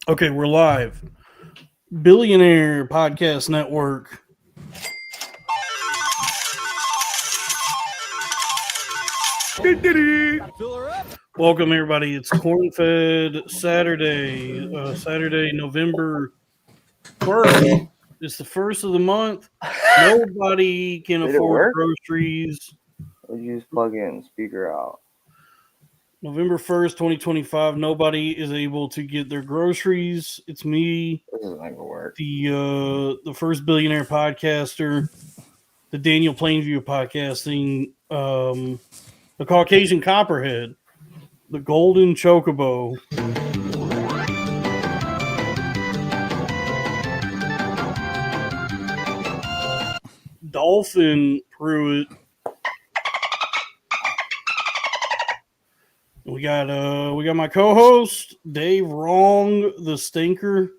Okay, we're live. Billionaire Podcast Network. Welcome, everybody. It's Corn Fed Saturday, Saturday, November 1st. It's the first of the month. Nobody can Did it afford work? groceries. Or did you just plug in speaker out? November 1st, 2025. Nobody is able to get their groceries. It's me, This isn't gonna work. the first billionaire podcaster, the Daniel Plainview of podcasting, the Caucasian Copperhead, the Golden Chocobo, Dolphin Pruitt. We got my co-host Dave Wrong, the Stinker.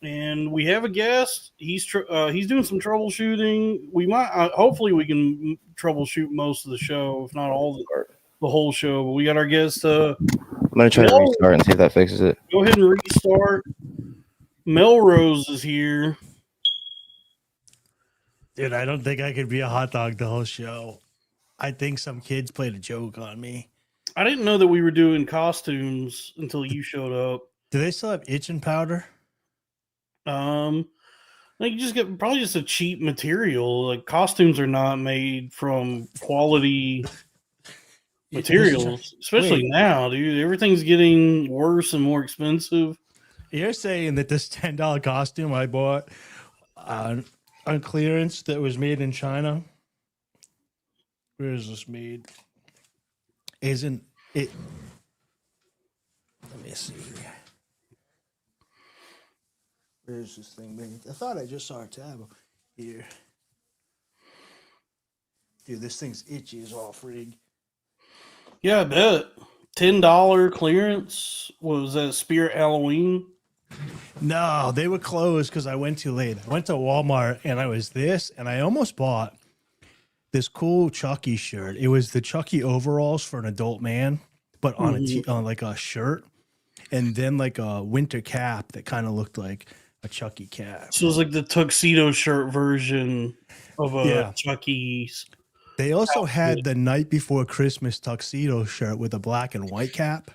And we have a guest. He's doing some troubleshooting. We might hopefully we can troubleshoot most of the show, if not all the whole show. But we got our guest. I'm gonna try to restart and see if that fixes it. Go ahead and restart. Melrose is here. Dude, I don't think I could be a hot dog the whole show. I think some kids played a joke on me. I didn't know that we were doing costumes until you showed up. Do they still have itching powder? Like you just get probably just a cheap material. Like costumes are not made from quality materials, especially now, dude. Everything's getting worse and more expensive. You're saying that this $10 costume I bought on clearance that was made in China? Where is this made? Isn't it? Let me see. Where's this thing made? I thought I just saw a tab here. Dude, this thing's itchy as all frig. Yeah, I bet. $10 clearance. Was that Spirit Halloween? No, they were closed because I went too late. I went to Walmart and I almost bought this cool Chucky shirt. It was the Chucky overalls for an adult man, but on on like a shirt, and then like a winter cap that kind of looked like a Chucky cap. So it was like the tuxedo shirt version of a Chucky's. They also had the Night Before Christmas tuxedo shirt with a black and white cap.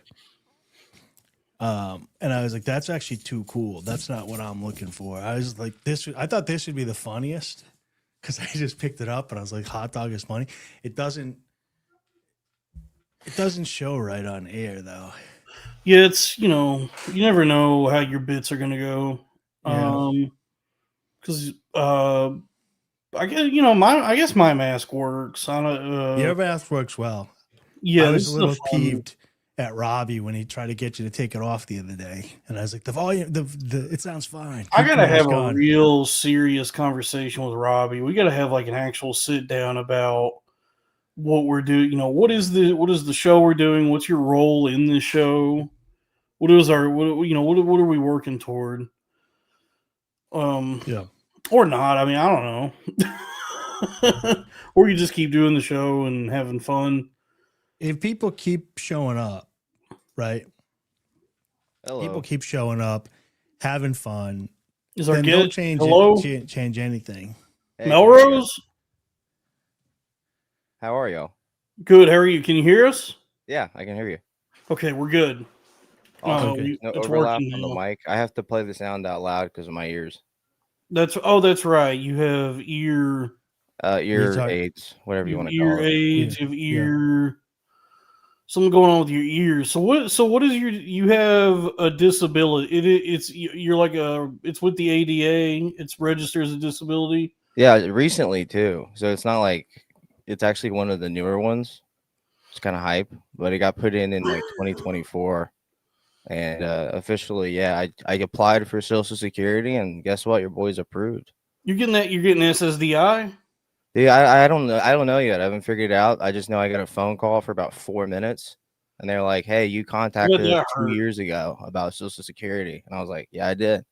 And I was like, that's actually too cool. That's not what I'm looking for. I was like, I thought this would be the funniest because I just picked it up and I was like, hot dog is funny. It doesn't show right on air though. Yeah, it's, you never know how your bits are going to go. Because, I guess my mask works. Your mask works well. Yeah, I was a little peeved at Robbie when he tried to get you to take it off the other day, and I was like, the volume, it sounds fine. I gotta have a real serious conversation with Robbie. We gotta have like an actual sit down about what we're doing. What is the show we're doing? What's your role in the show? What are we working toward? Yeah. Or not. I mean, I don't know. Or you just keep doing the show and having fun. If people keep showing up, right? Hello. People keep showing up, having fun. Is our then guest change anything. Hey, Melrose? how are y'all? Good. How are you? Can you hear us? Yeah, I can hear you. Okay, we're good. Okay. No it's overlap working on the now. mic. I have to play the sound out loud because of my ears. That's right. You have ear Aids, whatever you want to call ear it. aids. You have ear. Something going on with your ears. So what is you have a disability? It's with the ADA. It's registered as a disability. Yeah, recently too. So it's not like it's actually one of the newer ones. It's kind of hype, but it got put in like 2024, and officially, yeah, I applied for Social Security, and guess what? Your boy's approved. You're getting that. You're getting SSDI. Yeah, I don't know. I don't know yet. I haven't figured it out. I just know I got a phone call for about 4 minutes, and they're like, "Hey, you contacted us 2 years ago about Social Security," and I was like, "Yeah, I did."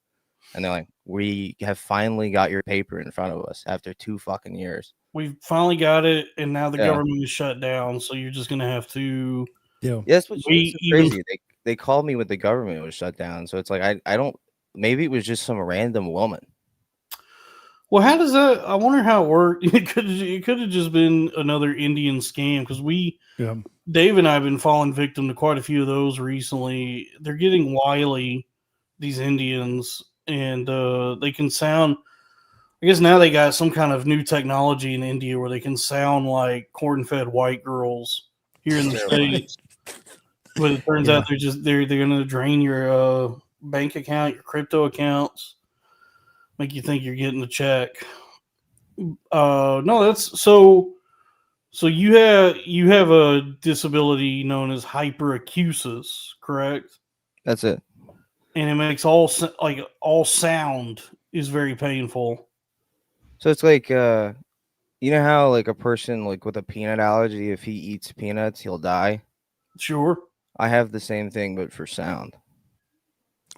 And they're like, "We have finally got your paper in front of us after 2 fucking years." we've finally got it, and now the Yeah. government is shut down. So you're just gonna have to Yeah. Yeah, that's what's wait. so Even crazy. They called me when the government was shut down, so it's like I don't. Maybe it was just some random woman. well, how does that? I wonder how it worked. It could have just been another Indian scam because Yeah. Dave and I have been falling victim to quite a few of those recently. They're getting wily, these Indians, and they can sound. I guess now they got some kind of new technology in India where they can sound like corn-fed white girls here in the States. But it turns out they're going to drain your bank account, your crypto accounts, make you think you're getting a check. No, that's so. So you have a disability known as hyperacusis, correct? That's it. And it makes all sound is very painful. So it's like you know how like a person like with a peanut allergy, if he eats peanuts, he'll die. Sure. I have the same thing, but for sound.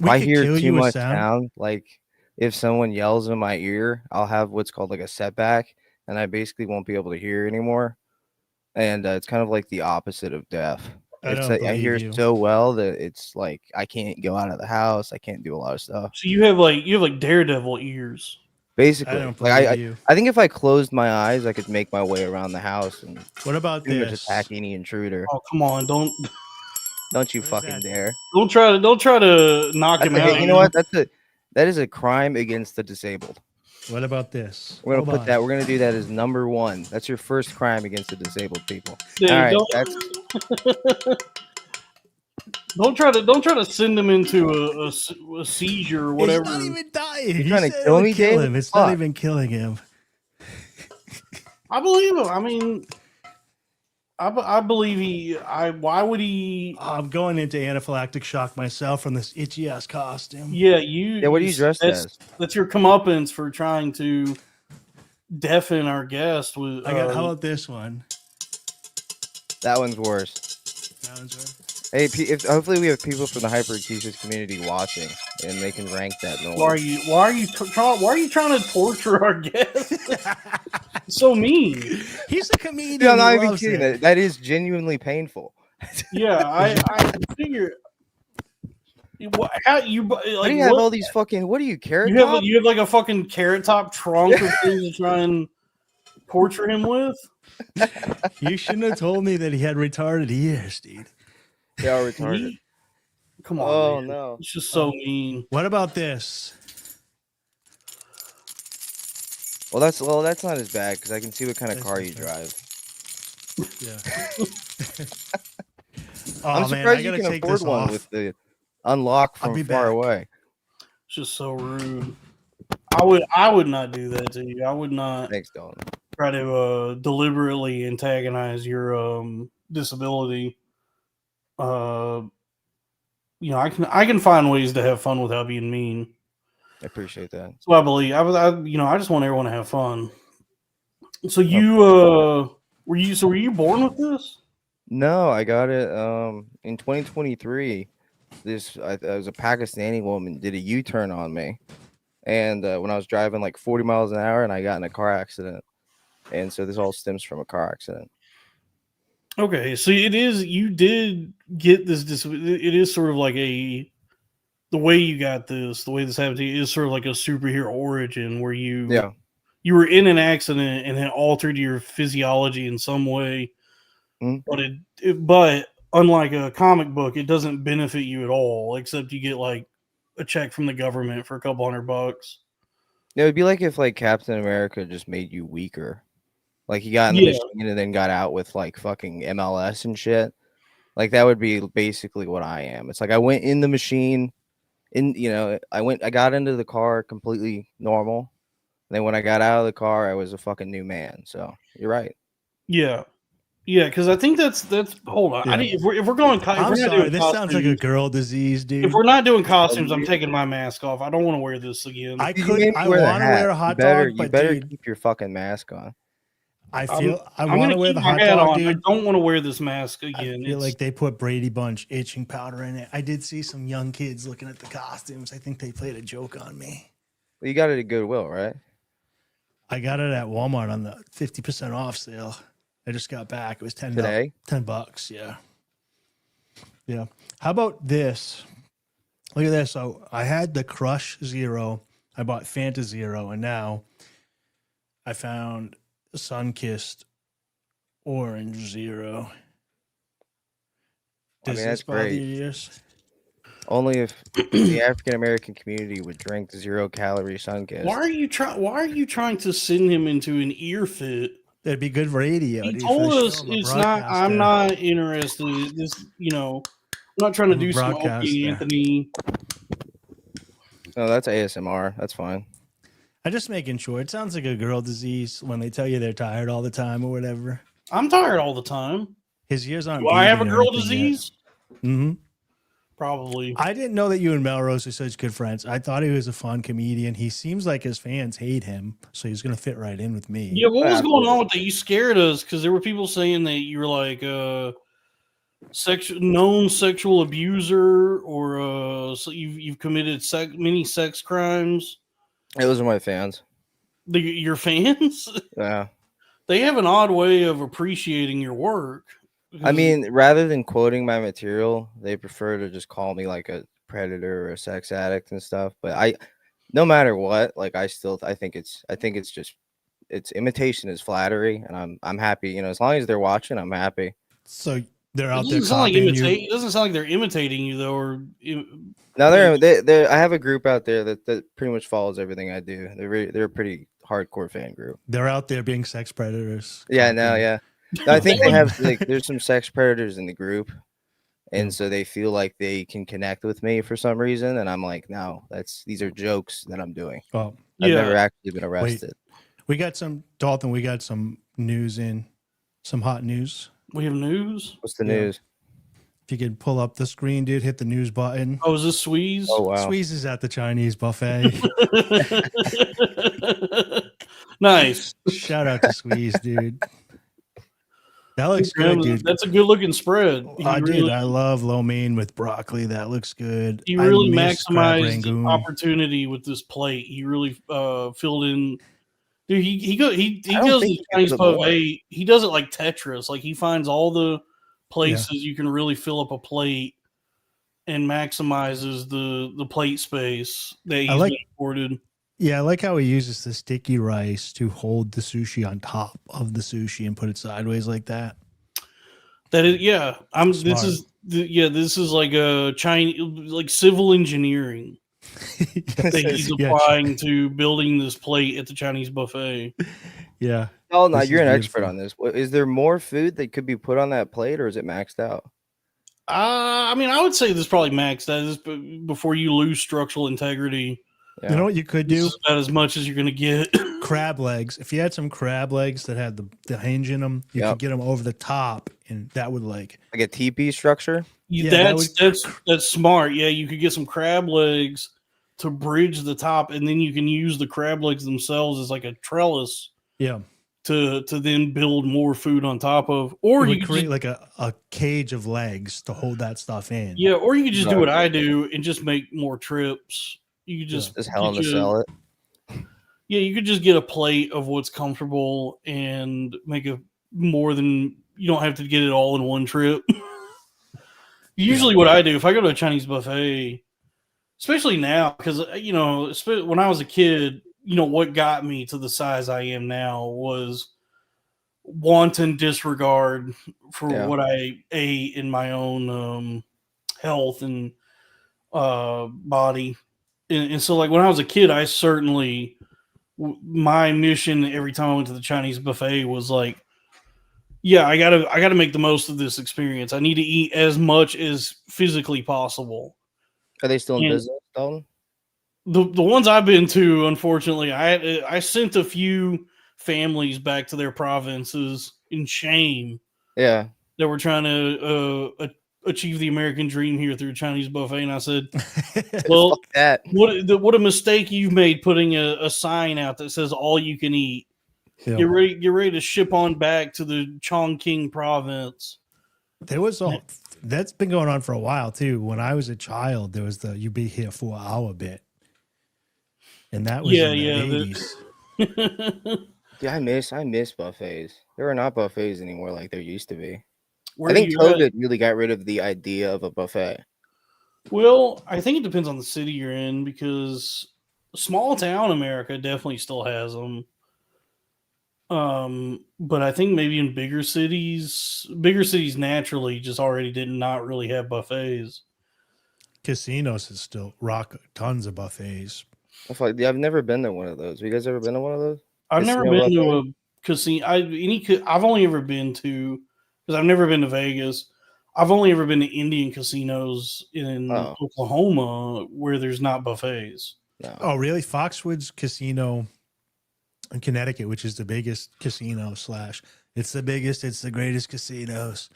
If We I could hear kill too you with much sound. sound, like if someone yells in my ear, I'll have what's called like a setback, and I basically won't be able to hear anymore. And it's kind of like the opposite of deaf. I It's don't I believe hear you. so well that it's like I can't go out of the house. I can't do a lot of stuff. So you have like daredevil ears. Basically, I don't like believe I you. I think if I closed my eyes, I could make my way around the house and What about pretty much this? attack any intruder. Oh come on, don't Don't you What is fucking that? dare! don't try to knock That's him a out. you know what? That is a crime against the disabled. What about this? We're gonna Hold put on. that. We're gonna do that as number one. That's your first crime against the disabled people. Dude, All right, don't try to send him into a seizure or He's whatever. not even dying. You He trying to said it kill would me, kill Dave? him. It's Fuck. not even killing him. I believe him. I mean, I believe why would he? I'm going into anaphylactic shock myself from this itchy ass costume. Yeah, Yeah, what are you dressed as? That's your comeuppance for trying to deafen our guest with. How about this one? That one's worse. That one's right. Hey, hopefully we have people from the hyperacusis community watching, and they can rank that noise. Why are you trying to torture our guest? So mean. He's a comedian. Dude, I'm not He even loves kidding. it. That is genuinely painful. Yeah, I figure. How you like? Why do you have all these fucking? What are you, Carrot Top? You have like a fucking carrot top trunk of things to try and torture him with. You shouldn't have told me that he had retarded ears, dude. They are retarded. Come on. Oh man. no! It's just so mean. What about this? Well, that's not as bad because I can see what kind of car you drive. Yeah. I'm Oh, man, I surprised you gotta can take afford this one off. with the unlock I'll from be far back. away. It's just so rude. I would not do that to you. I would not Thanks, Dalton. try to deliberately antagonize your disability. I can find ways to have fun without being mean. I appreciate that. So I believe I just want everyone to have fun. So you were you born with this? No, I got it in 2023. This was a Pakistani woman did a U-turn on me, and when I was driving like 40 miles an hour, and I got in a car accident, and so this all stems from a car accident. Okay, so you did get this it is sort of like the way you got this, the way this happened to you is sort of like a superhero origin where you were in an accident and it altered your physiology in some way. Mm-hmm. But unlike a comic book, it doesn't benefit you at all, except you get like a check from the government for a couple $100. It would be like if like Captain America just made you weaker. Like he got in the machine and then got out with like fucking MLS and shit. Like that would be basically what I am. It's like I went in the machine, I got into the car completely normal. And then when I got out of the car, I was a fucking new man. So you're right. Yeah. Yeah, because I think that's hold on. Yeah. If we're going, I'm sorry. This sounds like a girl disease, dude. If we're not doing costumes, I'm taking my mask off. I don't want to wear this again. I want to wear a hot dog, but you better dude, keep your fucking mask on. I want to wear the hot dog, dude. I don't want to wear this mask again. I feel like they put Brady Bunch itching powder in it. I did see some young kids looking at the costumes. I think they played a joke on me. Well, you got it at Goodwill, right? I got it at Walmart on the 50% off sale. I just got back. It was Today? $10. Yeah. Yeah. How about this? Look at this. So I had the Crush Zero. I bought Fanta Zero, and now I found Sunkissed Orange Zero. I Does mean, this that's bother great. your ears? Only if the African American community would drink 0-calorie Sunkist. Why are you trying to send him into an ear fit? That'd be good radio. He Dude, told for the us show. I'm a it's not. I'm broadcaster. not interested. This, I'm not trying to I'm a do some Opie broadcaster. Anthony. No, that's ASMR. That's fine. I'm just making sure. It sounds like a girl disease when they tell you they're tired all the time or whatever. I'm tired all the time. His ears aren't. Do I have a bleeding or girl anything disease? Mm-hmm. Probably. I didn't know that you and Melrose are such good friends. I thought he was a fun comedian. He seems like his fans hate him, so he's going to fit right in with me. Yeah, what was going on with that? You scared us because there were people saying that you were like a known sexual abuser, or so you've committed many sex crimes. Those are my fans. Your fans, Yeah. they have an odd way of appreciating your work. I mean, rather than quoting my material, they prefer to just call me like a predator or a sex addict and stuff. But no matter what, like I think it's imitation is flattery, and I'm happy. As long as they're watching, I'm happy. So they're out it there doesn't sound like copying you. It doesn't sound like they're imitating you though. Or No, they're I have a group out there that pretty much follows everything I do. They're a pretty hardcore fan group. They're out there being sex predators. Yeah, no, yeah. No, I think they have there's some sex predators in the group, and so they feel like they can connect with me for some reason, and I'm like, no, these are jokes that I'm doing. Oh, I've never actually been arrested. We got some Dalton. We got some news in, some hot news. We have news. What's the news? If you could pull up the screen, dude, hit the news button. Oh, is this Squeeze? Oh wow, Squeeze is at the Chinese buffet. Nice. Shout out to Squeeze, dude. That looks good, dude. That's a good looking spread. Dude, I love lo mein with broccoli. That looks good. He really maximized the opportunity with this plate. He really filled in. Dude, he does the Chinese buffet. He does it like Tetris. Like he finds all the places you can really fill up a plate and maximizes the plate space that he's afforded. Yeah, I like how he uses the sticky rice to hold the sushi on top of the sushi and put it sideways like that. That is, yeah. This is like a Chinese, like civil engineering that he's applying to building this plate at the Chinese buffet. Yeah. Oh no, you're an expert on this. Is there more food that could be put on that plate, or is it maxed out? I mean, I would say this is probably maxed out before you lose structural integrity. Yeah. You know what you could do? About as much as you're going to get. Crab legs. If you had some crab legs that had the hinge in them, you could get them over the top, and that would like a teepee structure. Yeah, that's smart. Yeah, you could get some crab legs to bridge the top, and then you can use the crab legs themselves as like a trellis. Yeah. To then build more food on top of, or you could create like a cage of legs to hold that stuff in. Yeah, or you could just do what I do and just make more trips. You could just hell to sell it. Yeah, you could just get a plate of what's comfortable and make more than you don't have to get it all in one trip. Usually, what I do if I go to a Chinese buffet, especially now, because when I was a kid, what got me to the size I am now was wanton disregard for what I ate in my own health and body. And so, like, when I was a kid, I certainly, my mission every time I went to the Chinese buffet was like, yeah, I gotta make the most of this experience. I need to eat as much as physically possible. Are they still in business, Dalton? The ones I've been to, unfortunately, I sent a few families back to their provinces in shame. Yeah, that were trying to achieve the American dream here through Chinese buffet, and I said, "Well, what a mistake you've made putting a sign out that says all you can eat. Yeah. Get ready to ship on back to the Chongqing province." There was that's been going on for a while too. When I was a child, there was the "you be here for an hour" bit. And that was in the 80s. Yeah, I miss buffets. There are not buffets anymore like there used to be. Where I are think you at? COVID really got rid of the idea of a buffet. Well, I think it depends on the city you're in because small town America definitely still has them. But I think maybe in bigger cities naturally just already did not really have buffets. Casinos is still rock tons of buffets. I feel like, yeah, I've never been to one of those. Have you guys ever been to one of those? I've never Casino been to buffet? a casino. I've only ever been to because I've never been to Vegas. I've only ever been to Indian casinos in Oh, Oklahoma where there's not buffets. no. Oh, really? Foxwoods Casino in Connecticut, which is the biggest casino slash. It's the biggest. It's the greatest casinos,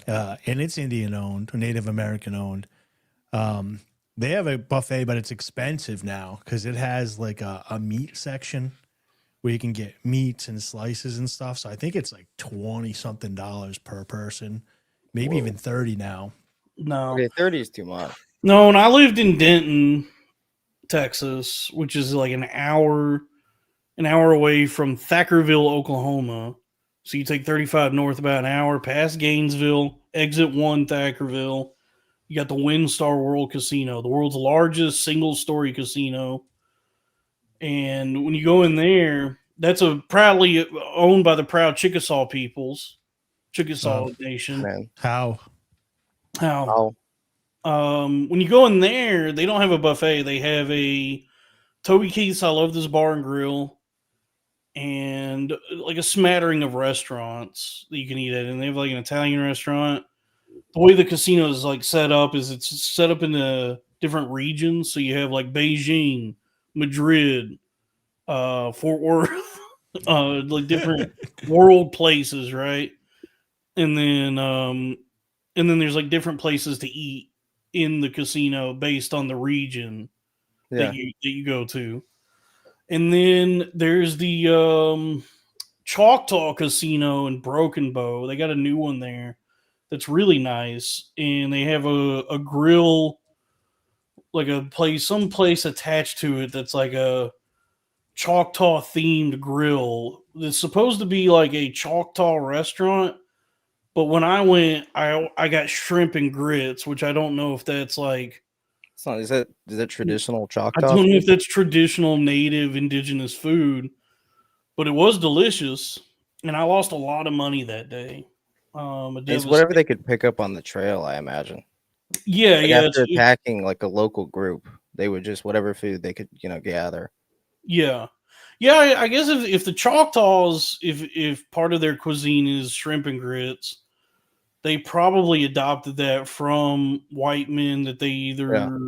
and it's Indian owned, Native American owned. Um, they have a buffet, but it's expensive now because it has like a meat section where you can get meats and slices and stuff. So I think it's like 20 something dollars per person, maybe Whoa. even 30 now. No, Okay, 30 is too much. no. When I lived in Denton, Texas, which is like an hour away from Thackerville, Oklahoma. So you take 35 north about an hour past Gainesville, exit 1 Thackerville. You got the WinStar World Casino, the world's largest single story casino. And when you go in there, that's a proudly owned by the proud Chickasaw Nation. Man. How? How? Oh, When you go in there, they don't have a buffet. They have a Toby Keith's I Love This Bar and Grill and like a smattering of restaurants that you can eat at. And they have like an Italian restaurant. The way the casino is like set up is it's set up into different regions. So you have like Beijing, Madrid, Fort Worth, like different world places, right? And then there's like different places to eat in the casino based on the region yeah. that you go to. And then there's the Choctaw Casino in Broken Bow. They got a new one there that's really nice, and they have a grill, like some place attached to it that's like a Choctaw themed grill. It's supposed to be like a Choctaw restaurant, but when I went, I got shrimp and grits, which I don't know if that's like It's not, is that traditional I Choctaw don't know food? if that's traditional native indigenous food, but it was delicious, and I lost a lot of money that day. A It's whatever devastation. they could pick up on the trail, I imagine. Yeah, Like yeah, after attacking like a local group, they would just whatever food they could, gather. yeah, yeah. I guess if the Choctaws, if part of their cuisine is shrimp and grits, they probably adopted that from white men that they Yeah. either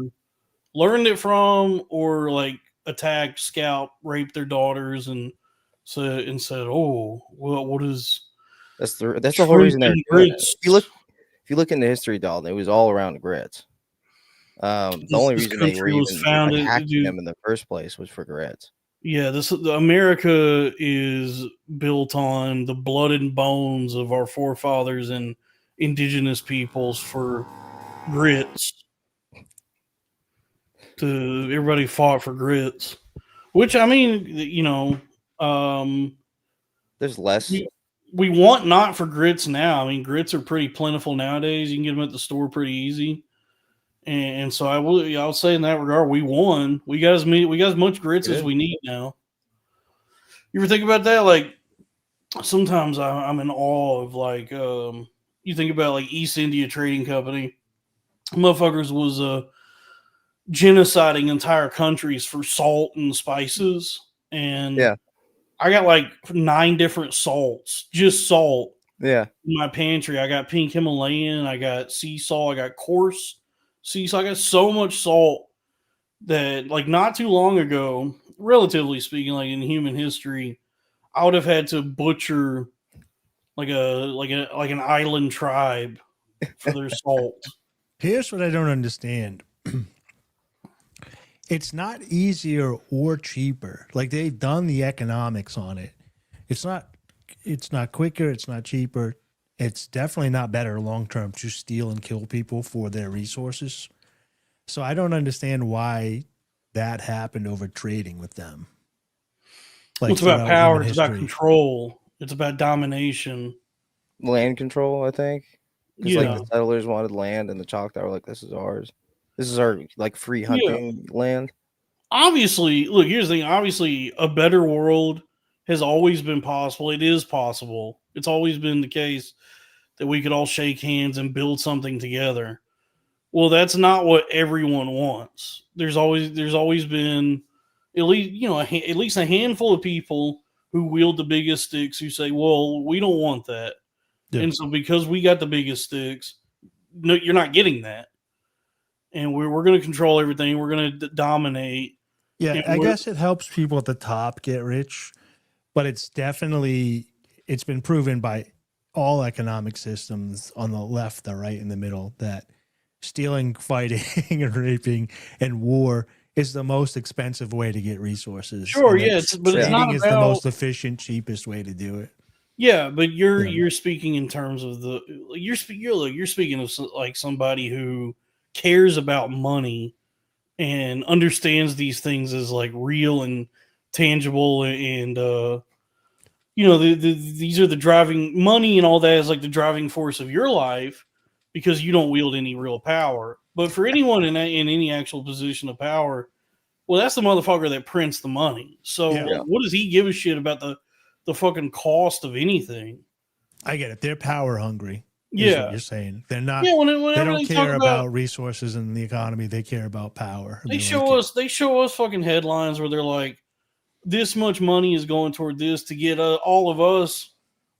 learned it from or like attacked, scalped, raped their daughters, and said, "Oh, well, what is That's the whole shrimp reason they're and doing it. grits?" If you look into history, Dalton, it was all around grits. The only This reason they were country was even founded, attacking dude. them in the first place was for grits. Yeah, this America is built on the blood and bones of our forefathers and indigenous peoples for grits. Everybody fought for grits, which I mean, um, There's less. we, we want not for grits now. I mean, grits are pretty plentiful nowadays. You can get them at the store pretty easy. And so I'll say in that regard, we won. We got as much grits as Good. we need now. You ever think about that? Like sometimes I'm in awe of like you think about like East India Trading Company, motherfuckers was genociding entire countries for salt and spices, and Yeah. I got like 9 different salts, just salt Yeah. in my pantry. I got pink Himalayan, I got sea salt, I got coarse sea salt. I got so much salt that like not too long ago, relatively speaking, like in human history, I would have had to butcher like an island tribe for their salt. Here's what I don't understand. It's not easier or cheaper. Like they've done the economics on it. It's not quicker, it's not cheaper. It's definitely not better long term to steal and kill people for their resources. So I don't understand why that happened over trading with them. like It's about throughout power. human It's about history. control. It's about domination. Land control, I think. Because Yeah. like the settlers wanted land, and the Choctaw were like, "This is ours. This is our like free Yeah. hunting land." Obviously, look, here's the thing. Obviously, a better world has always been possible. It is possible. It's always been the case that we could all shake hands and build something together. Well, that's not what everyone wants. There's always been at least at least a handful of people who wield the biggest sticks who say, "Well, we don't want that," Yeah. and so because we got the biggest sticks, no, you're not getting that, and we're going to control everything. We're going to dominate. Yeah, And I guess it helps people at the top get rich, but it's been proven by all economic systems on the left, the right, and the middle that stealing, fighting, and raping and war is the most expensive way to get resources. Sure, and that yeah, but it's not trading is the about most efficient, cheapest way to do it. yeah, but you're Yeah. you're speaking in terms of the you're speaking of like somebody who cares about money and understands these things as like real and tangible and these are the driving money and all that is like the driving force of your life because you don't wield any real power. But for anyone in any actual position of power, well, that's the motherfucker that prints the money. So Yeah. what does he give a shit about the fucking cost of anything? I get it. They're power hungry. Is Yeah. what you're saying. They're not. Yeah, They whenever don't they talk care about, about resources and the economy. They care about power. they They're like, they show us fucking headlines where they're like, this much money is going toward this to get all of us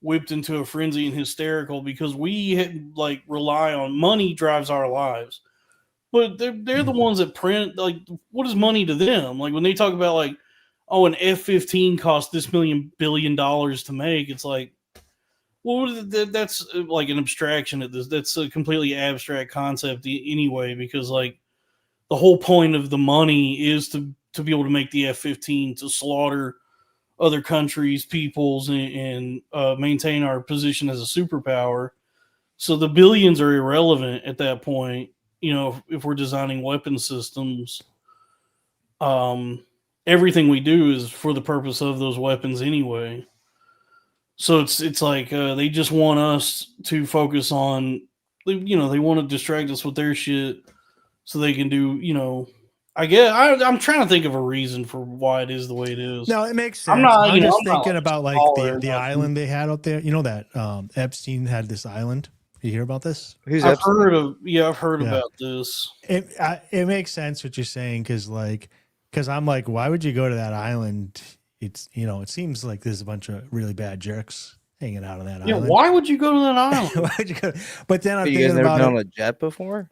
whipped into a frenzy and hysterical because like rely on money drives our lives. But they're the ones that print, like, what is money to them? Like when they talk about like, oh, an F-15 cost this $1 billion to make, it's like, well, that's like an abstraction at this. That's a completely abstract concept anyway, because like the whole point of the money is to be able to make the F-15 to slaughter other countries, peoples, and maintain our position as a superpower. So the billions are irrelevant at that point. You know, if we're designing weapon systems, everything we do is for the purpose of those weapons anyway. So it's like they just want us to focus on, they want to distract us with their shit so they can do, I guess I'm trying to think of a reason for why it is the way it is. no, it makes sense. I'm not, I'm just I'm not, thinking about like scholar or the nothing. island they had out there. You know that Epstein had this island. You hear about this? Who's I've Epstein? heard Yeah. about this. It makes sense what you're saying because I'm like, why would you go to that island? It's it seems like there's a bunch of really bad jerks hanging out on that Yeah, island. why would you go to that island? Why would you go? But then I'm You guys thinking never about been on it. a jet before?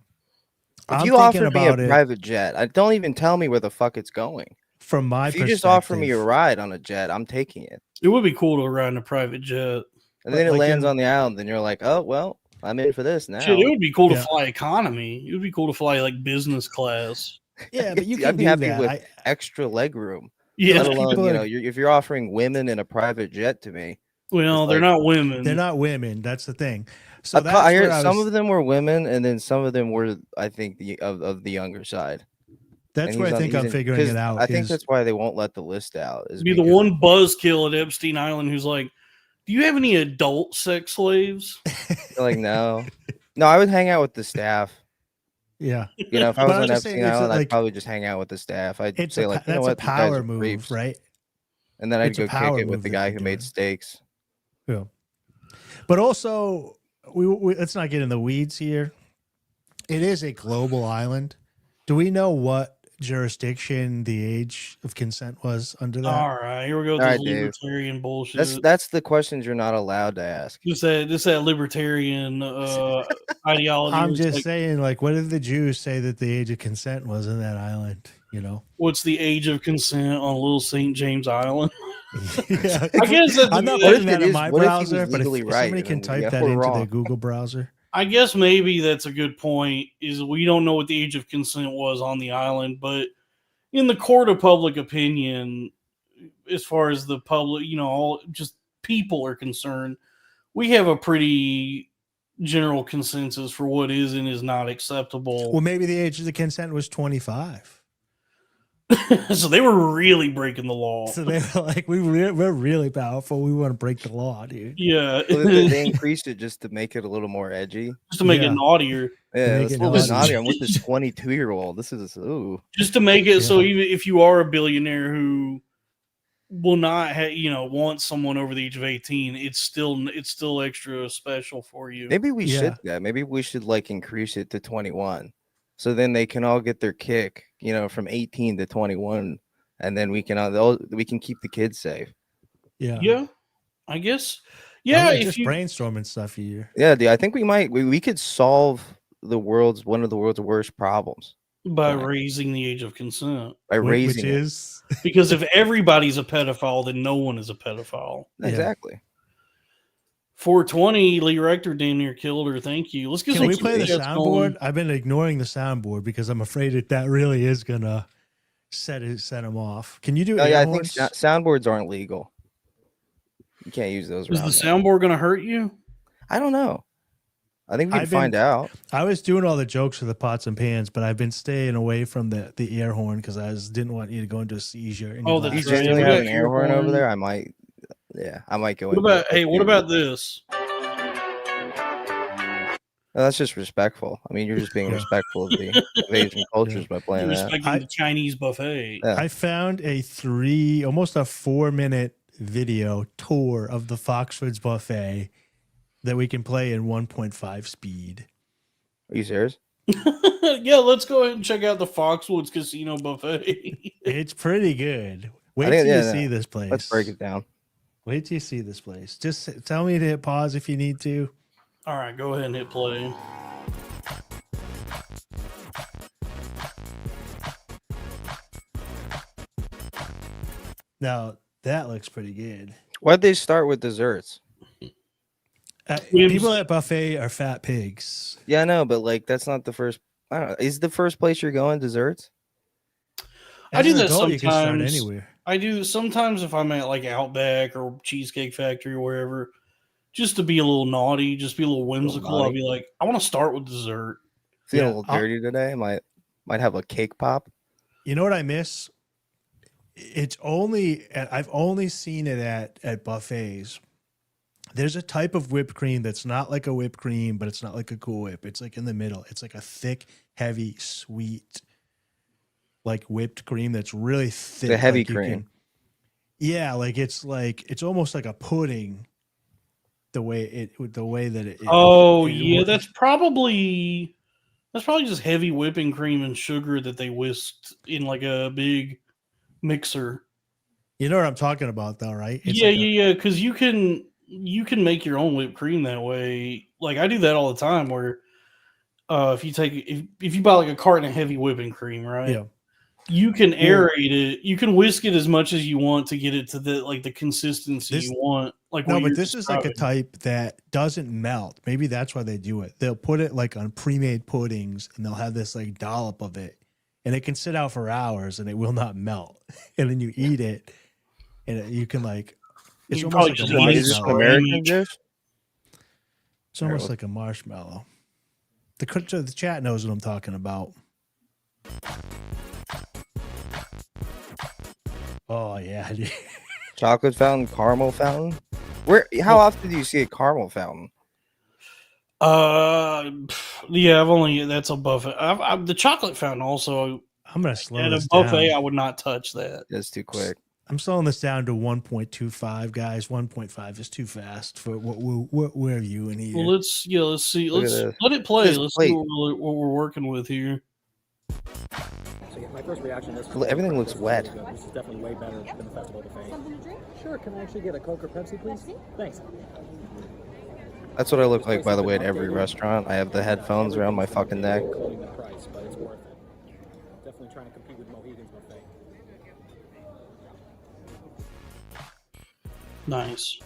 If I'm you thinking offered me a about it private jet, don't even tell me where the fuck it's going. from my If you perspective. just offer me a ride on a jet, I'm taking it. It would be cool to ride in a private jet. And then it Like lands in- on the island, and you're like, oh well, I'm in for this now. Shit, it would be cool to Yeah. fly economy. It would be cool to fly like business class. Yeah, but you I'd can be do happy that. with extra leg room. Yeah, Let alone, people are- if you're offering women in a private jet to me, well, it's they're like- not women. They're not women. That's the thing. So that's I heard where I some was, of them were women, and then some of them were, I think, of the younger side. that's And where I he's on- think he's I'm in- figuring 'cause it out. I think is- that's why they won't let the list out. Is Be the because- one buzzkill at Epstein Island who's like, "Do you have any adult sex slaves?" they're like, no, I would hang out with the staff. yeah. If I But was I was on just saying, Epstein it's Island, like- I'd probably just hang out with the staff. I'd It's say a, like, that's a what, these guys power are move, creeps. right? And then I'd It's a go kick power it with move the that guy you're who doing. made steaks. Yeah. But also, we let's not get in the weeds here. It is a global island. Do we know what jurisdiction the age of consent was under that? All right, here we go with All this right, Dave. libertarian bullshit. That's the questions you're not allowed to ask. Just that libertarian ideology. I'm It's just like, saying, like, what did the Jews say that the age of consent was in that island? what's the age of consent on Little St. James Island? Yeah. I guess that's I'm not What putting if that it in is- my what if he was browser, but if legally right somebody and can then type that we're into wrong? their Google browser. I guess maybe that's a good point. Is we don't know what the age of consent was on the island, but in the court of public opinion, as far as the public, all just people are concerned, we have a pretty general consensus for what is and is not acceptable. Well, maybe the age of the consent was 25. So they were really breaking the law. So they were like, we're really powerful. We want to break the law, dude. Yeah, So they increased it just to make it a little more edgy. just to make it Yeah. naughtier. Yeah, make it's a it little bit naughty. naughty. I'm with this 22-year-old. This is ooh. Just to make it so Yeah. even if you are a billionaire who will not want someone over the age of 18, it's still extra special for you. Maybe we Yeah. should that. Maybe we should like increase it to 21. So then they can all get their kick, from 18 to 21, and then we can keep the kids safe. Yeah. I guess. I'm Yeah, like if just you brainstorming stuff here. Yeah, dude, I think we could solve one of the world's worst problems by Right. raising the age of consent. by Which raising it. is Because if everybody's a pedophile, then no one is a pedophile. Yeah. Exactly. 420, Lee Rector damn near killed her. Thank you. Let's get Can some we play the chats going. soundboard? I've been ignoring the soundboard because I'm afraid that really is gonna set him off. Can you do Oh, air yeah, I think horns? soundboards aren't legal. You can't use those Is around the there. soundboard going to hurt you? I don't know. I think we can I've been- find out. I was doing all the jokes for the pots and pans, but I've been staying away from the air horn because I didn't want you to go into a seizure. And Oh, your that's You glasses. right. genuinely We have got an air air horn over horn. there. I might go into What about this? No, that's just respectful. I mean, you're just being Yeah. respectful of the of Asian cultures by playing You're that. respecting the Chinese buffet. Yeah. I found almost a 4-minute video tour of the Foxwoods buffet that we can play in 1.5 speed. Are you serious? Yeah, let's go ahead and check out the Foxwoods Casino buffet. It's pretty good. Wait think- till yeah, you no. see this place. Let's break it down. Wait till you see this place. Just tell me to hit pause if you need to. All right, go ahead and hit play. Now, that looks pretty good. Why'd they start with desserts? Whims- People at buffet are fat pigs. Yeah, I know, but like that's not the first. I don't know. Is the first place you're going desserts? I As do an that adult, you can start sometimes. anywhere. I do sometimes if I'm at like Outback or Cheesecake Factory or wherever, just to be a little naughty, just be a little whimsical. I'll naughty? be like, I want to start with dessert. Feeling Yeah, a little I'll- dirty today. Might have a cake pop. You know what I miss? I've only seen it at buffets. There's a type of whipped cream that's not like a whipped cream, but it's not like a Cool Whip. It's like in the middle. It's like a thick, heavy, sweet, like whipped cream that's really thick. The heavy like you cream. yeah, it's almost like a pudding. The way that it. Oh it yeah, works. that's probably just heavy whipping cream and sugar that they whisked in like a big mixer. You know what I'm talking about, though, right? It's Yeah, like yeah. Because you can make your own whipped cream that way. Like I do that all the time. Where if you buy like a carton of heavy whipping cream, right? Yeah. You can aerate it. You can whisk it as much as you want to get it to the consistency you want. Like No, what but you're this is like a describing. type that doesn't melt. Maybe that's why they do it. They'll put it like on pre-made puddings and they'll have this like dollop of it and it can sit out for hours and it will not melt. And then you eat it and you can like, it's You almost probably like a just eat it Is this just marshmallow. American dish? It's almost like a marshmallow. The chat knows what I'm talking about. Oh yeah. dude. Chocolate fountain, caramel fountain. How often do you see a caramel fountain? Yeah, that's a buffet. The chocolate fountain also I'm gonna slow at a this buffet. down. I would not touch that. That's too quick. I'm slowing this down to 1.25, guys. 1.5 is too fast for what we're viewing here. Well, let's see. Look at Let's this. let it play. This Let's plate. see what we're working with here. So yeah, my first reaction is Everything looks wet. This is definitely way better than the festival buffet. Something to drink? Sure, can I actually get a Coke or Pepsi, please? Pepsi? Thanks. That's what I look like, by the way, at every restaurant. I have the headphones around my fucking neck. Including the price, but it's worth it. Definitely trying to compete with Mohegan's buffet. Nice.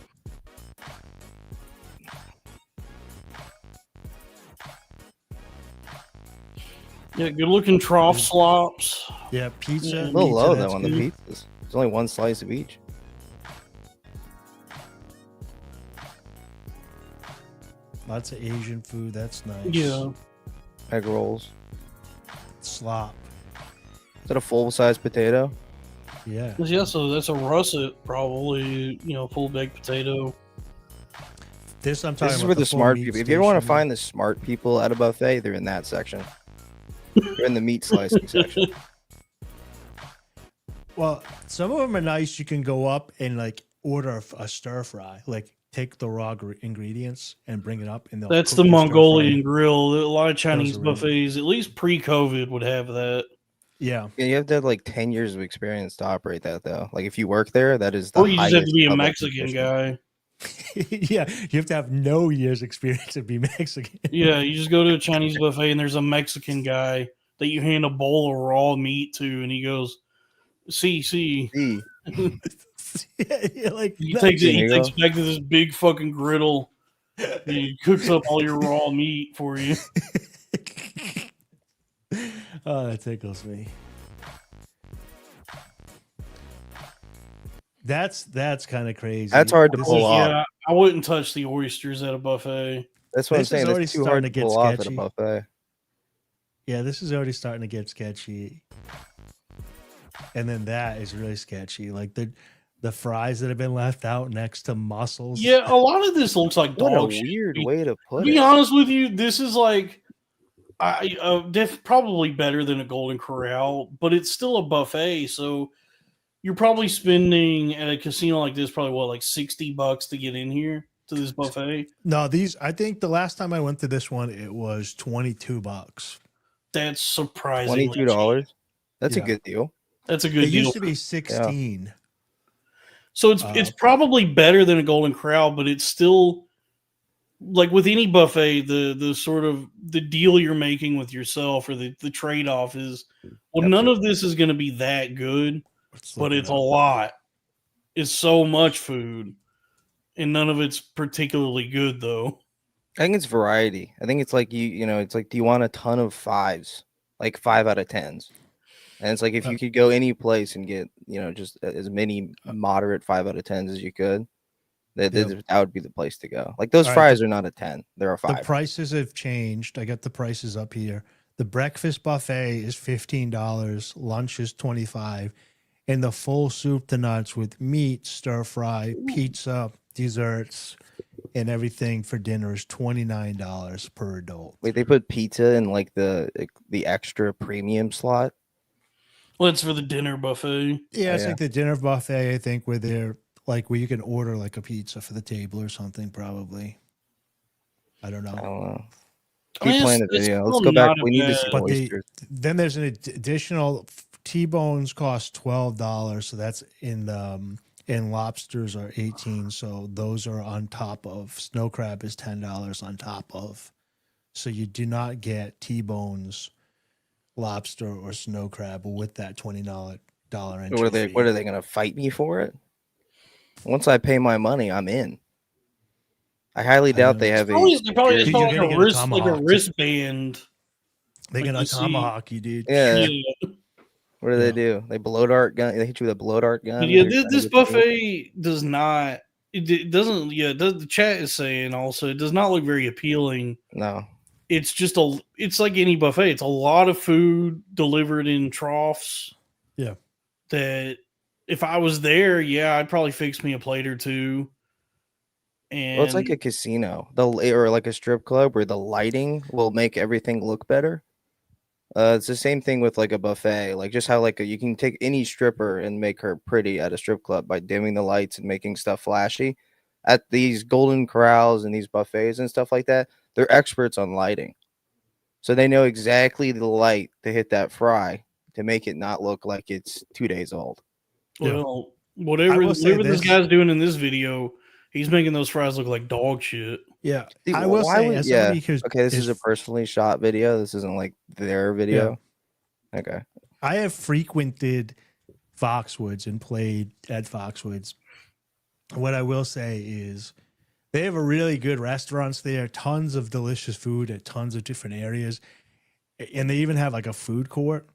Yeah, good looking trough slops. Yeah, pizza. A A little low, that's though, on the good. pizzas. There's only one slice of each. Lots of Asian food. That's nice. Yeah. Egg rolls. Slop. Is that a full-size potato? Yeah. Yeah, so that's a russet, probably, full baked potato. This I'm talking This is about where the the full smart meat people. If you ever want to station. find the smart people at a buffet, they're in that section. They're in the meat slicing section. Well, some of them are nice. You can go up and like order a stir fry, like take the raw ingredients and bring it up, and they'll. That's cook the your stir fry. Mongolian grill. A lot of Chinese are really- buffets, at least pre-COVID, would have that. Yeah. Yeah, you have to have like 10 years of experience to operate that, though. Like if you work there, that is the Or you just have to highest be a level Mexican position. guy. Yeah, you have to have no years experience to be Mexican. Yeah, you just go to a Chinese buffet and there's a Mexican guy that you hand a bowl of raw meat to, and he goes, "See." See, Yeah, like He nice. takes it. He Amigo. takes it back to this big fucking griddle. And he cooks up all your raw meat for you. Oh, that tickles me. That's kind of crazy. That's hard to This pull is- off. Yeah, I wouldn't touch the oysters at a buffet. That's what I'm This is saying. already It's too hard starting to to get pull off at a sketchy. buffet. Yeah, this is already starting to get sketchy. And then that is really sketchy. Like the fries that have been left out next to mussels. Yeah, a lot of this looks like What a dog shit. weird To way to put be it. honest with you, this is like probably better than a Golden Corral, but it's still a buffet. So you're probably spending at a casino like this probably like $60 to get in here to this buffet. No, I think the last time I went to this one, it was $22. That's surprisingly cheap. $22. That's Yeah. a good deal. That's a good It deal. used to be 16. So it's probably better than a Golden Corral, but it's still like with any buffet, the sort of the deal you're making with yourself or the trade off is none of this is going to be that good, Let's but look it's it a up. lot. It's so much food, and none of it's particularly good though. I think it's variety. I think it's like it's like, do you want a ton of fives, like 5 out of 10s? And it's like if you could go any place and get just as many moderate 5 out of 10s as you could, that would be the place to go. Like those All right, fries are not a 10; they're a 5. The prices have changed. I got the prices up here. The breakfast buffet is $15, lunch is $25, and the full soup to nuts with meat, stir fry, pizza, desserts, and everything for dinner is $29 per adult. Wait, they put pizza in like the extra premium slot? Well, it's for the dinner buffet. Yeah, it's yeah. like the dinner buffet, I think, where they're like where you can order like a pizza for the table or something, probably. I don't know. I don't know. I mean, Keep playing the it's video. Let's still go back. not a We need to bad- see But oysters. then there's an additional T-bones cost $12, so that's and lobsters are 18, so those are on top of. Snow crab is $10 on top of. So you do not get T-bones, lobster, or snow crab with that $20 entry What are fee. they going to fight me for it? Once I pay my money, I'm in. I highly doubt they have Probably, a. it's probably You're like gonna a get a wrist, like a tomahawk. wristband. They're like gonna you see- tomahawk you, dude. Yeah. Yeah. What do they do? They blow dart gun. They hit you with a blow dart gun. But yeah, They're trying to this get you- buffet does not. It doesn't. Yeah, the chat is saying also it does not look very appealing. No. It's just It's like any buffet. It's a lot of food delivered in troughs. Yeah. That if I was there, yeah, I'd probably fix me a plate or two. And Well, it's like a casino, or like a strip club where the lighting will make everything look better. It's the same thing with like a buffet, like just how like you can take any stripper and make her pretty at a strip club by dimming the lights and making stuff flashy. At these Golden Corrals and these buffets and stuff like that, they're experts on lighting, so they know exactly the light to hit that fry to make it not look like it's 2 days old. well, I whatever will say this this- guy's doing in this video, he's making those fries look like dog shit. Yeah. Dude, I will why say, would- as yeah. somebody who's Okay, this is a personally shot video. This isn't like their video. Okay. I have frequented Foxwoods and played at Foxwoods. What I will say is they have a really good restaurants there, tons of delicious food at tons of different areas. And they even have like a food court.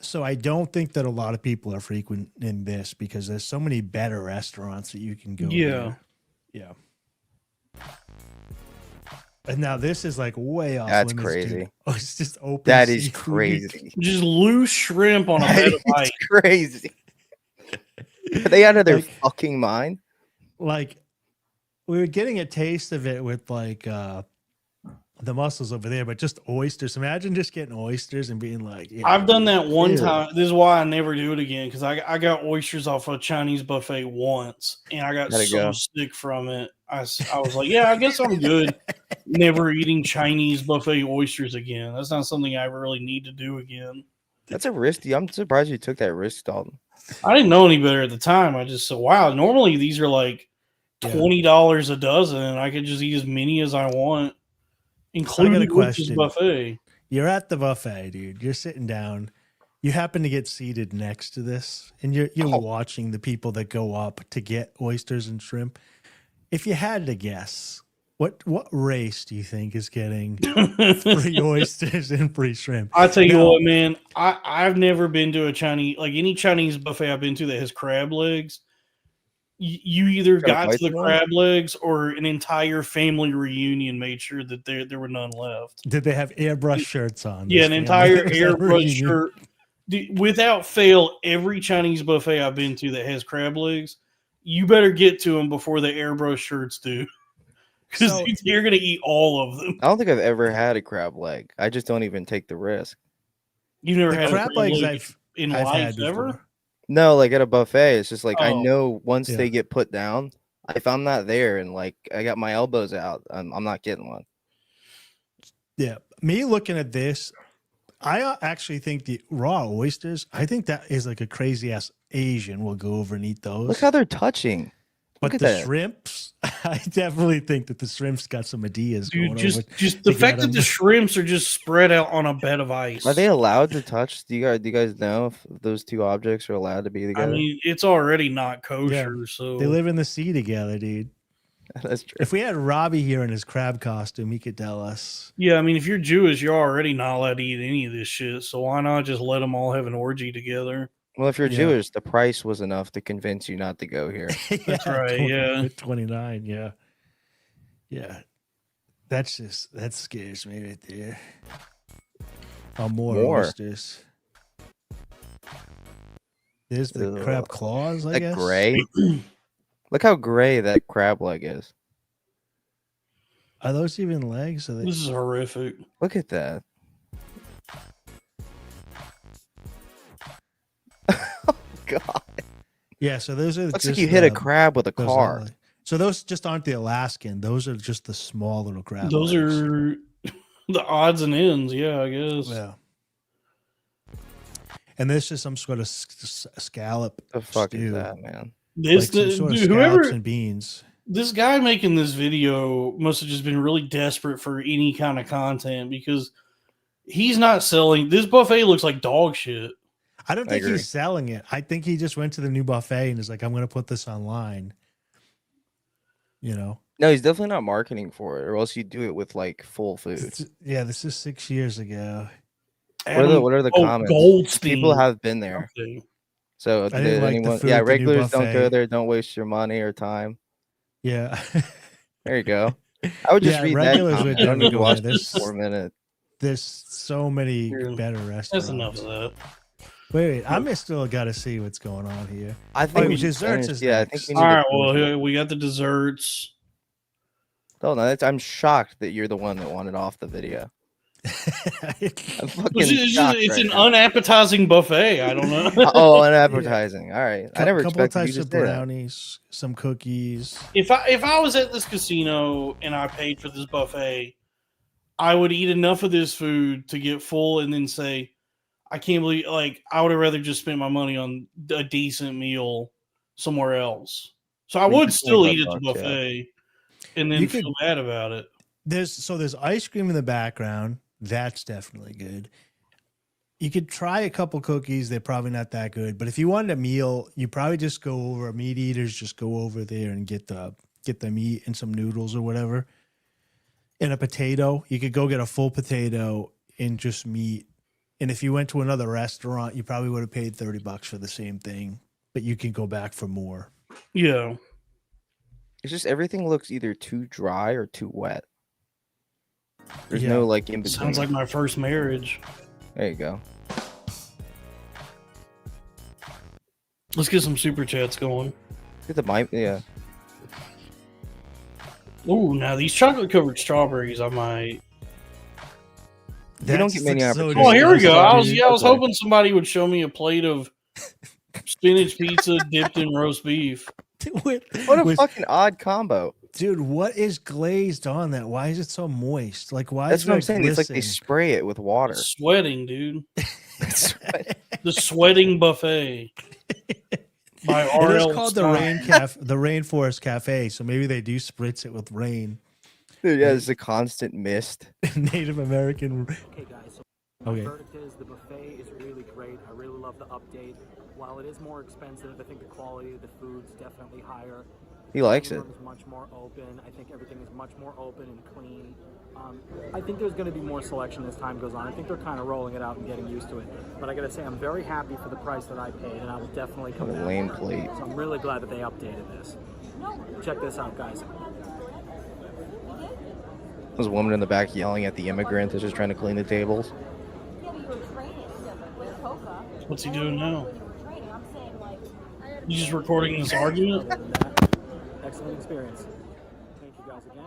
So I don't think that a lot of people are frequenting this because there's so many better restaurants that you can go Yeah. there. Yeah. And now this is like way off That's limits, dude. crazy. Oh, it's just open. That is seafood. crazy. Just loose shrimp on a bed of ice. It's crazy. Are they out of their Like- fucking mind? Like we were getting a taste of it with like the mussels over there, but just oysters. Imagine just getting oysters and being like, yeah, I've done that one Ew. time. This is why I never do it again because I got oysters off a Chinese buffet once and I got Gotta so go. sick from it. I was like, yeah, I guess I'm good. Never eating Chinese buffet oysters again. That's not something I ever really need to do again. That's a risk. I'm surprised you took that risk, Dalton. I didn't know any better at the time. I just said, wow, normally these are like Yeah. $20 a dozen and I could just eat as many as I want, including with this question. buffet. You're at the buffet, dude. You're sitting down. You happen to get seated next to this, and you're watching the people that go up to get oysters and shrimp. If you had to guess, what race do you think is getting free oysters and free shrimp? I tell you Now- what, man, I've never been to a Chinese, like any Chinese buffet I've been to that has crab legs. You either Got a got to the bite one? crab legs or an entire family reunion made sure that there were none left. Did they have airbrush shirts on? Yeah, this an family? entire Is that where airbrush you shirt. Without fail, every Chinese buffet I've been to that has crab legs, you better get to them before the airbrush shirts do. Because So- you're going to eat all of them. I don't think I've ever had a crab leg. I just don't even take the risk. You've never The had crab a crab legs leg I've in had life before. ever? No, like at a buffet, it's just like I Oh. know once Yeah. they get put down, if I'm not there and like I got my elbows out, I'm not getting one. Yeah, me looking at this, I actually think the raw oysters. I think that is like a crazy ass Asian will go over and eat those. Look how they're touching. But Look the at that. shrimps, I definitely think that the shrimps got some ideas Dude, going just over. just the to fact get that 'em. the shrimps are just spread out on a bed of ice. Are they allowed to touch? Do you guys know if those two objects are allowed to be I together? mean, it's already not kosher, so They live in the sea together, dude. That's true. If we had Robbie here in his crab costume, he could tell us. yeah. I mean, if you're Jewish, you're already not allowed to eat any of this shit. So why not just let them all have an orgy together? Well, if you're Yeah. Jewish, the price was enough to convince you not to go here. That's right, yeah. 29, yeah. Yeah. That scares me right there. Oh, more More. oysters. There's the Ugh. crab claws, I That guess. gray. Look how gray that crab leg is. Are those even legs? Are they... This is horrific. Look at that. Oh God! Yeah, so those are Looks just like you hit a the- crab with a those car. are like- So those just aren't the Alaskan. Those are just the small little crab Those legs. are the odds and ends, yeah, I guess. Yeah. And this is some sort of scallop. The fuck is stew. that, man? This Like some sort of dude, scallops whoever and beans. this guy making this video must have just been really desperate for any kind of content because he's not selling. This buffet looks like dog shit. I don't I think agree. he's selling it. I think he just went to the new buffet and is like, I'm going to put this online. You know? No, he's definitely not marketing for it, or else he'd do it with like full food. Yeah, this is 6 years ago. What are the comments? Goldstein. People have been there. Okay. So didn't did like the anyone? food Yeah, at the new regulars don't go buffet. there. Don't waste your money or time. Yeah. There you go. I would just Yeah, read that. regulars comment. would I don't never need to go watch there. this 4 minutes. There's so many Yeah. better restaurants. That's enough of that. Wait, I'm still got to see what's going on here. I think Oh, we should desserts finish- is Yeah, I next. think we All need right, to well, finish it. here we got the desserts. Oh, no, I'm shocked that you're the one that wanted off the video. I'm fucking shocked It's right an now. unappetizing buffet. I don't know. Oh, and advertising. All right, I never couple expected you types to of say that. brownies, some cookies. If I was at this casino and I paid for this buffet, I would eat enough of this food to get full and then say, I can't believe, like, I would have rather just spent my money on a decent meal somewhere else. So I We would could still think eat at about the that. buffet and then You feel could- bad about it. There's ice cream in the background. That's definitely good. You could try a couple cookies. They're probably not that good. But if you wanted a meal, you probably just go over. Meat eaters just go over there and get the meat and some noodles or whatever. And a potato. You could go get a full potato and just meat. And if you went to another restaurant, you probably would have paid $30 for the same thing. But you can go back for more. Yeah. It's just everything looks either too dry or too wet. There's Yeah. no like in between. Sounds like my first marriage. There you go. Let's get some super chats going. Get the mic. Yeah. Ooh, now these chocolate covered strawberries, I might. You don't get many opportunities. Oh, here we go. I was dude. I was Okay. hoping somebody would show me a plate of spinach pizza dipped in roast beef. What a fucking odd combo. Dude, what is glazed on that? Why is it so moist? Like, why That's is what I'm that saying. It's like they glisten? spray it with water. Sweating, dude. The sweating buffet by It R.L. is called the the Rainforest Cafe, so maybe they do spritz it with rain. Dude, yeah, it's a constant mist. Native American. Okay, guys. So my Okay. verdict is the buffet is really great. I really love the update. While it is more expensive, I think the quality of the food's definitely higher. He likes it. The room is much more open. I think everything is much more open and clean. I think there's going to be more selection as time goes on. I think they're kind of rolling it out and getting used to it. But I got to say, I'm very happy for the price that I paid, and I will definitely come What a back. lame plate. So I'm really glad that they updated this. Check this out, guys. There's a woman in the back yelling at the immigrant that's just trying to clean the tables. What's he doing now? You just recording this argument? Other than that, excellent experience. Thank you guys again.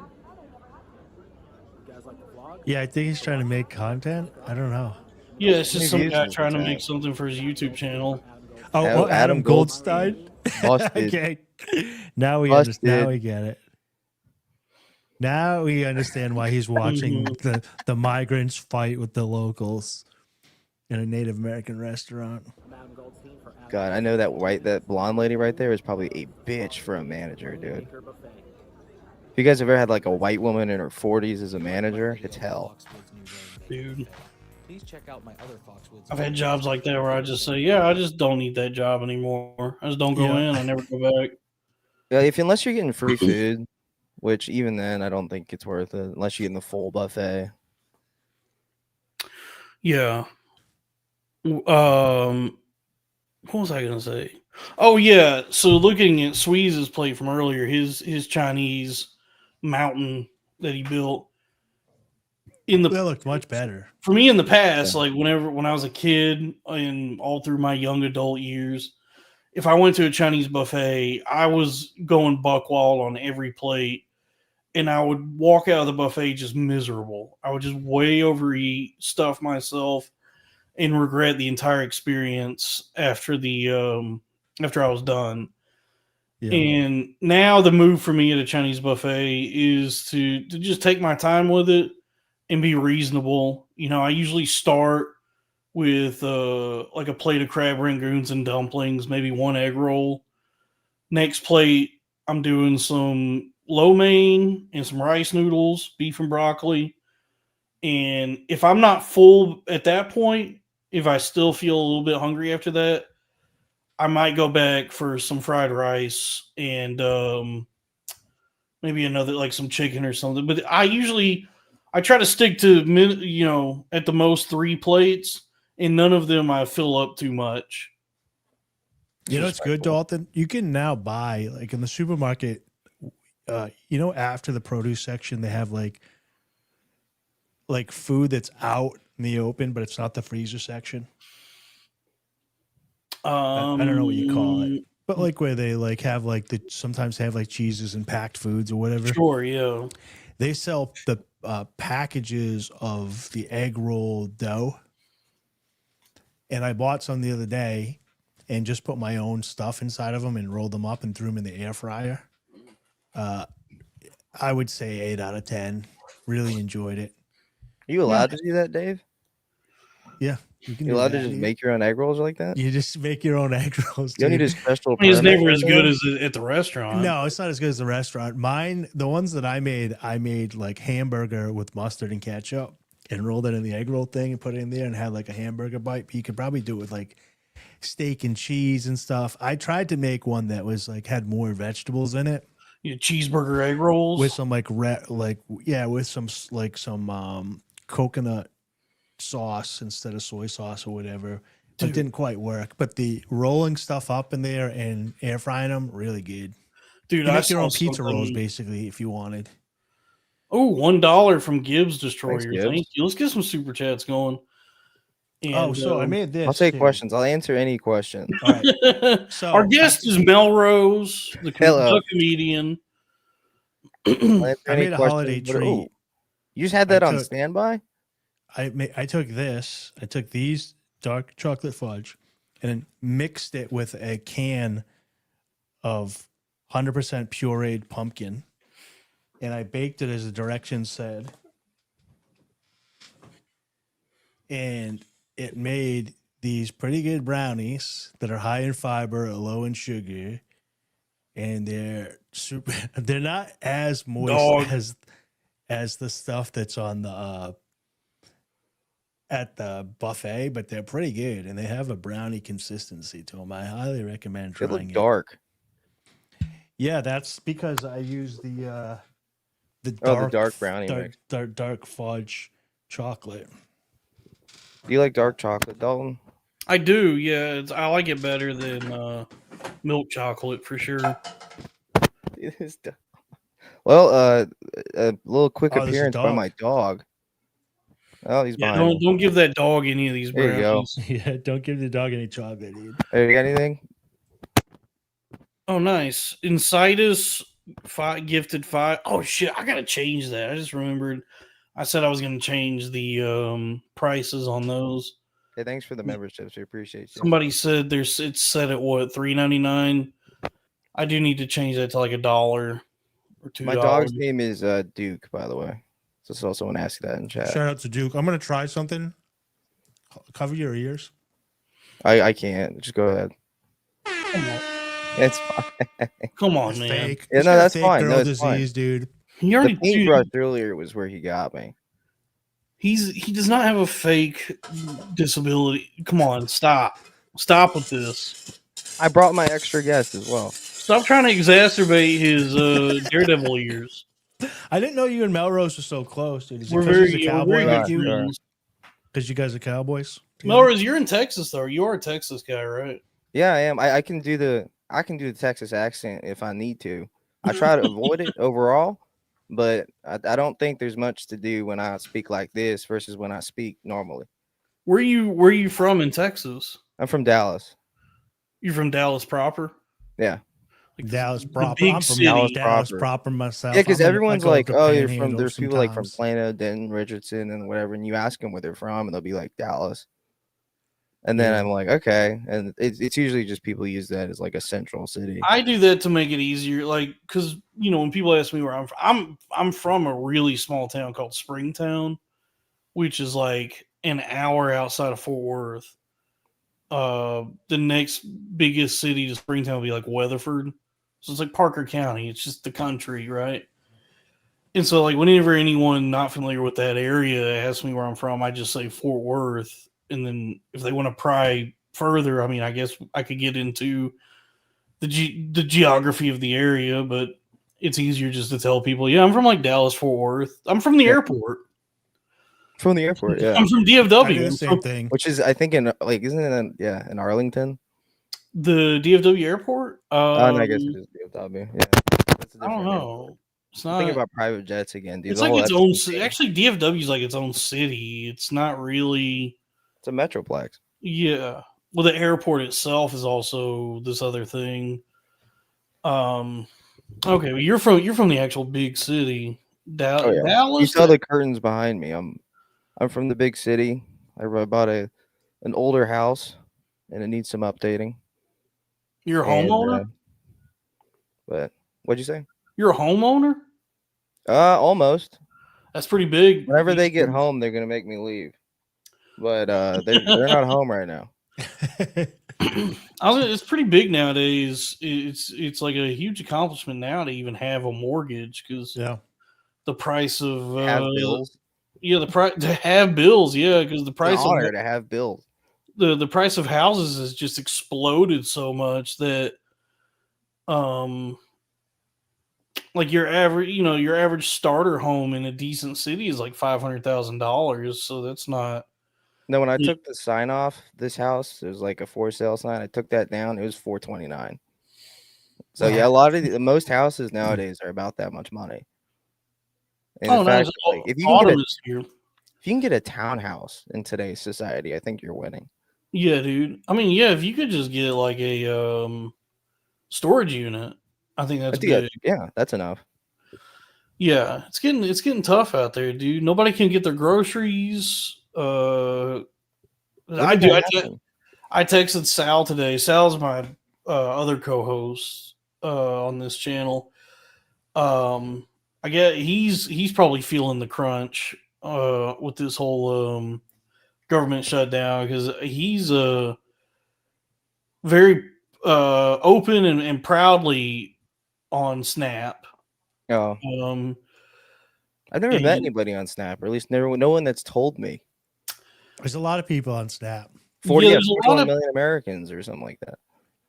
You guys like the vlog? Yeah, I think he's trying to make content. I don't know. Yeah, it's just some Maybe guy it's trying to content. make something for his YouTube channel. Oh, Adam Adam Goldstein. Busted. Okay, now we Busted. now we get it. Now we understand why he's watching the migrants fight with the locals in a Native American restaurant. I'm Adam Goldstein for Adam God, I know that blonde lady right there is probably a bitch for a manager, dude. Baker Buffet. If you guys ever had like a white woman in her 40s as a manager, it's hell. Dude, Please check out my other Foxwoods. I've had jobs like that where I just say, yeah, I just don't need that job anymore. I just don't go Yeah. in. I never go back. Yeah, unless you're getting free food, which even then I don't think it's worth it unless you're getting the full buffet. Yeah. What was I gonna say? Oh yeah. So looking at Sweeze's plate from earlier, his Chinese mountain that he built in the That looked much better. for me in the past, Yeah. like when I was a kid and all through my young adult years, if I went to a Chinese buffet, I was going buck wild on every plate, and I would walk out of the buffet just miserable. I would just way overeat, stuff myself, and regret the entire experience after after I was done. Yeah. And now the move for me at a Chinese buffet is to just take my time with it and be reasonable. You know, I usually start with like a plate of crab rangoons and dumplings, maybe one egg roll. Next plate, I'm doing some lo mein and some rice noodles, beef and broccoli. And if I'm not full at that point, if I still feel a little bit hungry after that, I might go back for some fried rice and maybe another like some chicken or something. But I try to stick to at the most 3 plates, and none of them I fill up too much. You know, it's good, Dalton. You can now buy like in the supermarket. After the produce section, they have like food that's out in the open, but it's not the freezer section. I don't know what you call it, but like where they like have like sometimes they have like cheeses and packed foods or whatever. Sure, yeah. They sell the packages of the egg roll dough, and I bought some the other day and just put my own stuff inside of them and rolled them up and threw them in the air fryer. I would say 8 out of 10. Really enjoyed it. Are you allowed to do that, Dave? Yeah, you can. You do allowed that. to just make your own egg rolls like that? You just make your own egg rolls. You don't dude. need a special. I mean, it's permit never or as anything? good as at the restaurant. No, it's not as good as the restaurant. Mine, the ones that I made like hamburger with mustard and ketchup and rolled it in the egg roll thing and put it in there and had like a hamburger bite. But you could probably do it with like steak and cheese and stuff. I tried to make one that was like had more vegetables in it Cheeseburger egg rolls. with some with some coconut sauce instead of soy sauce or whatever. But it Dude. didn't quite work. But the rolling stuff up in there and air frying them, really good. Dude, You can I make your saw own pizza rolls something- basically if you wanted. Oh, $1 from Gibbs Destroyer. Gibbs. Thank you. Let's get some super chats going. Oh, so I made this. I'll take too. questions. I'll answer any question. All right. So our guest is Melrose, the Hello. comedian. I'll answer I any made a questions, holiday but- treat. oh, you just had that on took- standby? I took this. I took these dark chocolate fudge, and then mixed it with a can of 100% pureed pumpkin, and I baked it as the directions said. And it made these pretty good brownies that are high in fiber, low in sugar, and they're super. They're not as moist Dog. as the stuff that's on the at the buffet, but they're pretty good, and they have a brownie consistency to them. I highly recommend They trying look it. dark. Yeah, that's because I use the dark brownie mix. dark fudge chocolate. Do you like dark chocolate, Dalton? I do, yeah. I like it better than milk chocolate for sure. It is well, a little quick Oh, there's a appearance by dog. my dog. Oh, he's Yeah, behind me. don't give that dog any of these There you go. brownies. Yeah, don't give the dog any chocolate, dude. Hey, you got anything? Oh, nice. Incitus gifted 5. Oh shit, I gotta change that. I just remembered. I said I was gonna change the prices on those. Hey, thanks for the memberships. We appreciate you. Somebody said it's set at what, $3.99. I do need to change that to like $1 or $2. My dog's name is Duke, by the way. So saw someone ask that in chat. Shout out to Duke. I'm gonna try something. Cover your ears. I can't. Just go ahead. It's fine. Come on, It's man. fake. Yeah, It's no, got that's fake fine. girl No, it's fine. disease, dude. He already The paintbrush earlier was where he got me. he does not have a fake disability. Come on, stop with this. I brought my extra guest as well. Stop trying to exacerbate his Daredevil years. I didn't know you and Melrose were so close, dude. Is it We're 'cause very, he's a yeah, we're cowboy very like good you? friends. Because you guys are cowboys. Melrose, you're in Texas though. You are a Texas guy, right? Yeah, I am. I can do the Texas accent if I need to. I try to avoid it overall, but I don't think there's much to do when I speak like this versus when I speak normally. Where you from in Texas? I'm from Dallas. You're from Dallas proper? Yeah. Like Dallas the proper. big I'm from city. Dallas proper. proper myself. Yeah, because I everyone's go up like, to "Oh, you're from." Panhandle There's people like from sometimes. Plano, Denton, Richardson, and whatever, and you ask them where they're from, and they'll be like Dallas. And then Yeah. I'm like, okay, and it's usually just people use that as like a central city. I do that to make it easier, like because when people ask me where I'm from a really small town called Springtown, which is like an hour outside of Fort Worth. The next biggest city to Springtown will be like Weatherford, so it's like Parker County. It's just the country, right? And so, like, whenever anyone not familiar with that area asks me where I'm from, I just say Fort Worth. And then if they want to pry further, I mean, I guess I could get into the geography of the area, but it's easier just to tell people, yeah, I'm from like Dallas, Fort Worth. I'm from the airport. From the airport, yeah. I'm from I do DFW. the I'm same from thing. Which is, I think, in like, isn't it in Arlington? the DFW airport. No, I guess it is DFW. Yeah, that's a I don't different know. It's I'm not. thinking about private jets again, dude. It's The like whole its own. Epstein thing. Actually, DFW is like its own city. It's not really. It's a metroplex. Yeah. Well, the airport itself is also this other thing. Okay, well, you're from the actual big city, Oh yeah, you Dallas. saw the curtains behind me. I'm from the big city. I bought an older house, and it needs some updating. You're a And, homeowner. but what'd you say? You're a homeowner. Almost. That's pretty big. Whenever they get home, they're gonna make me leave. But they're not home right now. It's pretty big nowadays. It's like a huge accomplishment now to even have a mortgage because Yeah. the price of Have bills. yeah, the price to have bills, yeah, because the It's price an of honor to have bills. the price of houses has just exploded so much that like your average starter home in a decent city is like $500,000, so that's not. No, when I Yeah. took the sign off this house, it was like a for sale sign. I took that down. It was $429. So yeah, a lot of most houses nowadays are about that much money. And the Oh, nice. fact that, like, if you can Autumn get is here. if you can get a townhouse in today's society, I think you're winning. Yeah, dude. I mean, yeah, if you could just get like a storage unit, I think that's I think big. yeah, that's enough. Yeah, it's getting tough out there, dude. Nobody can get their groceries. When I did do. that happen? I texted Sal today. Sal's my other co-host on this channel. I get he's probably feeling the crunch with this whole government shutdown because he's very open and proudly on Snap. Oh, Um, I've never met and anybody on Snap, or at least no one that's told me. There's a lot of people on Snap. 40, yeah, yeah, there's a lot 41 of million Americans or something like that.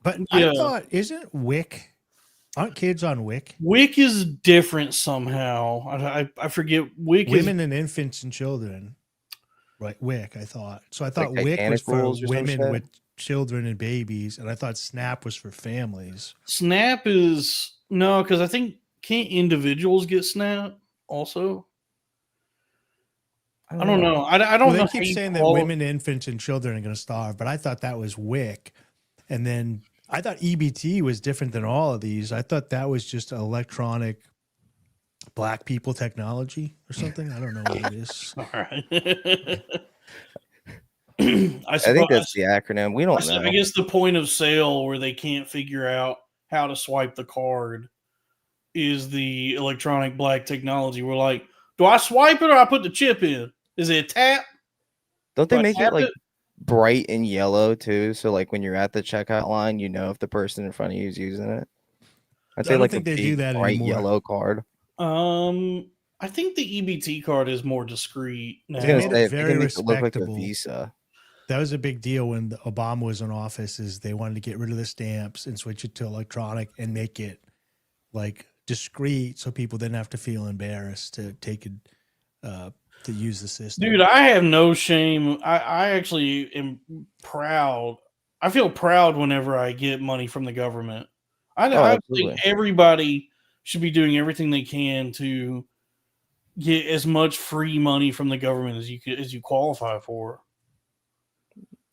But Yeah. I thought, isn't Wick? Aren't kids on Wick? Wick is different somehow. I forget. Wick Women and infants and children. Right, Wick, I thought. So I thought Like Wick was Titanic for rules or some women shit? with children and babies, and I thought Snap was for families. Snap is no, because I think can't individuals get Snap also? I don't know. I don't Well, know. they how keep you saying that call- women, infants, and children are going to starve, but I thought that was Wick. And then I thought EBT was different than all of these. I thought that was just electronic black people technology or something. I don't know what it is. All right. I think that's the acronym. We don't know. I guess the point of sale where they can't figure out how to swipe the card is the electronic black technology. We're like, do I swipe it or I put the chip in? Is it a tap? Don't they Do I make it tap like bright and yellow too? So like when you're at the checkout line, you know if the person in front of you is using it. I'd say don't like think a they do big, that bright anymore. yellow card. I think the EBT card is more discreet now. I was gonna made it say if they very can make it look like a respectable. Visa. That was a big deal when Obama was in office. Is they wanted to get rid of the stamps and switch it to electronic and make it like discreet, so people didn't have to feel embarrassed to take it to use the system. Dude, I have no shame. I actually am proud. I feel proud whenever I get money from the government. I think absolutely. everybody should be doing everything they can to get as much free money from the government as you qualify for.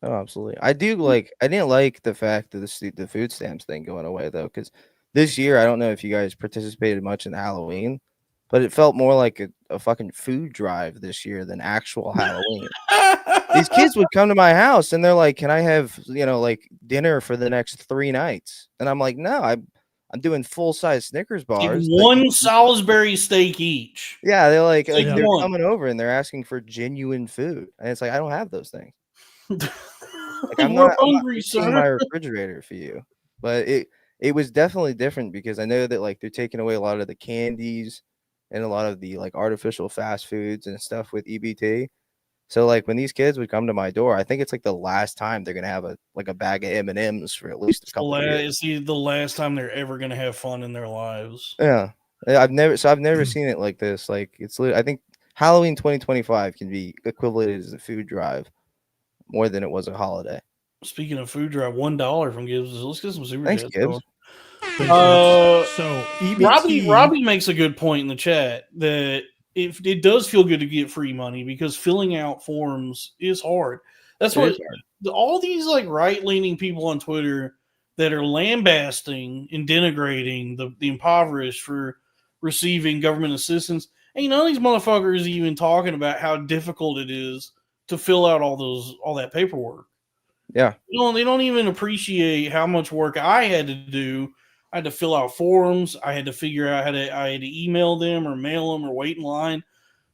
Oh, absolutely. I didn't like the fact that the food stamps thing going away though, because this year I don't know if you guys participated much in Halloween, but it felt more like a fucking food drive this year than actual Halloween. These kids would come to my house and they're like, "Can I have like dinner for the next 3 nights?" And I'm like, "No, I'm doing full size Snickers bars." One Salisbury steak each. Yeah, they're like Take they're one. coming over and they're asking for genuine food, and it's like I don't have those things. Like I'm We're not hungry, emptying my sir. refrigerator for you. But it was definitely different because I know that like they're taking away a lot of the candies and a lot of the like artificial fast foods and stuff with EBT. So like when these kids would come to my door, I think it's like the last time they're gonna have a bag of M&Ms for at least a couple of years. It's the last time they're ever going to have fun in their lives. Yeah. I've never seen it like this. Like I think Halloween 2025 can be equivalent as a food drive more than it was a holiday. Speaking of food drive, $1 from Gibbs. Let's get some super Thanks, chats Gibbs. going. So EBT, Robbie makes a good point in the chat that if it does feel good to get free money because filling out forms is hard. That's It what is hard. all these like right leaning people on Twitter that are lambasting and denigrating the impoverished for receiving government assistance. Ain't none of these motherfuckers even talking about how difficult it is to fill out all that paperwork. Yeah. They don't even appreciate how much work I had to do. I had to fill out forms. I had to figure out I had to email them or mail them or wait in line.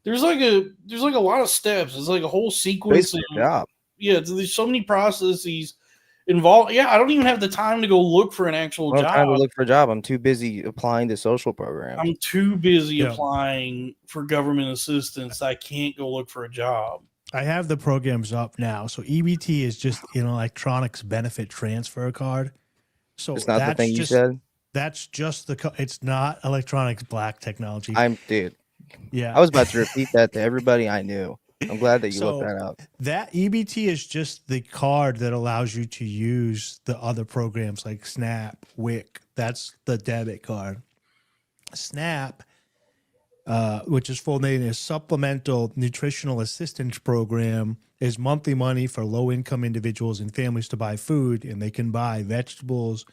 There's like a lot of steps. It's like a whole sequence Basically of a job. yeah. There's so many processes involved. Yeah, I don't even have the time to go look for an actual I don't have time to job. look for a job. I'm too busy applying to social programs. I'm too busy Yeah. applying for government assistance. I can't go look for a job. I have the programs up now. So EBT is just an electronics benefit transfer card. So It's not the thing you said. That's just it's not electronics black technology. Dude. Yeah. I was about to repeat that to everybody I knew. I'm glad that you looked that up. That EBT is just the card that allows you to use the other programs like Snap, Wick. That's the debit card. Snap which is full name is Supplemental Nutritional Assistance Program, is monthly money for low-income individuals and families to buy food, and they can buy vegetables,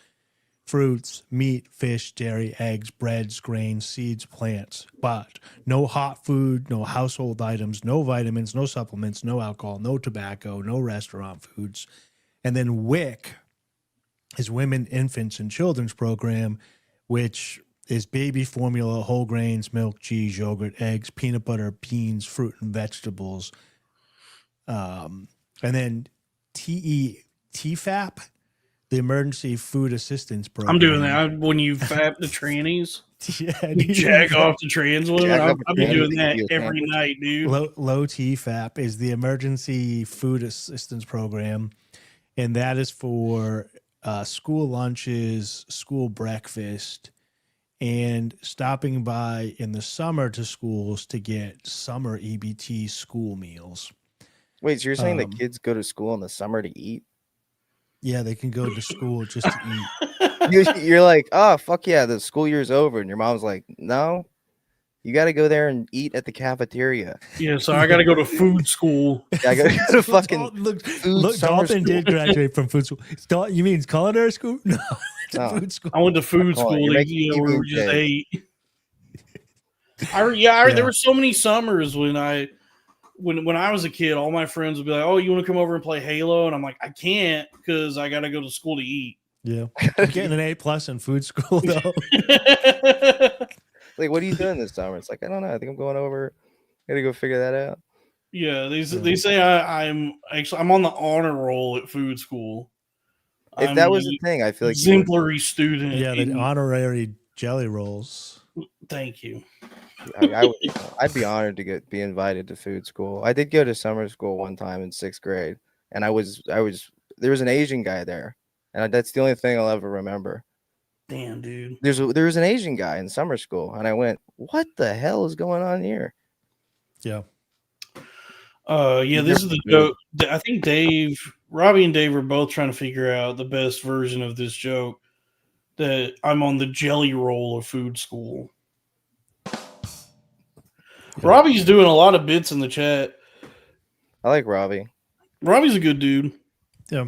fruits, meat, fish, dairy, eggs, breads, grains, seeds, plants, but no hot food, no household items, no vitamins, no supplements, no alcohol, no tobacco, no restaurant foods. And then WIC is Women, Infants, and Children's Program, which is baby formula, whole grains, milk, cheese, yogurt, eggs, peanut butter, beans, fruit, and vegetables. And then TFAP, the Emergency Food Assistance Program. I'm doing that when you fap the trannies. Yeah, You jack off the trans women. Jack off I've the been doing trannies, that you every sandwich. night, dude. Low TFAP is the Emergency Food Assistance Program, and that is for school lunches, school breakfast, and stopping by in the summer to schools to get summer EBT school meals. Wait, so you're saying that Um, kids go to school in the summer to eat? Yeah, they can go to school just to eat. You're like, oh fuck yeah, the school year's over, and your mom's like, no, you got to go there and eat at the cafeteria. Yeah, so I got to go to food school. Yeah, I got to go to fucking Look, food summer Dalton school. did graduate from food school. You mean culinary school? No, to No. food school. I went to food Come on, school. you're Like, making you know, where we just PB&J. ate. There Yeah. were so many summers when I was a kid. All my friends would be like, "Oh, you want to come over and play Halo?" And I'm like, "I can't because I got to go to school to eat." Yeah, I'm getting an A+ in food school though. Like, what are you doing this summer? It's like, I don't know. I think I'm going over. Got to go figure that out. Yeah, they say I'm on the honor roll at food school. If I'm that was an the thing, I feel like you would- exemplary student. Yeah, the in- honorary jelly rolls. Thank you. I'd be honored to be invited to food school. I did go to summer school one time in 6th grade, and there was an Asian guy there, and that's the only thing I'll ever remember. Damn, dude. There was an Asian guy in summer school, and I went, "What the hell is going on here?" Yeah, Yeah, this is the joke. I think Robbie and Dave are both trying to figure out the best version of this joke. That I'm on the jelly roll of food school. Robbie's doing a lot of bits in the chat. I like Robbie. Robbie's a good dude. yeah.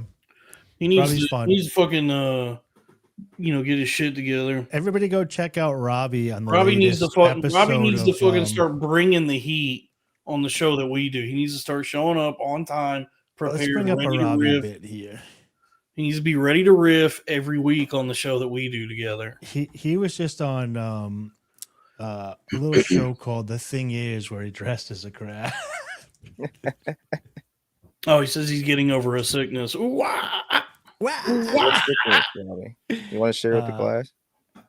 He needs Robbie's to fun. fucking get his shit together. Everybody go check out Robbie on the Robbie needs to latest Robbie needs to episode fucking of, start bringing the heat on the show that we do. He needs to start showing up on time, Let's prepared, bring up a ready to Robbie riff. bit here. He needs to be ready to riff every week on the show that we do together. He was just on a little show called The Thing Is, where he dressed as a crab. Oh, he says he's getting over a sickness. Ooh, ah. What's sickness, Robbie? You want to share with the class?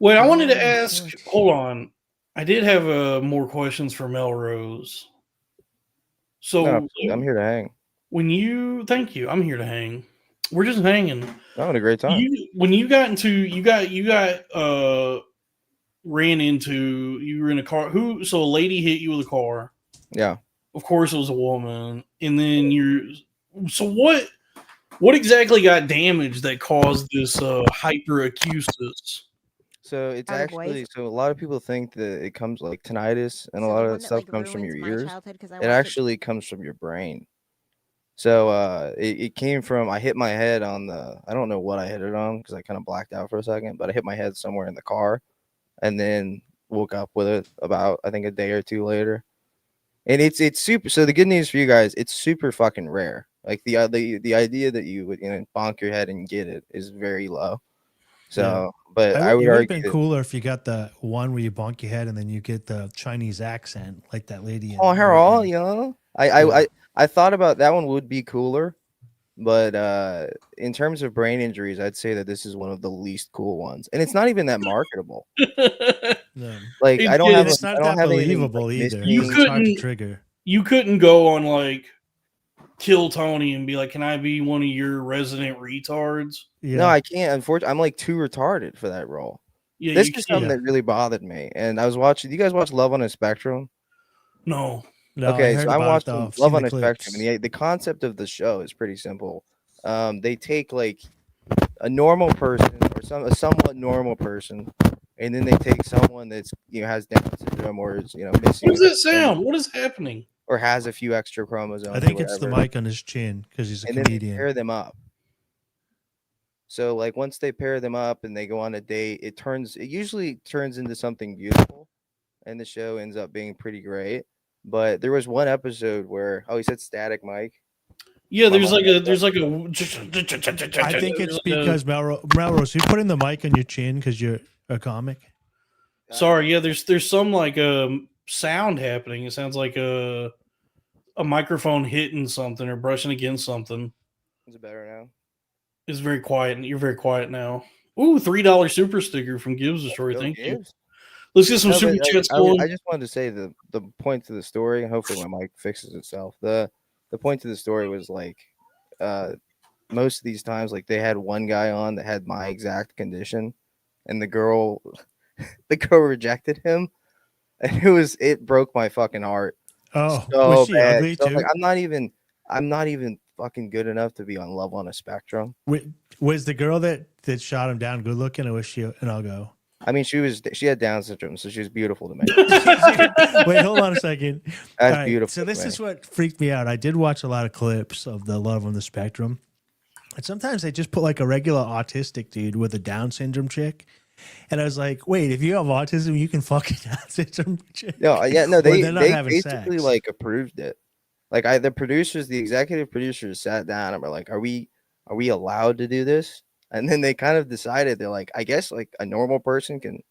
Wait, I wanted to ask. Hold on, I did have more questions for Melrose. So No, I'm here to hang. thank you. I'm here to hang. We're just hanging. I'm having a great time. When you got ran into, you were in a car. So a lady hit you with a car. Yeah. Of course, it was a woman. And then so what exactly got damaged that caused this hyperacusis? So it's Are the actually boys- so a lot of people think that it comes like tinnitus, and a So lot the of one that stuff like, comes from your ruins my ears. childhood 'cause I It watched actually comes from your brain. So it came from, I hit my head on I don't know what I hit it on because I kind of blacked out for a second, but I hit my head somewhere in the car, and then woke up with it about, I think, a day or two later. And it's super. So the good news for you guys, it's super fucking rare. Like the idea that you would bonk your head and get it is very low. So, but I would it would have argue been that- cooler if you got the one where you bonk your head and then you get the Chinese accent like that lady. in- Oh, hello, you know. I thought about that one would be cooler, but in terms of brain injuries, I'd say that this is one of the least cool ones, and it's not even that marketable. No. Like I don't have, It's I not don't that have anything, believable like, either. missing. It's hard to couldn't- trigger. You couldn't go on like Kill Tony and be like, "Can I be one of your resident retards?" Yeah. No, I can't. Unfortunately, I'm like too retarded for that role. Yeah, This you is can't. something that really bothered me, and I was watching. You guys watch Love on a Spectrum? No. No, I Okay, heard so I'm about it, watching though. I've seen Love the on a Spectrum, clips. and the concept of the show is pretty simple. They take like a normal person or a somewhat normal person, and then they take someone that's has Down syndrome chromosome or is missing. What does that sound? What is happening? Or has a few extra chromosomes. I think or it's the whatever. mic on his chin because he's a And then they comedian. pair them up. So like once they pair them up and they go on a date, it usually turns into something beautiful, and the show ends up being pretty great. But there was one episode where he said static mic. Yeah, My there's mic like goes a. I think it's because Melrose, you putting the mic on your chin because you're a comic. Sorry, yeah, there's some like sound happening. It sounds like a microphone hitting something or brushing against something. Is it better now? It's very quiet. You're very quiet now. Ooh, $3 super sticker from Gibbs the Story. Go Thank you. Gibbs. Let's get some No, super but chats I going. just wanted to say the point to the story, and hopefully my mic fixes itself. The point to the story was like, most of these times, like they had one guy on that had my exact condition, and the girl rejected him, and it broke my fucking heart. Oh, So was she bad. ugly So, too? like, I'm not even fucking good enough to be on Love on a Spectrum. Was the girl that shot him down good looking, or was she? And I'll go. I mean, she had Down syndrome, so she was beautiful to me. Wait, hold on a second. That's All right, beautiful. so to this me. is what freaked me out. I did watch a lot of clips of the Love on the Spectrum, and sometimes they just put like a regular autistic dude with a Down syndrome chick, and I was like, wait, if you have autism, you can fuck a Down syndrome chick. No, Or they they're not having basically sex. like approved it. Like the executive producers sat down and were like, "Are we allowed to do this?" And then they kind of decided they're like, I guess like a normal person can,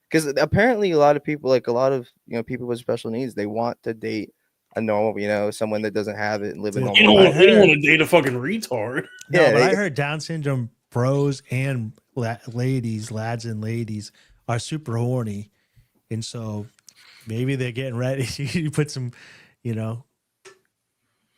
because apparently a lot of people, like a lot of people with special needs, they want to date a normal, someone that doesn't have it and live a Dude, normal life. You don't want to date a fucking retard. No, Yeah, but I heard Down syndrome bros and lads and ladies are super horny, and so maybe they're getting ready. You put some,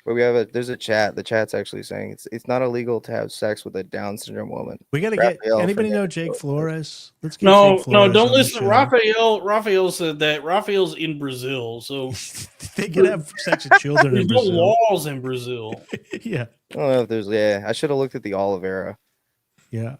But there's a chat. The chat's actually saying it's not illegal to have sex with a Down syndrome woman. We got to get. Raphael Anybody from know that Jake show. Flores? Let's get No, Jake Flores don't on the listen. show. Raphael said that. Raphael's in Brazil, so They can have sex with children there's in no Brazil. laws in Brazil. Yeah, I don't know if there's. Yeah, I should have looked at the Oliveira. yeah.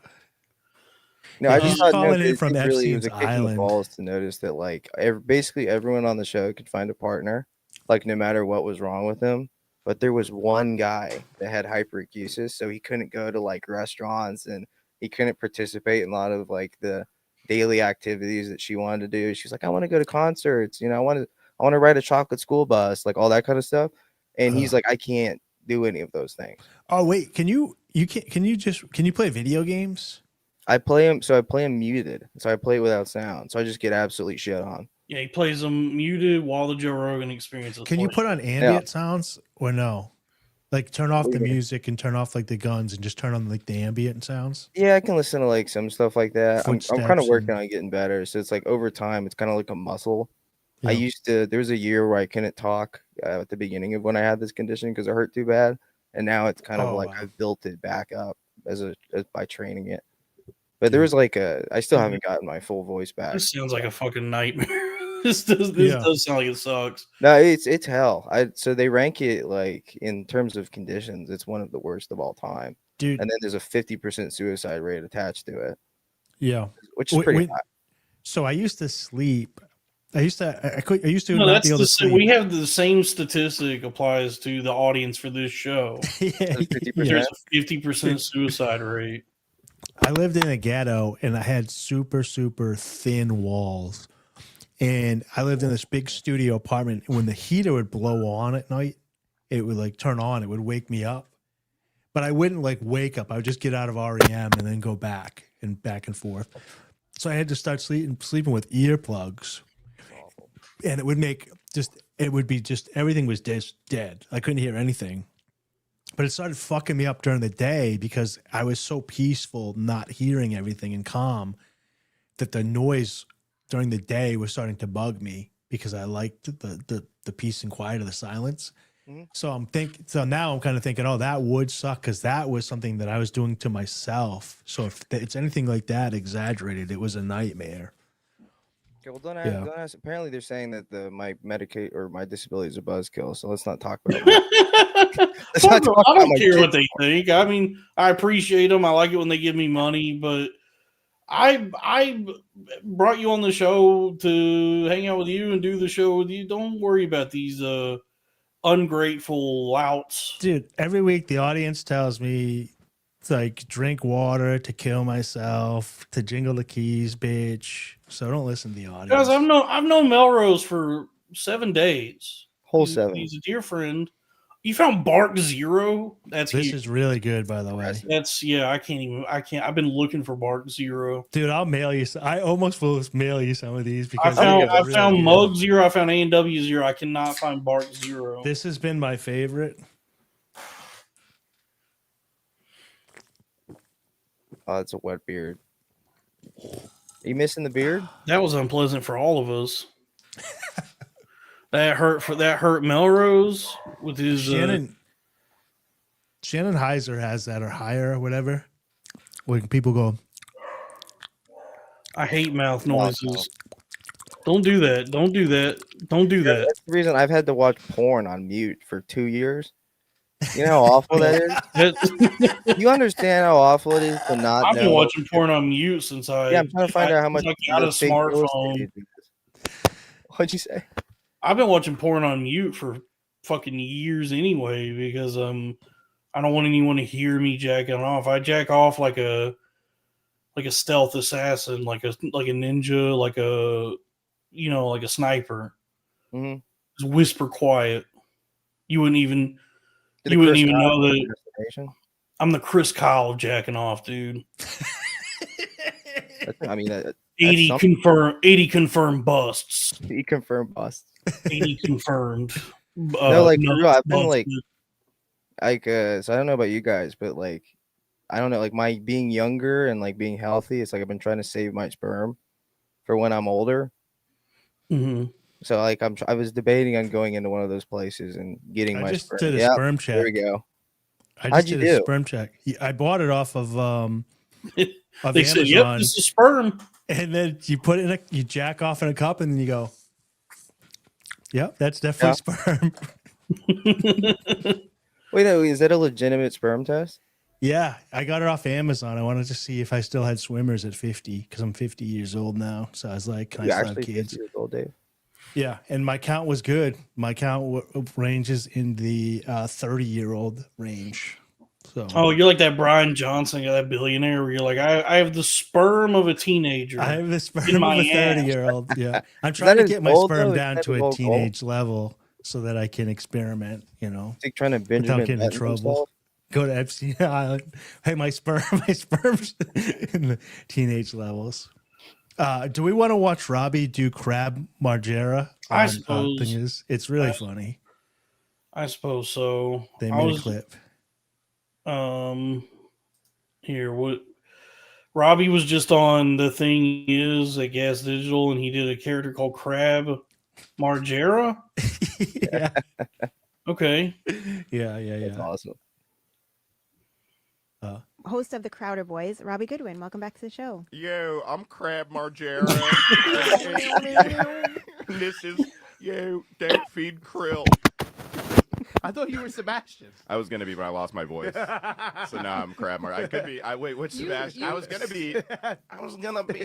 No, Yeah, I he's just thought calling in it from really was Epstein's a kick in the Island. balls to notice that like basically everyone on the show could find a partner, like no matter what was wrong with him. But there was one guy that had hyperacusis, so he couldn't go to like restaurants and he couldn't participate in a lot of like the daily activities that she wanted to do. She's like, I want to go to concerts, I want to ride a chocolate school bus, like all that kind of stuff. And he's like, I can't do any of those things. Oh wait, can you play video games? I play him muted, so I play it without sound, so I just get absolutely shit on. Yeah, he plays them muted while the Joe Rogan Experience is Can you playing. put on ambient sounds or no? Like turn off the music and turn off like the guns and just turn on like the ambient sounds. Yeah, I can listen to like some stuff like that. I'm kind Footsteps of working and- on getting better. So it's like over time, it's kind of like a muscle. Yeah. There was a year where I couldn't talk at the beginning of when I had this condition because it hurt too bad, and now it's kind of Oh, like wow. I've built it back up as by training it. But there was like I still haven't gotten my full voice back. This sounds like a fucking nightmare. This does sound like it sucks. No, it's hell. So they rank it like in terms of conditions, it's one of the worst of all time. Dude. And then there's a 50% suicide rate attached to it, Yeah. which is pretty high. So I used to sleep. I used to No, not that's be able to sleep. we have the same statistic applies to the audience for this show. Yeah, Those 50%. There's a 50% suicide rate. I lived in a ghetto and I had super, super thin walls. And I lived in this big studio apartment. When the heater would blow on at night, it would like turn on, it would wake me up. But I wouldn't like wake up. I would just get out of REM and then go back and forth. So I had to start sleeping with earplugs. And it would everything was just dead. I couldn't hear anything. But it started fucking me up during the day because I was so peaceful, not hearing everything and calm, that the noise during the day was starting to bug me because I liked the peace and quiet of the silence. Mhm. So now I'm kind of thinking, oh, that would suck because that was something that I was doing to myself. So if it's anything like that exaggerated, it was a nightmare. Okay, well, don't Yeah. ask. Apparently, they're saying that my disability is a buzzkill. So let's not talk about that. Let's Fuck not them. talk I about don't my care kid. what they think. I mean, I appreciate them. I like it when they give me money, but I brought you on the show to hang out with you and do the show with you. Don't worry about these ungrateful louts. Dude, every week the audience tells me to like drink water, to kill myself, to jingle the keys, bitch. So don't listen to the audience. Guys, I've known Melrose for 7 days. Whole 7. He's a dear friend. You found Bark Zero? That's This huge. is really good, by the way. That's I can't. I've been looking for Bark Zero. Dude, I'll mail you. I almost will mail you some of these because I really found good. Mug Zero. I found A&W Zero. I cannot find Bark Zero. This has been my favorite. Oh, it's a wet beard. Are you missing the beard? That was unpleasant for all of us. that hurt Melrose with his Shannon Heiser has that or higher or whatever. When people go, I hate mouth noises. Don't do that. Don't do that. Don't do that. That's the reason I've had to watch porn on mute for 2 years. You know how awful that is? You understand how awful it is to not I've know? been watching porn on mute since I. Yeah, I'm trying to find out how much I got a the fake real smartphone. estate is. What'd you say? I've been watching porn on mute for fucking years anyway because I don't want anyone to hear me jacking off. I jack off like a stealth assassin, like a ninja, like a sniper. Mm-hmm. Just whisper quiet. You wouldn't even know that I'm the Chris Kyle of jacking off, dude. I mean, 80 confirmed busts. He confirmed bust. 80 confirmed. No, like for real, I've been busted. so I don't know about you guys, but like, I don't know, like my being younger and like being healthy, it's like I've been trying to save my sperm for when I'm older. Mm-hmm. So like I was debating on going into one of those places and getting I my just sperm. did a Yep, sperm check. There we go. I How'd just you did a do? sperm check. I bought it off of They Amazon, said, "Yep, this is sperm." and then you put it you jack off in a cup, and then you go, "Yep, that's definitely sperm." Wait, no, is that a legitimate sperm test? Yeah, I got it off Amazon. I wanted to see if I still had swimmers at 50 because I'm 50 years old now. So I was like, "Can I You still have actually kids?" 50 years old, Dave? Yeah, and my count was good. My count ranges in the 30-year-old range. So, Oh, you're like that Brian Johnson, that billionaire, where you're like, I have the sperm of a teenager. I have the sperm in of my a 30-year-old. Yeah, I'm Is trying that to get his my goal, sperm though? down Is that to his a whole goal? teenage level so that I can experiment. It's like trying to Benjamin Without getting in Button trouble. himself. Go to Epstein Island. Hey, my sperm's in the teenage levels. Do we want to watch Robbie do crab margera? I suppose. Thing is, it's really funny. I suppose so. They made a clip. Here, what? Robbie was just on The Thing Is at Gas Digital, and he did a character called Crab Margera. Yeah, Okay. yeah. That's awesome. Host of the Crowder Boys, Robbie Goodwin. Welcome back to the show. Yo, I'm Crab Margera. This is don't feed krill. I thought you were Sebastian. I was gonna be, but I lost my voice, so now I'm Crab Mar. I could be. Wait, which Sebastian? I was gonna be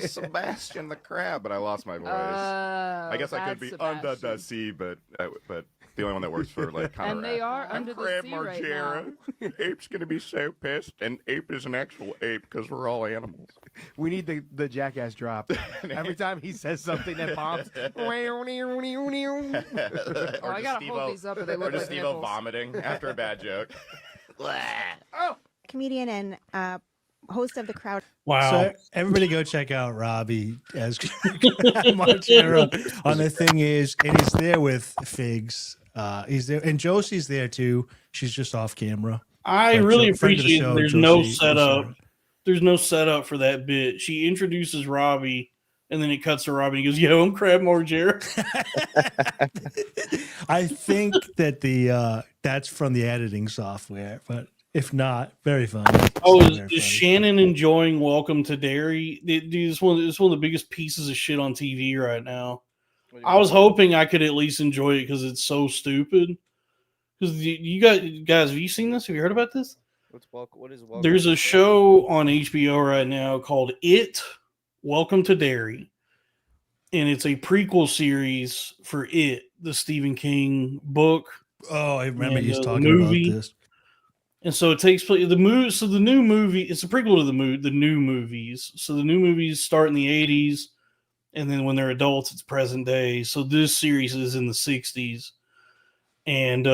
Sebastian the Crab, but I lost my voice. I guess I could be under the sea, but the only one that works for like kind of. And they are I'm under the Crab sea right Margera. now. Ape's gonna be so pissed, and Ape is an actual ape because we're all animals. We need the jackass drop. Every time he says something that pops. Oh, I gotta hold these up, or they Or look just like Steve-O nipples. vomiting after a bad joke. Comedian and host of the Crowd. Wow. So everybody go check out Robbie as Margera on The Thing Is, and he's there with Figs. He's there, and Josie's there too. She's just off camera. I But really friend of the appreciate show, there's no Josie, setup. There's no setup for that bit. She introduces Robbie, and then it cuts to Robbie. And he goes, "Yo, I'm Crab Margera." I think that that's from the editing software, but if not, very funny. Oh, Very is funny. Shannon enjoying Welcome to Derry? Dude, it's one of the biggest pieces of shit on TV right now. I was hoping I could at least enjoy it because it's so stupid. Because you guys, have you seen this? Have you heard about this? What is welcome? There's a show on HBO right now called It, Welcome to Derry. And it's a prequel series for It, the Stephen King book. Oh, I remember and, you the talking about movie. this. And so it takes place the movie. So the new movie, it's a prequel to the new movies. So the new movies start in the 80s, and then when they're adults, it's present day. So this series is in the 60s, and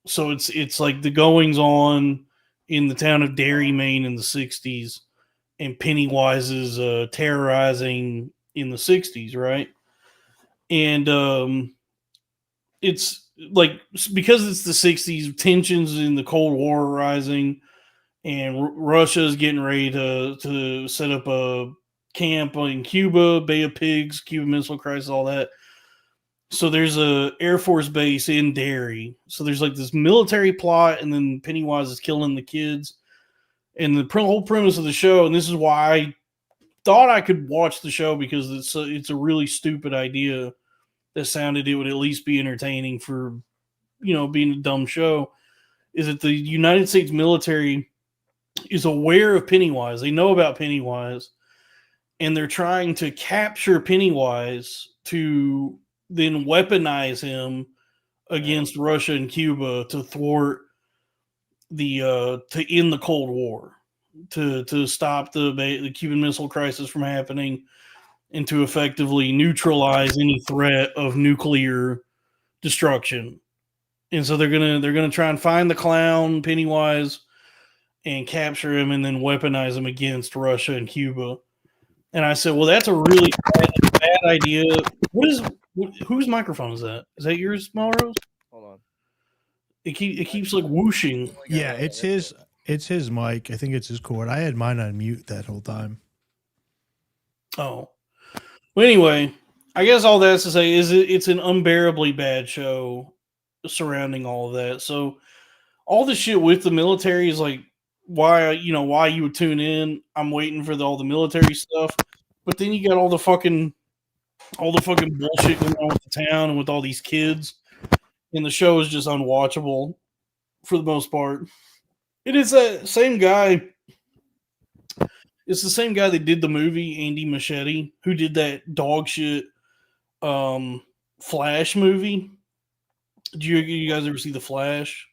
so it's like the goings on in the town of Derry, Maine, in the 60s, and Pennywise is terrorizing in the 60s, right? And it's like, because it's the 60s, tensions in the Cold War are rising, and Russia is getting ready to set up a camp in Cuba, Bay of Pigs, Cuban Missile Crisis, all that. So there's a Air Force base in Derry. So there's like this military plot, and then Pennywise is killing the kids. And the whole premise of the show, and this is why I thought I could watch the show, because it's a really stupid idea that sounded it would at least be entertaining for, being a dumb show, is that the United States military is aware of Pennywise. They know about Pennywise, and they're trying to capture Pennywise to then weaponize him against Russia and Cuba to thwart to end the Cold War, to stop the Cuban Missile Crisis from happening, and to effectively neutralize any threat of nuclear destruction. And so they're gonna try and find the clown Pennywise and capture him, and then weaponize him against Russia and Cuba. And I said, well, that's a really bad idea. Whose microphone is that? Is that yours, Melrose? Hold on. It keeps like whooshing. Yeah, it's his mic. I think it's his cord. I had mine on mute that whole time. Oh. Well, anyway, I guess all that's to say is it's an unbearably bad show surrounding all of that. So all the shit with the military is like, why you would tune in. I'm waiting for all the military stuff, but then you got all the fucking bullshit going on with the town and with all these kids, and the show is just unwatchable for the most part. It is that same guy. It's the same guy that did the movie, Andy Muschietti, who did that dog shit Flash movie. Did you guys ever see The Flash?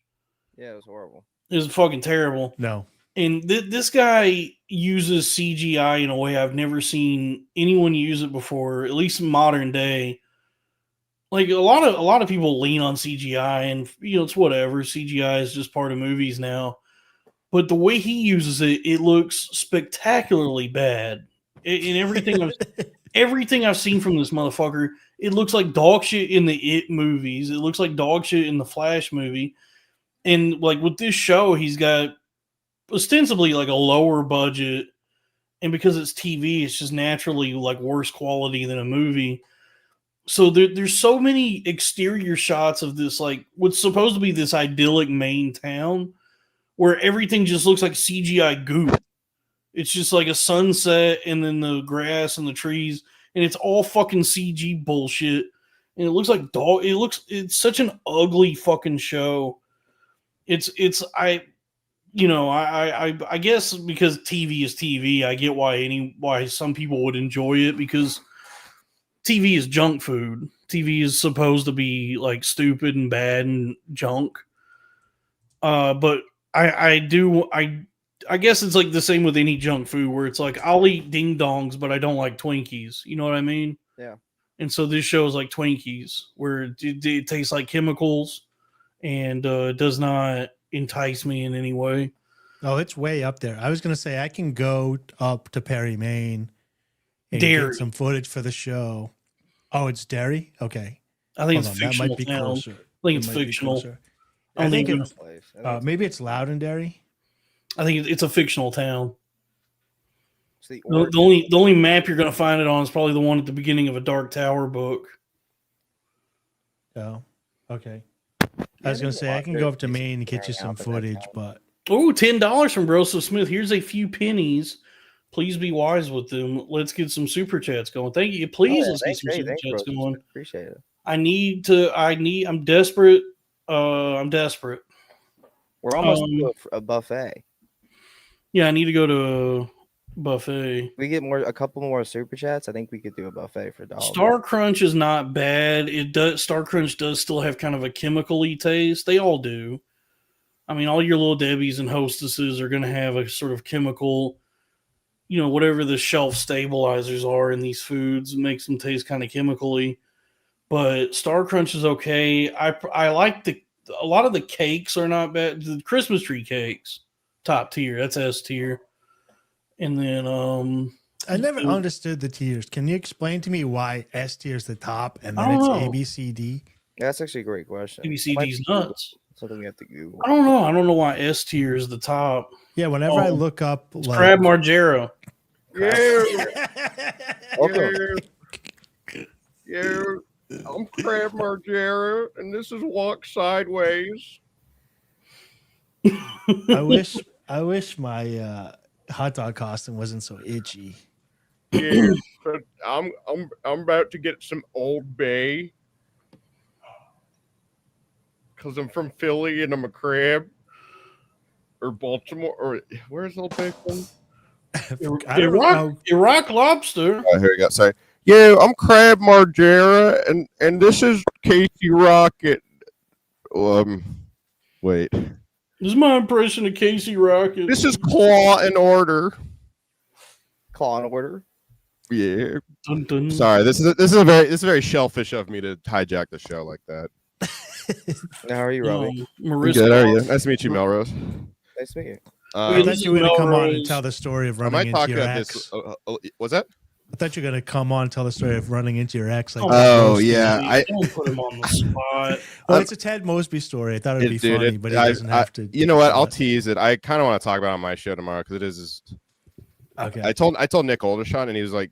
Yeah, it was horrible. It was fucking terrible. No. And this guy uses CGI in a way I've never seen anyone use it before, at least in modern day. Like a lot of people lean on CGI, and it's whatever. CGI is just part of movies now. But the way he uses it, it looks spectacularly bad. In everything I've seen from this motherfucker, it looks like dog shit in the It movies. It looks like dog shit in the Flash movie. And like with this show, he's got ostensibly like a lower budget, and because it's TV, it's just naturally like worse quality than a movie. So there's so many exterior shots of this, like what's supposed to be this idyllic Maine town, where everything just looks like CGI goop. It's just like a sunset, and then the grass and the trees, and it's all fucking CG bullshit. And it looks like it's such an ugly fucking show. I guess because TV is TV, I get why some people would enjoy it, because TV is junk food. TV is supposed to be like stupid and bad and junk. But I guess it's like the same with any junk food, where it's like I'll eat ding dongs, but I don't like Twinkies. You know what I mean? Yeah. And so this show is like Twinkies, where it tastes like chemicals, and does not entice me in any way. Oh, it's way up there. I was going to say I can go up to Perry, Maine, and Derry. get some footage for the show. Oh, it's Derry? Okay. I think Hold it's on, fictional. that might be town. closer. I think it's It might be fictional. closer. I think it's Place. maybe it's Loudonderry. I think it's a fictional town. It's the The only map you're going to find it on is probably the one at the beginning of a Dark Tower book. Oh, okay. I was going to say I can go up to Maine and get you some footage, but Oh, $10 from Broso Smith. Here's a few pennies. Please be wise with them. Let's get some super chats going. Thank you. Please, let's get some super chats going. Appreciate it. I'm desperate. I'm desperate. We're almost to a buffet. Yeah, I need to go to buffet. We get a couple more super chats. I think we could do a buffet for dollars. Star Crunch is not bad. It does. Star Crunch does still have kind of a chemical-y taste. They all do. I mean, all your Little Debbies and Hostesses are going to have a sort of chemical, whatever the shelf stabilizers are in these foods makes them taste kind of chemically. But Star Crunch is okay. I like a lot of the cakes are not bad. The Christmas tree cakes, top tier. That's S tier. And then I never understood the tiers. Can you explain to me why S tier is the top and then it's A, B, C, D? That's actually a great question. A, B, C, D's nuts. Something we have to Google. I don't know. I don't know why S tier is the top. Yeah, whenever I look up like Crab Margera. Yeah, I'm Crab Margera, and this is Walk Sideways. I wish my hot dog costume wasn't so itchy. Yeah, but I'm about to get some Old Bay because I'm from Philly and I'm a crab, or Baltimore, or where's Old Bay from? Iraq lobster. Oh, here we go. Sorry. Yeah, I'm Crab Margera, and this is Casey Rocket. Wait. This is my impression of Casey Rocket. This is Claw and Order. Claw and Order. Yeah. Dun, dun. Sorry, this is very shellfish of me to hijack the show like that. How are you, Robbie? Marissa. Good. How are you? Nice to meet you, Melrose. Nice to meet you. I thought you were going to come on and tell the story of running into your ex. What's that? I thought you were going to come on and tell the story of running into your ex. Yeah. I don't put him on the spot. Well, it's a Ted Mosby story. I thought it'd be funny, but he doesn't have to. You know what? I'll tease it. I kind of want to talk about it on my show tomorrow because it is. Okay. I told Nick Oldershaw, and he was like,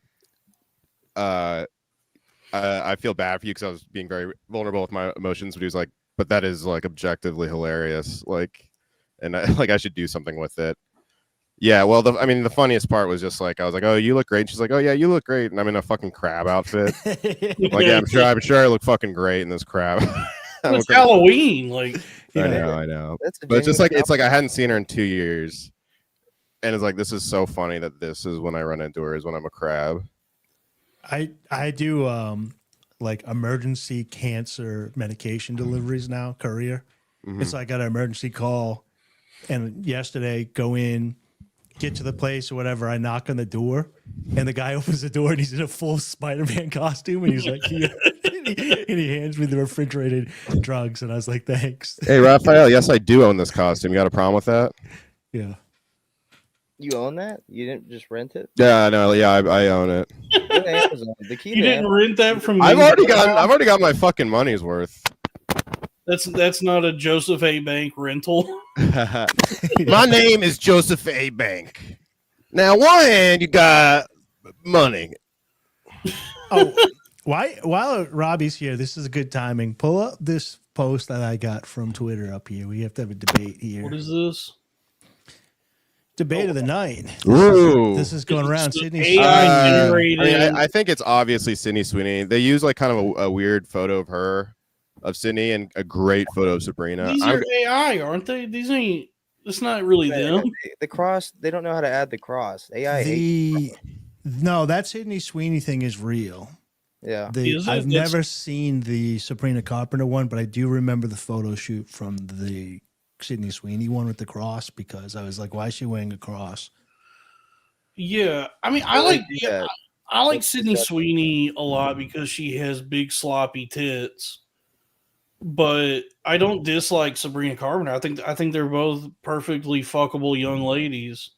I feel bad for you because I was being very vulnerable with my emotions, but he was like, but that is like objectively hilarious, like, and I should do something with it. Yeah, well, the funniest part was just like I was like, "Oh, you look great." And she's like, "Oh yeah, you look great," and I'm in a fucking crab outfit. Like, yeah, I'm sure I look fucking great in this crab. It's Halloween, like. I know. But it's just like it's like I hadn't seen her in 2 years, and it's like this is so funny that this is when I run into her is when I'm a crab. I do like emergency cancer medication deliveries now, courier. Mm-hmm. It's like I got an emergency call, and yesterday go in. Get to the place or whatever, I knock on the door, and the guy opens the door, and he's in a full Spider-Man costume, and he's like, and he hands me the refrigerated drugs, and I was like, thanks. Hey, Raphael, yes, I do own this costume. You got a problem with that? Yeah. You own that? You didn't just rent it? Yeah, no, yeah, I own it. The key you didn't rent that from me? I've already got my fucking money's worth. That's not a Joseph A. Bank rental. My name is Joseph A. Bank. Now, one hand you got money. Oh, while Robbie's here, this is a good timing. Pull up this post that I got from Twitter up here. We have to have a debate here. What is this? Debate of the night. Ooh. This is going around. Sydney AI generated. I think it's obviously Sydney Sweeney. They use like kind of a weird photo of her. Of Sydney and a great photo of Sabrina. These are AI, aren't they? These ain't. It's not really them. The cross. They don't know how to add the cross. AI. No, that Sydney Sweeney thing is real. Yeah. I've never seen the Sabrina Carpenter one, but I do remember the photo shoot from the Sydney Sweeney one with the cross because I was like, why is she wearing a cross? Yeah, I mean, I like Sydney Sweeney a lot because she has big sloppy tits. But I don't dislike Sabrina Carpenter. I think they're both perfectly fuckable young ladies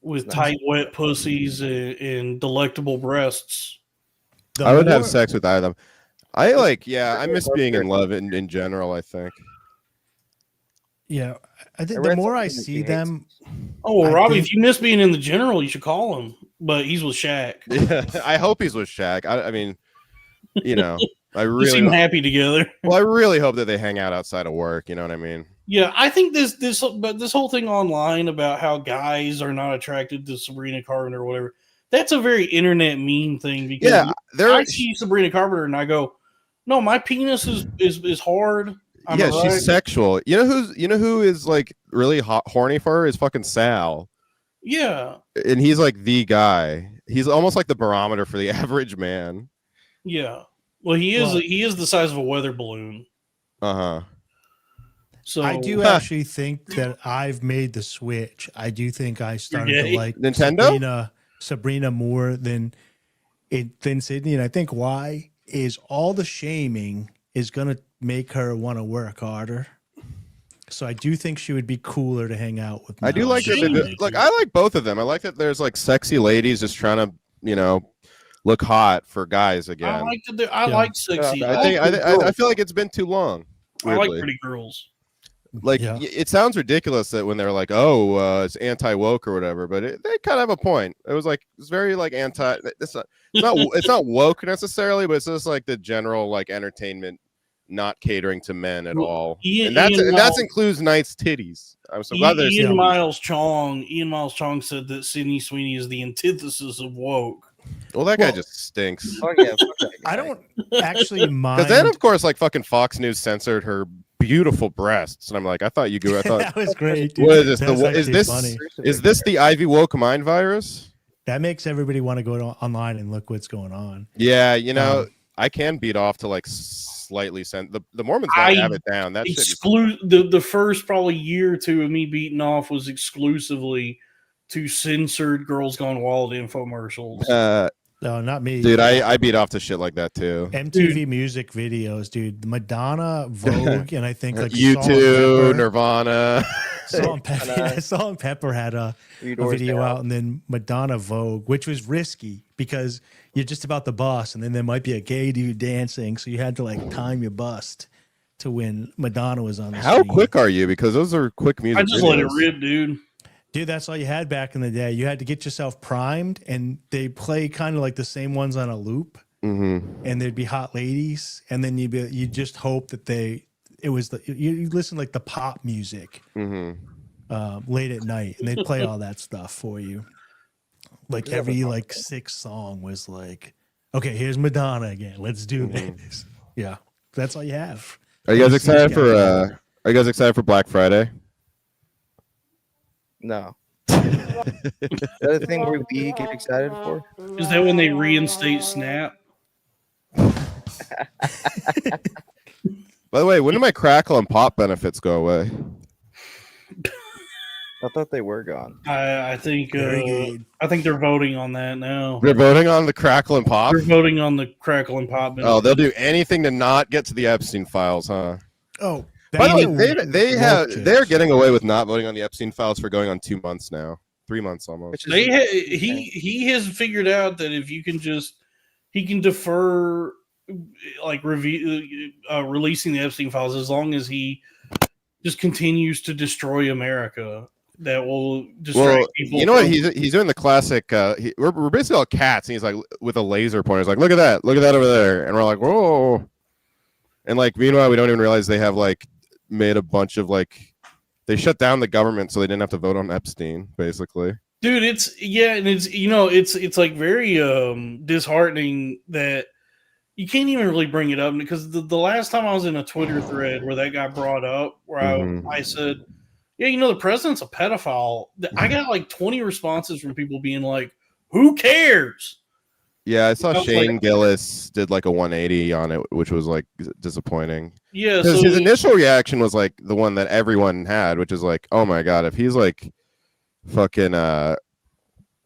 with tight, wet pussies and delectable breasts. I would have sex with either of them. I miss being in love in general, I think. Yeah, I think the more I see them. Oh, well, Robbie, if you miss being in the general, you should call him. But he's with Shaq. Yeah, I hope he's with Shaq. I mean, you know. I really seem happy together. Well, I really hope that they hang out outside of work. You know what I mean? Yeah, I think this whole thing online about how guys are not attracted to Sabrina Carpenter or whatever. That's a very internet meme thing because I see Sabrina Carpenter and I go, no, my penis is hard. She's sexual. You know who is like really horny for her is fucking Sal. Yeah. And he's like the guy. He's almost like the barometer for the average man. Yeah. Well, he is the size of a weather balloon. Uh-huh. So I do actually think that I've made the switch. I do think I started to gay? like Nintendo? Sabrina more than Sydney, and I think why is all the shaming is gonna make her want to work harder. So I do think she would be cooler to hang out with. I do like that. Like I like both of them. I like that there's like sexy ladies just trying to, look hot for guys again. I like I like sexy. I feel like it's been too long. Weirdly. I like pretty girls. Like it sounds ridiculous that when they're like, "Oh, it's anti-woke" or whatever, but they kind of have a point. It's very like anti. It's not woke necessarily, but it's just like the general like entertainment not catering to men at all, and that includes nice titties. I'm so glad there's Ian Miles Chong said that Sydney Sweeney is the antithesis of woke. Well, that guy just stinks. Oh yeah, I don't actually mind. Because then, of course, like fucking Fox News censored her beautiful breasts, and I'm like, I thought that was great. Dude. What is this? Is this the Ivy woke mind virus? That makes everybody want to go online and look what's going on. Yeah, I can beat off to like slightly the Mormons don't have it down. That the first probably year or two of me beating off was exclusively to censored Girls Gone Wild infomercials. No, not me. Dude, I beat off to shit like that tue. MTV music videos, dude. Madonna, Vogue, and I think like U2, Nirvana. Salt and Pepper had a video out, and then Madonna Vogue, which was risky because you're just about the bust, and then there might be a gay dude dancing, so you had to like time your bust to when Madonna was on the How screen. quick are you? Because those are quick music I just videos. let it rip, dude. Dude, that's all you had back in the day. You had to get yourself primed, and they play kind of like the same ones on a loop. Mm-hmm. And there'd be hot ladies, and then you just hope that you listen like the pop music late at night, and they'd play all that stuff for you. Like every like sixth song was like, okay, here's Madonna again. Let's do this. Yeah, that's all you have. Are you guys excited for? Are you guys excited for Black Friday? No. The other thing we get excited for? Is that when they reinstate Snap? By the way, when do my Crackle and Pop benefits go away? I thought they were gone. I think they're voting on that now. They're voting on the Crackle and Pop? They're voting on the Crackle and Pop benefits. Oh, they'll do anything to not get to the Epstein files, huh? Oh, by the way, they're getting away with not voting on the Epstein files for going on 2 months now, 3 months almost. He has figured out that if you can he can defer like releasing the Epstein files as long as he just continues to destroy America. That will distract people. You know what? He's doing the classic. We're basically all cats, and he's like with a laser pointer. He's like, look at that over there, and we're like, whoa. And like, meanwhile, we don't even realize they have like made a bunch of like, they shut down the government so they didn't have to vote on Epstein, basically. Dude, it's like very disheartening that you can't even really bring it up, because the last time I was in a Twitter thread where that got brought up, where I said, yeah, the president's a pedophile. I got like 20 responses from people being like, who cares? Yeah, I saw Shane Gillis did like a 180 on it, which was like disappointing. Yeah, because his initial reaction was like the one that everyone had, which is like, oh my god, if he's like fucking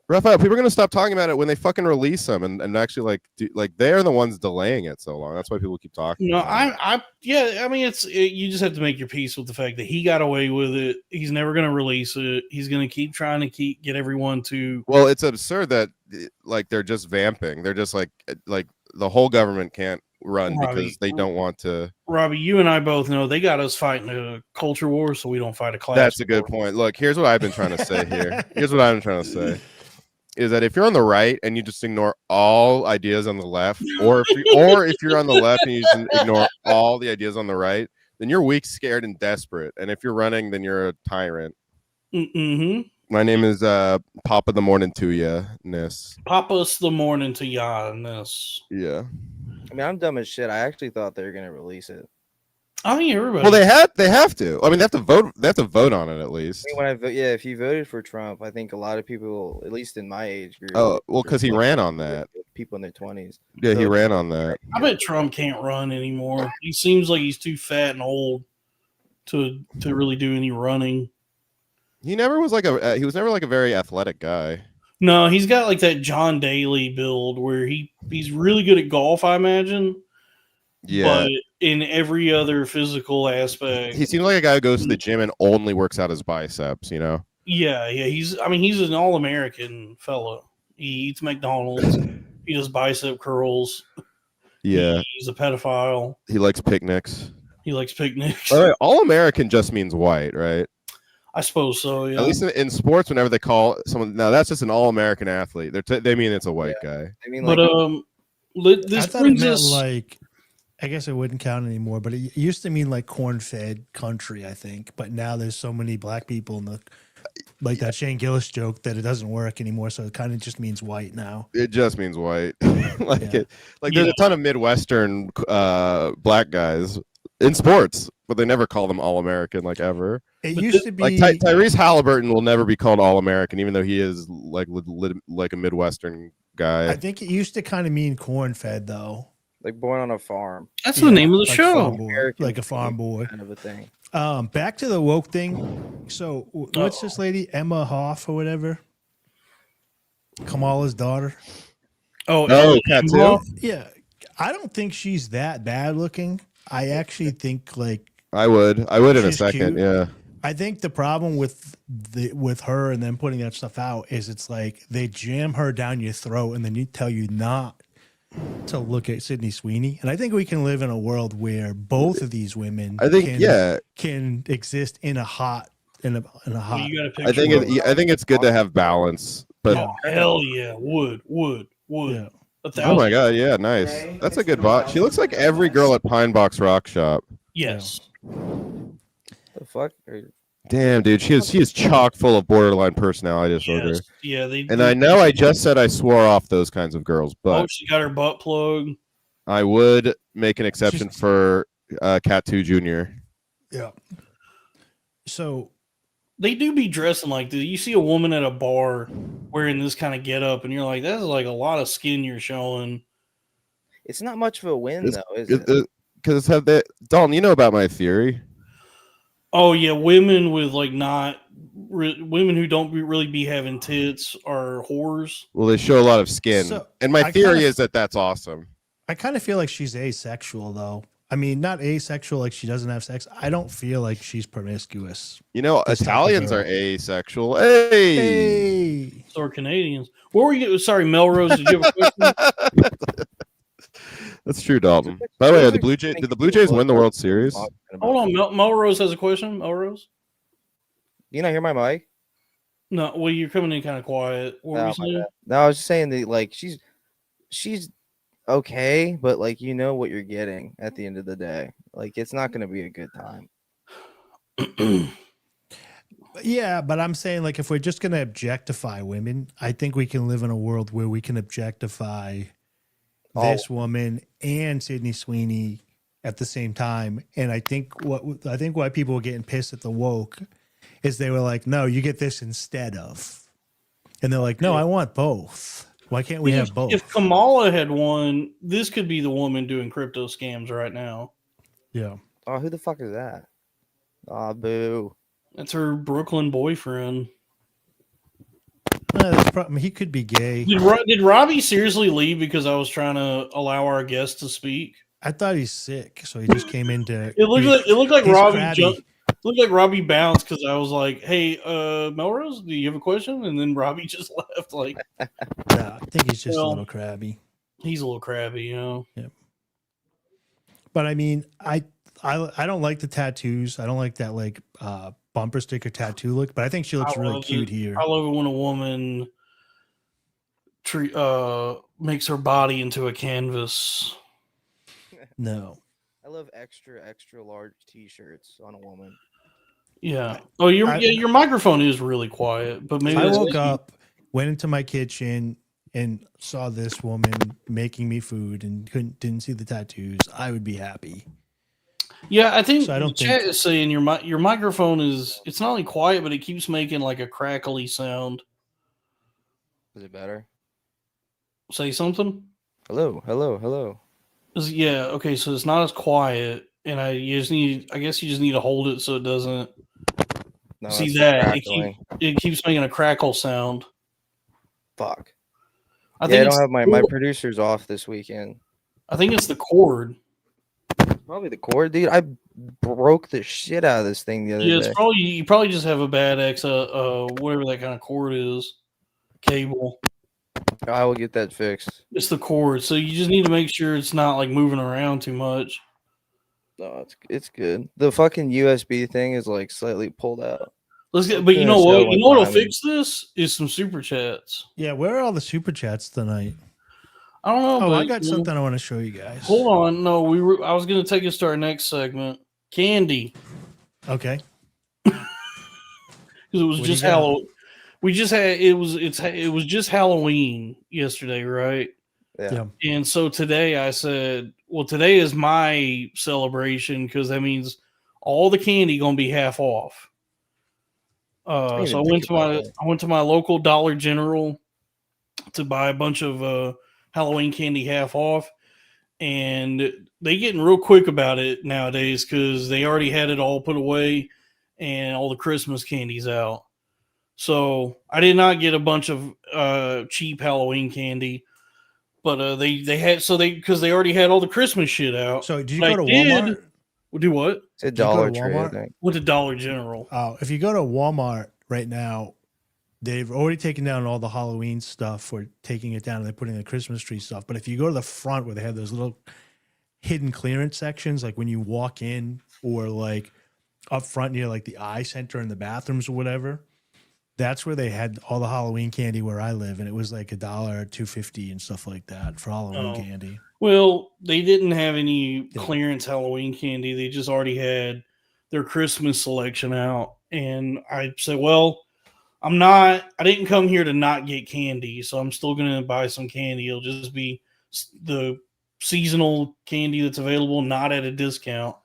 Raphael, people are gonna stop talking about it when they fucking release them and actually they're the ones delaying it so long. That's why people keep talking. No, I mean, you just have to make your peace with the fact that he got away with it. He's never gonna release it. He's gonna keep trying to get everyone to. Well, it's absurd that like they're just vamping. They're just like the whole government can't run because they don't want to. Robbie, you and I both know they got us fighting a culture war, so we don't fight a class. That's a good point. Look, here's what I've been trying to say here. Is that if you're on the right and you just ignore all ideas on the left, or if you're on the left and you just ignore all the ideas on the right, then you're weak, scared, and desperate. And if you're running, then you're a tyrant. Mm-hmm. My name is Papa the Morning to ya, Nis. Papa's the morning to ya, Nis. Yeah. I mean, I'm dumb as shit. I actually thought they were gonna release it. I think everybody. Well, they have to. I mean, they have to vote. They have to vote on it at least. I mean, if you voted for Trump, I think a lot of people, at least in my age group, Oh, well, because he ran on that. People in their 20s. Yeah, he ran on that. I bet Trump can't run anymore. He seems like he's too fat and old to really do any running. He never was like a. He was never like a very athletic guy. No, he's got like that John Daly build where he's really good at golf, I imagine. Yeah. But in every other physical aspect, He seems like a guy who goes to the gym and only works out his biceps. You know. yeah. He's an all-American fellow. He eats McDonald's. He does bicep curls. Yeah. He's a pedophile. He likes picnics. He likes picnics. All right, all American just means white, right? I suppose so. Yeah. At least in sports, whenever they call someone, no, that's just an all American athlete. They mean it's a white guy. I mean, but this I thought it brings meant us like, I guess it wouldn't count anymore, but it used to mean like corn-fed country, I think. But now there's so many black people in the, like that Shane Gillis joke, that it doesn't work anymore. So it kind of just means white now. It just means white. Yeah. There's a ton of Midwestern black guys in sports, but they never call them all American like ever. It used to be Like Tyrese Halliburton will never be called all American, even though he is like a Midwestern guy. I think it used to kind of mean corn-fed though. like born on a farm. that's the name of the like show. farm boy, American like a farm boy. kind of a thing. Back to the woke thing. So what's this lady, Emma Hoff or whatever? Kamala's daughter. Oh, tattoo. Yeah, I don't think she's that bad looking. I actually think like I would in a She's second. cute. Yeah. I think the problem with her and then putting that stuff out is it's like they jam her down your throat and then you tell you not to look at Sydney Sweeney. And I think we can live in a world where both of these women can exist in a hot You got a picture. I think it's good to have balance. But hell yeah, would. Yeah. oh my god, yeah, nice. That's a good bot. She looks like every girl at Pine Box Rock Shop. Yes. The fuck? Damn, dude, she is chock full of borderline personality disorder. Yeah, And I know I just said I swore off those kinds of girls, but she got her butt plug. I would make an exception for Cat 2 Jr. Yeah. So they do be dressing like this. You see a woman at a bar wearing this kind of getup, and you're like, that's like a lot of skin you're showing. It's not much of a win, though, is it? Because Dalton, you know about my theory. Oh yeah, women with like women who don't really be having tits are whores. Well, they show a lot of skin, So, and my I theory kinda- is that that's awesome. I kind of feel like she's asexual though. I mean, not asexual like she doesn't have sex. I don't feel like she's promiscuous. You know, This type of Italians girl. are asexual. Hey. Hey. So are Canadians. What were you? Sorry, Melrose. Did you have a question? That's true, Dalton. By the way, did the Blue Jays win the World Series? Hold on, Melrose has a question. Melrose. You not hear my mic? No, well, you're coming in kind of quiet. What were you saying? No, I was just saying that like she's okay, but like you know what you're getting at the end of the day. Like it's not gonna be a good time. Yeah, but I'm saying like if we're just gonna objectify women, I think we can live in a world where we can objectify this woman and Sydney Sweeney at the same time. And I think why people were getting pissed at the woke is they were like, no, you get this instead of. And they're like, no, I want both. Why can't we have both? If Kamala had won, this could be the woman doing crypto scams right now. Yeah. Oh, who the fuck is that? Oh, boo. That's her Brooklyn boyfriend. He could be gay. Did Robbie seriously leave because I was trying to allow our guest to speak? I thought he's sick, so he just came in to. It looked like he's Robbie crabby. jumped. Looked like Robbie bounced because I was like, "Hey, Melrose, do you have a question?" And then Robbie just left. Like, I think he's just a little crabby. He's a little crabby, you know. Yeah. But I mean, I don't like the tattoos. I don't like that like bumper sticker tattoo look. But I think she looks really cute here. I love it when a woman makes her body into a canvas. No. I love extra large t-shirts on a woman. Yeah. Oh, your microphone is really quiet, but maybe I woke up, went into my kitchen, and saw this woman making me food, and didn't see the tattoos. I would be happy. Yeah, I think So I don't the chat think- is saying your microphone it's not only quiet, but it keeps making like a crackly sound. Is it better? Say something. Hello, hello, hello. Yeah, okay, so it's not as quiet, and I guess you just need to hold it so it doesn't. No, See it's that crackling. it keeps making a crackle sound. Fuck. I I think don't it's have my producers off this weekend. I think it's the cord. Probably the cord, dude. I broke the shit out of this thing the other Yeah, it's day. probably you probably just have a bad whatever that kind of cord is, cable. I will get that fixed. It's the cord, so you just need to make sure it's not like moving around too much. No, it's good. The fucking USB thing is like slightly pulled out. Let's get, It's but you been know a what? show You one know what'll time and- fix this is some super chats. Yeah, where are all the super chats tonight? I don't know. Oh, but, I got something I want to show you guys. Hold on, no, I was going to take us to our next segment, candy, Okay. because it was What do just you got? Halloween. We just had it was just Halloween yesterday, right? Yeah. And so today I said, well, today is my celebration because that means all the candy gonna be half off. didn't So even think about that. I went to my local Dollar General to buy a bunch of Halloween candy half off, and they getting real quick about it nowadays because they already had it all put away and all the Christmas candies out. So I did not get a bunch of cheap Halloween candy, but they had because they already had all the Christmas shit out. So did you But go to I Walmart? do what? It's a Did you go Dollar to Tree, I Walmart? think. Went to Dollar General. Oh, if you go to Walmart right now, they've already taken down all the Halloween stuff or taking it down and they're putting the Christmas tree stuff. But if you go to the front where they have those little hidden clearance sections, like when you walk in or like up front near like the eye center in the bathrooms or whatever, that's where they had all the Halloween candy where I live. And it was like $1, $2.50 and stuff like that for Halloween candy. Well, they didn't have any clearance Halloween candy. They just already had their Christmas selection out. And I said, well, I didn't come here to not get candy. So I'm still going to buy some candy. It'll just be the seasonal candy that's available, not at a discount.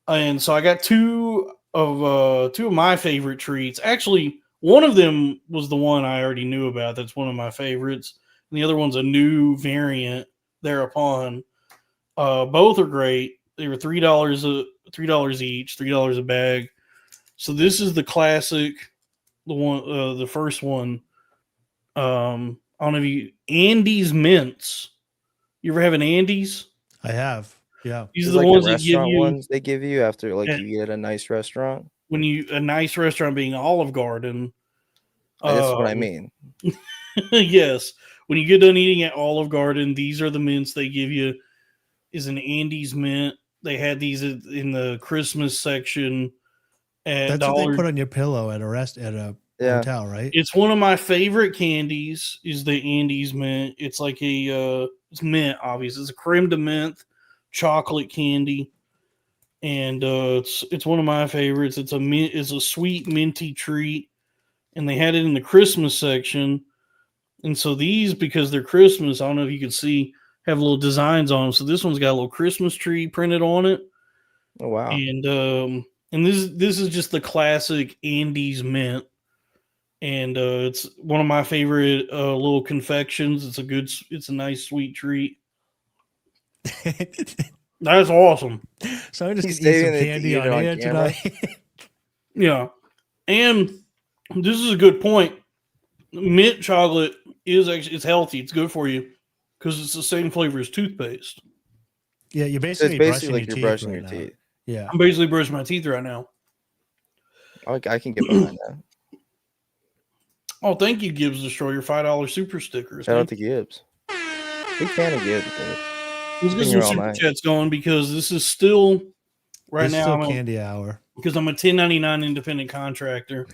And so I got two of my favorite treats. Actually, one of them was the one I already knew about. That's one of my favorites. And the other one's a new variant thereupon. Both are great. They were $3 each, $3 a bag. So this is the classic, the first one. I don't know if you Andy's mints. You ever have an Andy's? I have. Yeah. These It's are the like ones the that give restaurant you ones they give you after like Yeah. you get a nice restaurant. when you a nice restaurant being Olive Garden. That's what I mean. Yes. When you get done eating at Olive Garden, these are the mints they give you. Is an Andy's mint. They had these in the Christmas section at That's Dollar. what they put on your pillow at a hotel, right? It's one of my favorite candies. Is the Andy's mint? It's like it's mint, obviously. It's a creme de menthe chocolate candy, and it's one of my favorites. It's a sweet minty treat, and they had it in the Christmas section. And so these, because they're Christmas, I don't know if you can see, have little designs on them. So this one's got a little Christmas tree printed on it. Oh wow! And this is just the classic Andy's mint, and it's one of my favorite little confections. It's a nice sweet treat. That's awesome. So I'm just He's gonna eat some saving it to candy eat it on on air camera. tonight. Yeah, and this is a good point. Mint chocolate it's healthy. It's good for you because it's the same flavor as toothpaste. Yeah, you're So basically, it's basically brushing like your you're brushing teeth your right now. teeth. Yeah. I'm basically brushing my teeth right now. I can get behind that. Oh, thank you, Gibbs Destroyer. $5 super stickers. Shout out to Gibbs. Big fan of Gibbs, dude. Let's get Been some here all super night. chats going because this is still right This is now. still candy hour. Because I'm a 1099 independent contractor.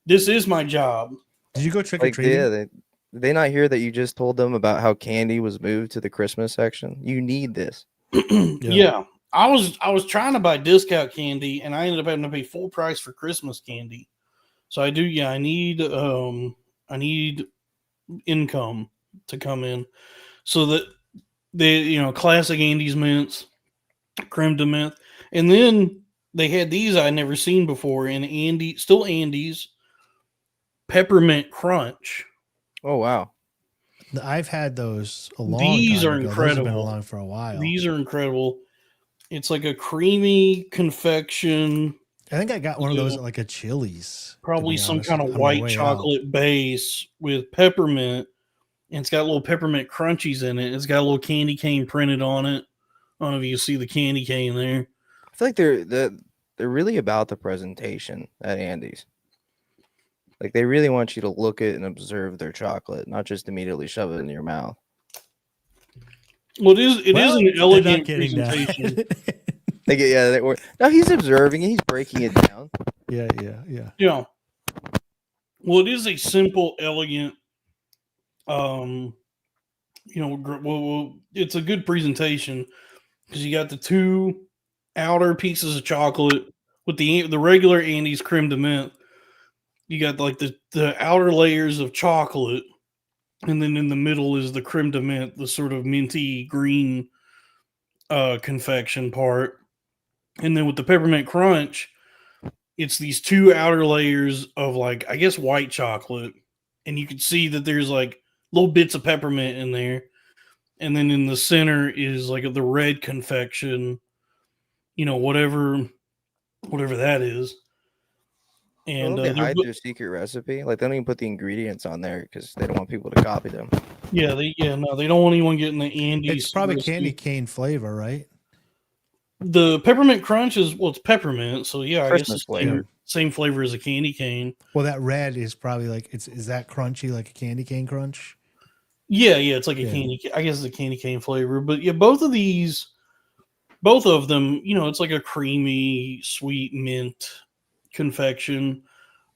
This is my job. Did you go trick or Like, treating? yeah, they not hear that you just told them about how candy was moved to the Christmas section. You need this. Yeah. I was trying to buy discount candy and I ended up having to pay full price for Christmas candy. So I need income to come in. So that classic Andy's mints, creme de menthe. And then they had these I'd never seen before in Andy's Peppermint Crunch. Oh wow. I've had those a long These time are ago. Those have been incredible. along for a while. These are incredible. It's like a creamy confection. I think I got one of those at like a Chili's. Probably some honest, kind of on my white way chocolate base with peppermint. And it's got little peppermint crunchies in it. It's got a little candy cane printed on it. I don't know if you see the candy cane there. I feel like they're really about the presentation at Andy's. Like they really want you to look at and observe their chocolate, not just immediately shove it in your mouth. Well, it is an elegant getting that. presentation. No, he's observing. He's breaking it down. Yeah. Yeah. Well, it is a simple, elegant. It's a good presentation because you got the two outer pieces of chocolate with the regular Andy's creme de mint. You got like the outer layers of chocolate, and then in the middle is the creme de mint, the sort of minty green confection part. And then with the peppermint crunch, it's these two outer layers of like, I guess, white chocolate. And you can see that there's like little bits of peppermint in there. And then in the center is like the red confection, whatever that is. And they hide their secret recipe. Like they don't even put the ingredients on there because they don't want people to copy them. They don't want anyone getting the Andy's. It's probably recipe. candy cane flavor, right? The peppermint crunch it's peppermint, so yeah, Christmas I guess it's flavor. Same flavor as a candy cane. Well, that red is probably like is that crunchy like a candy cane crunch? Yeah, it's like a candy. I guess it's a candy cane flavor, but yeah, both of them, it's like a creamy, sweet mint confection.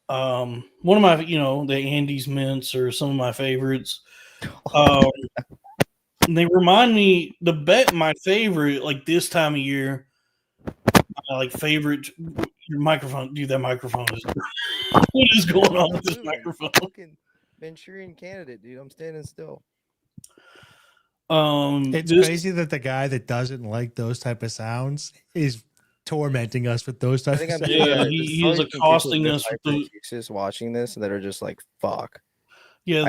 One of my, the Andy's mints are some of my favorites. And they remind me my favorite, like this time of year, favorite. Your microphone, dude. That microphone is. What is going on with this microphone? Fucking Manchurian candidate, dude. I'm standing still. It's crazy that the guy that doesn't like those type of sounds is tormenting us with those type of sounds. Yeah, he is accosting us with just watching this that are just like, fuck. Yeah,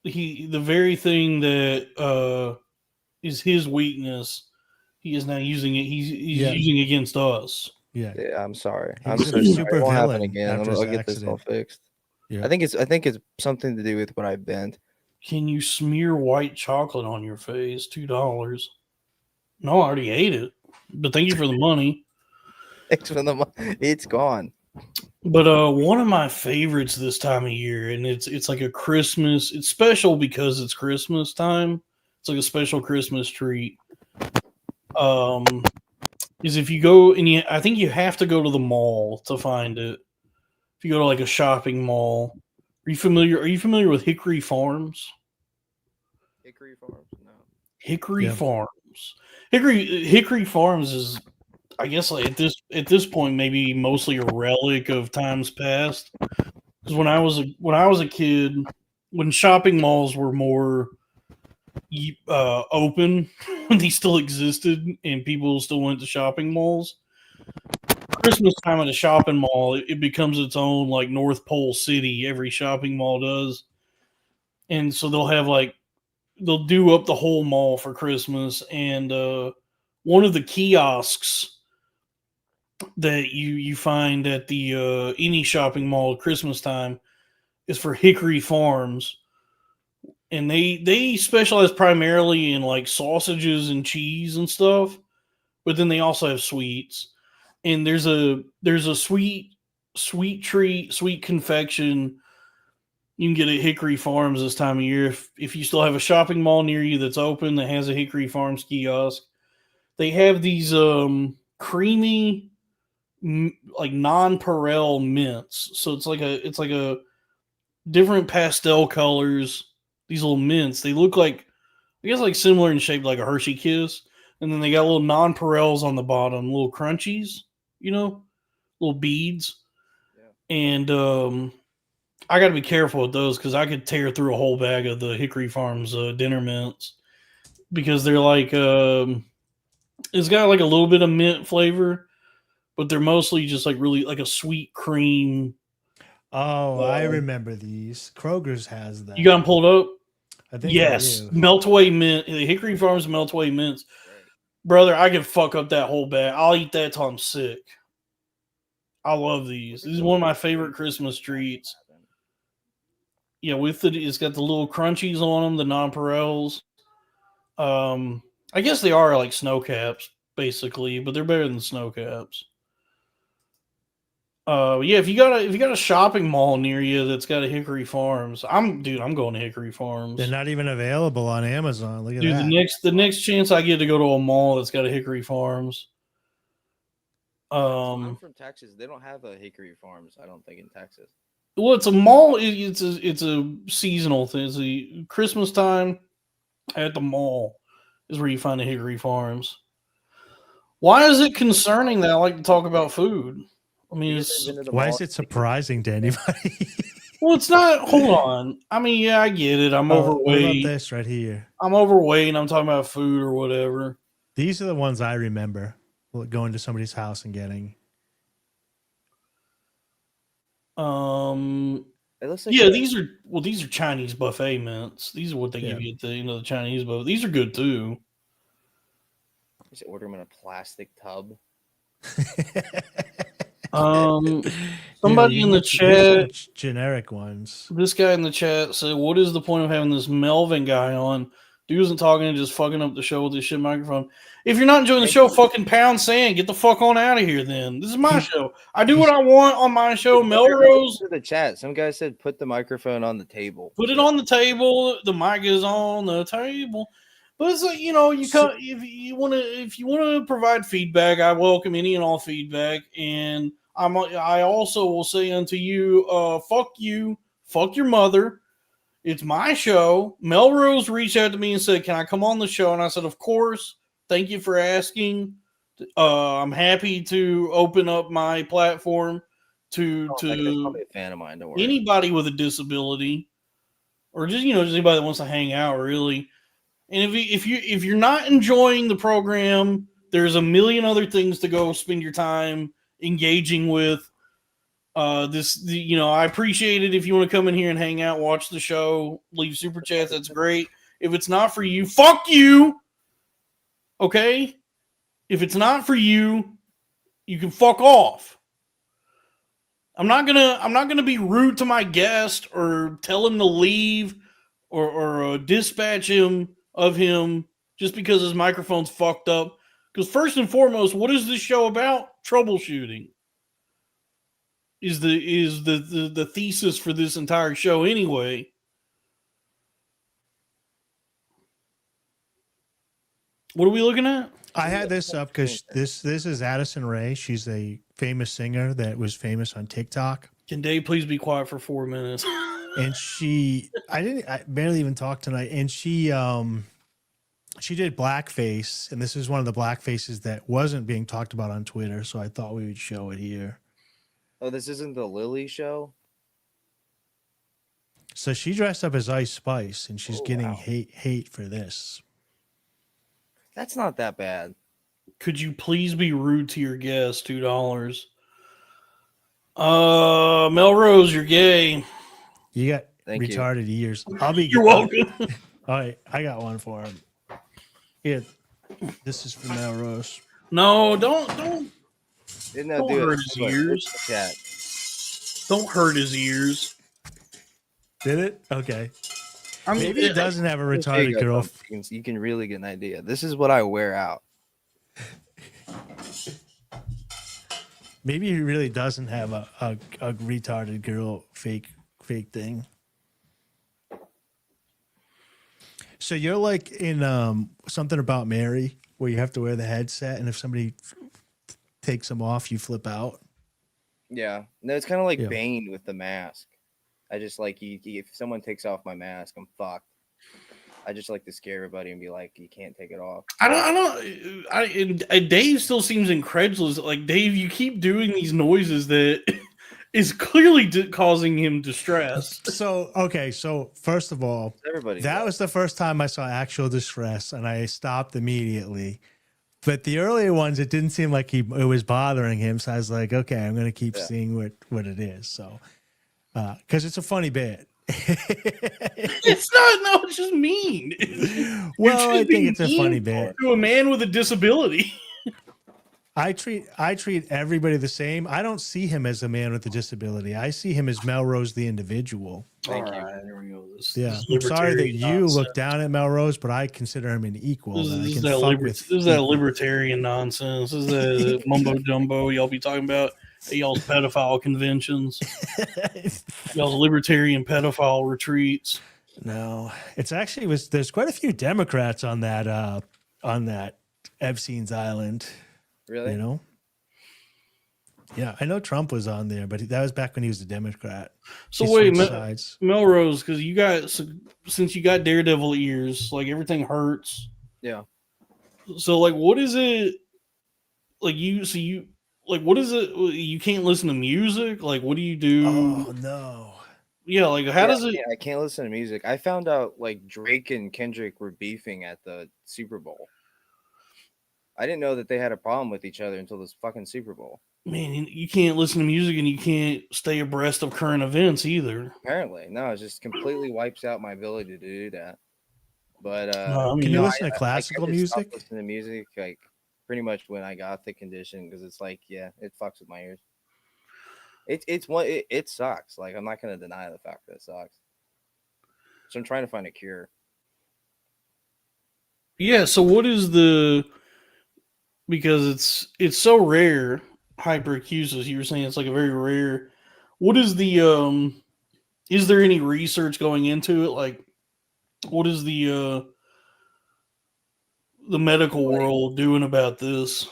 the very thing that is his weakness, he is now using it. He's using against us. Yeah, I'm sorry. He's I'm so sorry. super It won't happen villain again. after I'll his get this all accident. fixed. Yeah. I think it's something to do with what I bent. Can you smear white chocolate on your face? $2. No, I already ate it. But thank you for the money. Thanks for the money. It's gone. But one of my favorites this time of year, and it's like a Christmas. It's special because it's Christmas time. It's like a special Christmas treat. Is if you go and I think you have to go to the mall to find it. If you go to like a shopping mall, are you familiar with Hickory Farms? Hickory Farms, no. Hickory Farms. Hickory Farms is, I guess, like at this point maybe mostly a relic of times past. Because when I was a kid, when shopping malls were more open, when they still existed and people still went to shopping malls, Christmas time at a shopping mall, it becomes its own like North Pole city. Every shopping mall does, and so they'll do up the whole mall for Christmas. And one of the kiosks that you find at the any shopping mall at Christmas time is for Hickory Farms, and they specialize primarily in like sausages and cheese and stuff, but then they also have sweets. And there's a sweet treat, sweet confection you can get at Hickory Farms this time of year. If you still have a shopping mall near you that's open that has a Hickory Farms kiosk, they have these creamy, like nonpareil mints. So it's like a different pastel colors. These little mints, they look like, I guess, like similar in shape, like a Hershey Kiss. And then they got little nonpareils on the bottom, little crunchies, little beads. Yeah. And I got to be careful with those because I could tear through a whole bag of the Hickory Farms dinner mints because they're like, It's got like a little bit of mint flavor, but they're mostly just like really like a sweet cream. Oh, I remember these. Kroger's has that. You got them pulled up? I think Yes, I do. Meltaway mint, Hickory Farms Meltaway mints. Brother, I can fuck up that whole bag. I'll eat that till I'm sick. I love these. This is one of my favorite Christmas treats. Yeah, with it, it's got the little crunchies on them, the nonpareils. I guess they are like snow caps, basically, but they're better than snow caps. Yeah, if you got a shopping mall near you that's got a Hickory Farms, I'm going to Hickory Farms. They're not even available on Amazon. Look at Dude, that. the next chance I get to go to a mall that's got a Hickory Farms. I'm from Texas. They don't have a Hickory Farms, I don't think, in Texas. Well, it's a mall. It's a seasonal thing. It's a Christmas time at the mall is where you find the Hickory Farms. Why is it concerning that I like to talk about food? I mean, why is it surprising to anybody? Well, it's not. Hold on. I mean, yeah, I get it. I'm overweight. What about this right here? I'm overweight and I'm talking about food or whatever. These are the ones I remember going to somebody's house and getting. It looks like yeah, these are Chinese buffet mints. These are what they give you at the the Chinese buffet. These are good too. Just order them in a plastic tub. Somebody in the chat, generic ones. This guy in the chat said, "What is the point of having this Melvin guy on? Dude isn't talking and just fucking up the show with this shit microphone. If you're not enjoying the show, fucking pound sand. Get the fuck on out of here. Then this is my show. I do what I want on my show. Melrose." To the chat, some guy said, "Put the microphone on the table." Put it on the table. The mic is on the table. But it's like, you know, if you want to provide feedback, I welcome any and all feedback. And I also will say unto you, fuck you, fuck your mother. It's my show. Melrose reached out to me and said, "Can I come on the show?" And I said, "Of course. Thank you for asking. I'm happy to open up my platform to probably a fan of mine. Don't worry. Anybody with a disability, or just just anybody that wants to hang out, really." And if you're not enjoying the program, there's a million other things to go spend your time engaging with. I appreciate it if you want to come in here and hang out, watch the show, leave super chats. That's great. If it's not for you, fuck you. Okay? If it's not for you, you can fuck off. I'm not gonna be rude to my guest or tell him to leave or dispatch him just because his microphone's fucked up. Because first and foremost, what is this show about? Troubleshooting is the thesis for this entire show anyway. What are we looking at? I had this up because this is Addison Rae. She's a famous singer that was famous on TikTok. Can Dave please be quiet for 4 minutes? And I barely even talked tonight. And she did blackface, and this is one of the blackfaces that wasn't being talked about on Twitter. So I thought we would show it here. Oh, this isn't the Lily show? So she dressed up as Ice Spice, and she's getting hate for this. That's not that bad. Could you please be rude to your guest? $2. Melrose, you're gay. You got Thank retarded ears. You're welcome. All right, I got one for him. Here, this is for Melrose. No, don't Don't hurt his ears. Chat. Don't hurt his ears. Did it? Okay. I mean, maybe it doesn't have a retarded girl. You can really get an idea. This is what I wear out. Maybe he really doesn't have a retarded girl fake thing. So you're like in Something About Mary, where you have to wear the headset, and if somebody takes them off, you flip out. Yeah, no, it's kind of like Bane with the mask. I just like if someone takes off my mask, I'm fucked. I just like to scare everybody and be like, you can't take it off. Dave still seems incredulous. Like, Dave, you keep doing these noises that is clearly causing him distress. So first of all, that was the first time I saw actual distress, and I stopped immediately. But the earlier ones, it didn't seem like it was bothering him. So I was like, okay, I'm going to keep seeing what it is. So, because it's a funny bit. It's not. No, it's just mean. Well, I think it's a funny bit to a man with a disability. I treat everybody the same. I don't see him as a man with a disability. I see him as Melrose the individual. All right, there we go. Yeah, I'm sorry that you look down at Melrose, but I consider him an equal. This is that libertarian nonsense. This is that mumbo jumbo y'all be talking about at y'all's pedophile conventions, y'all's libertarian pedophile retreats. No, it's actually there's quite a few Democrats on that Epstein's Island. Really? You know? Yeah, I know Trump was on there, but that was back when he was a Democrat. So wait, Melrose, because since you got Daredevil ears, like everything hurts. Yeah. So like, what is it? Like what is it? You can't listen to music. Like, what do you do? Oh no. Yeah, like how does it? I can't listen to music. I found out like Drake and Kendrick were beefing at the Super Bowl. I didn't know that they had a problem with each other until this fucking Super Bowl. Man, you can't listen to music and you can't stay abreast of current events either. Apparently, no, it just completely wipes out my ability to do that. But can you listen to classical music? Listen to music like pretty much when I got the condition because it's like it fucks with my ears. It sucks. Like I'm not gonna deny the fact that it sucks. So I'm trying to find a cure. Yeah. So what is because it's so rare, hyperacusis. You were saying it's like a very rare. What is is there any research going into it? Like, what is the medical world doing about this?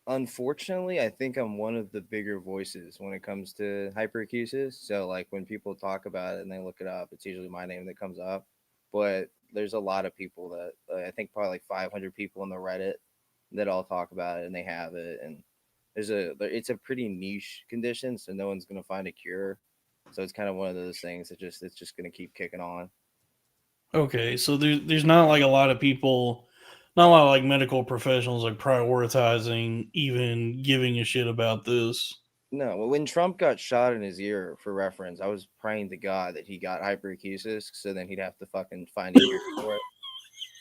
Unfortunately, I think I'm one of the bigger voices when it comes to hyperacusis. So, like, when people talk about it and they look it up, it's usually my name that comes up. But there's a lot of people that I think probably like 500 people on the Reddit that all talk about it and they have it. And it's a pretty niche condition, so no one's gonna find a cure. So it's kind of one of those things that it's just gonna keep kicking on. Okay, so there's not like a lot of people, not a lot of like medical professionals like prioritizing even giving a shit about this. No, well, when Trump got shot in his ear, for reference, I was praying to God that he got hyperacusis, so then he'd have to fucking find a cure for it.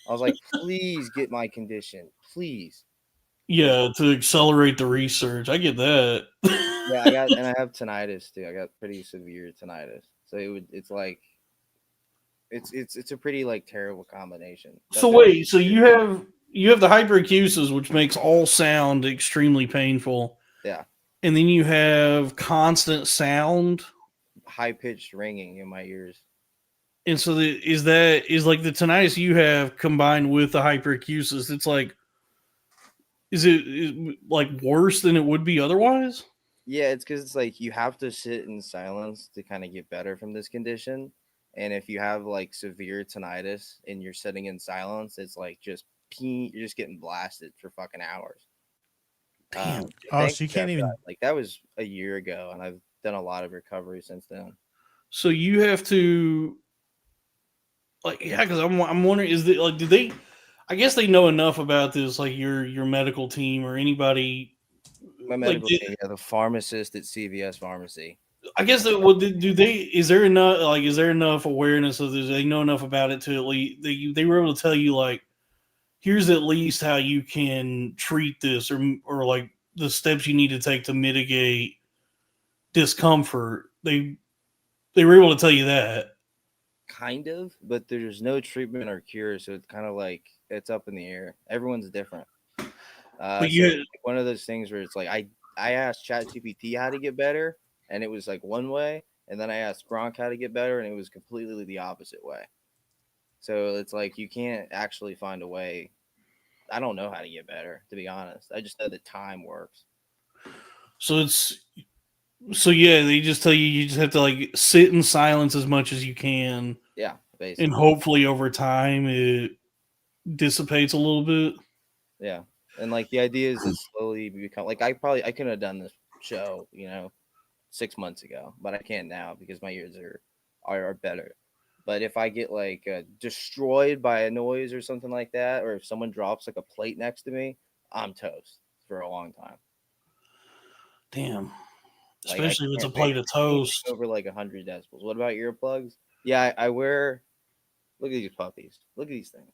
I was like, please get my condition, please. Yeah, to accelerate the research. I get that. Yeah, I have tinnitus too. I got pretty severe tinnitus, so it's like it's a pretty like terrible combination. So wait, so you have the hyperacusis, which makes all sound extremely painful. Yeah. And then you have constant sound, high pitched ringing in my ears. And so is like the tinnitus you have combined with the hyperacusis? It's like, is it like worse than it would be otherwise? Yeah, it's because it's like you have to sit in silence to kind of get better from this condition. And if you have like severe tinnitus and you're sitting in silence, it's like you're just getting blasted for fucking hours. Damn. So you can't even like that was a year ago, and I've done a lot of recovery since then. So you have to, like, yeah, because I'm wondering, is it like, do they? I guess they know enough about this, like your medical team or anybody. My medical team, the pharmacist at CVS Pharmacy. I guess that. Well, do they? Is there enough awareness of this? They know enough about it to at least they were able to tell you like, here's at least how you can treat this, or like the steps you need to take to mitigate discomfort. They were able to tell you that. Kind of, but there's no treatment or cure, so it's kind of like it's up in the air. Everyone's different. But one of those things where it's like I asked ChatGPT how to get better, and it was like one way, and then I asked Gronk how to get better, and it was completely the opposite way. So it's like you can't actually find a way. I don't know how to get better, to be honest. I just know that time works. So yeah, they just tell you just have to like sit in silence as much as you can. Yeah, basically. And hopefully over time it dissipates a little bit. Yeah. And like the idea is to slowly become like I couldn't have done this show, 6 months ago, but I can now because my ears are better. But if I get like destroyed by a noise or something like that, or if someone drops like a plate next to me, I'm toast for a long time. Damn. Like, Especially if it's a I plate of can't toast. over like 100 decibels. What about earplugs? Yeah, I wear. Look at these puppies. Look at these things.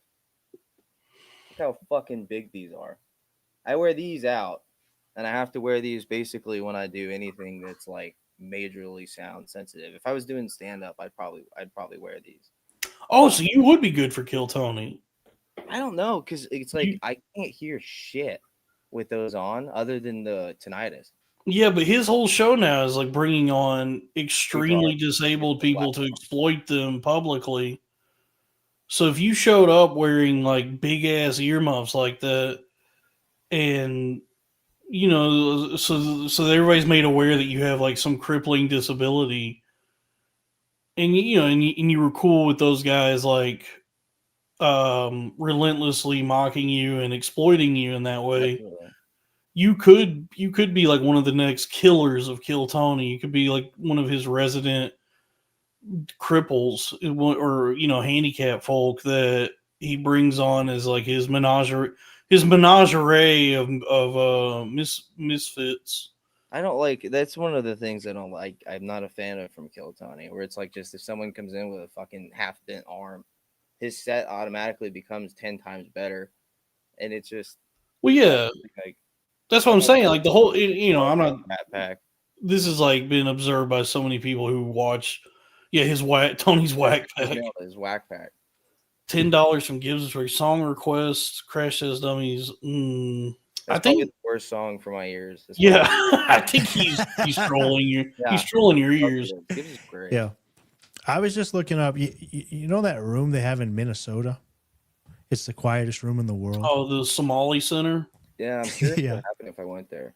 Look how fucking big these are. I wear these out, and I have to wear these basically when I do anything that's like majorly sound sensitive. If I was doing stand up, I'd probably wear these. Oh, so you would be good for Kill Tony. I don't know, because it's like You- I can't hear shit with those on other than the tinnitus. Yeah, but his whole show now is like bringing on extremely Retard. disabled people to exploit them publicly. So if you showed up wearing like big ass earmuffs like that, and you know, so everybody's made aware that you have like some crippling disability, and you know, and you were cool with those guys like relentlessly mocking you and exploiting you in that way. Definitely. You could be like one of the next killers of Kill Tony. You could be like one of his resident cripples or you know handicap folk that he brings on as like his menagerie of misfits. I don't like. That's one of the things I don't like. I'm not a fan of from Kill Tony, where it's like just if someone comes in with a fucking half bent arm, his set automatically becomes 10 times better, and it's just Well, yeah, like that's what I'm saying. Like the whole, you know, I'm not. Rat Pack. This is like been observed by so many people who watch. Yeah, Tony's Whack Pack. His Whack Pack. $10 from Gibbs for song requests. Crash Says Dummies. That's I think the worst song for my ears. Yeah, I think he's trolling you. Yeah. He's trolling your ears. Gibbs is great. Yeah. I was just looking up. You know that room they have in Minnesota? It's the quietest room in the world. Oh, the Somali Center. Yeah, I'm curious Yeah. what happened if I went there.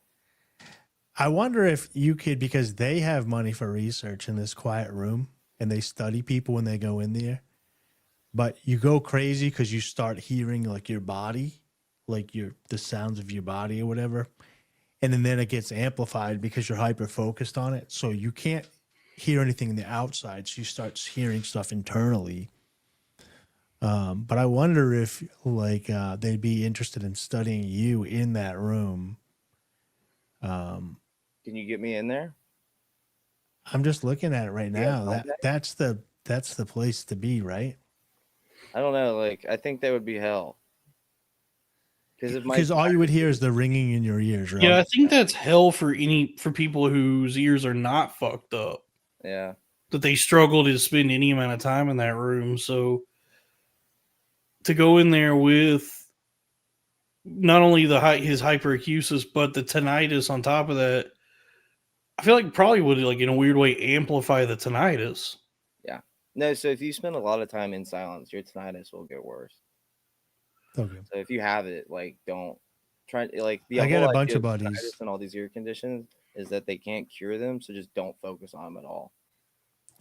I wonder if you could, because they have money for research in this quiet room and they study people when they go in there. But you go crazy because you start hearing like your body, like the sounds of your body or whatever. And then it gets amplified because you're hyper focused on it. So you can't hear anything in the outside. So you start hearing stuff internally. But I wonder if like they'd be interested in studying you in that room. Can you get me in there? I'm just looking at it right Yeah, now. That's the place to be, right? I don't know. Like, I think that would be hell. Because all you would hear is the ringing in your ears, right? Yeah, I think that's hell for people whose ears are not fucked up. Yeah. That they struggle to spend any amount of time in that room. So to go in there with not only his hyperacusis, but the tinnitus on top of that, I feel like probably would like in a weird way amplify the tinnitus. Yeah. No, so if you spend a lot of time in silence, your tinnitus will get worse. Okay. So if you have it, like, don't try. Like, I get a bunch of buddies tinnitus and all these ear conditions is that they can't cure them, so just don't focus on them at all.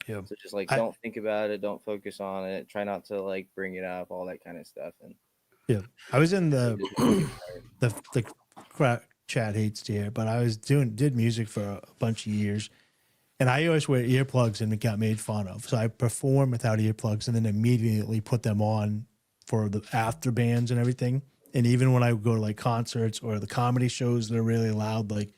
Yeah. So just like don't think about it, don't focus on it, try not to like bring it up, all that kind of stuff. And yeah, I was in the chat hates to hear, but I was did music for a bunch of years, and I always wear earplugs, and it got made fun of. So I perform without earplugs, and then immediately put them on for the after bands and everything. And even when I go to like concerts or the comedy shows that are really loud, like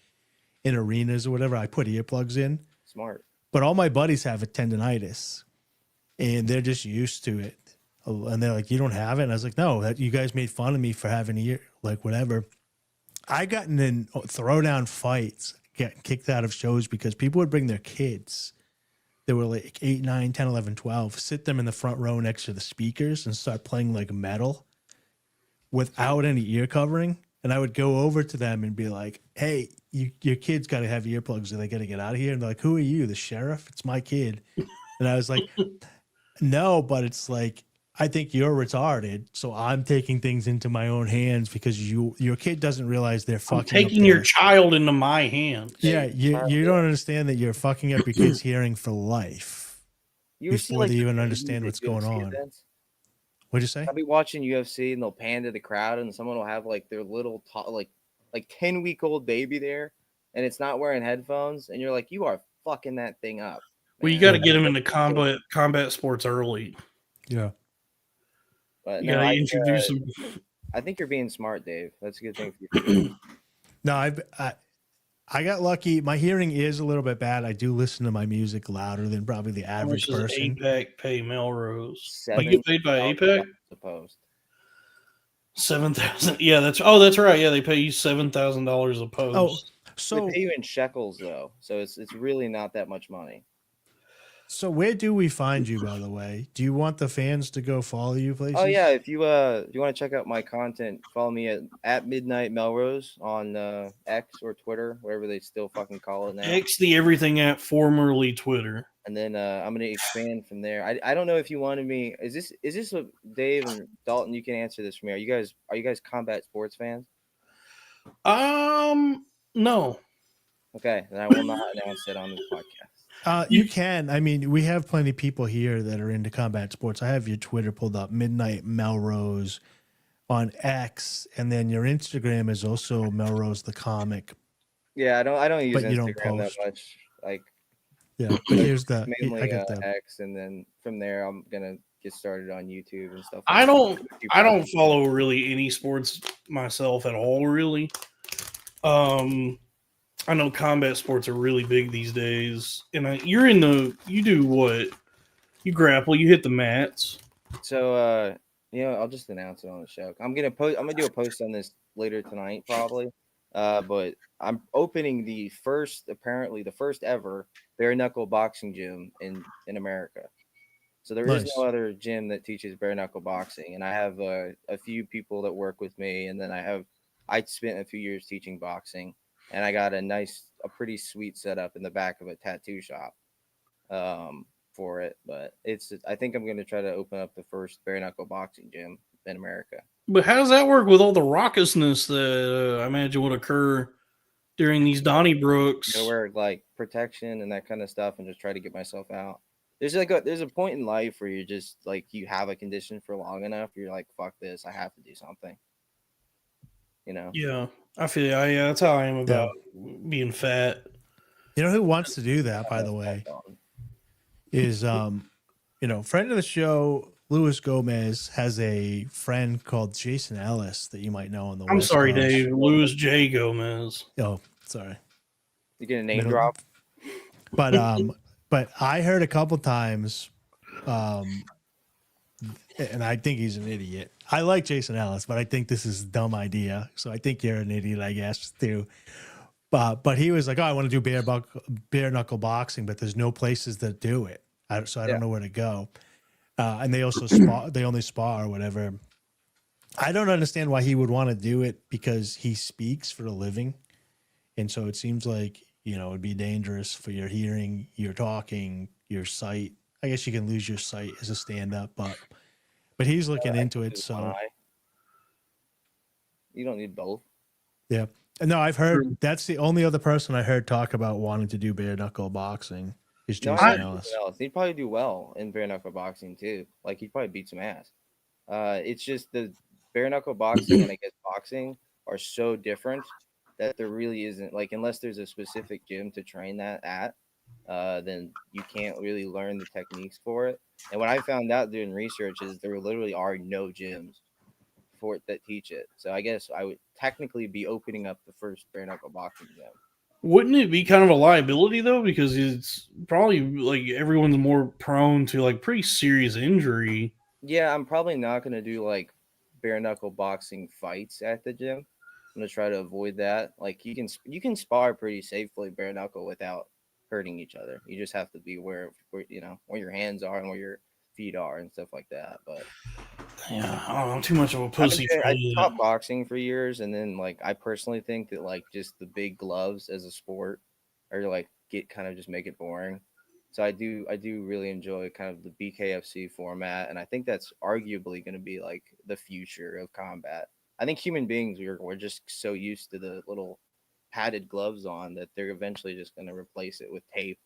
in arenas or whatever, I put earplugs in. Smart. But all my buddies have a tendonitis, and they're just used to it. And they're like, "You don't have it?" And I was like, "No, that you guys made fun of me for having like whatever." I gotten in throwdown fights, getting kicked out of shows because people would bring their kids. They were like 8, 9, 10, 11, 12, sit them in the front row next to the speakers and start playing like metal without any ear covering. And I would go over to them and be like, "Hey, your kid's got to have earplugs or they got to get out of here." And they're like, "Who are you, the sheriff? It's my kid." And I was like, "No, but it's like, I think you're retarded, so I'm taking things into my own hands because your kid doesn't realize they're fucking. I'm taking your child into my hands." Yeah, you don't understand that you're fucking up your kid's hearing for life before they even understand what's going on. What'd you say? I'll be watching UFC and they'll pan to the crowd and someone will have like their little like 10-week-old baby there and it's not wearing headphones and you're like, you are fucking that thing up. Well, you got to get them into combat sports early. Yeah. But you got to introduce them. I think you're being smart, Dave. That's a good thing for you. No, I got lucky. My hearing is a little bit bad. I do listen to my music louder than probably the How much average does person. APAC pay Melrose? You $7,000 get paid by APAC? Supposed. 7,000. Yeah, that's right. Yeah, they pay you $7,000 a post. Oh, They so pay you in shekels though, so it's really not that much money. so where do we find you, by the way? Do you want the fans to go follow you places? Oh yeah, if you want to check out my content, follow me at Midnight Melrose on X or Twitter, whatever they still fucking call it now. X the everything app, formerly Twitter. And then I'm gonna expand from there. I don't know if you wanted me. Is this what Dave and Dalton? You can answer this for me. Are you guys combat sports fans? No. Okay, then I will not announce it on this podcast. You can. I mean, we have plenty of people here that are into combat sports. I have your Twitter pulled up, Midnight Melrose on X, and then your Instagram is also Melrose the Comic. Yeah, I don't use But you don't Instagram that post. much. Like, Yeah, but here's the mainly I got the X, and then from there I'm gonna get started on YouTube and stuff. I don't follow really any sports myself at all, really. I know combat sports are really big these days, and you do what? You grapple, you hit the mats. So I'll just announce it on the show. I'm gonna do a post on this later tonight, probably. But I'm opening the first ever bare knuckle boxing gym in America. So there is no other gym that teaches bare knuckle boxing, and I have a few people that work with me, and then I spent a few years teaching boxing, and I got a pretty sweet setup in the back of a tattoo shop for it. But I think I'm going to try to open up the first bare knuckle boxing gym in America. But how does that work with all the raucousness that I imagine would occur during these Donnybrooks? I wear like protection and that kind of stuff, and just try to get myself out. There's a point in life where you're just like, you have a condition for long enough, you're like, fuck this, I have to do something. You know? Yeah, I feel yeah, that's how I am about being fat. You know who wants to do that, by the way, is friend of the show, Luis Gomez, has a friend called Jason Ellis that you might know on the I'm West sorry, Coast. Dave. Louis J. Gomez. Oh, sorry. You get a name drop. But I heard a couple times, and I think he's an idiot. I like Jason Ellis, but I think this is a dumb idea. So I think you're an idiot, I guess, too. But he was like, "Oh, I want to do bare knuckle boxing, but there's no places that do it, so I don't know where to go." And they also they only spar or whatever. I don't understand why he would want to do it, because he speaks for a living, and so it seems like it'd be dangerous for your hearing, your talking, your sight. I guess you can lose your sight as a stand-up, but he's looking into it. So you don't need both. Yeah. No, I've heard that's the only other person I heard talk about wanting to do bare knuckle boxing is Jason Ellis. He'd probably do well in bare knuckle boxing too. Like, he'd probably beat some ass. It's just the bare knuckle boxing and I guess boxing are so different that there really isn't, like, unless there's a specific gym to train that at, then you can't really learn the techniques for it. And what I found out doing research is there literally are no gyms for it that teach it. So I guess I would technically be opening up the first bare knuckle boxing gym. Wouldn't it be kind of a liability though? Because it's probably like everyone's more prone to like pretty serious injury. Yeah, I'm probably not going to do like bare knuckle boxing fights at the gym. I'm going to try to avoid that. Like, you can spar pretty safely bare knuckle without hurting each other. You just have to be aware of where your hands are and where your feet are and stuff like that. But yeah, I don't know, I'm too much of a pussy. I taught boxing for years, and then like I personally think that like just the big gloves as a sport are like just make it boring. So I do really enjoy kind of the BKFC format, and I think that's arguably going to be like the future of combat. I think human beings we're just so used to the little padded gloves on that they're eventually just going to replace it with tape.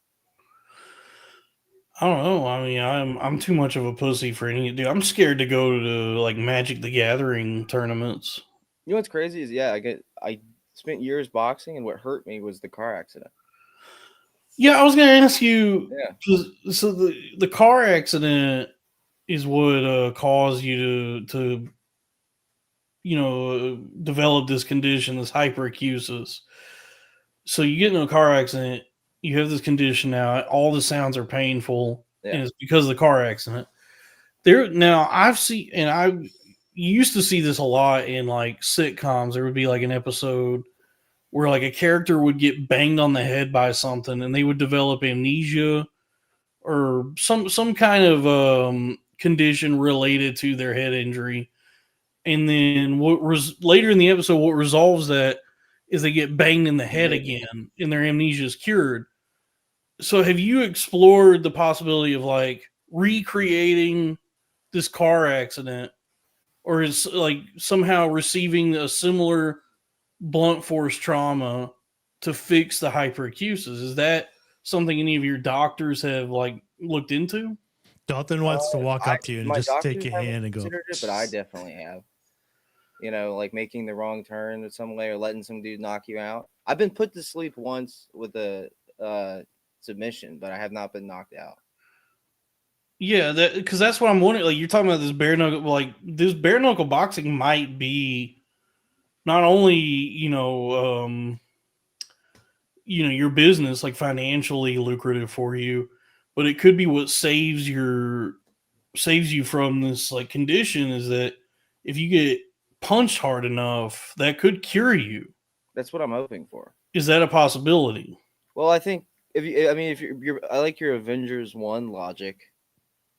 I don't know. I mean, I'm too much of a pussy for any dude. I'm scared to go to like Magic the Gathering tournaments. You know what's crazy is I spent years boxing, and what hurt me was the car accident. Yeah, I was gonna ask you. Yeah. So the car accident is what caused you to developed this condition, this hyperacusis. So you get in a car accident, you have this condition now, all the sounds are painful, and it's because of the car accident. Now I've seen, and I used to see this a lot in like sitcoms. There would be like an episode where like a character would get banged on the head by something, and they would develop amnesia or some kind of condition related to their head injury. And then later in the episode, what resolves that is they get banged in the head again, and their amnesia is cured. So, have you explored the possibility of like recreating this car accident, or is like somehow receiving a similar blunt force trauma to fix the hyperacusis? Is that something any of your doctors have like looked into? Dalton wants to walk up to you and my just take doctors your haven't hand and go. considered it, but I definitely have. Like making the wrong turn in some way or letting some dude knock you out. I've been put to sleep once with a submission, but I have not been knocked out. Yeah, because that's what I'm wondering. Like you're talking about this bare knuckle, like this bare knuckle boxing might be not only your business, like financially lucrative for you, but it could be what saves you from this like condition. Is that if you get punched hard enough, that could cure you. That's what I'm hoping for. Is that a possibility? Well, I think if you're I like your Avengers 1 logic.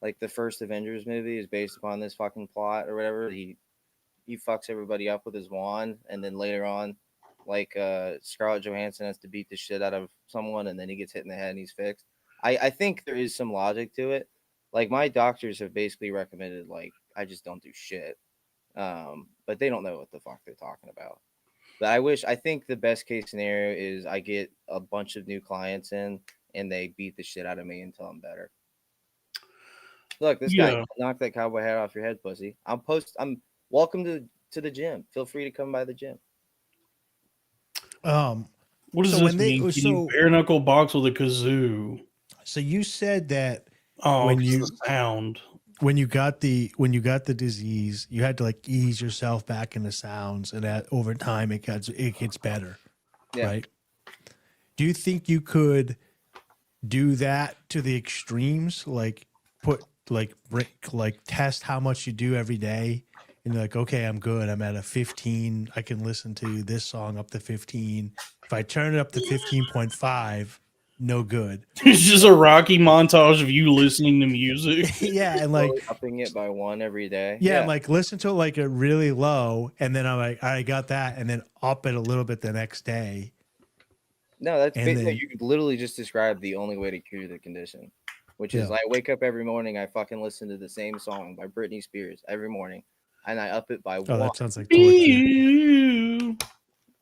Like the first Avengers movie is based upon this fucking plot or whatever. He fucks everybody up with his wand, and then later on, like Scarlett Johansson has to beat the shit out of someone, and then he gets hit in the head and he's fixed. I think there is some logic to it. Like my doctors have basically recommended like I just don't do shit, but they don't know what the fuck they're talking about. But I think the best case scenario is I get a bunch of new clients in, and they beat the shit out of me until I'm better. Look, this guy knocked that cowboy hat off your head, pussy. I'm welcome to the gym. Feel free to come by the gym. What does this mean? Can you bare knuckle box with a kazoo? So you said that when you sound when you got the disease, you had to like ease yourself back into sounds, and that over time it gets better, right? Do you think you could do that to the extremes, like test how much you do every day, and you're like, okay, I'm good. I'm at a 15. I can listen to this song up to 15. If I turn it up to 15.5, no good. It's just a Rocky montage of you listening to music. Yeah, and like upping it by 1 every day. Yeah, like listen to it like a really low, and then I'm like, I got that, and then up it a little bit the next day. No, that's you could literally just describe the only way to cure the condition, which is I wake up every morning, I fucking listen to the same song by Britney Spears every morning, and I up it by 1. That sounds like torture.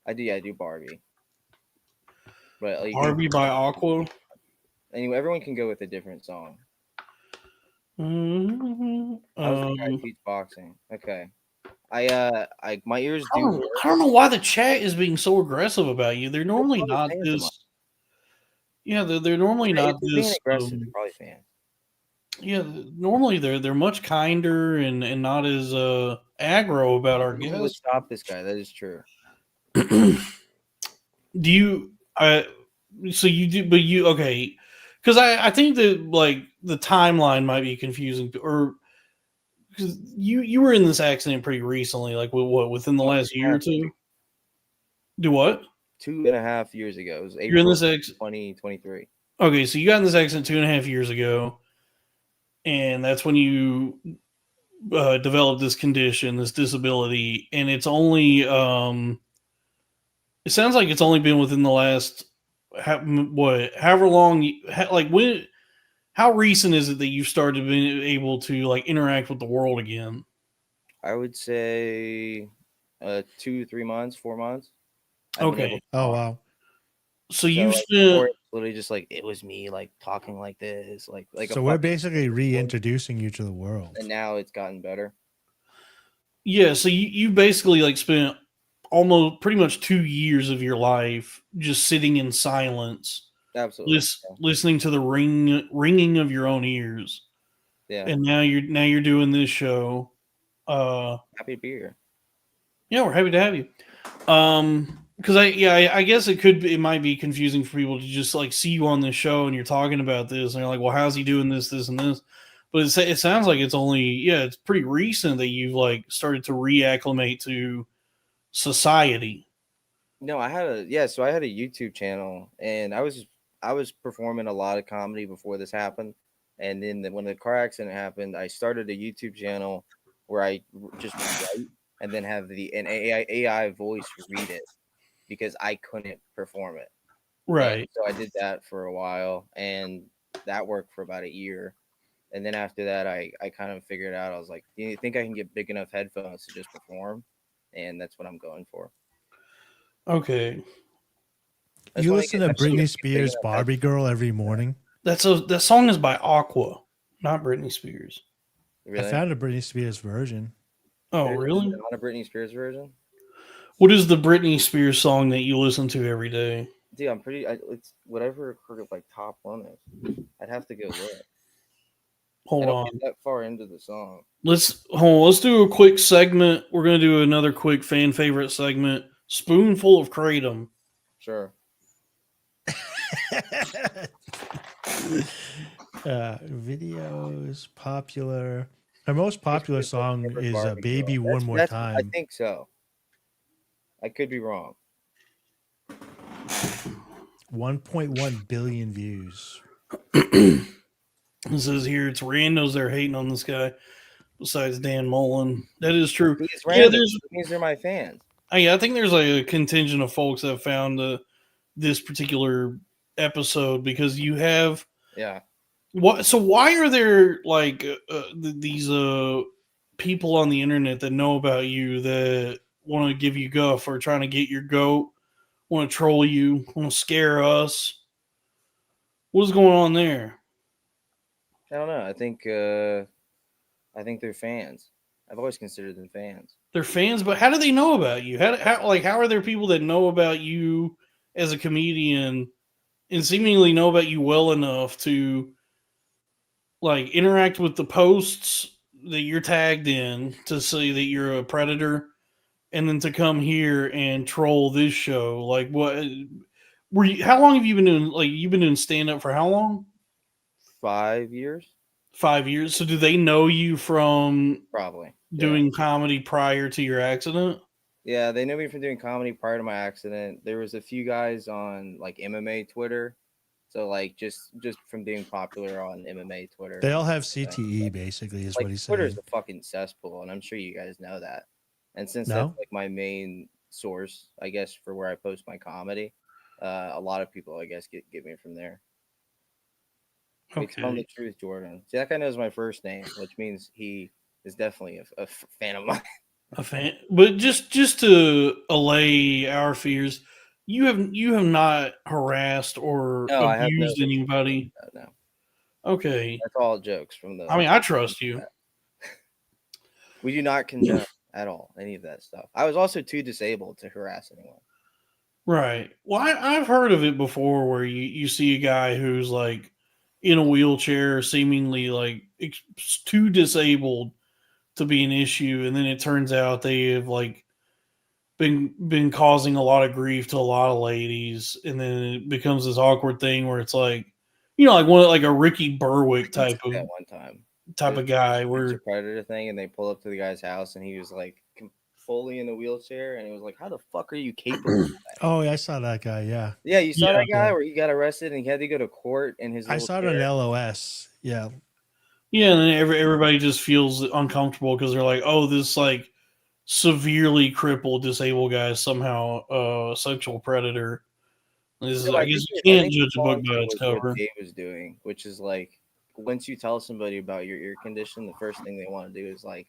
I do Barbie. But like, Barbie by Aqua. Anyway, everyone can go with a different song. How's the guy teach boxing? Okay. My ears do. I don't know why the chat is being so aggressive about you. They're normally not this. Yeah, they're normally not this aggressive. They're probably fans. Yeah, normally they're much kinder and not as aggro about our guests. Would stop this guy. That is true. Do you? So you do, but you okay? Because I think that like the timeline might be confusing, or because you were in this accident pretty recently, like within the last year or two. Do what? 2.5 years ago. It was April. You're in this 2023. Okay, so you got in this accident 2.5 years ago, and that's when you developed this condition, this disability, and it's only it sounds like it's only been within the last however long, how recent is it that you started being able to like interact with the world again? I would say 2-3 months, 4 months. Okay. Oh wow. So you've spent literally just like it was me like talking like this, like so we're basically reintroducing you to the world, and now it's gotten better. Yeah, so you basically like spent almost pretty much 2 years of your life just sitting in silence, absolutely listening to the ringing of your own ears. Yeah, and now you're doing this show. Happy to be here. Yeah, we're happy to have you. Because I guess it might be confusing for people to just like see you on this show and you're talking about this and you're like, well, how's he doing this, this, and this? But it sounds like it's pretty recent that you've like started to reacclimate to society. No, so I had a YouTube channel, and I was performing a lot of comedy before this happened, and then when the car accident happened, I started a YouTube channel where I just write and then have an AI voice read it because I couldn't perform it. Right. And so I did that for a while, and that worked for about a year. And then after that, I kind of figured out, I was like, do you think I can get big enough headphones to just perform? And that's what I'm going for. Okay. You listen to Britney Spears' Barbie Girl every morning? That song is by Aqua, not Britney Spears. Really? I found a Britney Spears version. Oh, really? Not a Britney Spears version? What is the Britney Spears song that you listen to every day? Dude, it's whatever her like top one is. I'd have to go look. Hold on. Get that far into the song. Let's do a quick segment. We're gonna do another quick fan favorite segment. Spoonful of Kratom. Sure. Videos popular. Her most popular song is "Baby One More Time." I think so. I could be wrong. 1.1 billion views. It says here it's randos that are hating on this guy. Besides Dan Mullen, that is true. These are my fans. I think there's a contingent of folks that found this particular episode because you have What? So why are there like these people on the internet that know about you that want to give you guff or trying to get your goat, want to troll you, want to scare us? What's going on there? I don't know. I think they're fans. I've always considered them fans. They're fans, but how do they know about you? How are there people that know about you as a comedian and seemingly know about you well enough to like interact with the posts that you're tagged in to say that you're a predator and then to come here and troll this show? Like what how long have you been doing you've been doing stand up for how long? 5 years. 5 years. So do they know you from probably doing comedy prior to your accident? Yeah, they knew me from doing comedy prior to my accident. There was a few guys on like MMA Twitter. So like just from being popular on MMA Twitter. They all have CTE basically is like, what he's Twitter's saying. a fucking cesspool, and I'm sure you guys know that. And since that's like my main source, I guess, for where I post my comedy, a lot of people I guess get me from there. Tell the truth, Jordan. See, that guy knows my first name, which means he is definitely a fan of mine. A fan, but just to allay our fears, you have not harassed or abused anybody. No. Okay, that's all jokes from the. I mean, I trust you. We do not condone at all any of that stuff. I was also too disabled to harass anyone. Right. Well, I've heard of it before, where you see a guy who's like in a wheelchair, seemingly like too disabled to be an issue, and then it turns out they have like been causing a lot of grief to a lot of ladies, and then it becomes this awkward thing where it's like, like a Ricky Berwick type of one time of guy where it's a predator thing, and they pull up to the guy's house, and he was like fully in the wheelchair, and he was like, "How the fuck are you capable of that?" Oh, yeah, I saw that guy. Yeah, you saw that guy where he got arrested and he had to go to court, and I saw it on LOS. Yeah. Yeah, and then everybody just feels uncomfortable because they're like, "Oh, this like severely crippled, disabled guy is somehow a sexual predator." I guess you can't judge a book by its cover. What Dave was doing, which is like, once you tell somebody about your ear condition, the first thing they want to do is like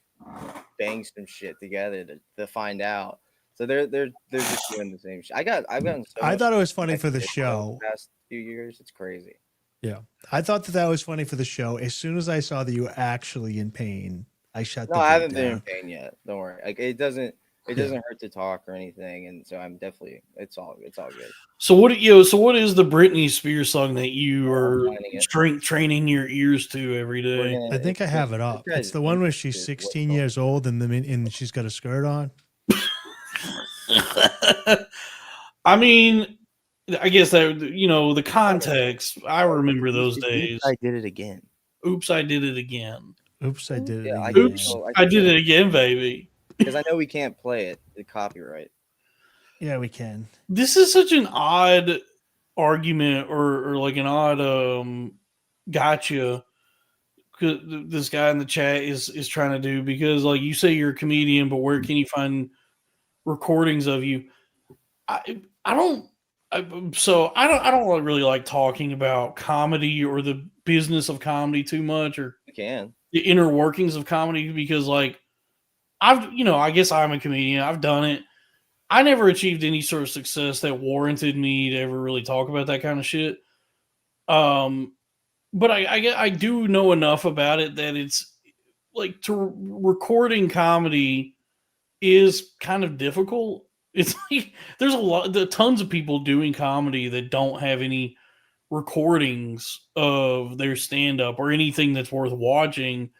bang some shit together to find out. So they're just doing the same shit. I thought it was funny for the show. The past few years, it's crazy. Yeah, I thought that was funny for the show. As soon as I saw that you were actually in pain, I shut. No, I haven't been in pain yet. Don't worry. Like it doesn't hurt to talk or anything, and so I'm definitely it's all good. So what is the Britney Spears song that you are training your ears to every day? I think I have it up. It's the one where she's 16 years old and she's got a skirt on. I mean, I guess that the context. I remember those days. I did it again. Oops, I did it again. Oops, I did it Yeah, again. Oops, I did it again, baby. Because I know we can't play it. The copyright. Yeah, we can. This is such an odd argument, or like an odd gotcha. This guy in the chat is trying to do, because like you say you're a comedian, but where can you find recordings of you? I don't. I don't really like talking about comedy or the business of comedy too much, or We can. the inner workings of comedy, because like I guess I'm a comedian. I've done it. I never achieved any sort of success that warranted me to ever really talk about that kind of shit. But I do know enough about it that it's like recording comedy is kind of difficult. It's like there's tons of people doing comedy that don't have any recordings of their stand up or anything that's worth watching.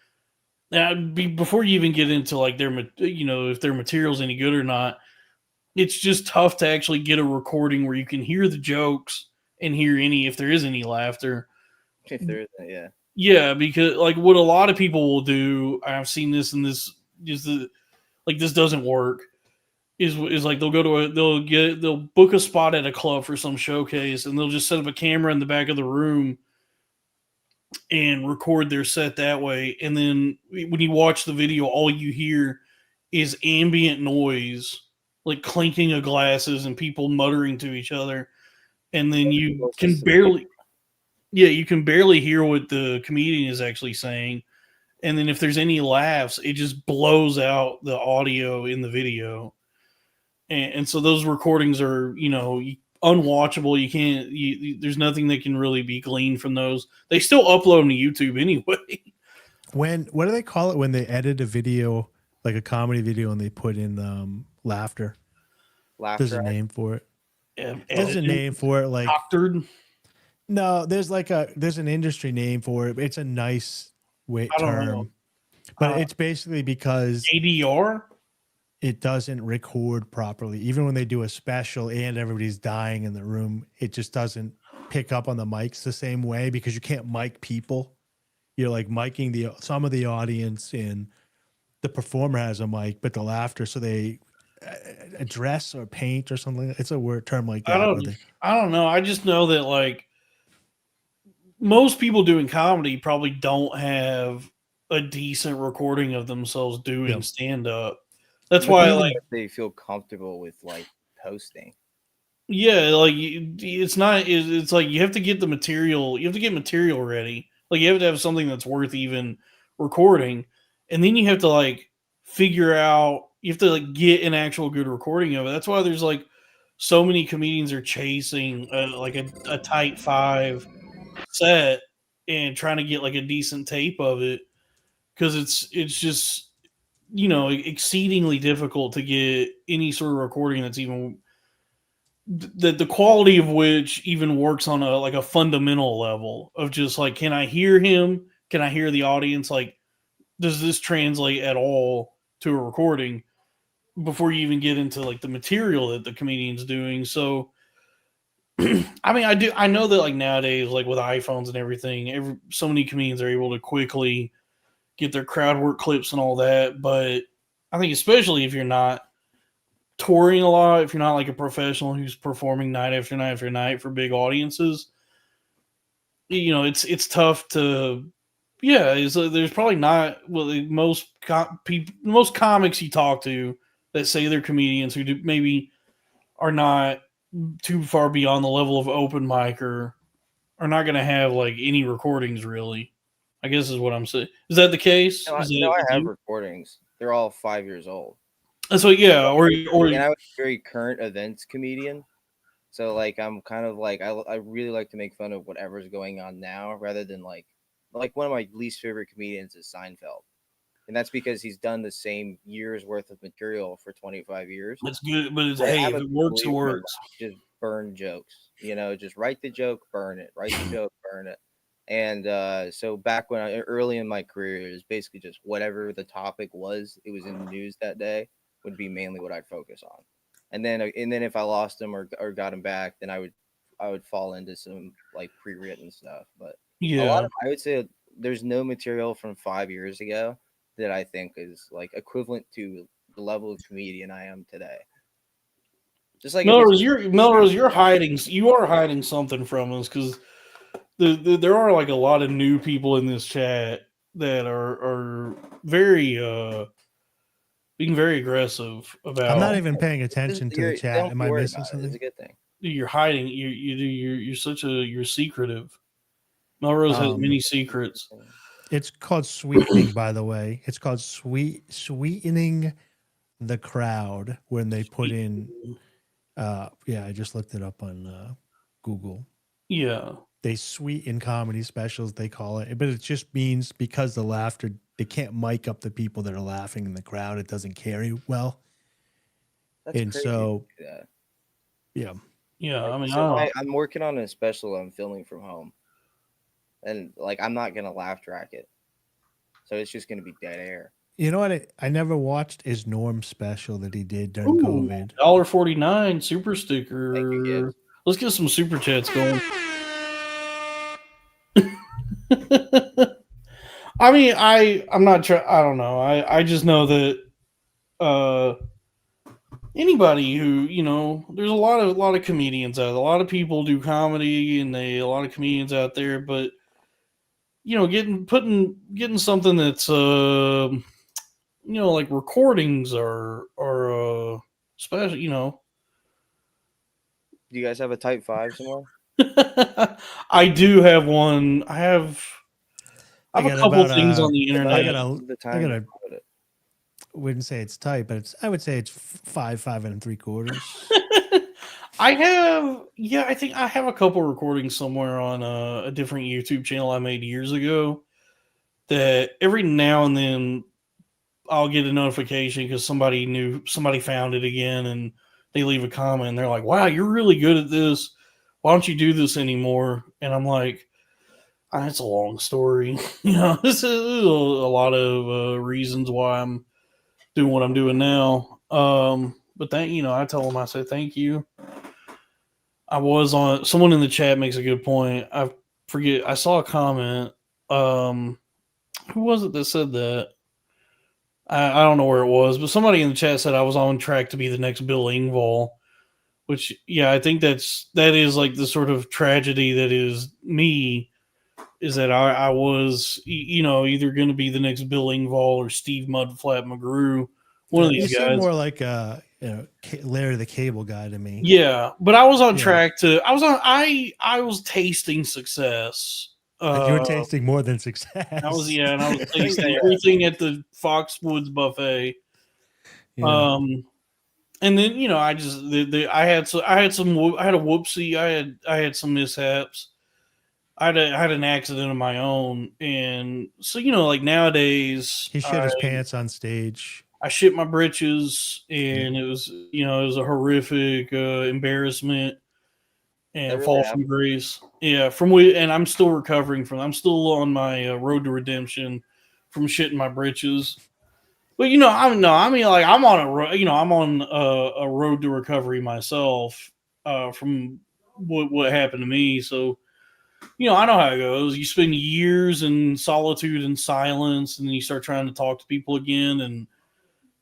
Now, before you even get into like if their material's any good or not, it's just tough to actually get a recording where you can hear the jokes and hear if there is any laughter. If there isn't, yeah. Yeah, because like what a lot of people will do, I've seen this, and this is like this doesn't work. Is like they'll book a spot at a club for some showcase, and they'll just set up a camera in the back of the room and record their set that way. And then when you watch the video, all you hear is ambient noise, like clinking of glasses and people muttering to each other. And then you can barely hear what the comedian is actually saying. And then if there's any laughs, it just blows out the audio in the video. And so those recordings are, unwatchable. You can't, there's nothing that can really be gleaned from those. They still upload them to YouTube anyway. What do they call it when they edit a video, like a comedy video, and they put in laughter? There's a name for it. There's a name for it, like doctored. No, there's an industry name for it. It's a nice term, but it's basically because ADR. It doesn't record properly. Even when they do a special and everybody's dying in the room, it just doesn't pick up on the mics the same way, because you can't mic people. You're like miking some of the audience, and the performer has a mic, but the laughter, so they address or paint or something. It's a term like that. I don't know. I just know that like most people doing comedy probably don't have a decent recording of themselves doing stand up. That's why like they feel comfortable with like posting. Yeah, like it's not. It's like you have to get the material. You have to get material ready. Like you have to have something that's worth even recording, and then you have to like figure out. You have to like get an actual good recording of it. That's why there's like so many comedians are chasing like a tight 5 set and trying to get like a decent tape of it, because it's just exceedingly difficult to get any sort of recording that's even the quality of which even works on a fundamental level of just like, can I hear him? Can I hear the audience? Like, does this translate at all to a recording before you even get into like the material that the comedian's doing? So, I mean, I know that like nowadays, like with iPhones and everything, so many comedians are able to quickly get their crowd work clips and all that. But I think especially if you're not touring a lot, if you're not like a professional who's performing night after night after night for big audiences, it's tough to. Yeah, there's probably not most comics you talk to that say they're comedians who maybe are not too far beyond the level of open mic, or are not going to have like any recordings really. I guess is what I'm saying. Is that the case? I have recordings. They're all 5 years old. So yeah, or and I was a very current events comedian, so like I'm kind of like I really like to make fun of whatever's going on now, rather than like one of my least favorite comedians is Seinfeld, and that's because he's done the same year's worth of material for 25 years. That's good, but hey, if it works, it works. Just burn jokes, just write the joke, burn it. Write the joke, burn it. And so back when early in my career, it was basically just whatever the topic was, it was in the news that day, would be mainly what I'd focus on. and then if I lost him or got him back, then I would fall into some like pre-written stuff. But a lot of, I would say there's no material from 5 years ago that I think is like equivalent to the level of comedian I am today. Just like Melrose, you are hiding something from us, because there are like a lot of new people in this chat that are very being very aggressive about. I'm not even paying attention to the chat. Am I missing something? It's a good thing. You're hiding. You're secretive. Melrose has many secrets. It's called sweetening, by the way. It's called sweetening the crowd when they put in. Yeah, I just looked it up on Google. Yeah, they sweeten comedy specials, they call it, but it just means because the laughter, they can't mic up the people that are laughing in the crowd. It doesn't carry well. That's and crazy. So, yeah. Like, I mean, I'm working on a special I'm filming from home, and like I'm not gonna laugh track it, so it's just gonna be dead air. You know what? I never watched his Norm special that he did during COVID. $1.49 super sticker. Let's get some super chats going. I mean, I'm not sure. I don't know. I just know that anybody who, there's a lot of comedians out there. A lot of people do comedy, and a lot of comedians out there, but getting something that's like recordings are special. Do you guys have a Type 5 somewhere? I do have one. I have a couple things on the internet. I wouldn't say it's tight, but I would say it's 5 3/4. I think I have a couple recordings somewhere on a different YouTube channel I made years ago, that every now and then I'll get a notification because somebody found it again, and they leave a comment and they're like, "Wow, you're really good at this. Why don't you do this anymore?" And I'm like, it's a long story. This is a lot of reasons why I'm doing what I'm doing now. But I tell them, I say, thank you. I was on, someone in the chat makes a good point. I forget, I saw a comment. Who was it that said that? I don't know where it was, but somebody in the chat said I was on track to be the next Bill Engvall, which, I think that is like the sort of tragedy that is me, is that I was, either going to be the next Bill Engvall or Steve Mudflap McGrew, one of these guys. You seem more like Larry the Cable Guy to me. Yeah, but I was on track to. I was tasting success. You were tasting more than success. I was tasting everything at the Foxwoods buffet. Yeah. And then I just I had a whoopsie. I had some mishaps. I had an accident of my own, and so like nowadays, he shit his pants on stage. I shit my britches, and it was a horrific embarrassment and fall from grace. Yeah, and I'm still recovering from. I'm still on my road to redemption from shitting my britches. But I'm on a road to recovery myself from what happened to me. So I know how it goes. You spend years in solitude and silence, and then you start trying to talk to people again, and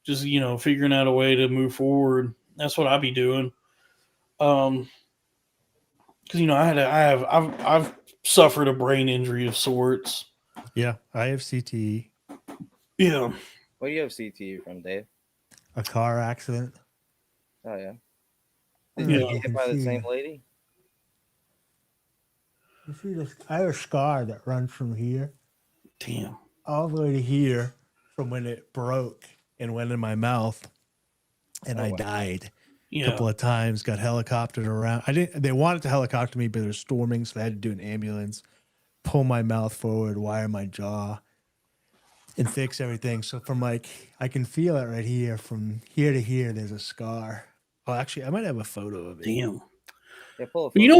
just figuring out a way to move forward. That's what I'd be doing. Because I've suffered a brain injury of sorts. Yeah, I have CTE. Yeah. What do you have CTE from, Dave? A car accident. Oh yeah. Did you get hit by the same lady? You see this? I have a scar that runs from here. Damn. All the way to here, from when it broke and went in my mouth, and I died a couple of times. Got helicoptered around. They wanted to helicopter me, but there's storming, so they had to do an ambulance, pull my mouth forward, wire my jaw, and fix everything. So from I can feel it right here. From here to here, there's a scar. Oh, actually, I might have a photo of it. Damn. Yeah, pull a photo. But you know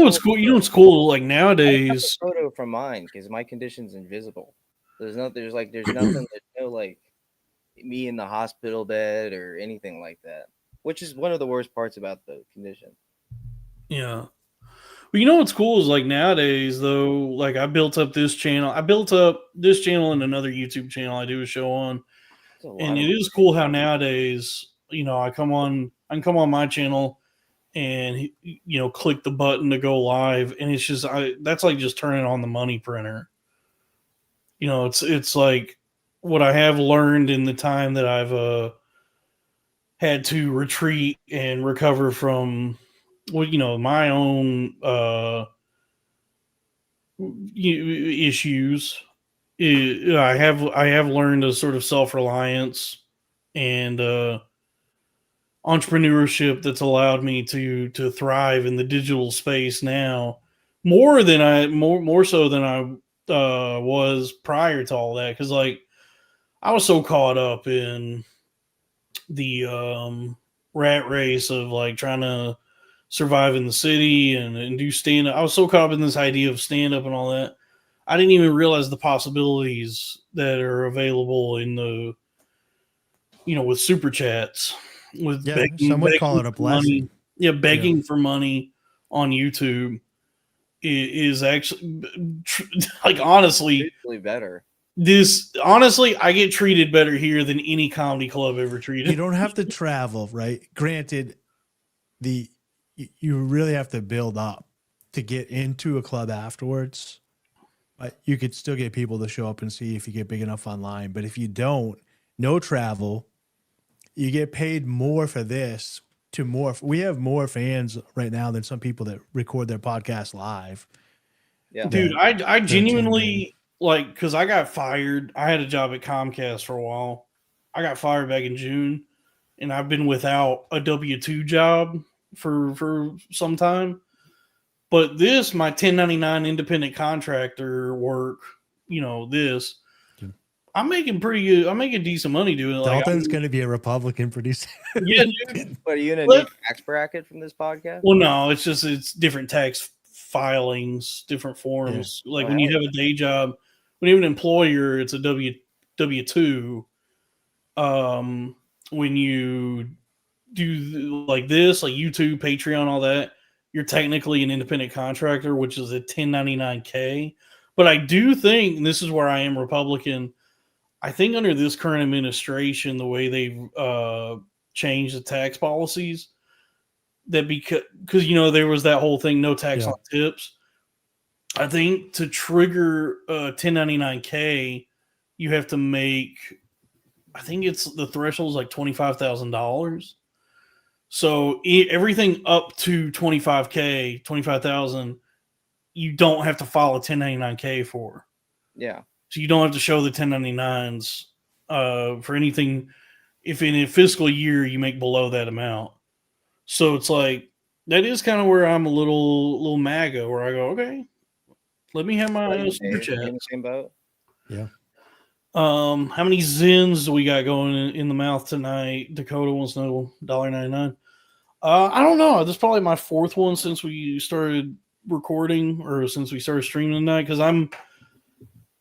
what's cool? Like nowadays, I have a photo from mine because my condition's invisible. There's nothing. There's no like me in the hospital bed or anything like that. which is one of the worst parts about the condition. Yeah. Well, you know what's cool is like nowadays though, like I built up this channel. I built up this channel and another YouTube channel I do a show on. And it is cool how nowadays, you know, I can come on my channel and you know, click the button to go live, and it's just that's like just turning on the money printer. You know, it's like what I have learned in the time that I've had to retreat and recover from you know, my own issues. I have learned a sort of self-reliance and entrepreneurship that's allowed me to thrive in the digital space now more so than I was prior to all that, because like I was so caught up in the rat race of like trying to survive in the city and do stand up. I was so caught up in this idea of stand up and all that. I didn't even realize the possibilities that are available in the, you know, with super chats, with some would call it a blessing. Money. Yeah, begging for money on YouTube is actually like honestly better. Honestly, I get treated better here than any comedy club ever treated. You don't have to travel, right? Granted, you really have to build up to get into a club afterwards. But you could still get people to show up and see if you get big enough online. But if you don't, no travel, you get paid more for this to more. We have more fans right now than some people that record their podcast live. Yeah, dude, I genuinely like, because I got fired. I had a job at Comcast for a while. I got fired back in June, and I've been without a W-2 job for some time. But this, my 1099 independent contractor work, you know, this, I'm making pretty good. I'm making decent money doing it. Dalton's going to be a Republican pretty soon. Yeah, dude. But are you in a new tax bracket from this podcast? Well, no, it's different tax filings, different forms. Yeah. Like when you have a day job, when you have an employer, it's a W-2. When you do like this, like YouTube, Patreon, all that, you're technically an independent contractor, which is a 1099K. But I do think, and this is where I am Republican, I think under this current administration, the way they've changed the tax policies, that because you know there was that whole thing, no tax on tips. I think to trigger 1099K, you have to make, I think it's the threshold is like $25,000. So everything up to 25,000, you don't have to file a 1099K for. Yeah. So you don't have to show the 1099s for anything if in a fiscal year you make below that amount. So it's like that is kind of where I'm a little MAGA, where I go, okay, let me have my super chat. In the same boat. Yeah. How many Zins do we got going in the mouth tonight? Dakota wants to know $1.99. I don't know. This is probably my fourth one since we started recording, or since we started streaming tonight, because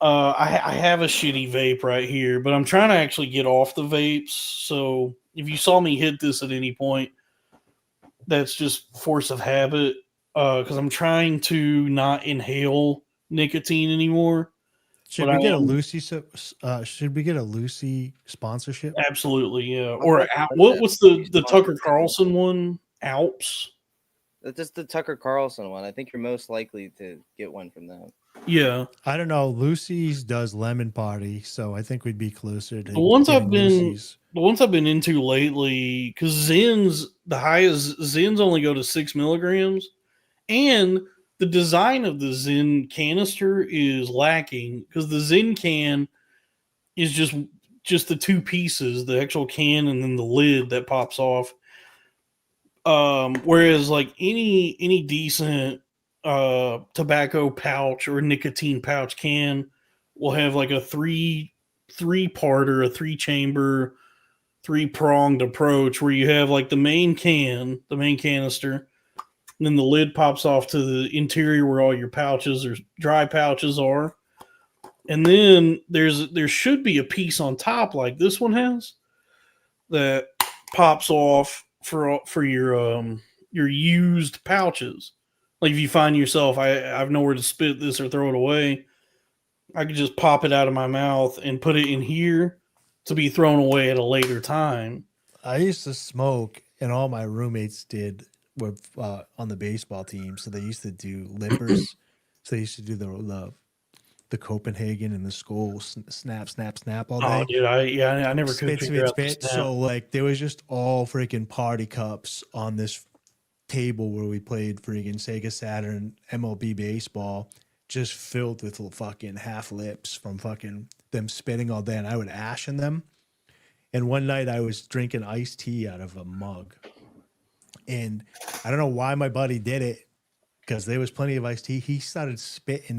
I have a shitty vape right here, but I'm trying to actually get off the vapes. So if you saw me hit this at any point, that's just force of habit, because I'm trying to not inhale nicotine anymore. Should we get a Lucy? Should we get a Lucy sponsorship? Absolutely, yeah. Or what's the Tucker Carlson one? Alps. That's the Tucker Carlson one. I think you're most likely to get one from them. Yeah, I don't know. Lucy's does Lemon Party, so I think we'd be closer to the ones I've been into lately. Because the highest Zins only go to 6 milligrams, and the design of the Zin canister is lacking, because the Zin can is just the two pieces, the actual can and then the lid that pops off. Whereas like any decent tobacco pouch or nicotine pouch can will have like a three-part or a 3-chamber, 3-pronged approach, where you have like the main canister, and then the lid pops off to the interior where all your pouches or dry pouches are. And then there should be a piece on top like this one has that pops off for your used pouches. Like if you find yourself, I have nowhere to spit this or throw it away, I could just pop it out of my mouth and put it in here to be thrown away at a later time. I used to smoke, and all my roommates did were on the baseball team, so they used to do lippers. So they used to do the Copenhagen and the skull snap all day. Oh, dude, I never could figure out the snap. So like there was just all freaking party cups on this table where we played freaking Sega Saturn MLB baseball, just filled with fucking half lips from fucking them spitting all day, and I would ash in them. And one night I was drinking iced tea out of a mug, and I don't know why my buddy did it, because there was plenty of iced tea. He started spitting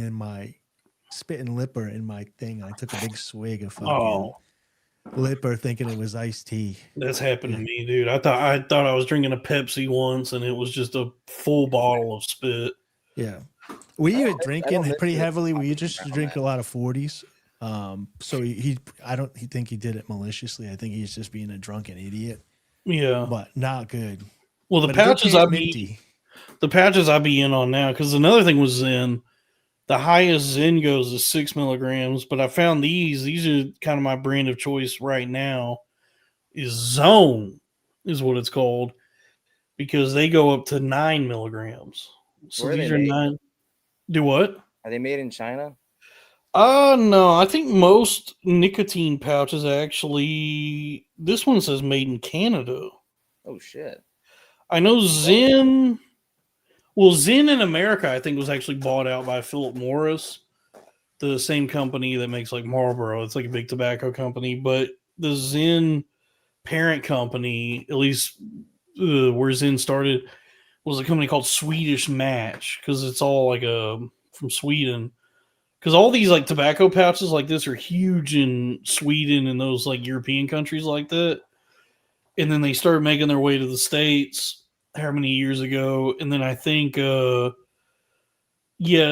lipper in my thing. I took a big swig of fucking lipper, thinking it was iced tea. That's happened to me, dude. I thought I was drinking a Pepsi once, and it was just a full bottle of spit. Yeah, we were drinking pretty heavily. We just drink a lot of 40s. So he think he did it maliciously. I think he's just being a drunken idiot. Yeah, but not good. Well, the pouches I be in on now, because another thing was Zen. The highest Zen goes is 6 milligrams, but I found these are kind of my brand of choice right now. Is Zone is what it's called, because they go up to 9 milligrams. So these are 9. Do what? Are they made in China? No, I think most nicotine pouches actually. This one says made in Canada. Oh shit! I know Zen. Well, Zen in America, I think, was actually bought out by Philip Morris, the same company that makes like Marlboro. It's like a big tobacco company, but the Zen parent company, at least where Zen started, was a company called Swedish Match, because it's all like from Sweden. Because all these like tobacco pouches like this are huge in Sweden and those like European countries like that. And then they started making their way to the States how many years ago. And then I think, at a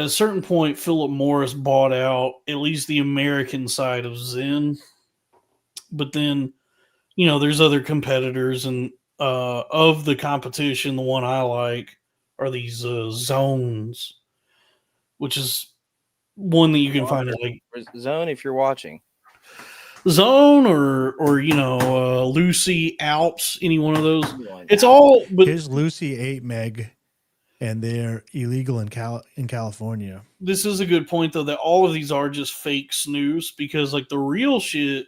certain point, Philip Morris bought out at least the American side of Zen. But then, there's other competitors, and of the competition, the one I like are these Zones, which is one that you can find at like Zone, if you're watching. Zone or Lucy, Alps, any one of those. It's all. But here's Lucy 8 meg, and they're illegal in California. This is a good point though, that all of these are just fake snus, because like the real shit,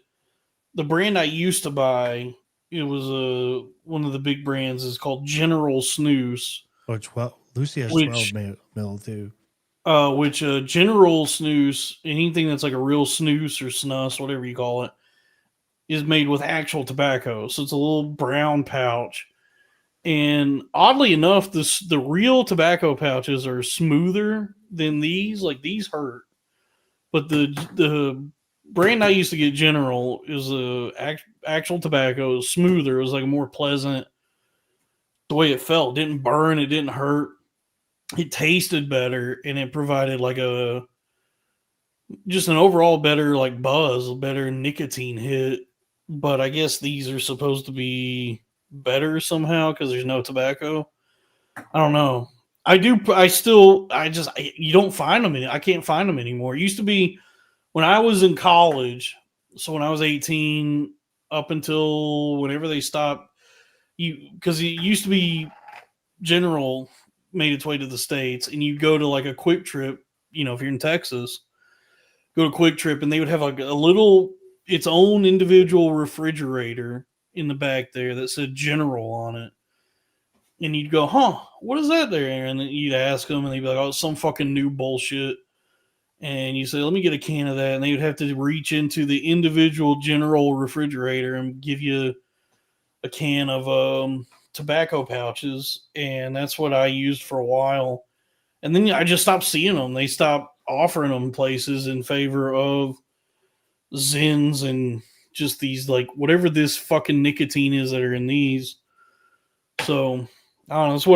the brand I used to buy, it was one of the big brands is called General Snus. Or 12. Lucy has 12 mil too. Which General Snus, anything that's like a real snus or snus, whatever you call it, is made with actual tobacco. So it's a little brown pouch. And oddly enough, the real tobacco pouches are smoother than these. Like these hurt. But the brand I used to get, General, is actual tobacco. It was smoother. It was like a more pleasant, the way it felt. It didn't burn. It didn't hurt. It tasted better, and it provided like just an overall better like buzz, a better nicotine hit. But I guess these are supposed to be better somehow because there's no tobacco. I don't know. You don't find them. I can't find them anymore. It used to be when I was in college. So when I was 18 up until whenever they stopped, because it used to be General made its way to the States, and you go to like a Quick Trip, if you're in Texas, go to Quick Trip, and they would have like its own individual refrigerator in the back there that said General on it. And you'd go, what is that there? And then you'd ask them, and they'd be like, oh, it's some fucking new bullshit. And you say, let me get a can of that. And they would have to reach into the individual General refrigerator and give you a can of tobacco pouches. And that's what I used for a while. And then I just stopped seeing them. They stopped offering them places in favor of Zens and just these, like, whatever this fucking nicotine is that are in these. So I don't know. That's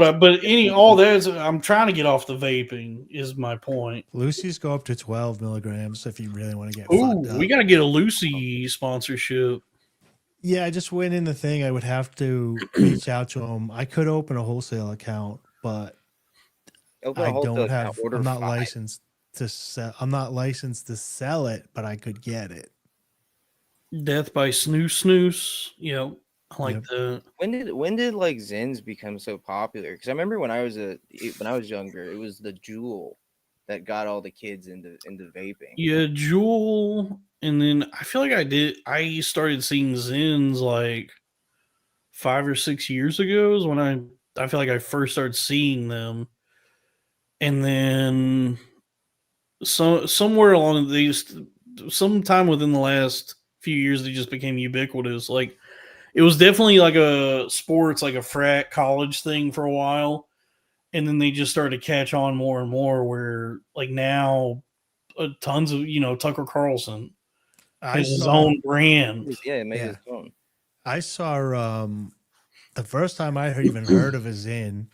what I'm trying to get off the vaping is my point. Lucy's go up to 12 milligrams if you really want to get fucked up. We got to get a Lucy sponsorship. Yeah, I just went in the thing. I would have to reach out to them. I could open a wholesale account, but Open a I wholesale don't account, have. order I'm not 5. licensed to sell. I'm not licensed to sell it, but I could get it. Death by snooze snooze. Yep. I like Yep. that. When did like Zins become so popular? Because I remember when I was younger, it was the Jewel that got all the kids into vaping. Yeah, Jewel, and then I feel like I started seeing Zins like 5 or 6 years ago is when I feel like I first started seeing them. And then somewhere along these sometime within the last few years they just became ubiquitous. Like it was definitely like a sports, like a frat college thing for a while. And then they just started to catch on more and more where like now tons of, Tucker Carlson I has his saw. own brand. Yeah, it made Yeah. its own. I saw. The first time I even heard of a Zin,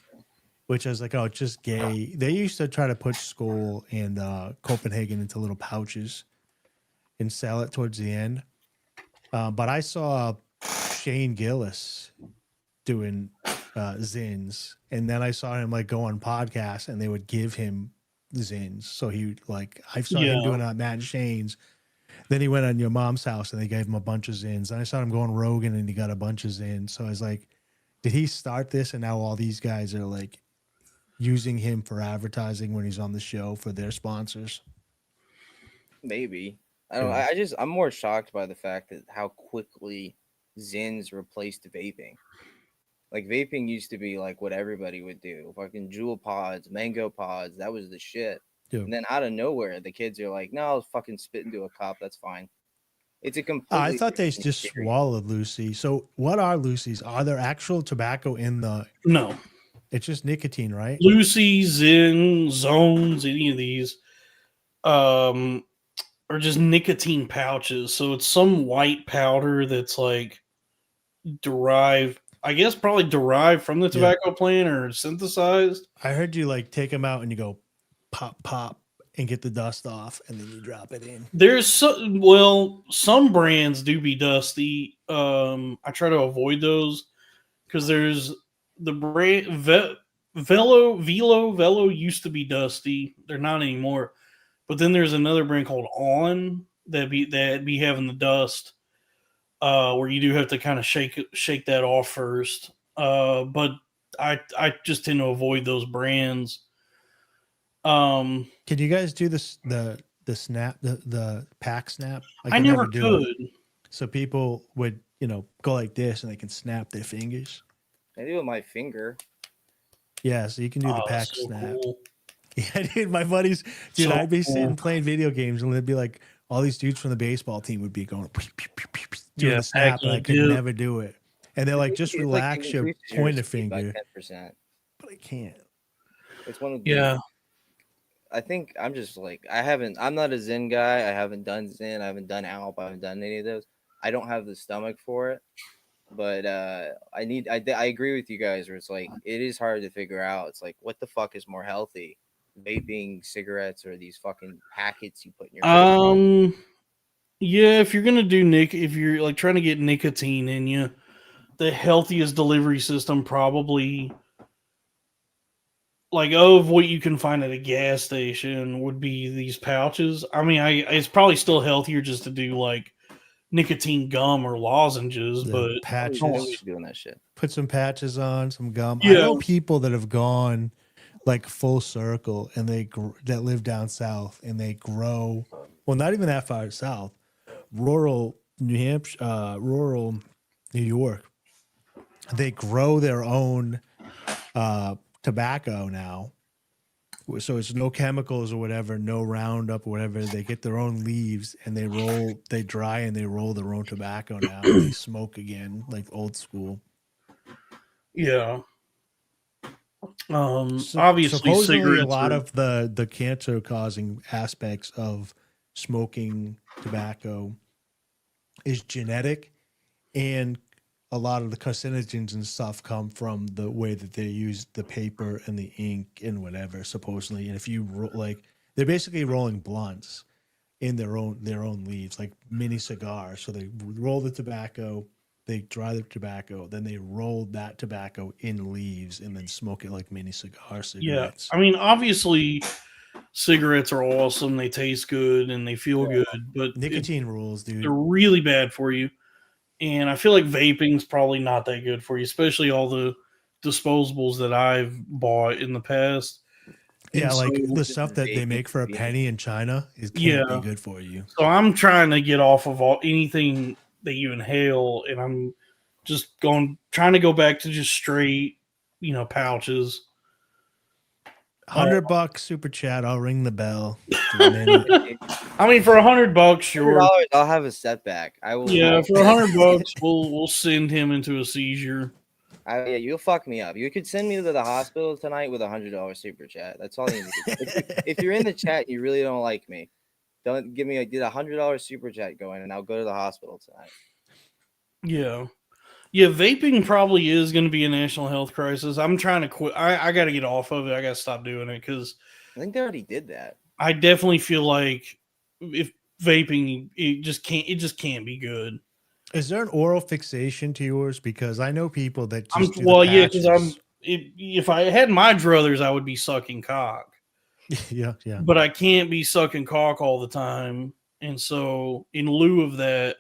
which I was like, oh, it's just gay. They used to try to put Skull and Copenhagen into little pouches and sell it towards the end. But I saw Shane Gillis doing Zins, and then I saw him like go on podcasts, and they would give him Zins. So he like I saw him doing it at Matt and Shane's. Then he went on Your Mom's House, and they gave him a bunch of Zins. And I saw him go on Rogan, and he got a bunch of Zins. So I was like, did he start this, and now all these guys are like using him for advertising when he's on the show for their sponsors? Maybe. I don't. Yeah. I'm more shocked by the fact that how quickly Zins replaced vaping. Like vaping used to be like what everybody would do. Fucking Jewel pods, mango pods, that was the shit. Yeah. And then out of nowhere, the kids are like, "No, I'll fucking spit into a cup. That's fine." It's a completely. I thought they different just experience. swallowed Lucy. So what are Lucy's? Are there actual tobacco in the? No. It's just nicotine, right? Lucy, Zin, Zones, any of these are just nicotine pouches. So it's some white powder that's like derived, I guess probably derived from the tobacco plant or synthesized. I heard you like take them out and you go pop, pop and get the dust off and then you drop it in. There's some brands do be dusty. I try to avoid those because there's the brand Velo used to be dusty. They're not anymore. But then there's another brand called On that be having the dust, where you do have to kind of shake that off first. But I just tend to avoid those brands. Can you guys do this the snap the pack snap? I never do could. it. So people would go like this and they can snap their fingers. I do it with my finger. Yeah, so you can do the pack so snap. cool. Yeah, dude, my buddies, dude, So I'd be sitting cool. playing video games and they'd be like, all these dudes from the baseball team would be going doing Yeah, the snap, packing and I a could dip. never do it. And they're like, just It's relax it your increases pointer speed by finger. 10%. But I can't. It's one of the. Yeah. I think I'm just like I'm not a Zen guy. I haven't done Zen. I haven't done Alp. I haven't done any of those. I don't have the stomach for it. But I agree with you guys where it's like it is hard to figure out. It's like what the fuck is more healthy, vaping, cigarettes, or these fucking packets you put in your Yeah, if you're gonna do if you're like trying to get nicotine in you, the healthiest delivery system probably like of what you can find at a gas station would be these pouches. I mean, it's probably still healthier just to do like nicotine gum or lozenges, The but patches. Nobody's doing that shit. Put some patches on, some gum. I Yeah. know people that have gone like full circle and that live down south and they grow. Well, not even that far south, rural New Hampshire, rural New York. They grow their own tobacco now. So it's no chemicals or whatever, no Roundup or whatever. They get their own leaves and they dry and they roll their own tobacco now. And they smoke again, like old school. yeah. Obviously, supposedly cigarettes a lot are, of the cancer causing aspects of smoking tobacco is genetic, and a lot of the carcinogens and stuff come from the way that they use the paper and the ink and whatever, supposedly. And if you they're basically rolling blunts in their own leaves, like mini cigars. So they roll the tobacco, they dry the tobacco, then they roll that tobacco in leaves and then smoke it like mini cigarettes. I mean, obviously, cigarettes are awesome. They taste good and they feel good, but Nicotine rules, they're dude. really bad for you. And I feel like vaping's probably not that good for you, especially all the disposables that I've bought in the past. Yeah, And like so, the stuff that they vaping make for a could be- penny in China can't be good for you. so I'm trying to get off of anything that you inhale, and I'm just trying to go back to just straight, pouches. $100 super chat. I'll ring the bell. For a minute. I mean, for $100, sure. $100, I'll have a setback. I will. Yeah, for $100, we'll send him into a seizure. Yeah, you'll fuck me up. You could send me to the hospital tonight with $100 super chat. That's all you need to do. If you're in the chat and you really don't like me, don't give me a $100 super chat going, and I'll go to the hospital tonight. Yeah, vaping probably is going to be a national health crisis. I'm trying to quit. I got to get off of it. I got to stop doing it because I think they already did that. I definitely feel like if vaping, it just can't be good. Is there an oral fixation to yours? Because I know people that just because if I had my druthers, I would be sucking cock. yeah. But I can't be sucking cock all the time, and so in lieu of that,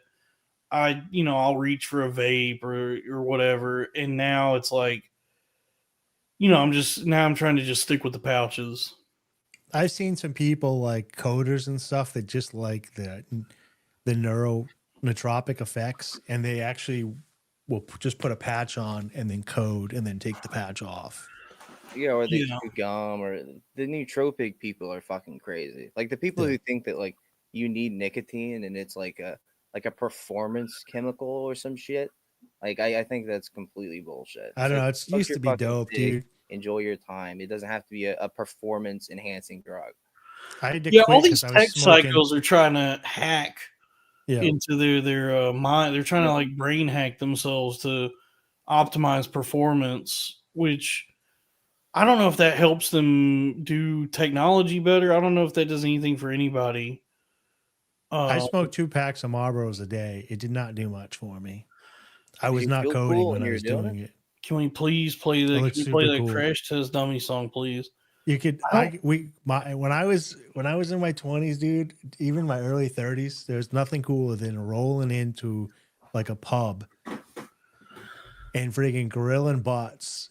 I'll reach for a vape or whatever. And now it's like, I'm trying to just stick with the pouches. I've seen some people like coders and stuff that just like the nootropic effects, and they actually will just put a patch on and then code and then take the patch off. Yeah, or they chew gum, or the nootropic people are fucking crazy. Like the people who think that like you need nicotine and it's like a performance chemical or some shit. Like I think that's completely bullshit. I don't know. It used to be dope, dude. Enjoy your time. It doesn't have to be a performance enhancing drug. I had to quit all these 'cause I was tech smoking. cycles are trying to hack into their mind. They're trying to like brain hack themselves to optimize performance, which I don't know if that helps them do technology better. I don't know if that does anything for anybody. I smoked 2 packs of Marlboros a day. It did not do much for me. I was not coding when I was doing it. Can we please play that Crash Test Dummy song, please? You could when I was in my 20s, dude, even my early 30s, there's nothing cooler than rolling into like a pub and freaking grilling butts,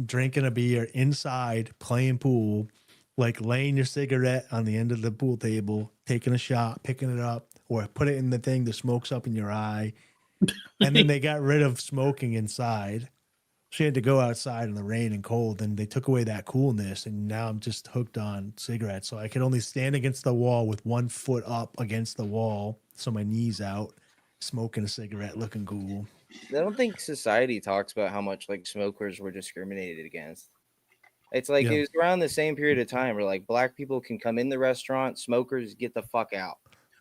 drinking a beer inside, playing pool, like laying your cigarette on the end of the pool table, taking a shot, picking it up, or put it in the thing, the smoke's up in your eye. And then they got rid of smoking inside. She had to go outside in the rain and cold, and they took away that coolness, and now I'm just hooked on cigarettes. So I can only stand against the wall with 1 foot up against the wall, so my knees out, smoking a cigarette, looking cool. I don't think society talks about how much like smokers were discriminated against. It's like it was around the same period of time where like black people can come in the restaurant, smokers get the fuck out,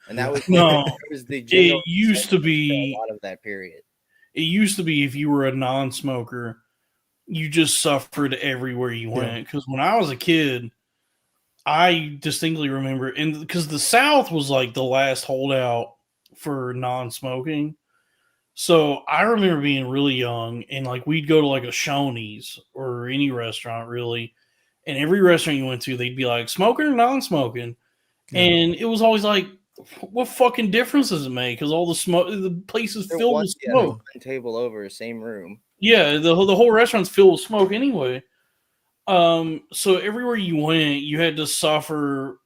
and that was it used to be a lot of that period. It used to be if you were a non-smoker, you just suffered everywhere you went. Because when I was a kid, I distinctly remember, and because the South was like the last holdout for non-smoking. So I remember being really young, and like we'd go to like a Shoney's or any restaurant really, and every restaurant you went to, they'd be like smoking or non-smoking, and it was always like, what fucking difference does it make? Because all the place is filled with smoke. One table over, same room. Yeah, the whole restaurant's filled with smoke anyway. So everywhere you went, you had to suffer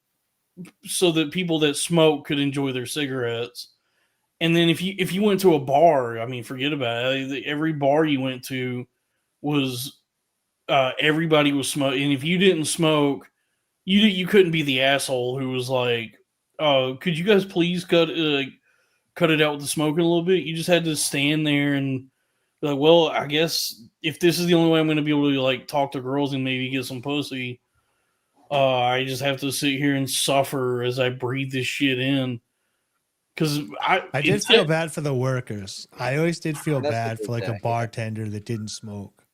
so that people that smoke could enjoy their cigarettes. And then if you went to a bar, I mean, forget about it. Every bar you went to was everybody was smoking. And if you didn't smoke, you couldn't be the asshole who was like, "Oh, could you guys please cut it out with the smoking a little bit?" You just had to stand there and be like, "Well, I guess if this is the only way I'm going to be able to like talk to girls and maybe get some pussy, I just have to sit here and suffer as I breathe this shit in." Because I did feel bad for the workers. I always did feel bad for like a bartender that didn't smoke.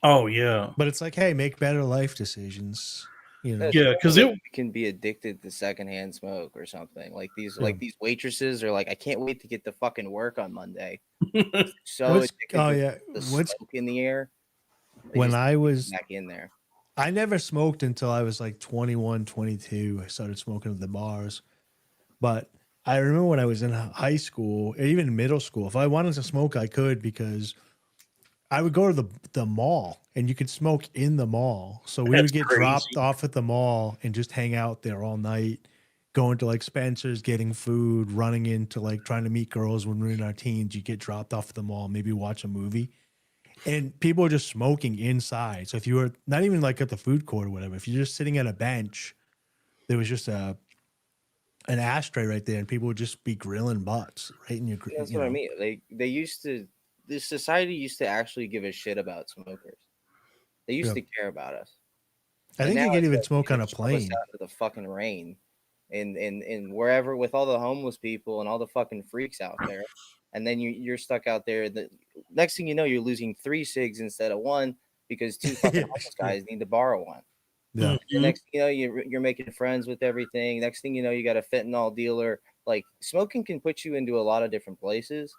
Oh yeah, but it's like, hey, make better life decisions. You know, Yeah, because it can be addicted to secondhand smoke or something. Like these Yeah. waitresses are like, I can't wait to get to fucking work on Monday. So What's- addicted oh to yeah, the what's smoke in the air. They when just I was back in there. I never smoked until I was like 21, 22. I started smoking at the bars. But I remember when I was in high school, or even middle school, if I wanted to smoke, I could because I would go to the mall and you could smoke in the mall. So we That's would get crazy. dropped off at the mall and just hang out there all night, going to like Spencer's, getting food, running into like trying to meet girls when we were in our teens. You get dropped off at the mall, maybe watch a movie. And people were just smoking inside. So if you were not even like at the food court or whatever, if you're just sitting at a bench, there was just an ashtray right there, and people would just be grilling butts right in your. That's you what I know. mean. They used to. This society used to actually give a shit about smokers. They used to care about us. I And think now you can it's even like smoke they on a just shove us plane. out into the fucking rain, and wherever with all the homeless people and all the fucking freaks out there, and then you're stuck out there. The next thing you know, you're losing 3 cigs instead of 1 because 2 fucking homeless guys need to borrow 1. Yeah. The next thing you know, you're making friends with everything. Next thing you know, you got a fentanyl dealer. Like smoking can put you into a lot of different places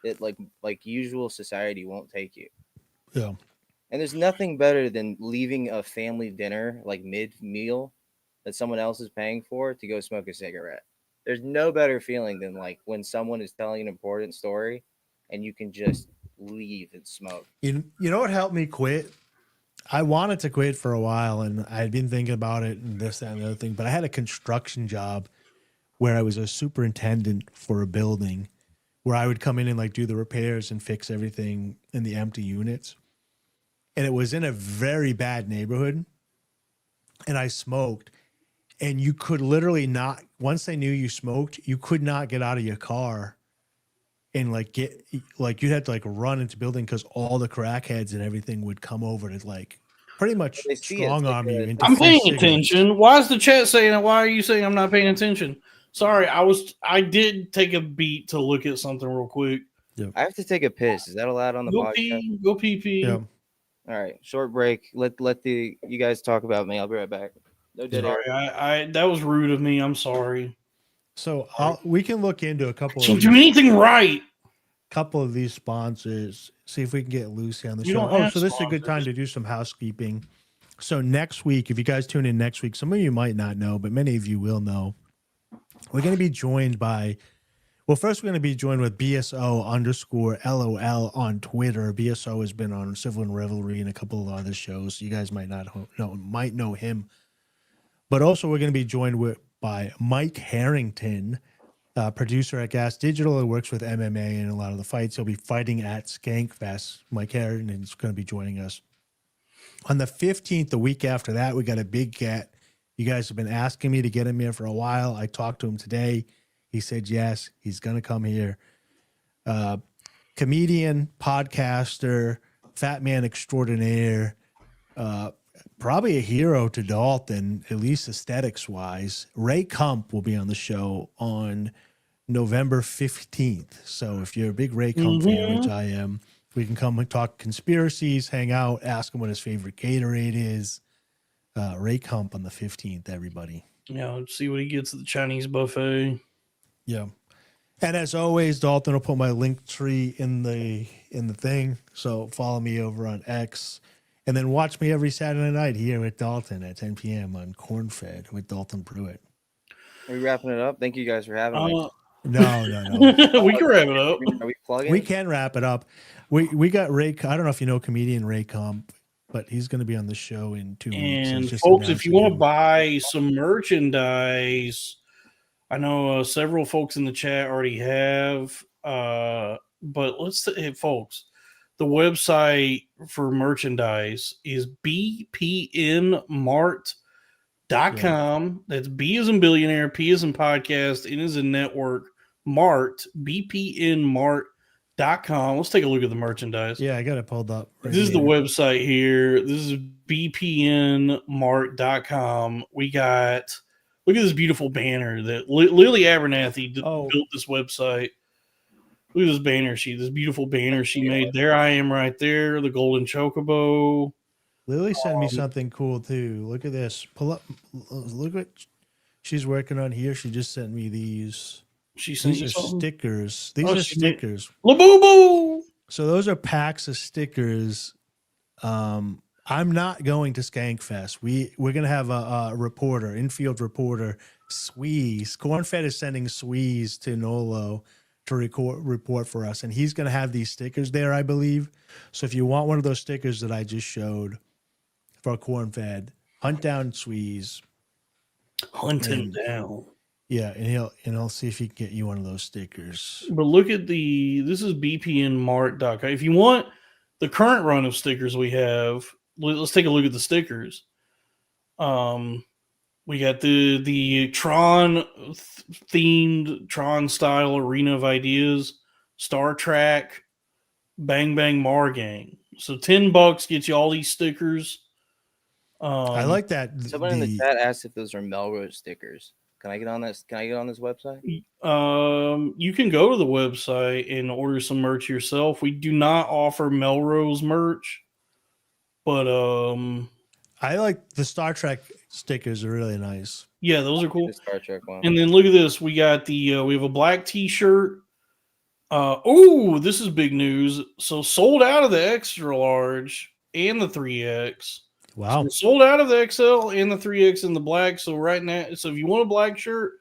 that like usual society won't take you. Yeah. And there's nothing better than leaving a family dinner like mid-meal that someone else is paying for to go smoke a cigarette. There's no better feeling than like when someone is telling an important story and you can just leave and smoke. You know what helped me quit? I wanted to quit for a while, and I had been thinking about it and this, that, and the other thing. But I had a construction job where I was a superintendent for a building, where I would come in and like do the repairs and fix everything in the empty units. And it was in a very bad neighborhood, and I smoked. And you could literally not, once they knew you smoked, you could not get out of your car and like you'd have to like run into building because all the crackheads and everything would come over to like pretty much They see it. It's strong like arm you a- into I'm free paying cigarettes. attention. Why is the chat saying that? Why are you saying I'm not paying attention? Sorry, I did take a beat to look at something real quick. I have to take a piss. Is that allowed on the Go podcast? pee, go pee pee. Yeah. All right, short break. Let you guys talk about me. I'll be right back. No dead air. Sorry, I that was rude of me. I'm sorry. So we can look into a couple Can't of do anything right. these sponsors, see if we can get Lucy on the You show. don't Oh, have so this is a good time sponsors. to do some housekeeping. So next week, if you guys tune in next week, some of you might not know, but many of you will know. We're going to be joined by, well, first we're going to be joined with BSO_LOL on Twitter. BSO has been on Civil and Revelry and a couple of other shows. You guys might know him. But also we're going to be joined by Mike Harrington, producer at Gas Digital, who works with MMA and a lot of the fights. He'll be fighting at Skankfest. Mike Harrington is going to be joining us. On the 15th, the week after that, we got a big get. You guys have been asking me to get him here for a while. I talked to him today. He said yes, he's going to come here. Comedian, podcaster, fat man extraordinaire, probably a hero to Dalton, at least aesthetics wise. Ray Kump will be on the show on November 15th. So if you're a big Ray Kump fan, which I am, we can come and talk conspiracies, hang out, ask him what his favorite Gatorade is. Ray Kump on the 15th, everybody. Yeah, see what he gets at the Chinese buffet. Yeah. And as always, Dalton will put my link tree in the thing. So follow me over on X. And then watch me every Saturday night here with Dalton at 10 p.m. on Cornfed with Dalton Pruitt. Are we wrapping it up? Thank you guys for having me. No. We can wrap it up. Are we plugging? We can wrap it up. We got Ray. I don't know if you know comedian Ray Kump, but he's going to be on the show in 2 weeks. And Just folks, if you want to announcing him. buy some merchandise, I know several folks in the chat already have. But hey, folks, the website for merchandise is bpnmart.com. That's B as in billionaire, P as in podcast, N as in network, Mart, bpnmart.com. Let's take a look at the merchandise. Yeah, I got it pulled up. This is the website here. This is bpnmart.com. We got, look at this beautiful banner that Lily Abernathy built this website. Look at this banner this beautiful banner she made. There I am right there, the golden chocobo. Lily sent me something cool too. Look at this. Pull up. Look what she's working on here. She just sent me these. She sent These you are something? stickers. These Oh, are she did. stickers. La-boo-boo! So those are packs of stickers. I'm not going to Skankfest. We're gonna have a reporter, infield reporter, Sweeze. Cornfed is sending Sweeze to Nolo to report for us, and he's gonna have these stickers there, I believe. So if you want one of those stickers that I just showed for Cornfed, hunt down Sweeze. Hunt him down. Yeah, and he'll see if he can get you one of those stickers. But look at this is bpnmart.com. If you want the current run of stickers we have, let's take a look at the stickers. We got the Tron themed Tron style arena of ideas, Star Trek, Bang Bang Margang. So $10 gets you all these stickers. I like that. Someone in the chat asked if those are Melrose stickers. Can I get on this? Can I get on this website? You can go to the website and order some merch yourself. We do not offer Melrose merch, but I like the Star Trek stickers are really nice. Yeah, those are cool. The Star Trek one. And then look at this. We got we have a black T-shirt. Oh, this is big news. So sold out of the extra large and the 3X. Wow. So sold out of the XL and the 3X and the black. So right now, so if you want a black shirt,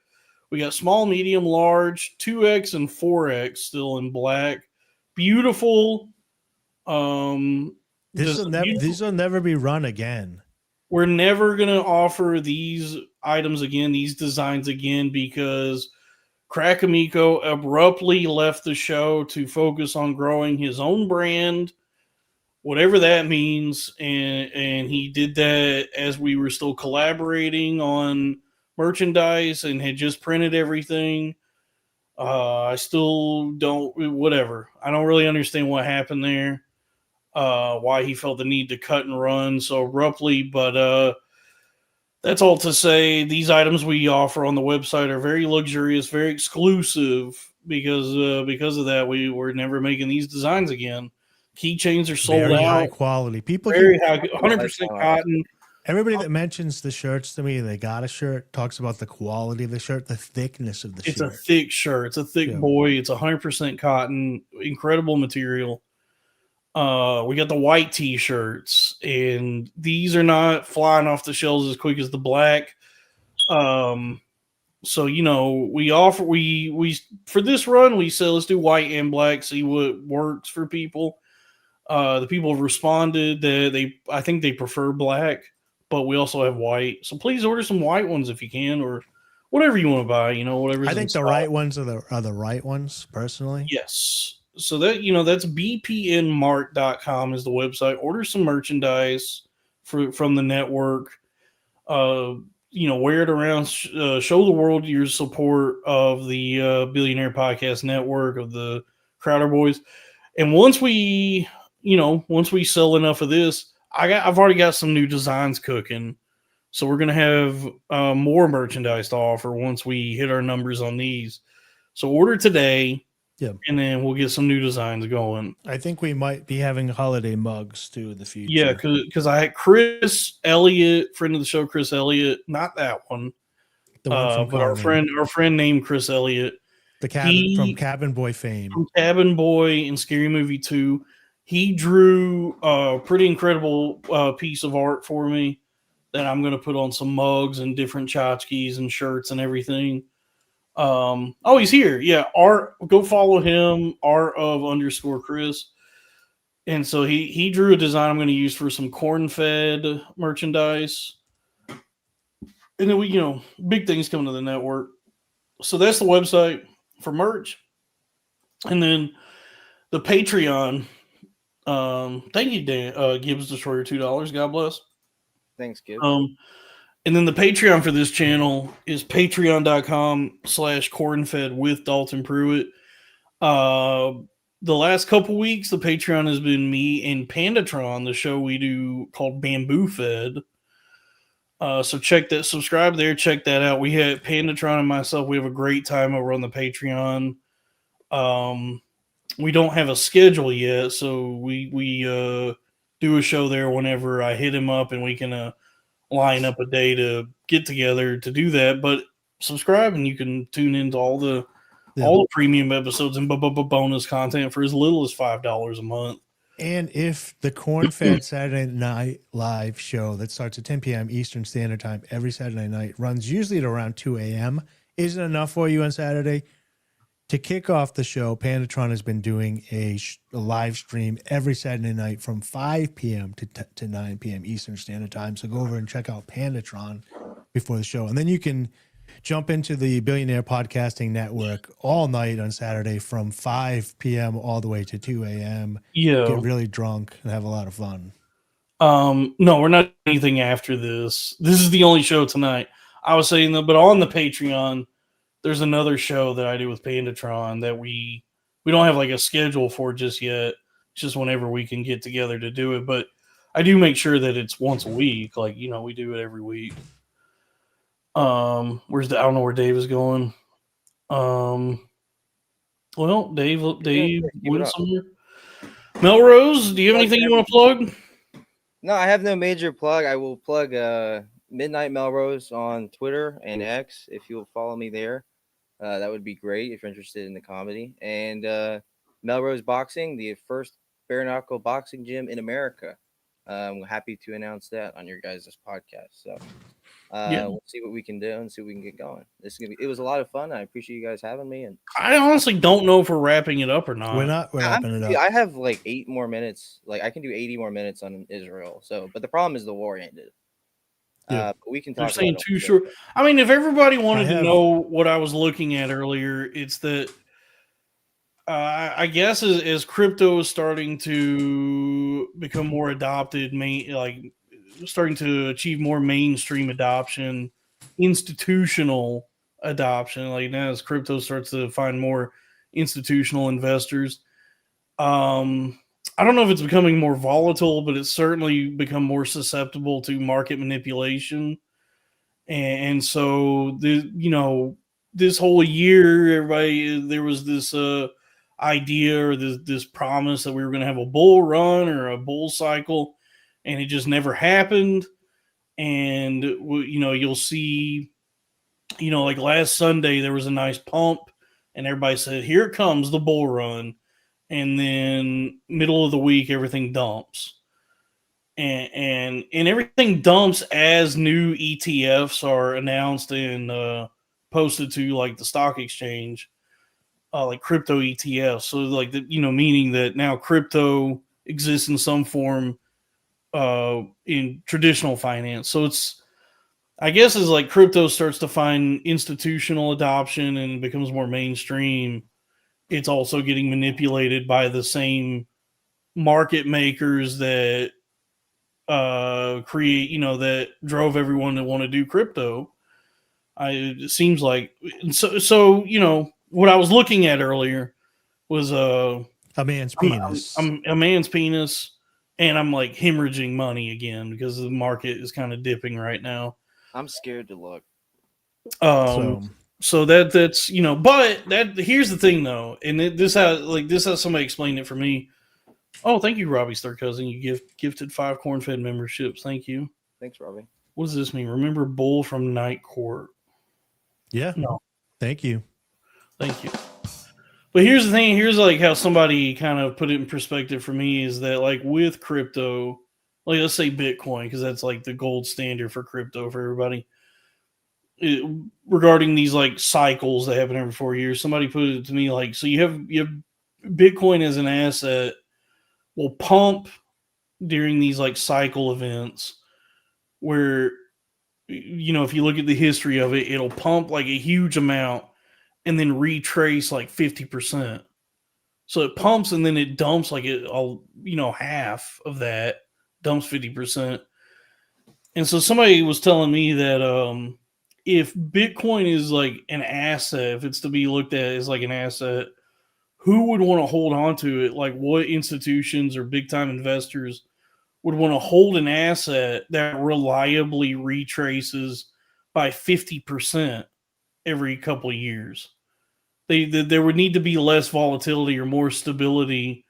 we got small, medium, large, 2X and 4X still in black. Beautiful. These will never be run again. We're never going to offer these items again, these designs again, because Crackamico abruptly left the show to focus on growing his own brand, whatever that means. And he did that as we were still collaborating on merchandise and had just printed everything. I still don't, whatever. I don't really understand what happened there. Why he felt the need to cut and run so abruptly, but that's all to say these items we offer on the website are very luxurious, very exclusive, because of that we're never making these designs again. Keychains are sold very out. high quality. People very high, 100% cotton. Everybody that mentions the shirts to me, they got a shirt, talks about the quality of the shirt, the thickness of the shirt. It's a thick shirt. It's a thick boy. It's 100% cotton. Incredible material. We got the white T-shirts, and these are not flying off the shelves as quick as the black. So we offer we for this run we say let's do white and black, see what works for people. The people have responded that I think they prefer black, but we also have white. So please order some white ones if you can, or whatever you want to buy. Whatever. I think the right ones are the right ones, personally. Yes. So that that's bpnmart.com is the website. Order some merchandise from the network. Wear it around. Show the world your support of the Billionaire Podcast Network, of the Crowder Boys. And once we sell enough of this, I've already got some new designs cooking. So we're gonna have more merchandise to offer once we hit our numbers on these. So order today. Yeah, and then we'll get some new designs going. I think we might be having holiday mugs too in the future. Yeah, because I had Chris Elliott, friend of the show, Chris Elliott, not that one, the one from but our friend named Chris Elliott, from Cabin Boy fame, from Cabin Boy and Scary Movie 2. He drew a pretty incredible piece of art for me that I'm going to put on some mugs and different tchotchkes and shirts and everything. He's here. Yeah, Art. Go follow him. Art of _ Chris. And so he drew a design I'm going to use for some corn-fed merchandise. And then big things coming to the network. So that's the website for merch. And then the Patreon. Thank you, Dan. Gibbs Destroyer, $2. God bless. Thanks, Gibbs. And then the Patreon for this channel is patreon.com/cornfed with Dalton Pruitt. The last couple weeks, the Patreon has been me and Pandatron, the show we do called Bamboo Fed. So subscribe there, check that out. We had Pandatron and myself. We have a great time over on the Patreon. We don't have a schedule yet, so we do a show there whenever I hit him up and we can line up a day to get together to do that. But subscribe and you can tune into all the premium episodes and bonus content for as little as $5 a month. And if the corn-fed Saturday Night Live show that starts at 10 p.m. Eastern Standard Time every Saturday night runs usually at around 2 a.m. isn't enough for you on Saturday, to kick off the show, Pandatron has been doing a live stream every Saturday night from 5 p.m. to 9 p.m. Eastern Standard Time. So go over and check out Pandatron before the show. And then you can jump into the Billionaire Podcasting Network all night on Saturday from 5 p.m. all the way to 2 a.m. Yeah. Get really drunk and have a lot of fun. No, we're not doing anything after this. This is the only show tonight. I was saying that, but on the Patreon, there's another show that I do with Pandatron that we don't have like a schedule for just yet. It's just whenever we can get together to do it. But I do make sure that it's once a week. Like, we do it every week. I don't know where Dave is going. Well, Dave went somewhere. Melrose, do you have anything you want to plug? No, I have no major plug. I will plug Midnight Melrose on Twitter and X if you'll follow me there. That would be great if you're interested in the comedy. And Melrose Boxing, the first bare knuckle boxing gym in America. I'm happy to announce that on your guys' podcast. So we'll see what we can do and see what we can get going. It was a lot of fun. I appreciate you guys having me. And I honestly don't know if we're wrapping it up or not. We're not wrapping it up. I have like 8 more minutes. Like I can do 80 more minutes on Israel. So, but the problem is the war ended. Yeah. But we can talk. They're saying too short. I mean, if everybody wanted to know what I was looking at earlier, it's that I guess as crypto is starting to become more adopted, starting to achieve more mainstream adoption, institutional adoption, like now as crypto starts to find more institutional investors. I don't know if it's becoming more volatile, but it's certainly become more susceptible to market manipulation. And so, this whole year, there was this idea or this promise that we were going to have a bull run or a bull cycle, and it just never happened. And, you'll see, like last Sunday, there was a nice pump, and everybody said, here comes the bull run. And then middle of the week, everything dumps, and everything dumps as new ETFs are announced and posted to like the stock exchange, like crypto ETFs. So like meaning that now crypto exists in some form in traditional finance. So I guess as like crypto starts to find institutional adoption and becomes more mainstream, it's also getting manipulated by the same market makers that create, that drove everyone to want to do crypto. It seems like so. What I was looking at earlier was a man's penis. I'm a man's penis, and I'm like hemorrhaging money again because the market is kind of dipping right now. I'm scared to look. So that's but here's the thing though, and this how somebody explained it for me. Oh, thank you, Robbie's third cousin. You gifted 5 corn-fed memberships. Thank you. Thanks, Robbie. What does this mean? Remember Bull from Night Court? Yeah. No. Thank you. Thank you. But here's the thing. Here's like how somebody kind of put it in perspective for me is that like with crypto, like let's say Bitcoin, because that's like the gold standard for crypto for everybody. Regarding these like cycles that happen every 4 years, somebody put it to me like, so you have Bitcoin as an asset will pump during these like cycle events where if you look at the history of it, it'll pump like a huge amount and then retrace like 50%. So it pumps and then it dumps like half of that, dumps 50%. And so somebody was telling me that if Bitcoin is like an asset, if it's to be looked at as like an asset, who would want to hold on to it? Like what institutions or big time investors would want to hold an asset that reliably retraces by 50% every couple of years? There would need to be less volatility or more stability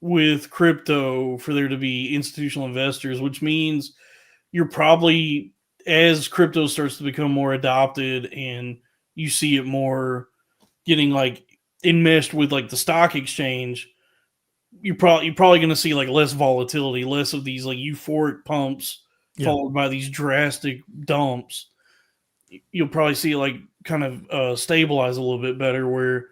with crypto for there to be institutional investors, which means you're probably, as crypto starts to become more adopted and you see it more getting like enmeshed with like the stock exchange, you're probably going to see like less volatility, less of these like euphoric pumps followed by these drastic dumps. You'll probably see it like kind of stabilize a little bit better, where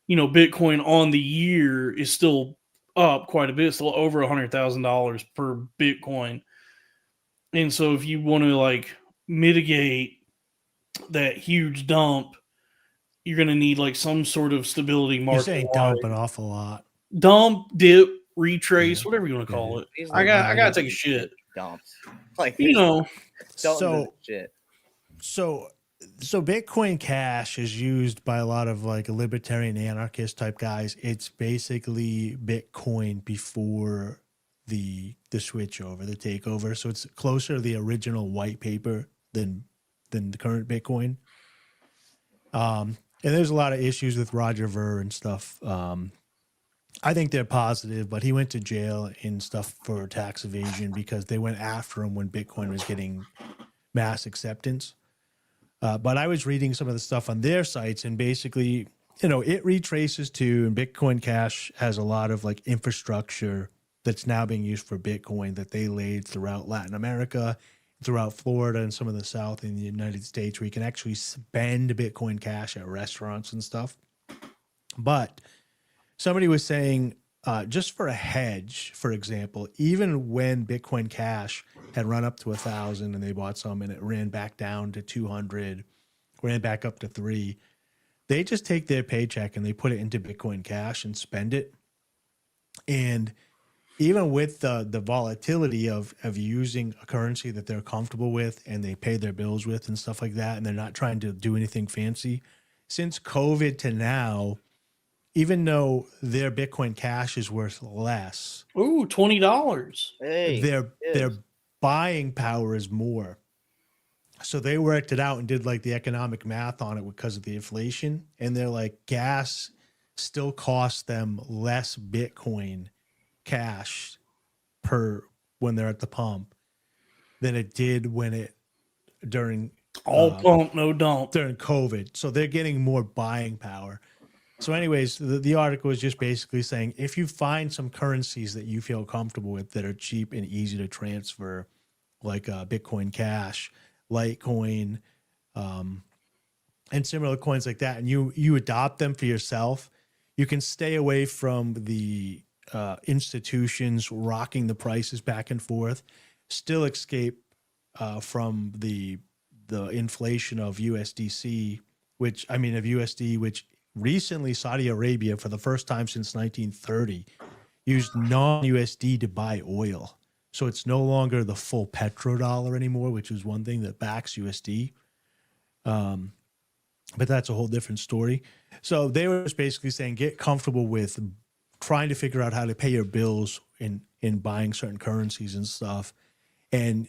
Bitcoin on the year is still up quite a bit, still over $100,000 per Bitcoin. And so if you want to like mitigate that huge dump, you're going to need like some sort of stability market. You're saying dump an awful lot. Dump, dip, retrace, whatever you want to call it. These I got to take a shit. Dumped. Like, So shit. So Bitcoin Cash is used by a lot of like libertarian anarchist type guys. It's basically Bitcoin before the switchover, the takeover. So it's closer to the original white paper than the current Bitcoin. And there's a lot of issues with Roger Ver and stuff. I think they're positive, but he went to jail and stuff for tax evasion because they went after him when Bitcoin was getting mass acceptance. But I was reading some of the stuff on their sites, and basically, it retraces to, and Bitcoin Cash has a lot of like infrastructure that's now being used for Bitcoin that they laid throughout Latin America, throughout Florida, and some of the South in the United States, where you can actually spend Bitcoin Cash at restaurants and stuff. But somebody was saying, just for a hedge, for example, even when Bitcoin Cash had run up to 1,000 and they bought some and it ran back down to 200, ran back up to 3, they just take their paycheck and they put it into Bitcoin Cash and spend it. And even with the volatility of using a currency that they're comfortable with and they pay their bills with and stuff like that, and they're not trying to do anything fancy, since COVID to now, even though their Bitcoin Cash is worth less, $20. Hey, their buying power is more. So they worked it out and did like the economic math on it because of the inflation, and they're like, gas still costs them less Bitcoin Cash per when they're at the pump than it did during pump, no dump during COVID. So they're getting more buying power. So anyways, the article is just basically saying, if you find some currencies that you feel comfortable with that are cheap and easy to transfer, like Bitcoin Cash, Litecoin, and similar coins like that, and you adopt them for yourself, you can stay away from the institutions rocking the prices back and forth, still escape from the inflation of USDC, which recently Saudi Arabia, for the first time since 1930, used non-USD to buy oil. So it's no longer the full petrodollar anymore, which is one thing that backs USD. But that's a whole different story. So they were just basically saying, get comfortable with trying to figure out how to pay your bills in buying certain currencies and stuff, and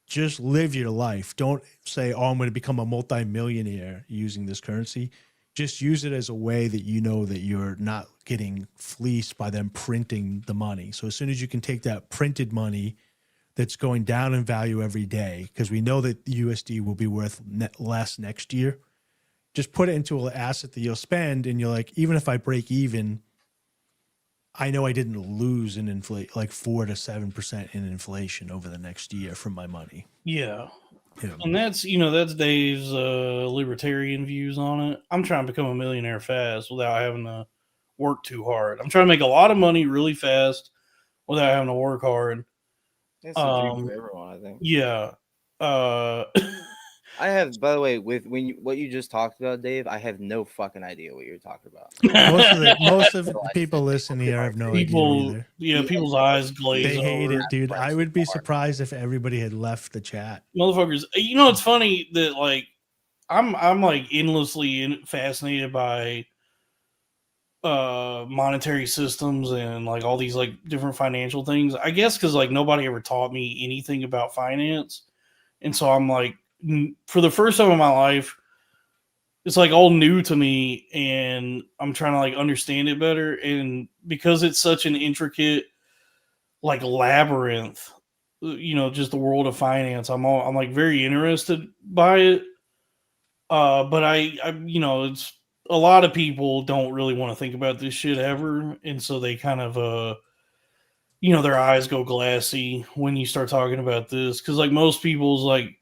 just live your life. Don't say, oh, I'm going to become a multimillionaire using this currency. Just use it as a way that you know that you're not getting fleeced by them printing the money. So as soon as you can take that printed money that's going down in value every day, because we know that the USD will be worth less next year, just put it into an asset that you'll spend, and you're like, even if I break even, I know I didn't lose in like 4 to 7% in inflation over the next year from my money. Yeah. And that's Dave's libertarian views on it. I'm trying to become a millionaire fast without having to work too hard. I'm trying to make a lot of money really fast without having to work hard. It's a dream for everyone, I think. Yeah. I have, by the way, with what you just talked about, Dave, I have no fucking idea what you're talking about. Most of the people listening here have no idea either. Yeah, people's eyes glaze. They hate it, dude. I would be surprised if everybody had left the chat. Motherfuckers, it's funny that like I'm like endlessly fascinated by monetary systems and like all these like different financial things. I guess because like nobody ever taught me anything about finance, and so I'm like, for the first time in my life, it's like all new to me, and I'm trying to like understand it better. And because it's such an intricate like labyrinth, just the world of finance, I'm like very interested by it. But it's a lot of people don't really want to think about this shit ever, and so they kind of their eyes go glassy when you start talking about this, because like most people's like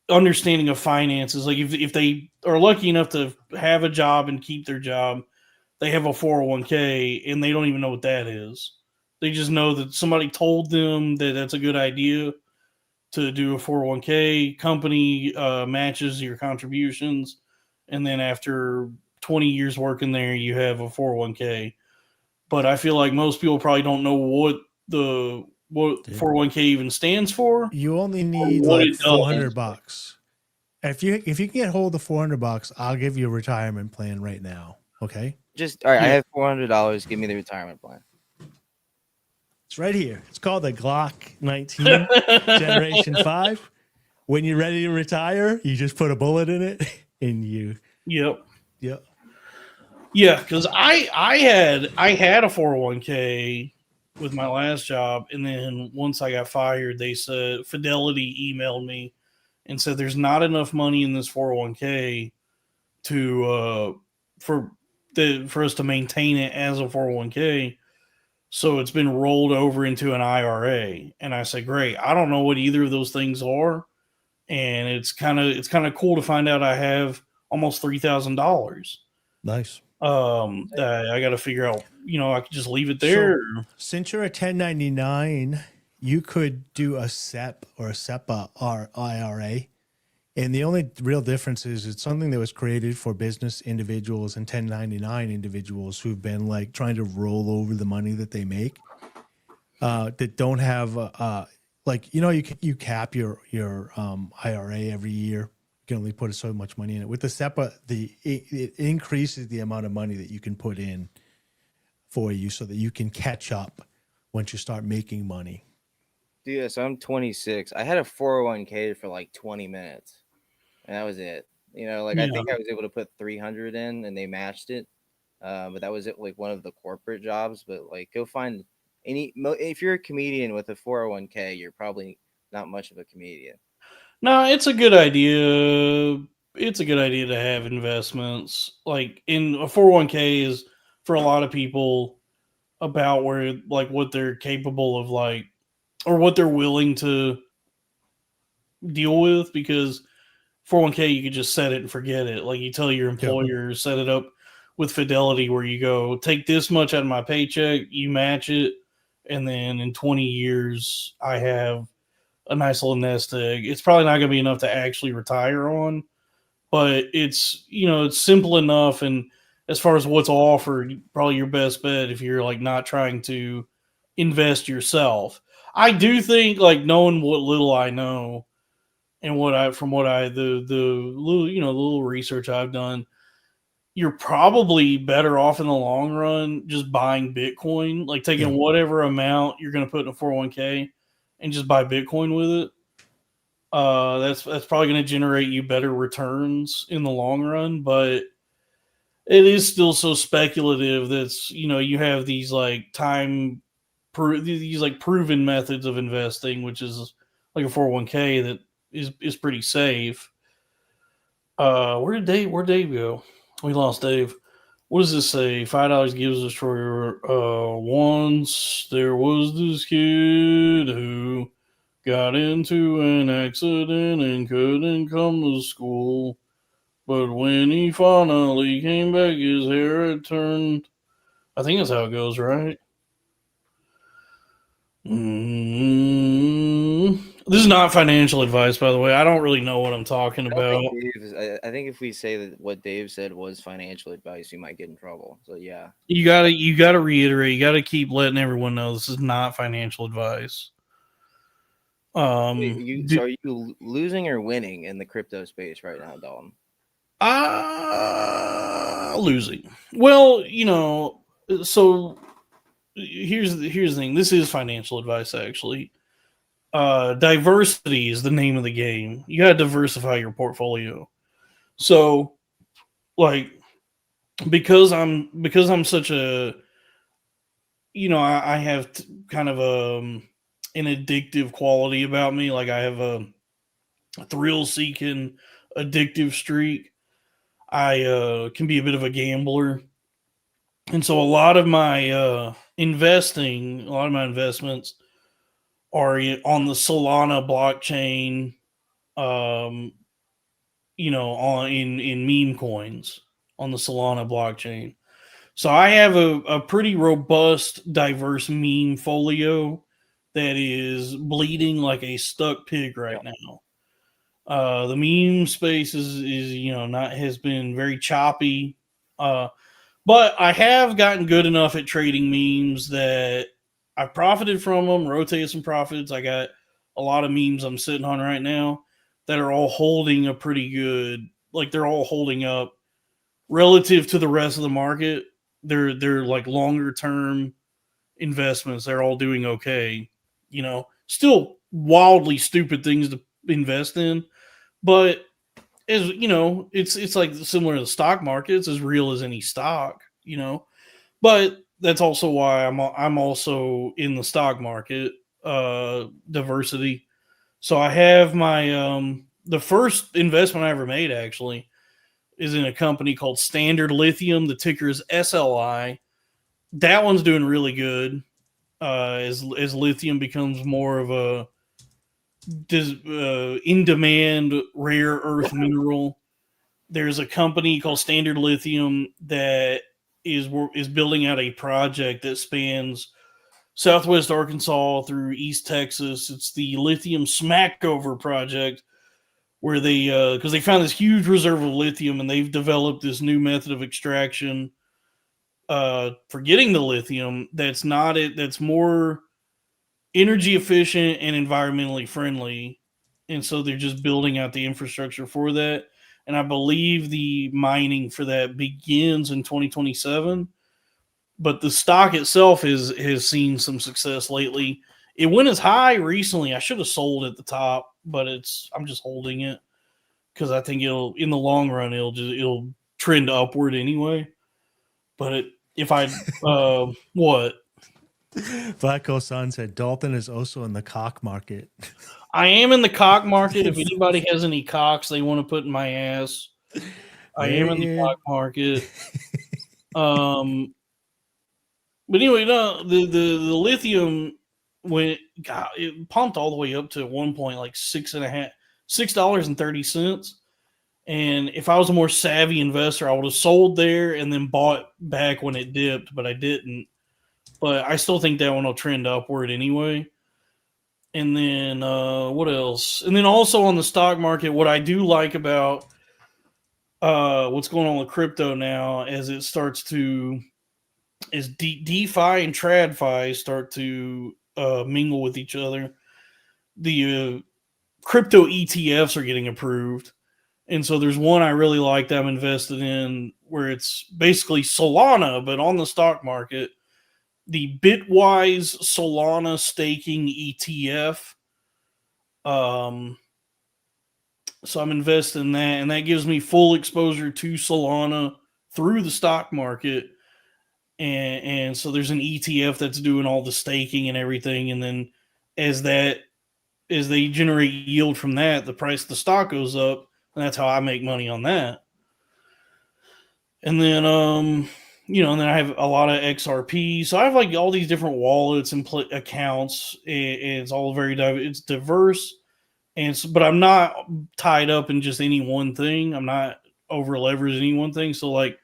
understanding of finances, like if they are lucky enough to have a job and keep their job, they have a 401k and they don't even know what that is. They just know that somebody told them that that's a good idea to do a 401k. Company matches your contributions, and then after 20 years working there, you have a 401k. But I feel like most people probably don't know what 401k even stands for. You only need what like it does. $400. If you can get hold of $400, I'll give you a retirement plan right now. Okay, Just all right. I Yeah. have $400. Give me the retirement plan. it's right here. It's called the Glock 19 Generation 5. When you're ready to retire, you just put a bullet in it, and you. Yep. Yep. Yeah, because I had a 401k with my last job, and then once I got fired, they said Fidelity emailed me and said there's not enough money in this 401k to for us to maintain it as a 401k. So it's been rolled over into an IRA. And I said, great. I don't know what either of those things are. And it's kind of cool to find out I have almost $3,000. Nice. I got to figure out, I could just leave it there. So, since you're a 1099, you could do a SEP or a SEPA or IRA. And the only real difference is it's something that was created for business individuals and 1099 individuals who've been like trying to roll over the money that they make, that don't have you cap your IRA every year. You can only put so much money in it. With the SEPA, it increases the amount of money that you can put in for you so that you can catch up once you start making money. Dude, so I'm 26. I had a 401k for like 20 minutes, and that was it. I think I was able to put 300 in, and they matched it. But that was it, like one of the corporate jobs. But like, go find if you're a comedian with a 401k, you're probably not much of a comedian. No, it's a good idea. It's a good idea to have investments. Like in a 401k is for a lot of people about where like what they're capable of, like, or what they're willing to deal with, because 401k you could just set it and forget it. Like you tell your employer, set it up with Fidelity where you go, take this much out of my paycheck, you match it, and then in 20 years I have a nice little nest egg. It's probably not going to be enough to actually retire on, but it's it's simple enough. And as far as what's offered, probably your best bet if you're like not trying to invest yourself. I do think, like, knowing what little I know and the little the little research I've done, you're probably better off in the long run just buying Bitcoin, like taking whatever amount you're going to put in a 401k and just buy Bitcoin with it. That's probably going to generate you better returns in the long run, but it is still so speculative that's, you have these like these like proven methods of investing, which is like a 401k that is pretty safe. Where'd Dave go? We lost Dave. What does this say? $5 gives us for once there was this kid who got into an accident and couldn't come to school. But when he finally came back, his hair had turned. I think that's how it goes, right? This is not financial advice, by the way. I don't really know what I'm talking about. I think if we say that what Dave said was financial advice, we might get in trouble. So yeah, you gotta reiterate. You gotta keep letting everyone know this is not financial advice. So are you losing or winning in the crypto space right now, Dalton? Losing. Well, so here's the thing. This is financial advice, actually. Diversity is the name of the game. You got to diversify your portfolio. So, like, because I'm such a, I have kind of an addictive quality about me. Like, I have a thrill seeking addictive streak. I can be a bit of a gambler, and so a lot of my a lot of my investments are on the Solana blockchain. Um, on in meme coins on the Solana blockchain. So I have a pretty robust, diverse meme folio that is bleeding like a stuck pig right now. The meme space is not has been very choppy, but I have gotten good enough at trading memes that I profited from them, rotated some profits. I got a lot of memes I'm sitting on right now that are all holding a pretty good, like they're all holding up relative to the rest of the market. They're like longer term investments. They're all doing okay. Still wildly stupid things to invest in, but as it's like similar to the stock market. It's as real as any stock. But that's also why I'm also in the stock market diversity. So I have my the first investment I ever made actually is in a company called Standard Lithium. The ticker is SLI. That one's doing really good as lithium becomes more of a in demand rare earth mineral. There's a company called Standard Lithium that is building out a project that spans Southwest Arkansas through East Texas. It's the Lithium Smackover project, where they because they found this huge reserve of lithium and they've developed this new method of extraction for getting the lithium that's more energy efficient and environmentally friendly. And so they're just building out the infrastructure for that. And I believe the mining for that begins in 2027. But the stock itself has seen some success lately. It went as high recently. I should have sold at the top, but I'm just holding it because I think it'll in the long run it'll trend upward anyway. But if I what Black Hole Sun said Dalton is also in the cock market. I am in the cock market. If anybody has any cocks they want to put in my ass, I am in the cock market. But anyway, no, the lithium it pumped all the way up to one point like $6.30. And if I was a more savvy investor, I would have sold there and then bought back when it dipped, but I didn't. But I still think that one will trend upward anyway. And then what else? And then also on the stock market, what I do like about what's going on with crypto now as it starts to as DeFi and TradFi start to mingle with each other, the crypto ETFs are getting approved. And so there's one I really like that I'm invested in where it's basically Solana, but on the stock market. The Bitwise Solana staking ETF. So I'm invested in that, and that gives me full exposure to Solana through the stock market. And so there's an ETF that's doing all the staking and everything, and then as they generate yield from that, the price of the stock goes up, and that's how I make money on that. And then and then I have a lot of XRP. So I have like all these different wallets and accounts. It's all very it's diverse, but I'm not tied up in just any one thing. I'm not over leveraged any one thing. So like,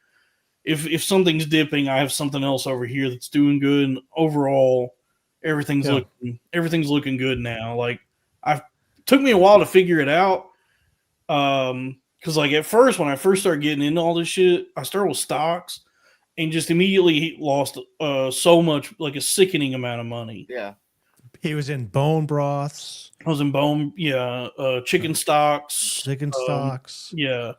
if something's dipping, I have something else over here that's doing good. And overall, everything's looking good now. Like took me a while to figure it out. Because like at first, when I first started getting into all this shit, I started with stocks and just immediately lost so much, like a sickening amount of money. Yeah. He was in bone broths. I was in chicken stocks. Yeah.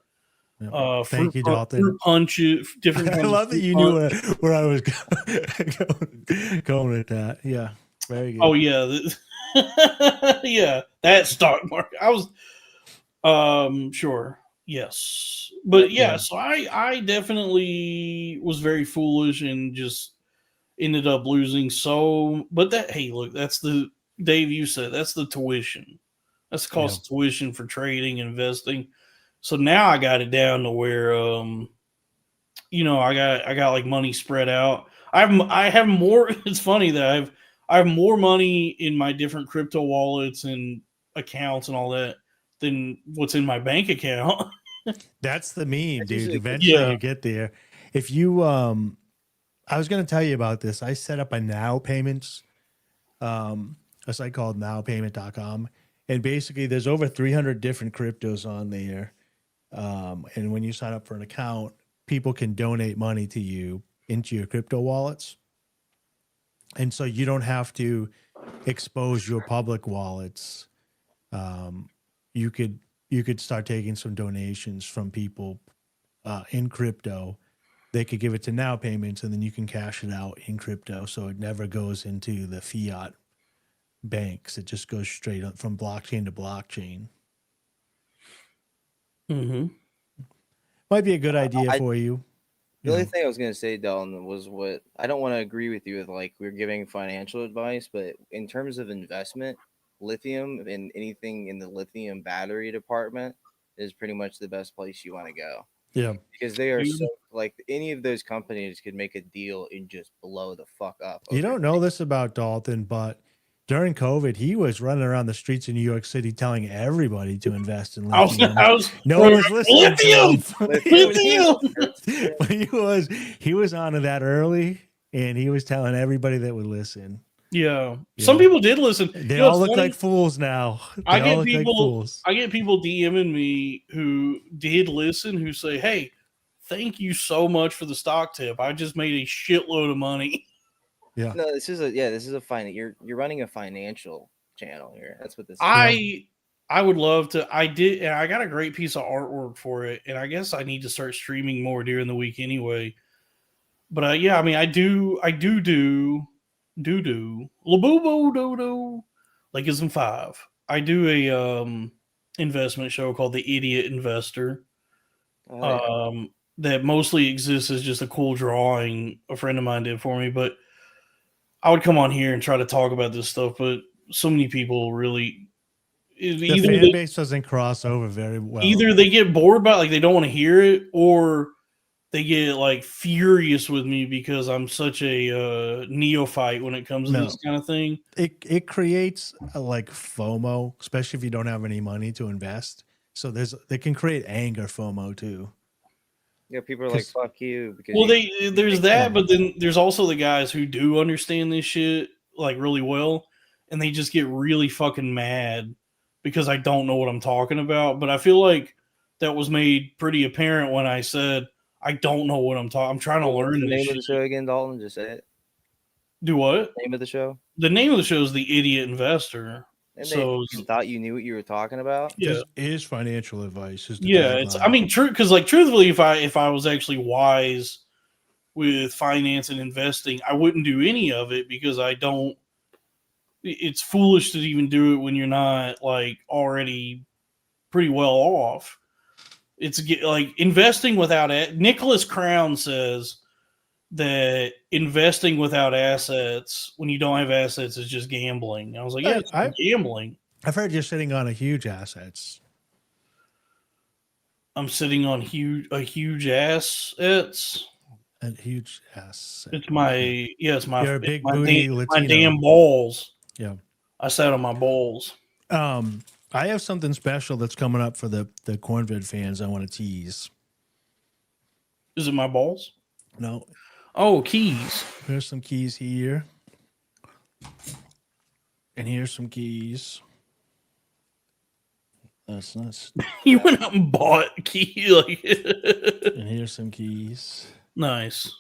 Thank you, Dalton. Fruit punches, different. I love that you knew where I was going with that. Yeah, very good. Oh yeah, yeah, that stock market. I was, sure. Yes, but yeah, Yeah. so I definitely was very foolish and just ended up losing. So, but that hey, look, that's the Dave. You said that's the tuition. That's the cost of tuition for trading and investing. So now I got it down to where I got like money spread out. I have more. It's funny that I have more money in my different crypto wallets and accounts and all that than what's in my bank account. That's the meme, That's dude. usually Eventually Yeah. you get there. If you I was gonna tell you about this. I set up a now payments, a site called nowpayment.com. And basically there's over 300 different cryptos on there. And when you sign up for an account, people can donate money to you into your crypto wallets. And so you don't have to expose your public wallets. You could start taking some donations from people in crypto. They could give it to now payments, and then you can cash it out in crypto. So it never goes into the fiat banks. It just goes straight up from blockchain to blockchain. Mm-hmm. Might be a good idea for you. The only thing I was gonna say, Dalton, was what I don't want to agree with you with, like we're giving financial advice, but in terms of investment, lithium and anything in the lithium battery department is pretty much the best place you want to go. Yeah. Because they are Dude. so like any of those companies could make a deal and just blow the fuck up. You don't know this about Dalton, but during COVID, he was running around the streets of New York City telling everybody to invest in lithium. No one was listening to him. But he was onto that early, and he was telling everybody that would listen. Yeah. Some people did listen. They all look like fools now. I get people DMing me who did listen, who say, "Hey, thank you so much for the stock tip. I just made a shitload of money." Yeah. No, this is a you're running a financial channel here. That's what this is. I would love to. I did, and I got a great piece of artwork for it, and I guess I need to start streaming more during the week anyway. But yeah, I mean, I do laboobo do like isn't 5. I do a investment show called The Idiot Investor. That mostly exists as just a cool drawing a friend of mine did for me, but I would come on here and try to talk about this stuff, but so many people really the fan base doesn't cross over very well. Either they get bored by it, like they don't want to hear it, or they get like furious with me because I'm such a neophyte when it comes to this kind of thing. It creates like FOMO, especially if you don't have any money to invest. So they can create anger FOMO too. Yeah, people are like, "Fuck you." Because there's that, but then there's also the guys who do understand this shit like really well, and they just get really fucking mad because I don't know what I'm talking about. But I feel like that was made pretty apparent when I said I don't know what I'm talking. I'm trying to learn the this name shit. of the show again, Dalton. Just say it. Do what? Name of the show? The name of the show is The Idiot Investor. And so they thought you knew what you were talking about. Yeah, is financial advice. It's. I mean, true, because like truthfully, if I was actually wise with finance and investing, I wouldn't do any of it because I don't. It's foolish to even do it when you're not like already pretty well off. It's like investing without it. Nicholas Crown says that investing without assets, when you don't have assets, is just gambling. I was like, yeah, it's gambling. I've heard you're sitting on a huge assets. I'm sitting on huge assets. A huge ass. It's my You're a big booty Latino. My damn balls. Yeah, I sat on my balls. I have something special that's coming up for the Cornvid fans. I want to tease. Is it my balls? No. Oh, keys. Here's some keys here, and here's some keys. That's nice. You went out and bought keys. Like and here's some keys. Nice.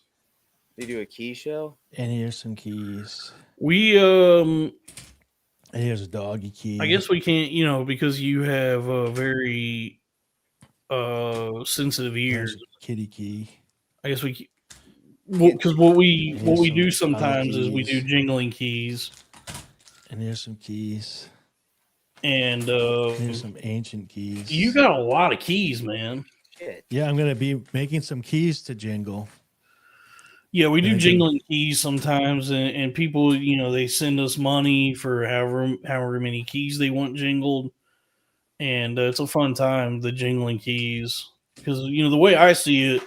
You do a key show? And here's some keys. We And here's a doggy key. I guess we can't, because you have a very sensitive ears. Kitty key. I guess because what we do sometimes is we do jingling keys. And here's some keys. And Here's some ancient keys. you got a lot of keys, man. Shit. Yeah, I'm gonna be making some keys to jingle. Yeah, we do And I can- jingling keys sometimes, and people, they send us money for however many keys they want jingled, and it's a fun time, the jingling keys, because the way I see it,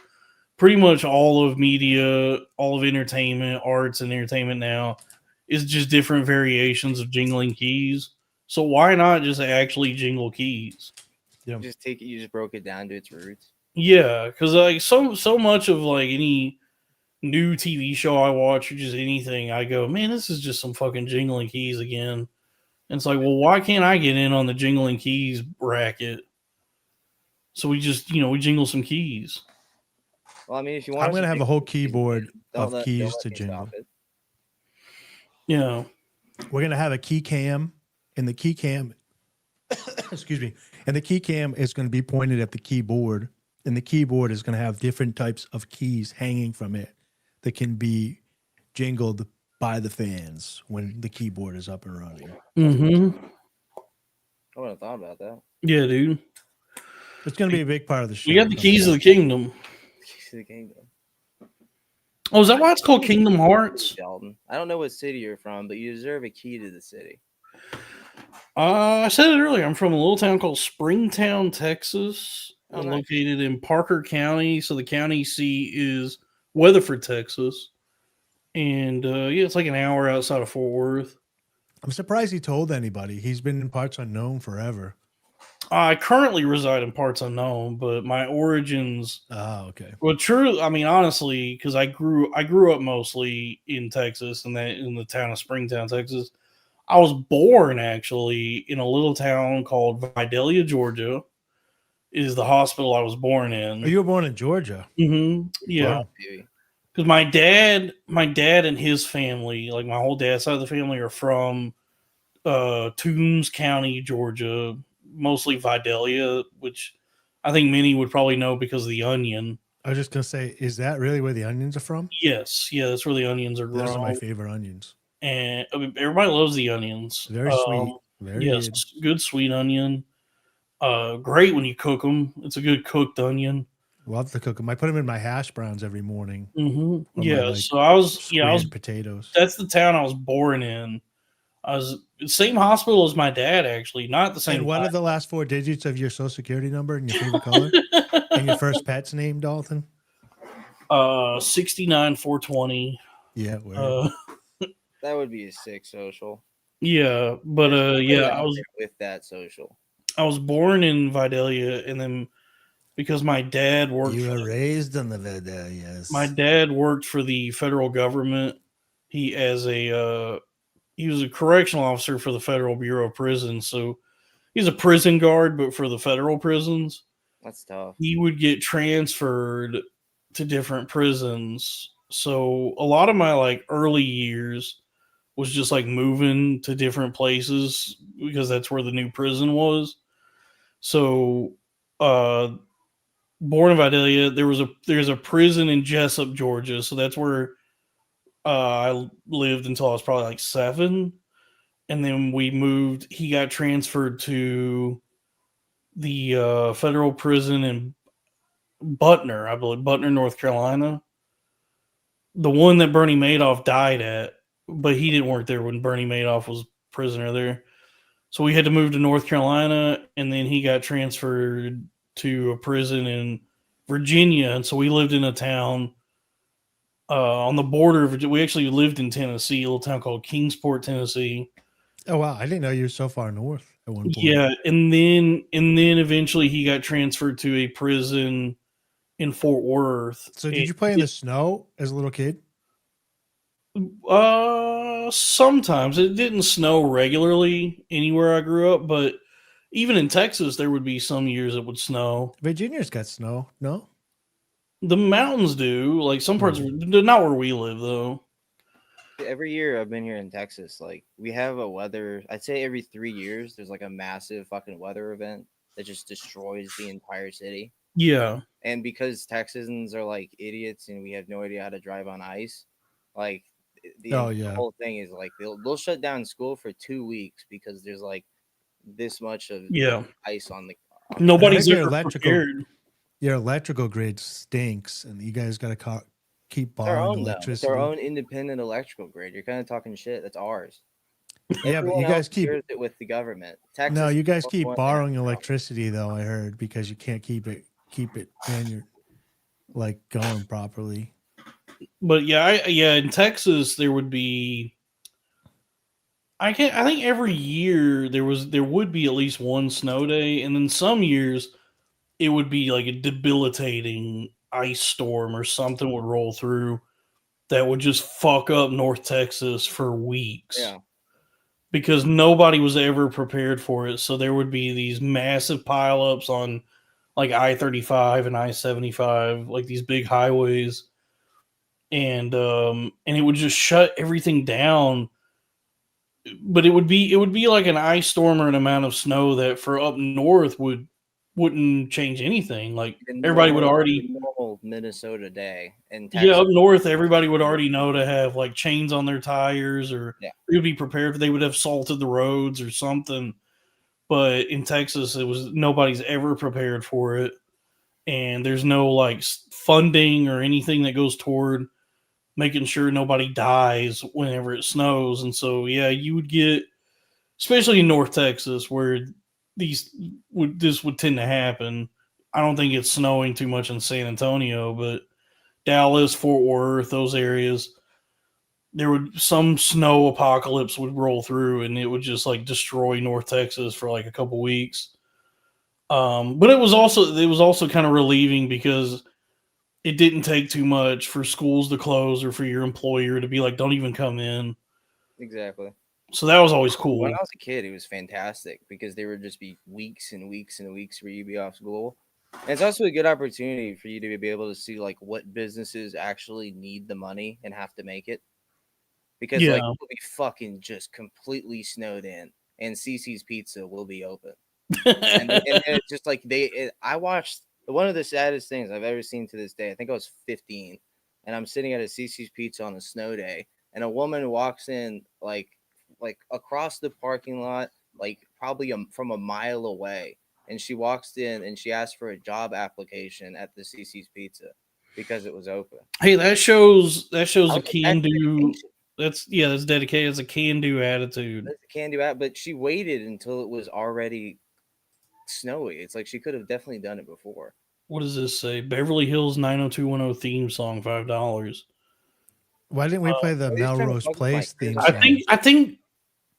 pretty much all of media, all of entertainment, arts and entertainment now is just different variations of jingling keys. So why not just actually jingle keys? Yeah. You just broke it down to its roots. Yeah, because like so much of like any new TV show I watch or just anything, I go, man, this is just some fucking jingling keys again. And it's like, well, why can't I get in on the jingling keys bracket? So we just, we jingle some keys. Well, I mean, if you want, I'm gonna have a whole keyboard of keys don't to let me jingle. stop it. Yeah. We're gonna have a key cam, and the key cam, excuse me, and the key cam is going to be pointed at the keyboard, and the keyboard is going to have different types of keys hanging from it that can be jingled by the fans when the keyboard is up and running. Mm-hmm. I wouldn't have thought about that. Yeah, dude. It's going to be a big part of the show. We got the keys of the kingdom. Keys to the kingdom. Oh, is that why it's called Kingdom Hearts? Sheldon. I don't know what city you're from, but you deserve a key to the city. I said it earlier. I'm from a little town called Springtown, Texas, Oh, nice. located in Parker County. So the county seat is Weatherford, Texas. And yeah, it's like an hour outside of Fort Worth. I'm surprised he told anybody. He's been in parts unknown forever. I currently reside in parts unknown, but my origins. Oh, okay. Well, true. I mean, honestly, because I grew up mostly in Texas, and in the town of Springtown, Texas. I was born actually in a little town called Vidalia, Georgia. Is the hospital I was born in? Oh, you were born in Georgia. Mm-hmm. Yeah, Wow. because my dad and his family, like my whole dad's side of the family, are from Toombs County, Georgia, mostly Vidalia, which I think many would probably know because of the onion. I was just gonna say, is that really where the onions are from? Yes, yeah, that's where the onions are grown. Those are my favorite onions. And I mean, everybody loves the onions. Very sweet. Very yes, good sweet onion. Great when you cook them. It's a good cooked onion. Love to cook them. I put them in my hash browns every morning. Mm-hmm. Or Yeah, my, so I was potatoes. That's the town I was born in. I was same hospital as my dad, actually, not the same. And what are the last 4 digits of your social security number and your favorite color and your first pet's name, Dalton? 69420. Yeah, that would be a sick social. Yeah, but yeah, I was with that social. I was born in Vidalia, and then because my dad worked. You were raised in the Vidalias. My dad worked for the federal government. He was a correctional officer for the Federal Bureau of Prisons, so he's a prison guard, but for the federal prisons. That's tough. He would get transferred to different prisons. So a lot of my like early years was just like moving to different places because that's where the new prison was. So born in Vidalia, there's a prison in Jessup, Georgia. So that's where I lived until I was probably like 7. And then we moved. He got transferred to the federal prison in Butner, I believe, Butner, North Carolina. The one that Bernie Madoff died at, but he didn't work there when Bernie Madoff was prisoner there. So we had to move to North Carolina, and then he got transferred to a prison in Virginia. And so we lived in a town on the border of Virginia. We actually lived in Tennessee, a little town called Kingsport, Tennessee. Oh wow, I didn't know you were so far north at one point. Yeah, and then eventually he got transferred to a prison in Fort Worth. So did you play in the snow as a little kid? Sometimes it didn't snow regularly anywhere I grew up, but even in Texas, there would be some years it would snow. Virginia's got snow, no? The mountains do, like some parts, not where we live though. Every year I've been here in Texas, like we have a weather. I'd say every 3 years there's like a massive fucking weather event that just destroys the entire city. Yeah. And because Texans are like idiots and we have no idea how to drive on ice, like the whole thing is like they'll shut down school for 2 weeks because there's like this much of Yeah. ice on the. Nobody's your ever electrical prepared. your electrical grid stinks, and you guys got to keep It's our borrowing own though. It's electricity. our own independent electrical grid. You're kind of talking shit. That's ours. Yeah, but Everyone you guys else shares it with the government. Texas. No, you guys is the keep one that has borrowing the problem. electricity though. I heard because you can't keep it and you're like going properly. But yeah, in Texas there would be. I think every year there would be at least one snow day, and then some years it would be like a debilitating ice storm or something would roll through that would just fuck up North Texas for weeks. Yeah. Because nobody was ever prepared for it. So there would be these massive pileups on like I-35 and I-75, like these big highways, and it would just shut everything down. But it would be like an ice storm or an amount of snow that for up north wouldn't change anything. Like everybody would already normal Minnesota day, and yeah, up north everybody would already know to have like chains on their tires, or they would be prepared. They would have salted the roads or something. But in Texas, nobody's ever prepared for it, and there's no like funding or anything that goes toward making sure nobody dies whenever it snows. And so, yeah, you would get, especially in North Texas, where this would tend to happen. I don't think it's snowing too much in San Antonio, but Dallas, Fort Worth, those areas, some snow apocalypse would roll through, and it would just like destroy North Texas for like a couple weeks. But it was also kind of relieving because it didn't take too much for schools to close or for your employer to be like, don't even come in. Exactly. So that was always cool. When I was a kid, it was fantastic because there would just be weeks and weeks and weeks where you'd be off school. And it's also a good opportunity for you to be able to see like what businesses actually need the money and have to make it. Because like it'll be fucking just completely snowed in, and CC's Pizza will be open. and it's just like I watched one of the saddest things I've ever seen to this day. I think I was 15, and I'm sitting at a CC's Pizza on a snow day, and a woman walks in like across the parking lot, like probably from a mile away, and she walks in and she asked for a job application at the CC's Pizza because it was open. Hey, that shows a can-do. That's dedicated. It's a can-do attitude. That's a can-do attitude, but she waited until it was already snowy. It's like she could have definitely done it before. What does this say? Beverly Hills 90210 theme song, $5. Why didn't we play the Melrose Place theme song? I think,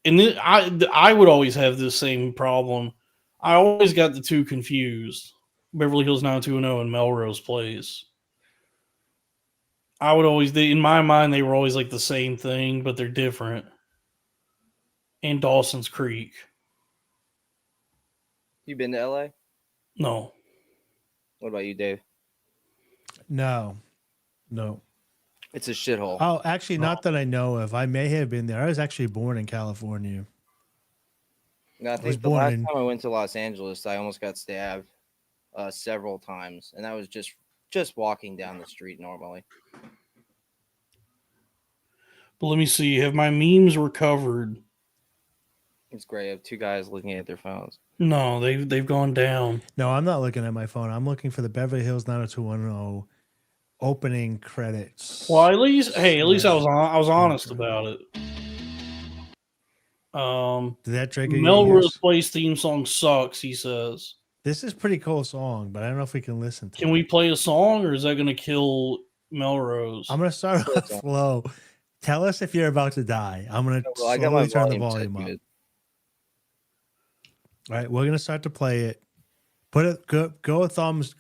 and I would always have this same problem. I always got the two confused: Beverly Hills 90210 and Melrose Place. I would always, in my mind, they were always like the same thing, but they're different. And Dawson's Creek. You been to LA? No. What about you, Dave? No. It's a shithole. Oh, actually, not that I know of. I may have been there. I was actually born in California. No, I think the last time I went to Los Angeles, I almost got stabbed several times, and that was just walking down the street normally. But let me see. Have my memes recovered? It's great. I have two guys looking at their phones. No, they've gone down. No, I'm not looking at my phone. I'm looking for the Beverly Hills 90210 opening credits. Well, at least I was honest about it. Did that trigger Melrose Place theme song sucks, he says. This is a pretty cool song, but I don't know if we can listen to it. Can we play a song, or is that going to kill Melrose? I'm going to start off slow. Tell us if you're about to die. I'm going to slowly turn the volume up. All right, we're going to start to play it. Put it go thumbs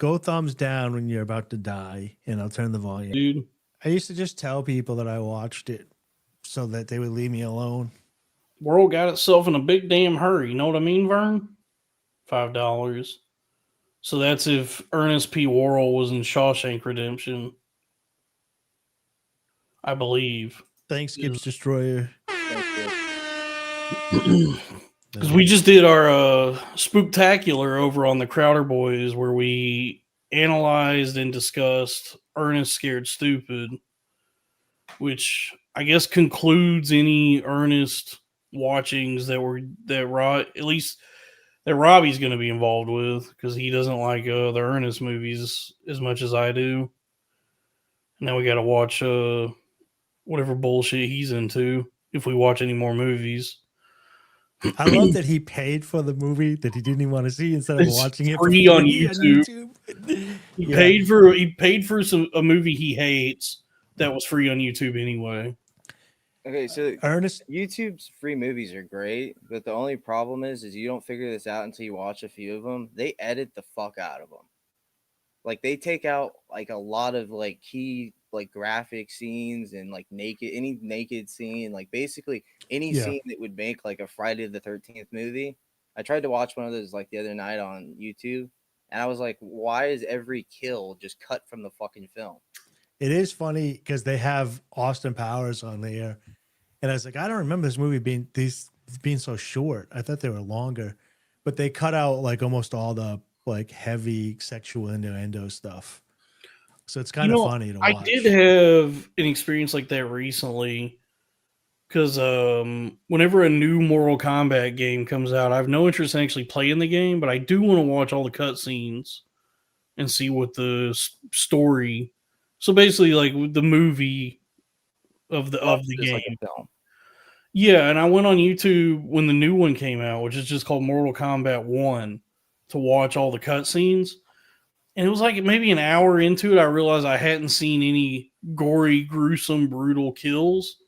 down when you're about to die, and I'll turn the volume. Dude, I used to just tell people that I watched it so that they would leave me alone. World got itself in a big damn hurry. You know what I mean, Vern? $5. So that's if Ernest P. Worrell was in Shawshank Redemption. I believe. Thanks, Gibbs Destroyer. Because we just did our spooktacular over on the Crowder Boys, where we analyzed and discussed Ernest Scared Stupid, which I guess concludes any Ernest watchings that Rod, at least that Robbie's going to be involved with because he doesn't like the Ernest movies as much as I do. Now we got to watch whatever bullshit he's into if we watch any more movies. I love that he paid for the movie that he didn't even want to see instead of It's watching it free on YouTube. He Yeah. paid for a movie he hates that was free on YouTube anyway. Okay, so Ernest, YouTube's free movies are great, but the only problem is you don't figure this out until you watch a few of them. They edit the fuck out of them. Like they take out like a lot of like key like graphic scenes and like any naked scene, like basically any scene that would make like a Friday the 13th movie. I tried to watch one of those like the other night on YouTube, and I was like, why is every kill just cut from the fucking film? it is funny because they have Austin Powers on there, and I was like, I don't remember this movie being so short. I thought they were longer, but they cut out like almost all the like heavy sexual innuendo stuff. So it's kind of funny to watch. I did have an experience like that recently because whenever a new Mortal Kombat game comes out, I have no interest in actually playing the game, but I do want to watch all the cutscenes and see what the story. So basically, like the movie of the game. Like a film. Yeah, and I went on YouTube when the new one came out, which is just called Mortal Kombat 1, to watch all the cutscenes. And it was like maybe an hour into it, I realized I hadn't seen any gory, gruesome, brutal kills.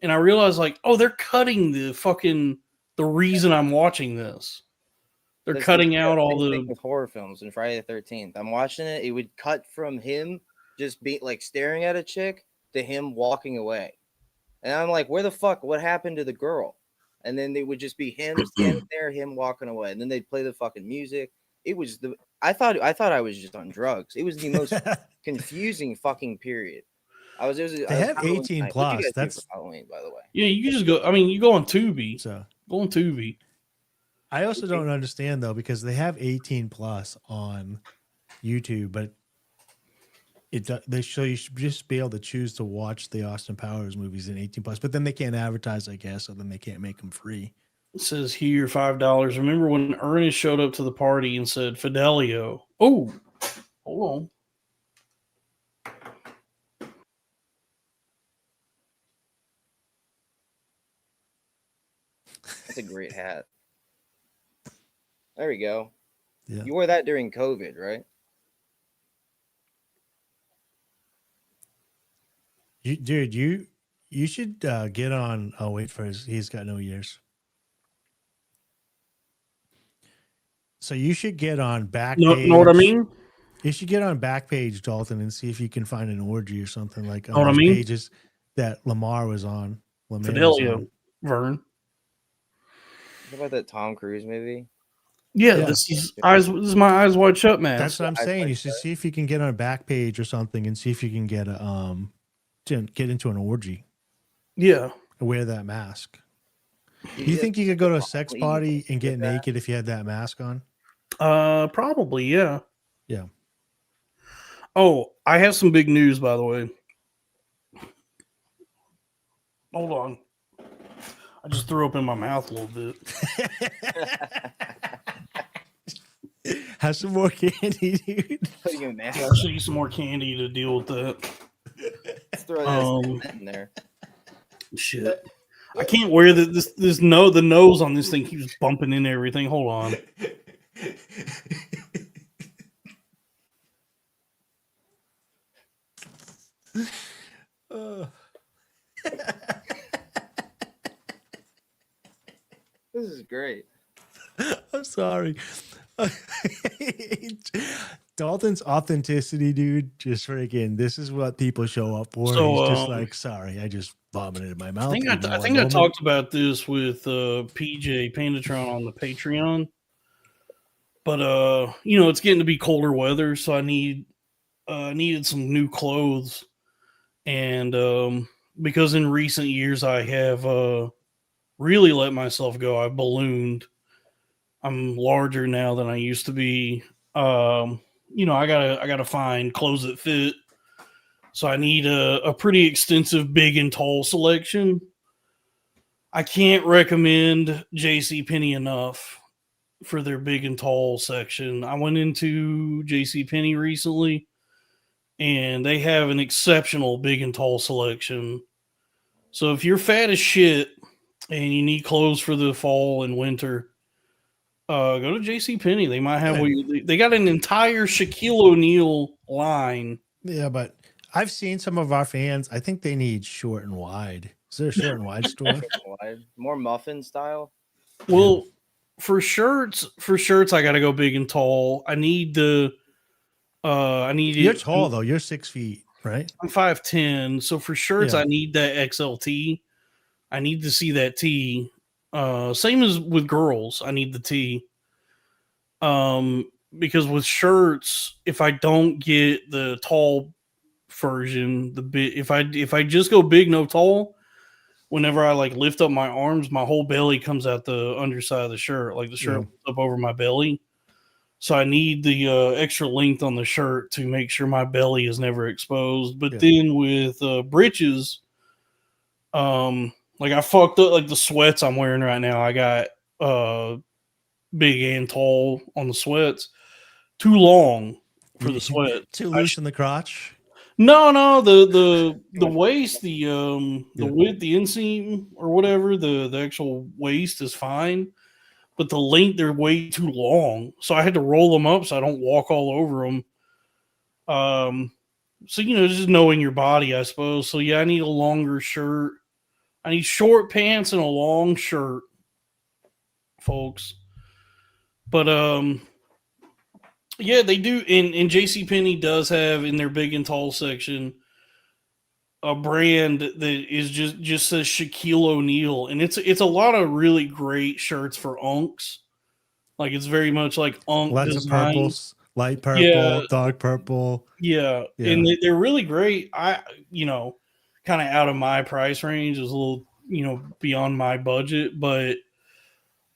And I realized, like, oh, they're cutting the reason I'm watching this. They're cutting out all the with horror films and Friday the 13th. I'm watching it. It would cut from him just be like staring at a chick to him walking away. And I'm like, where the fuck? What happened to the girl? And then it would just be him standing there, him walking away. And then they'd play the fucking music. It was I thought I was just on drugs. It was the most confusing fucking period. They have 18 plus. That's Halloween, by the way. Yeah, you can just go. I mean, you go on Tubi. So go on Tubi. I also don't understand though because they have 18 plus on YouTube, but they show you should just be able to choose to watch the Austin Powers movies in 18 plus, but then they can't advertise, I guess, so then they can't make them free. It says here $5. Remember when Ernest showed up to the party and said Fidelio? Oh, hold on. That's a great hat. There we go. Yeah. You wore that during COVID, right? You should get on. Oh, wait for he's got no ears. So you should get on Backpage. Know what I mean? You should get on Backpage, Dalton, and see if you can find an orgy or something like on what I those mean? pages that Lamar was on. Fidelio, Vern. What about that Tom Cruise movie? Yeah, this is my Eyes Wide Shut mask. That's what I'm saying. You should see if you can get on Backpage or something and see if you can get get into an orgy. Yeah. Wear that mask. Do you think you could go to a sex party and get naked if you had that mask on? Probably, yeah. Yeah. Oh, I have some big news, by the way. Hold on. I just threw up in my mouth a little bit. Have some more candy, dude. Yeah, I should use some more candy to deal with that. Let's throw that in there. Shit. I can't wear the nose on this thing keeps bumping into everything. Hold on. This is great. I'm sorry. Dalton's authenticity, dude. Just freaking. This is what people show up for. So, he's just like, sorry, I just vomited in my mouth. I think I talked about this with PJ Pandatron on the Patreon. But it's getting to be colder weather, so I needed some new clothes. And because in recent years I have really let myself go, I've ballooned. I'm larger now than I used to be. I gotta find clothes that fit. So I need a pretty extensive big and tall selection. I can't recommend JCPenney enough. for their big and tall section. I went into JCPenney recently, and they have an exceptional big and tall selection. So if you're fat as shit and you need clothes for the fall and winter, go to JCPenney. They might have they got an entire Shaquille O'Neal line. Yeah, but I've seen some of our fans. I think they need short and wide. Is there a short and wide store? More muffin style. Well, for shirts, I got to go big and tall. I need the. I need. You're tall though. You're 6 feet, right? I'm 5'10", so for shirts, Yeah. I need that XLT. I need to see that T. Same as with girls, I need the T. Because with shirts, if I don't get the tall version, if I just go big no tall, whenever I like lift up my arms, my whole belly comes out the underside of the shirt, like the shirt up over my belly. So I need the extra length on the shirt to make sure my belly is never exposed. But then with breeches, like I fucked up like the sweats I'm wearing right now. I got big and tall on the sweats. Too long for the sweat. Too loose in the crotch. No, the waist, the width, the inseam or whatever, the actual waist is fine, but the length they're way too long. So I had to roll them up so I don't walk all over them. So just knowing your body, I suppose. So yeah, I need a longer shirt. I need short pants and a long shirt, folks. But yeah, they do. And JCPenney does have in their big and tall section a brand that is just says Shaquille O'Neal, and it's a lot of really great shirts for unks. Like it's very much like unk Lots design. of purples, light purple, dark purple. Yeah. And they're really great. I kind of out of my price range, is a little beyond my budget, but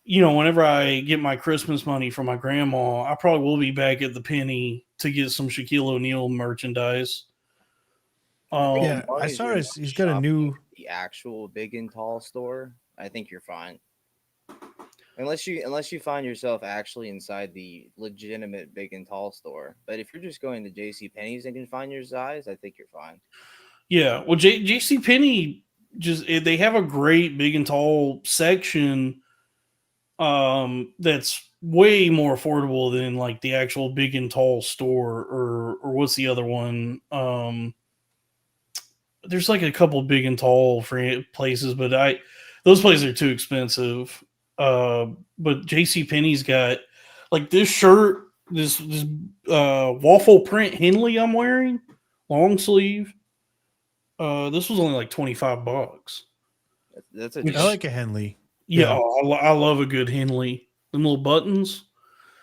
whenever I get my Christmas money from my grandma, I probably will be back at the penny to get some Shaquille O'Neal merchandise. I saw he's got a new the actual big and tall store. I think you're fine. Unless you find yourself actually inside the legitimate big and tall store. But if you're just going to JCPenney's and can find your size, I think you're fine. Yeah. Well, JCPenney they have a great big and tall section that's way more affordable than like the actual big and tall store or what's the other one? There's like a couple of big and tall places, but those places are too expensive. But JCPenney's got like this shirt, this waffle print Henley I'm wearing, long sleeve. This was only like $25. That's I like a Henley. Yeah, I love a good Henley. Them little buttons.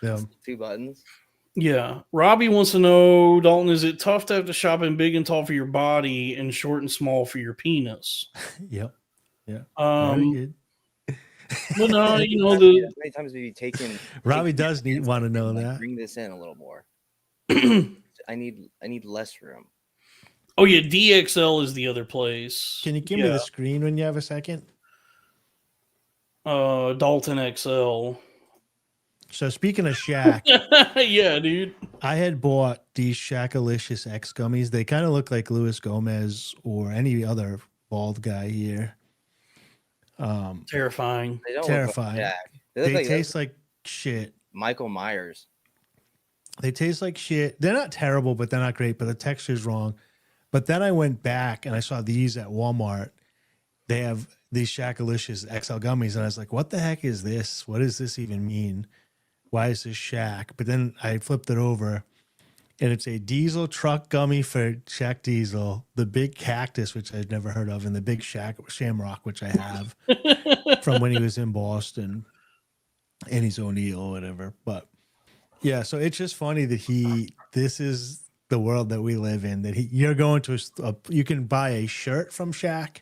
Yeah. 2 buttons. Yeah. Robbie wants to know, Dalton, is it tough to have to shop in big and tall for your body and short and small for your penis? Yep. Yeah. Very good. Well, no, how many times have you taken? Robbie does want to know that. Bring this in a little more. I need less room. Oh yeah, DXL is the other place. Can you give me the screen when you have a second? Dalton XL. So speaking of Shaq, yeah, dude. I had bought these Shaqalicious X gummies. They kind of look like Luis Gomez or any other bald guy here. Terrifying. They don't terrifying. Look like they taste like shit. Michael Myers. They taste like shit. They're not terrible, but they're not great. But the texture's wrong. But then I went back and I saw these at Walmart. They have these Shaqalicious XL gummies, and I was like, "What the heck is this? What does this even mean? Why is this Shaq?" But then I flipped it over, and it's a diesel truck gummy for Shaq Diesel, the big cactus, which I'd never heard of, and the big Shamrock, which I have from when he was in Boston, and he's O'Neal or whatever. But yeah, so it's just funny that this is the world that we live in, that you're going to you can buy a shirt from Shaq,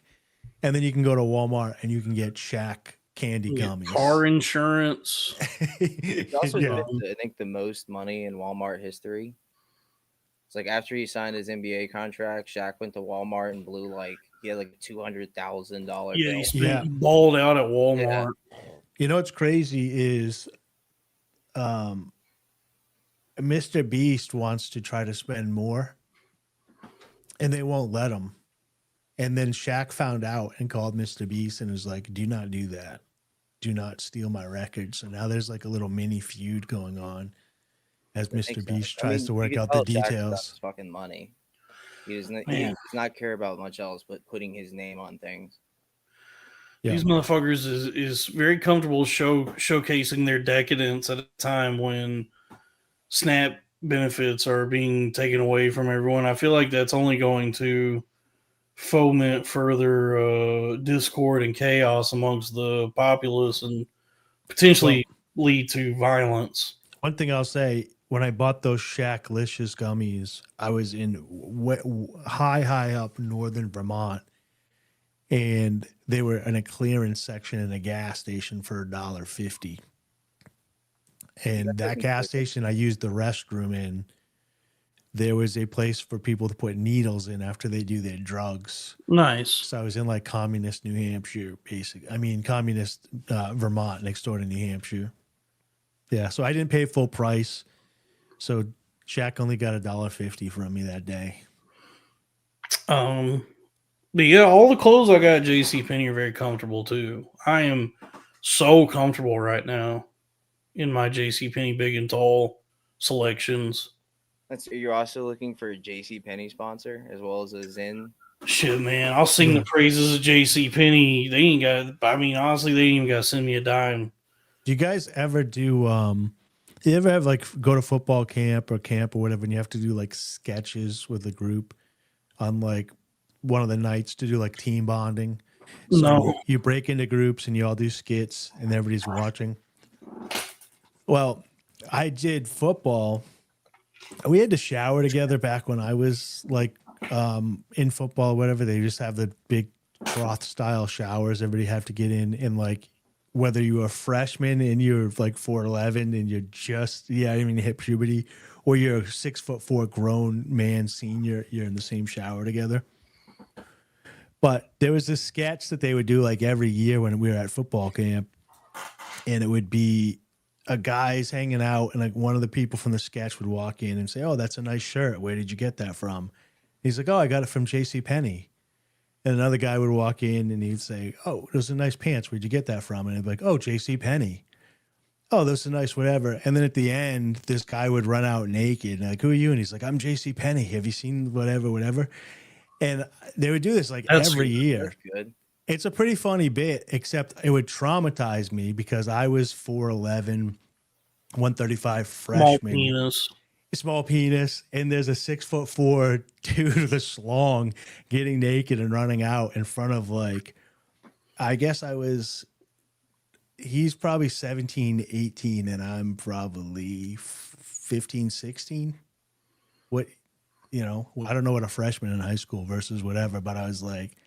and then you can go to Walmart and you can get Shaq candy gummies. Car insurance. He also spent, I think, the most money in Walmart history. It's like after he signed his NBA contract, Shaq went to Walmart and blew he had like $200,000. Yeah, he balled out at Walmart. You know what's crazy is Mr. Beast wants to try to spend more, and they won't let him. And then Shaq found out and called Mr. Beast and was like, "Do not do that. Do not steal my record." So now there's like a little mini feud going on as Mr. Beast tries to work out the details. His fucking money. He does not care about much else but putting his name on things. Yeah. These motherfuckers is very comfortable showcasing their decadence at a time when SNAP benefits are being taken away from everyone. I feel like that's only going to foment further discord and chaos amongst the populace and potentially lead to violence. One thing I'll say, when I bought those Shaq-licious gummies, I was in high up northern Vermont, and they were in a clearance section in a gas station for $1.50. And that gas station I used the restroom in. There was a place for people to put needles in after they do their drugs. Nice. So I was in like communist New Hampshire, communist Vermont next door to New Hampshire. Yeah, so I didn't pay full price. So Shaq only got $1.50 from me that day. But yeah, all the clothes I got at JCPenney are very comfortable too. I am so comfortable right now in my JCPenney big and tall selections. You're also looking for a JCPenney sponsor as well as a Zyn. Shit, man, I'll sing the praises of JCPenney. They ain't got. I mean, honestly, they ain't even got to send me a dime. Do you guys ever do? You ever have like go to football camp or whatever, and you have to do like sketches with a group on like one of the nights to do like team bonding? So No. you break into groups and you all do skits, and everybody's watching. Well, I did football. We had to shower together back when I was like in football, whatever. They just have the big trough style showers. Everybody have to get in, and like whether you're a freshman and you're like 4'11" and you're just hit puberty, or you're a 6'4" grown man senior, you're in the same shower together. But there was this sketch that they would do like every year when we were at football camp, and it would be a guy's hanging out, and like one of the people from the sketch would walk in and say, "Oh, that's a nice shirt. Where did you get that from?" He's like, "Oh, I got it from JCPenney." And another guy would walk in and he'd say, "Oh, those are nice pants. Where'd you get that from?" And he'd be like, "Oh, JCPenney." "Oh, those are nice, whatever." And then at the end, this guy would run out naked. And like, "Who are you?" And he's like, "I'm JCPenney. Have you seen whatever?" And they would do this like every year. That's good. It's a pretty funny bit, except it would traumatize me because I was 4'11", 135 freshman. Small penis, and there's a 6'4" dude with a schlong getting naked and running out in front of like, I guess he's probably 17, 18, and I'm probably 15, 16. What, I don't know what a freshman in high school versus whatever, but I was like,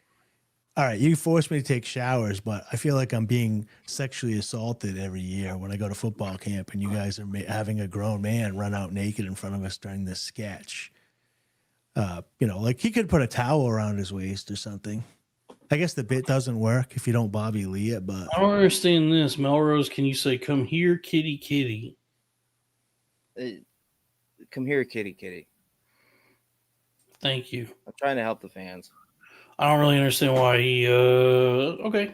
all right, you forced me to take showers, but I feel like I'm being sexually assaulted every year when I go to football camp and you guys are having a grown man run out naked in front of us during this sketch. Like he could put a towel around his waist or something. I guess the bit doesn't work if you don't Bobby Lee it, but I don't understand this. Melrose, can you say, "Come here, kitty, kitty"? Come here, kitty, kitty. Thank you. I'm trying to help the fans. I don't really understand why he. Okay.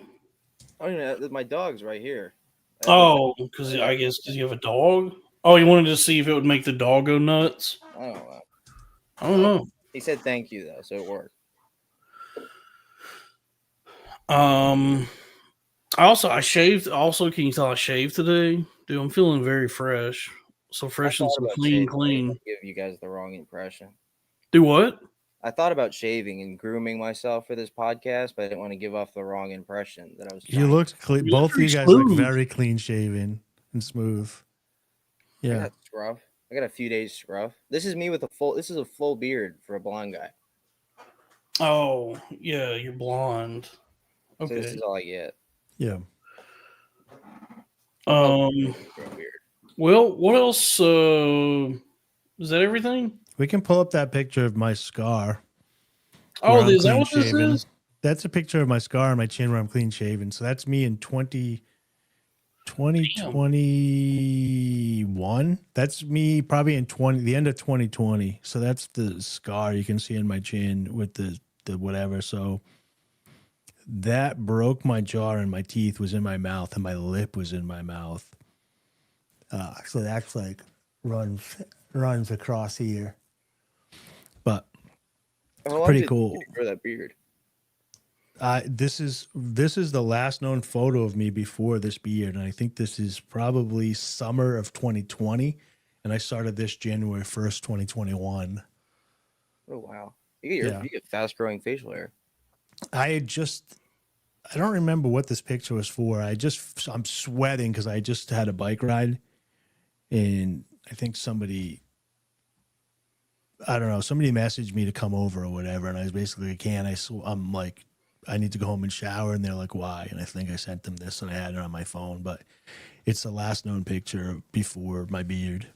Oh, my dog's right here. Oh, because I guess because you have a dog. Oh, you wanted to see if it would make the dog go nuts. I don't know. I don't know. He said thank you though, so it worked. I shaved. Also, can you tell I shaved today, dude? I'm feeling very fresh. So fresh and so clean. Give you guys the wrong impression. Do what? I thought about shaving and grooming myself for this podcast, but I didn't want to give off the wrong impression that I was. You looked clean. Both of you guys look very clean shaven and smooth. Yeah. I got scruff. I got a few days scruff. This is me with this is a full beard for a blonde guy. Oh, yeah, you're blonde. Okay. So this is all I get. Yeah. Well, what else? Is that everything? We can pull up that picture of my scar. Oh, is that what this is? That's a picture of my scar on my chin where I'm clean shaven. So that's me in 2012 2021. That's me probably in the end of 2020. So that's the scar you can see in my chin with the whatever. So that broke my jaw and my teeth was in my mouth and my lip was in my mouth. So that's like runs across here. But pretty cool. For that beard. This is the last known photo of me before this beard, and I think this is probably summer of 2020, and I started this January 1st, 2021. Oh wow! You get fast growing facial hair. I don't remember what this picture was for. I'm sweating because I just had a bike ride, and I think somebody messaged me to come over or whatever, and I was basically I'm like, I need to go home and shower, and they're like, why? And I think I sent them this, and I had it on my phone, but it's the last known picture before my beard.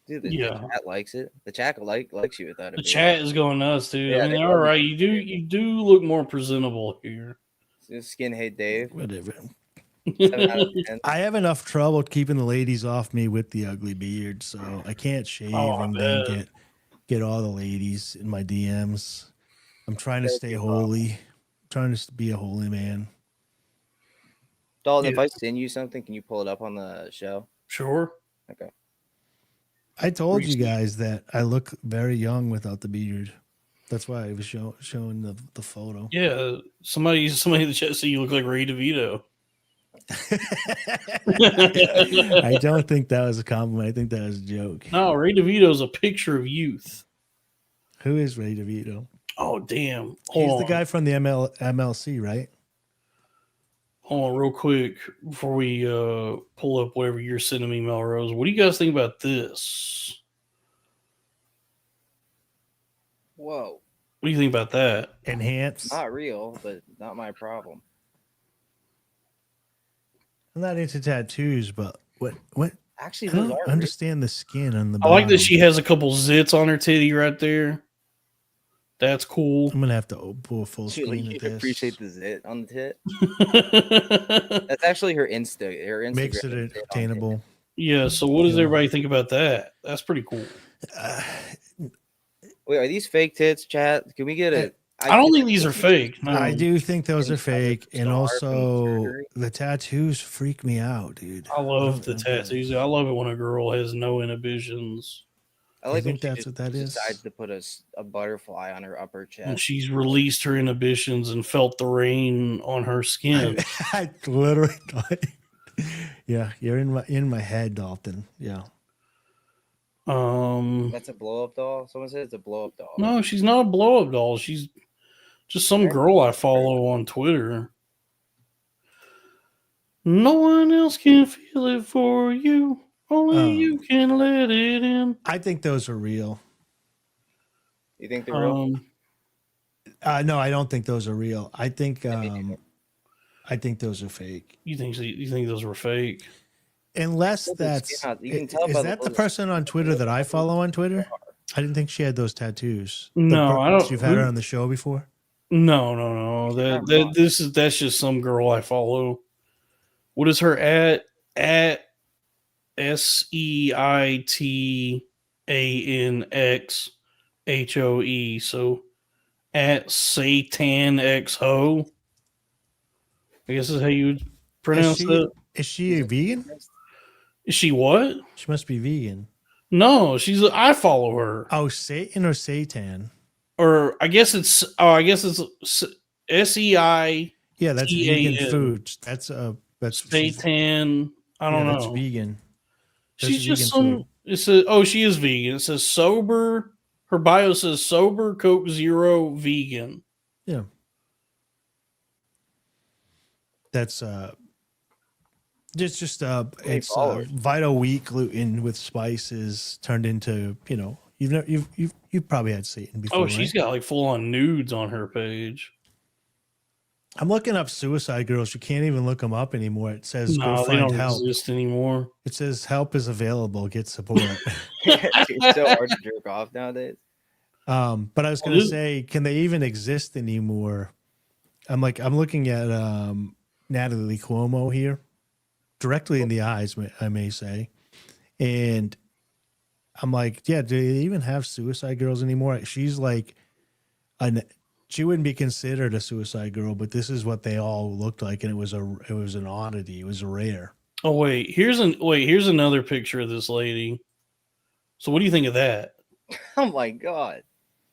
Dude, the chat likes it. The chat likes you without it. The chat is going nuts, dude. Yeah, I mean, all right, you do look more presentable here. Skinhead Dave. Whatever. 7 out of 10. I have enough trouble keeping the ladies off me with the ugly beard, so I can't shave and then get all the ladies in my DMs. I'm trying to stay holy. Trying to be a holy man. Dalton, if I send you something, can you pull it up on the show? Sure. Okay. I told you guys that I look very young without the beard. That's why I was showing the photo. Yeah, somebody in the chat said you look like Ray DeVito. I don't think that was a compliment. I think that was a joke. No, Ray DeVito is a picture of youth. Who is Ray DeVito? Oh, damn. He's the guy from the MLC, right? Hold on real quick before we pull up whatever you're sending me, Melrose. What do you guys think about this? Whoa. What do you think about that? Enhance. Not real, but not my problem. I'm not into tattoos, but what? Actually, I don't understand the skin on the I bottom. like that she has a couple zits on her titty right there. That's cool. I'm gonna have to pull a full screen You of this. appreciate the zit on the tit. That's actually her Insta. Her Instagram Makes it attainable. Yeah. So, what does everybody think about that? That's pretty cool. Wait, are these fake tits, chat? Can we get a? I don't think these are fake. No. I do think those are fake, and also the tattoos freak me out, dude. I love the tattoos. I love it when a girl has no inhibitions. I think that's what that is. Decides to put a butterfly on her upper chest. And she's released her inhibitions and felt the rain on her skin. I literally thought, yeah, you're in my head, Dalton. Yeah. That's a blow up doll. Someone said it's a blow up doll. No, she's not a blow up doll. She's just some girl I follow on Twitter. No one else can feel it for you. Only you can let it in. I think those are real. You think they're real? No, I don't think those are real. I think those are fake. You think those were fake? Unless that's you can tell is by that the person on Twitter that I follow on Twitter? I didn't think she had those tattoos. No, I don't. You've had her on the show before? No. That's just some girl I follow. What is her at SEITANXHOE? So at SatanXHO. I guess is how you would pronounce that. Is she a vegan? Is she what? She must be vegan. No, I follow her. Oh, Satan or Satan? Or I guess it's SEI. Yeah, that's vegan foods. That's Satan. I don't know. That's vegan. She's just some. It says, she is vegan. It says sober. Her bio says sober, Coke Zero, vegan. Yeah. It's Vita wheat gluten with spices turned into, you've probably had Satan before. Oh, she's got like full on nudes on her page. I'm looking up suicide girls. You can't even look them up anymore. It says go they find don't help. exist anymore. It says help is available. Get support. It's so hard to jerk off nowadays. But I was going to say, can they even exist anymore? I'm looking at Natalie Cuomo here. directly in the eyes, I may say. And I'm like, yeah, do they even have suicide girls anymore? She's like, she wouldn't be considered a suicide girl, but this is what they all looked like, and it was an oddity. It was rare. Oh here's another picture of this lady. So what do you think of that? Oh my god,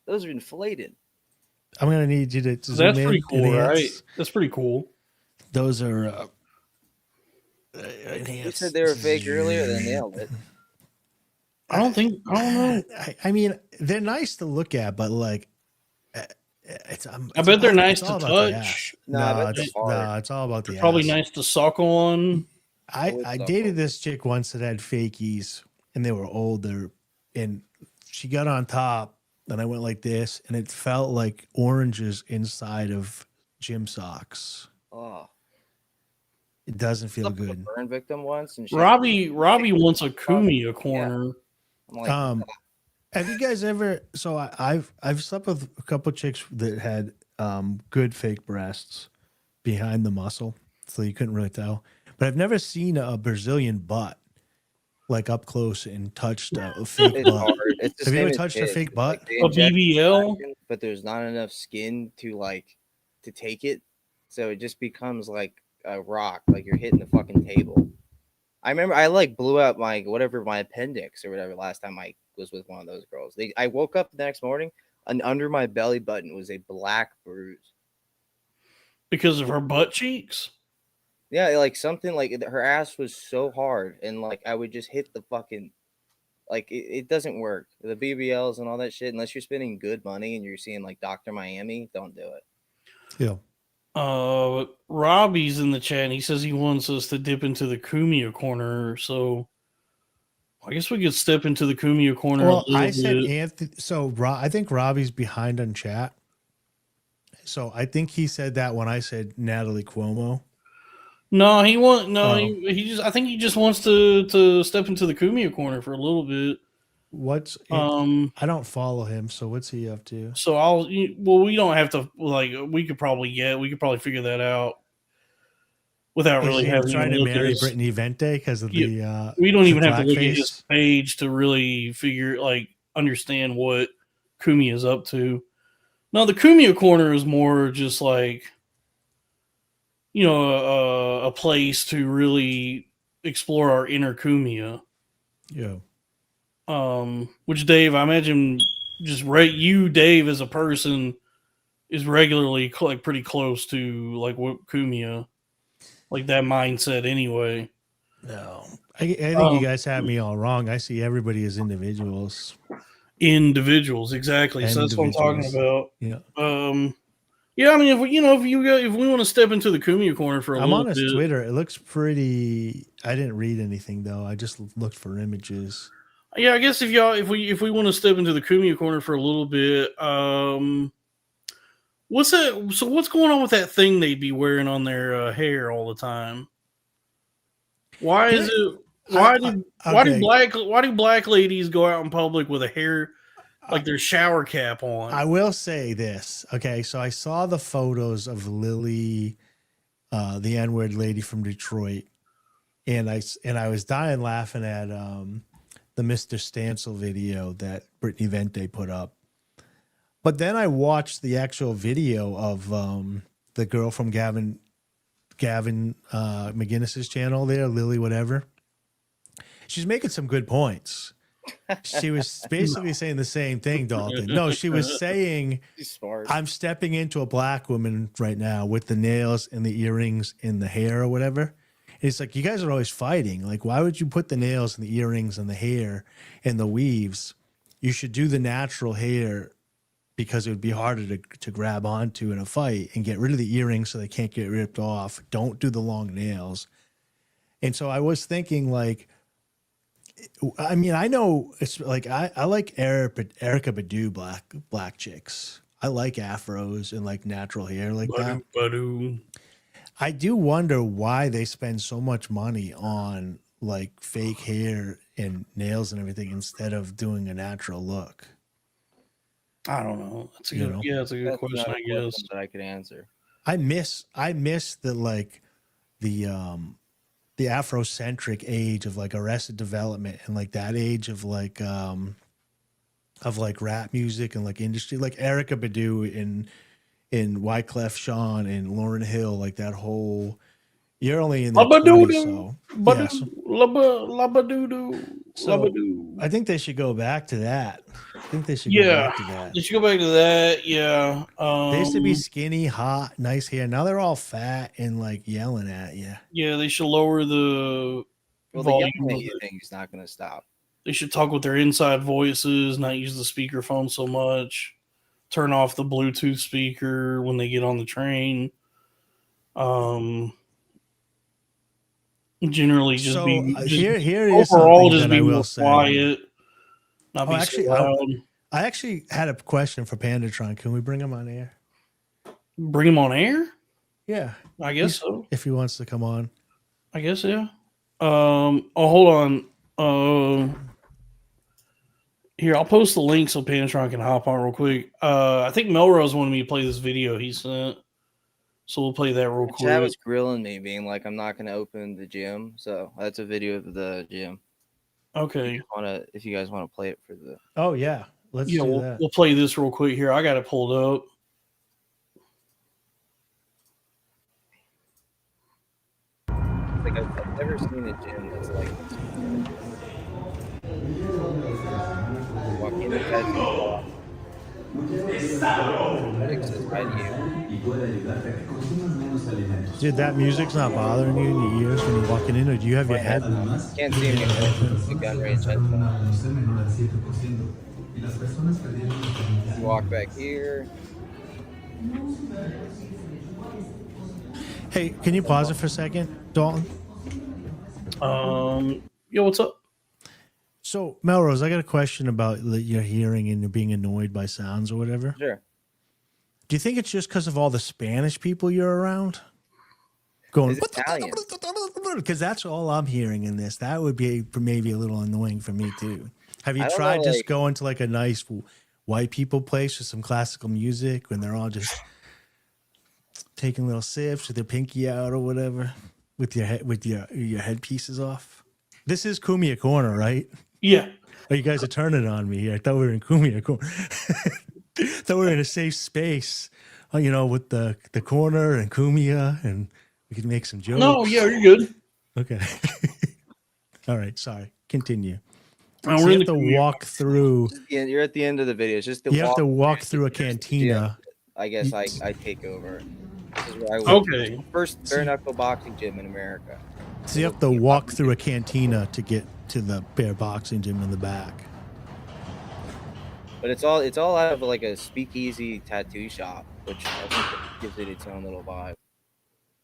those are inflated. I'm gonna need you to zoom That's in. pretty cool, right? That's pretty cool. Those are. You said they were fake earlier. They nailed it. I don't know. I mean, they're nice to look at, but like, I bet they're nice to touch. No, it's all about the probably ass. nice to suck on. I dated this chick once that had fakies, and they were older, and she got on top, and I went like this, and it felt like oranges inside of gym socks. Oh. It doesn't feel good. A burn victim once, and Robbie wants a Kumia corner. Yeah. I'm like, have you guys ever? So I've slept with a couple chicks that had good fake breasts behind the muscle, so you couldn't really tell. But I've never seen a Brazilian butt like up close and touched a fake butt. Have you ever touched a fake butt? Like a BBL, but there's not enough skin to take it, so it just becomes like a rock, like you're hitting the fucking table. I remember I blew out my appendix or whatever last time I was with one of those girls. I woke up the next morning and under my belly button was a black bruise because of her butt cheeks. Yeah, like something like her ass was so hard, and like I would just hit the fucking it doesn't work. The BBLs and all that shit, unless you're spending good money and you're seeing like Dr. Miami, don't do it. Yeah. Robbie's in the chat and he says he wants us to dip into the Kumia corner, so I guess we could step into the Kumia corner. Well, I said Anthony, so I think Robbie's behind on chat, so I think he said that when I said Natalie Cuomo. No, I think he just wants to step into the Kumia corner for a little bit. I don't follow him, so what's he up to? So we don't have to we could probably figure that out without really having trying to marry Brittany Vente because of the we don't even have to look at his page to really understand what Kumia is up to. No, the Kumia corner is more just like a place to really explore our inner Kumia. Yeah. Which Dave, I imagine, just you, Dave, as a person, is regularly pretty close to what Kumia, like that mindset anyway. No, I think you guys have me all wrong. I see everybody as individuals. Individuals, exactly. So that's what I'm talking about. Yeah. Yeah. I mean, if we want to step into the Kumia corner for a little bit. I'm on his Twitter. It looks pretty. I didn't read anything though. I just looked for images. Yeah, I guess if we want to step into the Kumia corner for a little bit, what's that? So what's going on with that thing they'd be wearing on their hair all the time? Why is it? Why do black ladies go out in public with a hair like their shower cap on? I will say this. Okay, so I saw the photos of Lily, the N-word lady from Detroit, and I was dying laughing at the Mr. Stancil video that Brittany Vente put up. But then I watched the actual video of the girl from Gavin McGinnis's channel there, Lily whatever. She's making some good points. She was basically saying the same thing, Dalton. No, she was saying, I'm stepping into a black woman right now with the nails and the earrings and the hair or whatever. It's like, you guys are always fighting. Like, why would you put the nails and the earrings and the hair and the weaves? You should do the natural hair because it would be harder to grab onto in a fight, and get rid of the earrings so they can't get ripped off. Don't do the long nails. And so I was thinking, like, I mean, I know it's like, I like Erykah Badu black chicks. I like afros and like natural hair like that. I do wonder why they spend so much money on like fake hair and nails and everything instead of doing a natural look. I don't know. That's a good question, I guess. That I could answer. I miss the Afrocentric age of like Arrested Development and like that age of like rap music and like industry, like Erykah Badu and Wyclef Jean and Lauryn Hill, like that whole. You're only in their 20s, so yeah. So I think they should go back to that. I think they should go back to that. They should go back to that. Yeah. They used to be skinny, hot, nice hair. Now they're all fat and like yelling at you. Yeah, they should lower the volume. The thing is not going to stop. They should talk with their inside voices, not use the speakerphone so much. Turn off the Bluetooth speaker when they get on the train. Generally, just So be here is overall something just that I be will more say. quiet. Not Oh, be actually, so loud. I actually had a question for Pandatron. Can we bring him on air? Bring him on air? Yeah, I guess so. if he wants to come on. I guess yeah. Hold on. Here, I'll post the link so Panatron can hop on real quick. I think Melrose wanted me to play this video he sent. So we'll play that real quick. Chad was grilling me, being like, I'm not going to open the gym. So that's a video of the gym. Okay. If you guys want to play it for the. Oh, yeah. Let's do that. We'll play this real quick here. I got it pulled up. Like I've never seen a gym that's like this. Walk in the tattoo Dude, that music's not bothering you in your ears when you're walking in, or do you have your head? Can't see me the gun range headphones. You walk back here. Hey, can you pause it for a second, Dalton? Yo, what's up? So, Melrose, I got a question about your hearing and being annoyed by sounds or whatever. Sure. Do you think it's just because of all the Spanish people you're around? Going, It's Italian. because that's all I'm hearing in this. That would be maybe a little annoying for me too. Have you tried just going to like a nice white people place with some classical music when they're all just taking little sips with their pinky out or whatever, with your headpieces off? This is Kumia Corner, right? Yeah. Oh, you guys are turning on me. I thought we were in Kumia Corner. Thought we were in a safe space, with the corner and Kumia, and we could make some jokes. No, yeah, you're good. Okay. All right. Sorry. Continue. Oh, So you have to walk through. Yeah, you're at the end of the video. It's just You have to walk through a cantina. I guess I take over. This is where I went. Okay. First bare knuckle boxing gym in America. So you have to walk through a cantina to get to the bare boxing gym in the back. But it's all out of like a speakeasy tattoo shop, which I think gives it its own little vibe.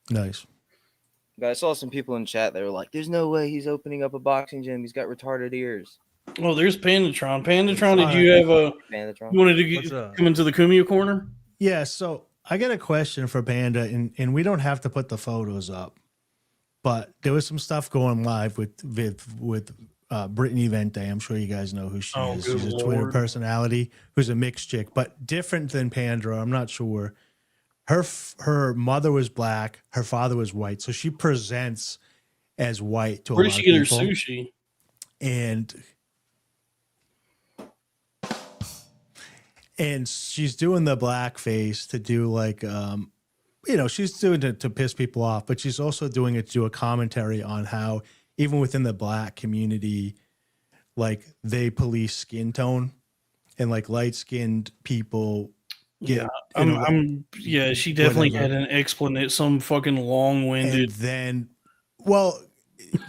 Nice. But I saw some people in chat that were like, "There's no way he's opening up a boxing gym. He's got retarded ears." Oh, there's Pandatron. Pandatron, did you have Pandatron? You wanted to come into the Kumia Corner? Yeah. So I got a question for Panda, and we don't have to put the photos up, but there was some stuff going live with Brittany Vente. I'm sure you guys know who she is. She's a Twitter personality who's a mixed chick, but different than Pandora. I'm not sure. Her mother was black. Her father was white. So she presents as white to a lot of people. Where did she get her sushi? And she's doing the blackface to do like, she's doing it to piss people off, but she's also doing it to do a commentary on how even within the black community, like they police skin tone and like light-skinned people get. Yeah, she definitely had an explanation, some fucking long-winded. And then,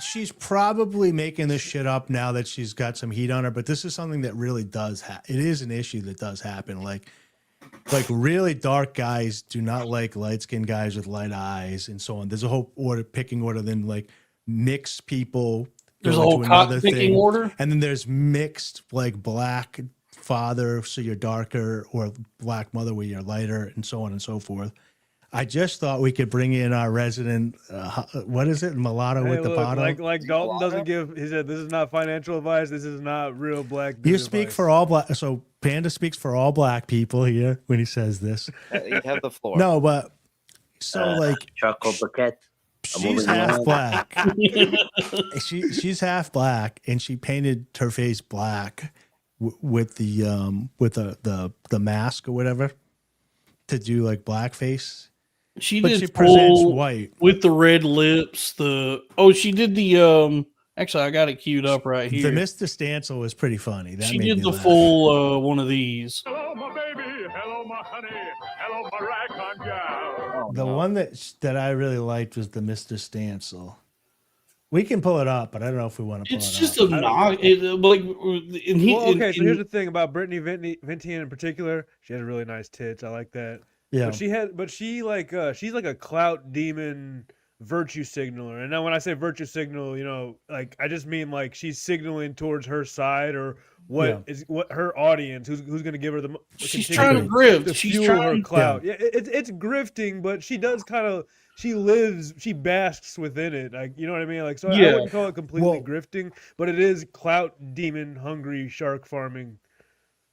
she's probably making this shit up now that she's got some heat on her, but this is something that really does it is an issue that does happen. Like really dark guys do not like light-skinned guys with light eyes and so on. There's a whole picking order, then like mixed people. There's a whole cotton picking order. And then there's mixed like black father, so you're darker, or black mother where you're lighter, and so on and so forth. I just thought we could bring in our resident, what is it, mulatto with the bottle? Like Dalton doesn't give. He said, "This is not financial advice. This is not real black." You speak for all black. So Panda speaks for all black people here when he says this. You have the floor. No, but so like chocolate bucket. she's half black. She's half black, and she painted her face black with the mask or whatever to do like blackface. She But did she presents full white. with the red lips. She did the Actually, I got it queued up right The here. Mr. Stancil was pretty funny. That She made did me the laugh. full one of these. Hello, my baby. Hello, my honey. Hello, my ragtime gal. The one that I really liked was the Mr. Stancil. We can pull it up, but I don't know if we want to pull It's it just up. a knock. Okay, so here's the thing about Brittany Venti in particular. She has really nice tits. I like that. Yeah. She's like a clout demon virtue signaler. And now when I say virtue signal, like I just mean like she's signaling towards her side or what her audience who's going to give her the she's trying to grift. She's fuel trying her clout. Yeah, it's grifting, but she does she basks within it. Like, you know what I mean? Like, so I wouldn't call it completely grifting, but it is clout demon hungry shark farming.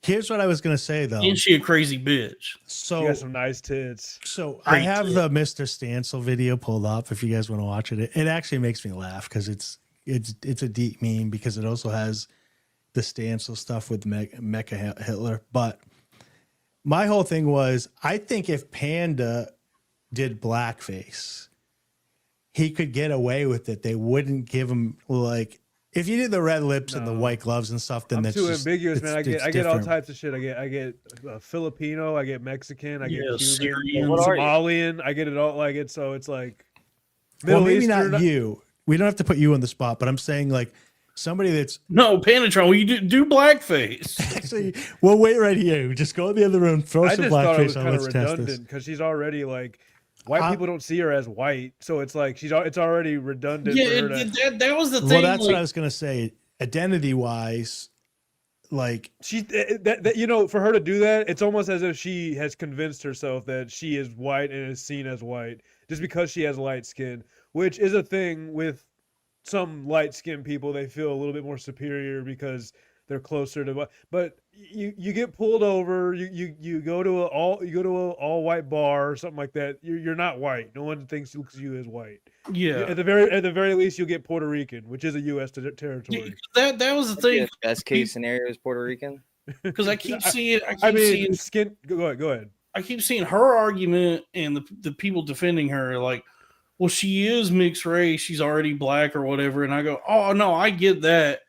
Here's what I was gonna say though. Isn't she a crazy bitch? So she got some nice tits. So I have the Mr. Stancil video pulled up if you guys want to watch it. It actually makes me laugh because it's a deep meme because it also has the Stancil stuff with Mecha Hitler. But my whole thing was I think if Panda did blackface, he could get away with it. They wouldn't give him like. If you did the red lips and the white gloves and stuff, then that's too just, ambiguous, man. I get all different. types of shit. I get Filipino, I get Mexican, I get Cuban, Syrian. Somalian. I get it all. Like it, so it's like Well, Middle maybe Eastern. not you. We don't have to put you on the spot, but I'm saying like somebody that's no Panatron. Will you do blackface? actually. We'll wait right here. Just go in the other room, throw I some just thought it was blackface on. kind of Let's test redundant this. because she's already like white people don't see her as white, so it's like it's already redundant. Yeah, for her to, that was the thing. Well, that's what I was gonna say. Identity wise, like she that for her to do that, it's almost as if she has convinced herself that she is white and is seen as white just because she has light skin, which is a thing with some light skinned people. They feel a little bit more superior because they're closer to, but you get pulled over, you go to a all white bar or something like that. You're not white. No one thinks looks you as white. Yeah. At the very least, you'll get Puerto Rican, which is a U.S. territory. That was the thing. Best case scenario is Puerto Rican. Because I keep seeing. Skin. Go ahead. I keep seeing her argument and the people defending her like, well, she is mixed race. She's already black or whatever. And I go, oh no, I get that.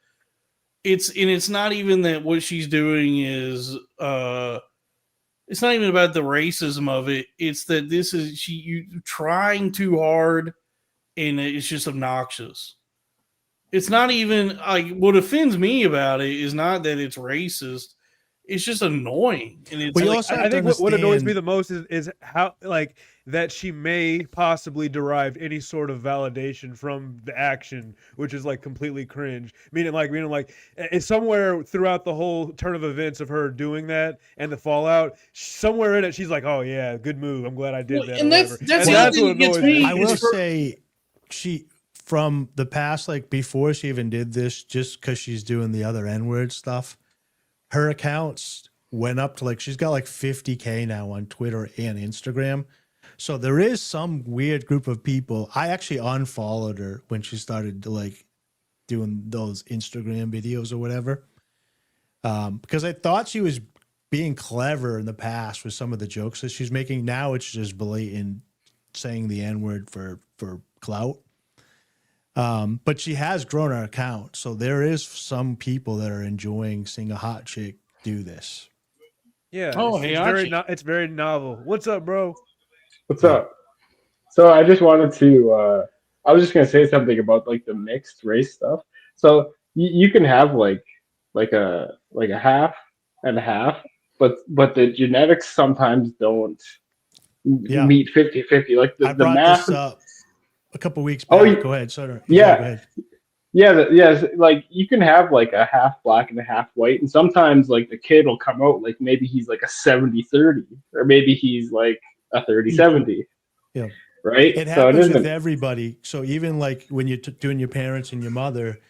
It's not even that what she's doing is it's not even about the racism of it. It's that you trying too hard and it's just obnoxious. It's not even like what offends me about it is not that it's racist. It's just annoying. And it's I think what annoys me the most is how like that she may possibly derive any sort of validation from the action, which is like completely cringe. Meaning like it's somewhere throughout the whole turn of events of her doing that and the fallout, somewhere in it she's like, oh yeah, good move. I'm glad I did that. And that's what annoys me. I will say she from the past, like before she even did this, just because she's doing the other N-word stuff, her accounts went up to like she's got like 50K now on Twitter and Instagram. So there is some weird group of people. I actually unfollowed her when she started to like doing those Instagram videos or whatever. Because I thought she was being clever in the past with some of the jokes that she's making. Now it's just blatant saying the N-word for clout. But she has grown her account. So there is some people that are enjoying seeing a hot chick do this. Yeah. Oh, it's very novel. What's up, bro? What's up? So I just wanted to I was just gonna say something about like the mixed race stuff. So you can have like a half and a half, but the genetics sometimes don't meet 50-50. Like I brought math this up a couple weeks back. Go ahead, sorry. Yeah. Go ahead. Yeah, like you can have like a half black and a half white, and sometimes like the kid will come out like maybe he's like a 70-30, or maybe he's like a 30-70. Yeah. Right? It happens with everybody. So even like when you're doing your parents and your mother,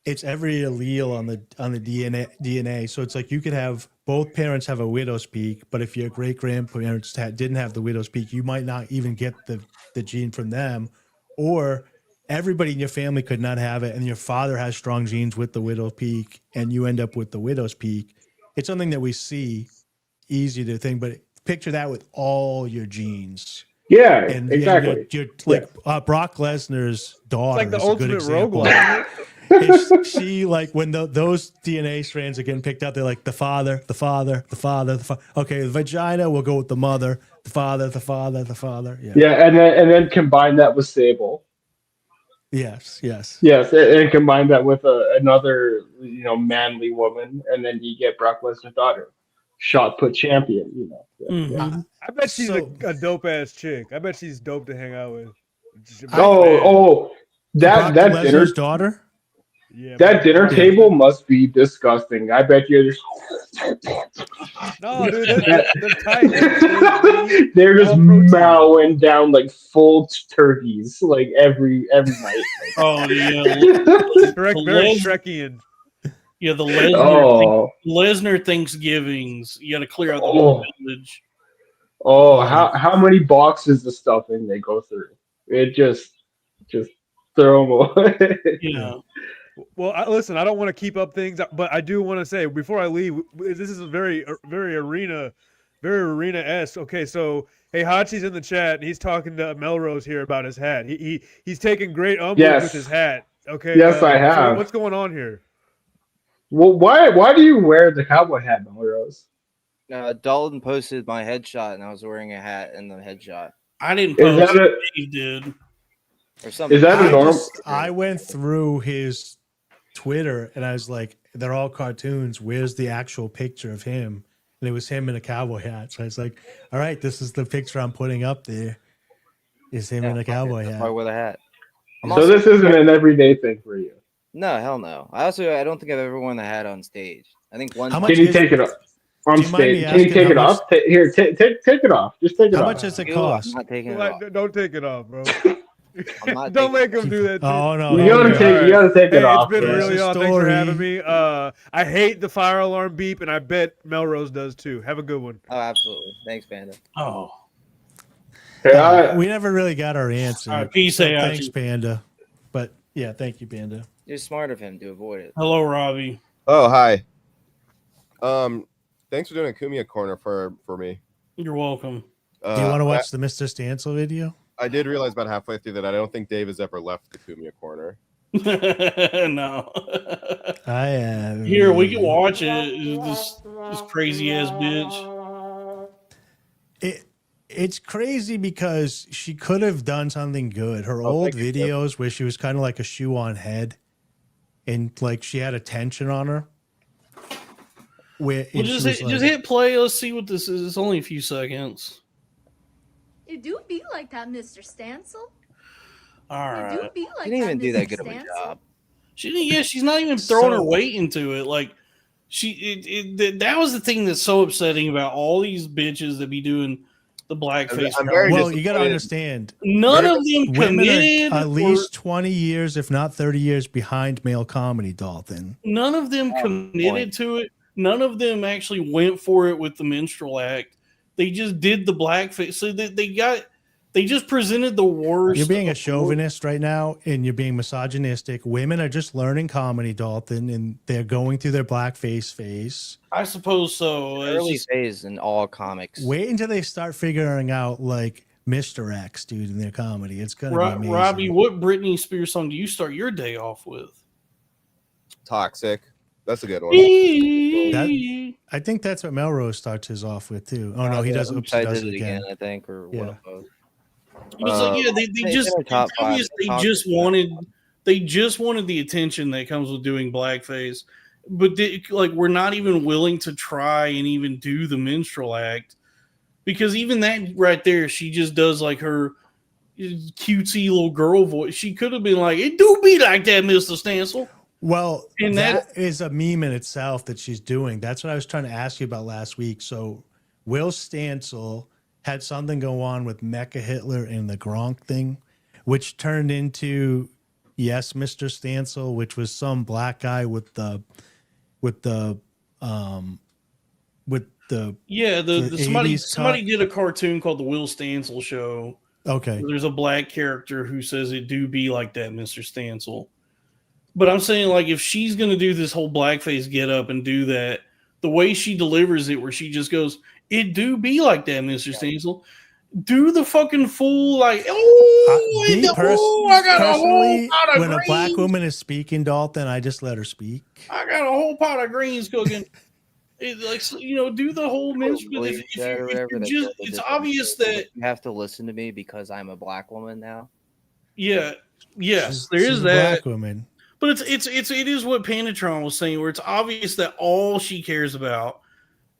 it's every allele on the DNA. So it's like you could have both parents have a widow's peak, but if your great grandparents didn't have the widow's peak, you might not even get the gene from them, or everybody in your family could not have it, and your father has strong genes with the widow's peak, and you end up with the widow's peak. It's something that we see, easy to think, but picture that with all your genes. Yeah, And exactly. you're like Brock Lesnar's daughter It's like the is a good ultimate example. roguelike. If she like when those DNA strands are getting picked up, they're like the father, the father, the father, the father. Okay, the vagina, we'll go with the mother, the father, the father, the father. Yeah. Yeah, and then combine that with Sable. Yes. Yes, and combine that with another manly woman, and then you get Brock Lesnar's daughter, shot put champion. I bet she's So- a dope ass chick. I bet she's dope to hang out with. That Brock dinner Lesnar's daughter. Yeah, that dinner Brock table Lesnar. must be disgusting. I bet you just No, dude, they're tight. they're just mowing down like full turkeys like every night. Oh yeah, Very Shrekian. Yeah, the Lesnar Oh. Lesnar Thanksgivings. You got to clear out the whole village. Oh, how many boxes of stuffing they go through? It just throw them away. Yeah. Well, listen, I don't want to keep up things, but I do want to say before I leave, this is a very arena-esque. Okay, so hey, Hachi's in the chat, and he's talking to Melrose here about his hat. He's taking great umbrage with his hat. Okay. Yes, I So have. what's going on here? Well, why do you wear the cowboy hat, Melrose? Dalton posted my headshot, and I was wearing a hat in the headshot. I didn't Is post. that He did. Or something. Is that a norm? I went through his Twitter and I was like, they're all cartoons. Where's the actual picture of him? And it was him in a cowboy hat. So I was like, all right, this is the picture I'm putting up there. Is him in a cowboy hat. That's why I wear the hat. So this isn't an everyday thing for you. No, hell no. I don't think I've ever worn the hat on stage. I think one. Can you take it off on stage? Can you take it off? Here, take it off. Just take it off. How much does it cost? I'm not taking it off. Don't take it off, bro. I'm not Don't taking make him do that. Oh no! You gotta take it off. It's been man. really awesome. Thanks for having me. I hate the fire alarm beep, and I bet Melrose does too. Have a good one. Oh, absolutely. Thanks, Panda. Oh. We never really got our answer. All right, peace out. Thanks, Panda. But yeah, thank you, Panda. You're smart of him to avoid it. Hello, Robbie. Oh, hi. Thanks for doing a Kumia corner for me. You're welcome. Do you want to watch the Mr. Stancil video? I did realize about halfway through that I don't think Dave has ever left the Kumia corner. No. I am. Here, we can watch it. This crazy ass bitch. It's crazy because she could have done something good. Her old videos where she was kind of like a shoe on head and like she had a tension on her. Where Well, just hit play. Let's see what this is. It's only a few seconds. You do be like that, Mr. Stancil. All You right. do be like She didn't even that, do that Mr. good of a Stancil. job. She's not even throwing her weight into it. Like that was the thing that's so upsetting about all these bitches that be doing the blackface. Well, you got to understand. None of them Women committed. are at least 20 years, if not 30 years behind male comedy, Dalton. None of them committed to it. None of them actually went for it with the minstrel act. They just did the blackface. So they just presented the worst. You're being a chauvinist right now, and you're being misogynistic. Women are just learning comedy, Dalton, and they're going through their blackface phase. I suppose so. Early phase in all comics. Wait until they start figuring out like Mr. X, dude, in their comedy. It's gonna be amazing. Robbie, what Britney Spears song do you start your day off with? Toxic. That's a good one. I think that's what Melrose starts his off with too. Oh no, he does. Oops, he I does did it again. I think, or Yeah. one of those. It's like, yeah, they just top five. they just wanted the attention that comes with doing blackface, but we're not even willing to try and even do the minstrel act, because even that right there, she just does like her cutesy little girl voice. She could have been like, "It do be like that, Mr. Stancil." Well, and that is a meme in itself that she's doing. That's what I was trying to ask you about last week. So, Will Stancil had something go on with Mecha Hitler and the Gronk thing, which turned into Yes, Mr. Stancil, which was some black guy with the somebody did a cartoon called the Will Stancil Show, Okay. There's a black character who says it do be like that, Mr. Stancil. But I'm saying, like, if she's going to do this whole blackface get up and do that, the way she delivers it, where she just goes, it do be like that, Mr. Stancil. Do the fucking fool, like, I got a whole pot of when greens. a black woman is speaking, Dalton, I just let her speak. I got a whole pot of greens cooking. Do the whole minstrel. It's obvious that you have to listen to me because I'm a black woman now. Yeah, yes, there She's is a that. black woman. But it is what Panatron was saying, where it's obvious that all she cares about,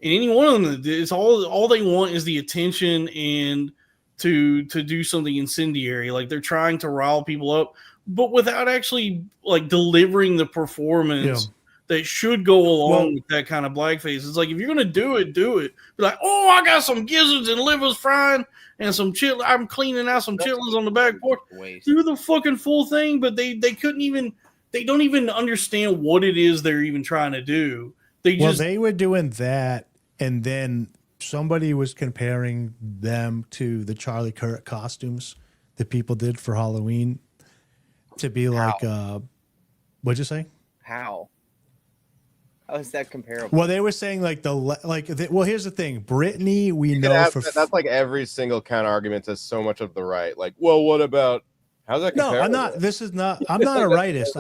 and any one of them, it's all they want is the attention and to do something incendiary. Like they're trying to rile people up, but without actually like delivering the performance that should go along with that kind of blackface. It's like, if you're gonna do it, do it. Be like, oh, I got some gizzards and livers frying and some chitlins. I'm cleaning out some chitlins on the back porch. Do the fucking full thing, but they couldn't even. They don't even understand what it is they're even trying to do. They were doing that, and then somebody was comparing them to the Charlie Kirk costumes that people did for Halloween to be like, what'd you say? How is that comparable? Well, they were saying like well, here's the thing. Brittany, we know that's like every single counter argument to so much of the right. Like, well, what about? How's that comparable? No, I'm not. This is not. I'm not a rightist.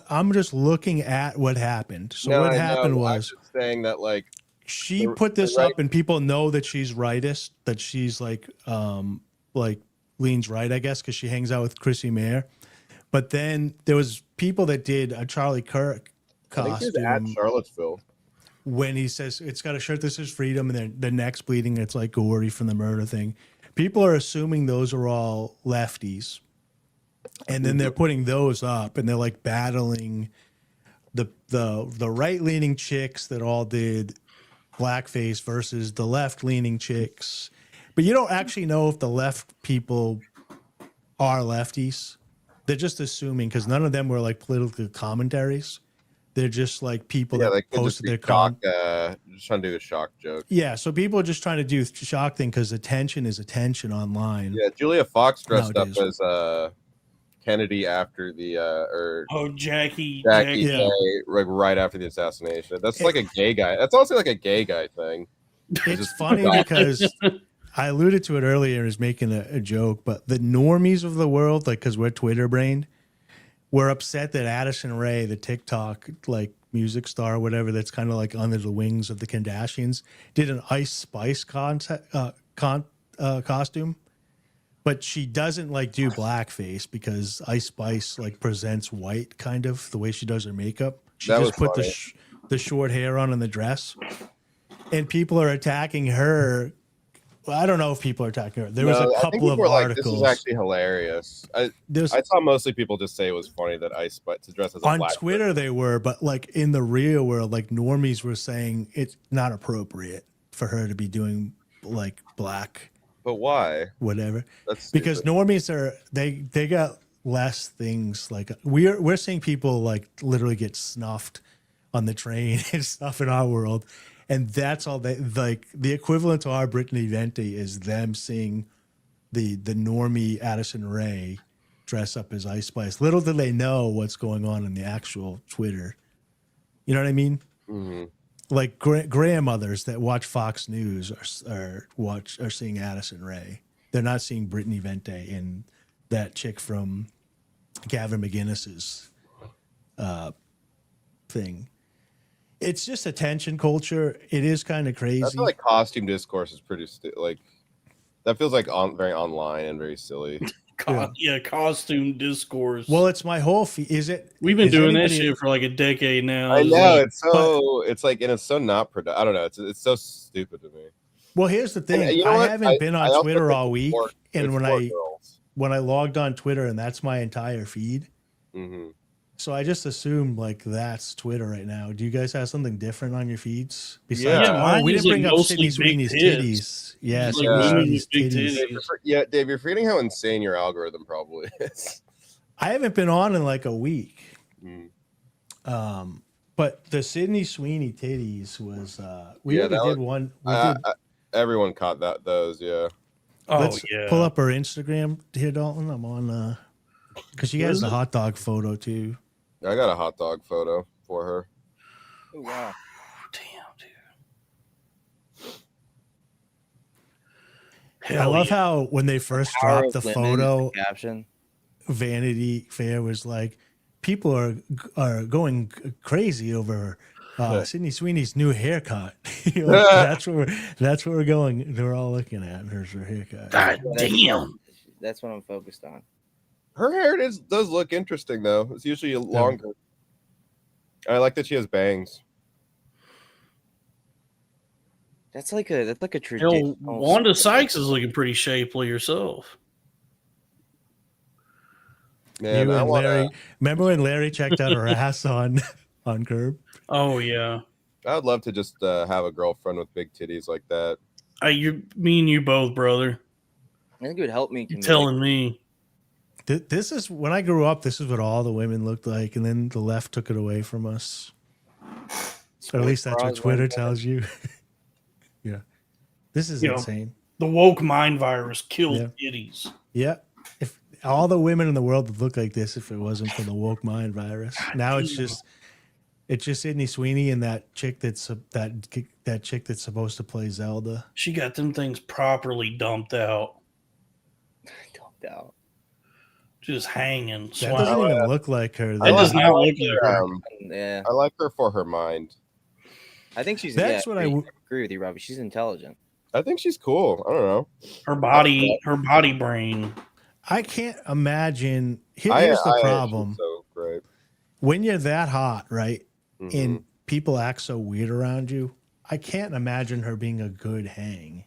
I'm just looking at what happened. So what happened was I'm just saying that like she put this up, and people know that she's rightist. That she's like leans right, I guess, because she hangs out with Chrissy Mayer. But then there was people that did a Charlie Kirk costume at Charlottesville when he says it's got a shirt that says freedom, and then the neck's bleeding. It's like gory from the murder thing. People are assuming those are all lefties. And then they're putting those up, and they're like battling the right leaning chicks that all did blackface versus the left leaning chicks. But you don't actually know if the left people are lefties. They're just assuming, because none of them were like political commentaries. They're just like people that posted their just trying to do a shock joke. Yeah, so people are just trying to do shock thing because attention is attention online. Yeah, Julia Fox dressed up as Kennedy after the Jackie Day, like right after the assassination. That's like a gay guy. That's also like a gay guy thing. It's funny because I alluded to it earlier as making a joke, but the normies of the world, like, because we're Twitter brained, were upset that Addison Rae, the TikTok like music star or whatever, that's kind of like under the wings of the Kardashians, did an Ice Spice costume. But she doesn't like do blackface because Ice Spice like presents white kind of the way she does her makeup. She just put the short hair on in the dress, and people are attacking her. Well, I don't know if people are attacking her. There was a couple of articles. This is actually hilarious. I saw mostly people just say it was funny that Ice Spice to dress as a on black Twitter person. They were, but like in the real world, like normies were saying it's not appropriate for her to be doing like black. But why? Whatever. That's because normies are they got less things. Like we're seeing people like literally get snuffed on the train and stuff in our world, and that's all they like. The equivalent to our Brittany Venti is them seeing the normie Addison Rae dress up as Ice Spice. Little do they know what's going on in the actual Twitter. You know what I mean? Mm-hmm. Like grandmothers that watch Fox News are seeing Addison Rae. They're not seeing Brittany Venti and that chick from Gavin McGinnis's thing. It's just attention culture. It is kind of crazy. I feel like costume discourse is pretty like that feels like very online and very silly. Costume discourse. Well, it's my whole is it? We've been doing that shit for like a decade now. I know it's so it's like and it's so not productive. I don't know. It's so stupid to me. Well, here's the thing. I haven't been on Twitter all week, and when I logged on Twitter, and that's my entire feed. Mm-hmm. So I just assumed like that's Twitter right now. Do you guys have something different on your feeds? Besides, we didn't bring up Sydney Sweeney's titties. Yeah, yeah, Dave, you're forgetting how insane your algorithm probably is. I haven't been on in like a week. Mm. But the Sydney Sweeney titties was we did one. Everyone caught those, yeah. Let's yeah. pull up her Instagram here, Dalton. I'm on because she has the hot dog photo too. I got a hot dog photo for her. Oh wow. I love how when they first Power dropped of the women is photo, the caption. Vanity Fair was like, people are going crazy over Sydney Sweeney's new haircut. Like, that's what we're going. They're all looking at her haircut. God damn. That's what I'm focused on. Her hair does look interesting though. It's usually longer. I like that she has bangs. That's like a Hell, traditional. Wanda Sykes is looking pretty shapely herself. Man, you I and wanna... Larry, remember when Larry checked out her ass on Curb? Oh yeah. I would love to just have a girlfriend with big titties like that. Me and you both, brother. I think it would help me. You're telling me. This is when I grew up. This is what all the women looked like, and then the left took it away from us. Or at least that's what Twitter tells you. Yeah, this is insane. The woke mind virus killed titties. Yeah, if all the women in the world would look like this if it wasn't for the woke mind virus. Now it's just Sydney Sweeney and that chick that's that chick that's supposed to play Zelda. She got them things properly dumped out. Dumped out. Just hanging. That doesn't even look like her. That does not look like her. Yeah, I like her for her mind. I think she's. That's what I agree with you, Robbie. She's intelligent. I think she's cool. I don't know. Her body brain. I can't imagine. Here's the problem. So great. When you're that hot, right, Mm-hmm. and people act so weird around you, I can't imagine her being a good hang.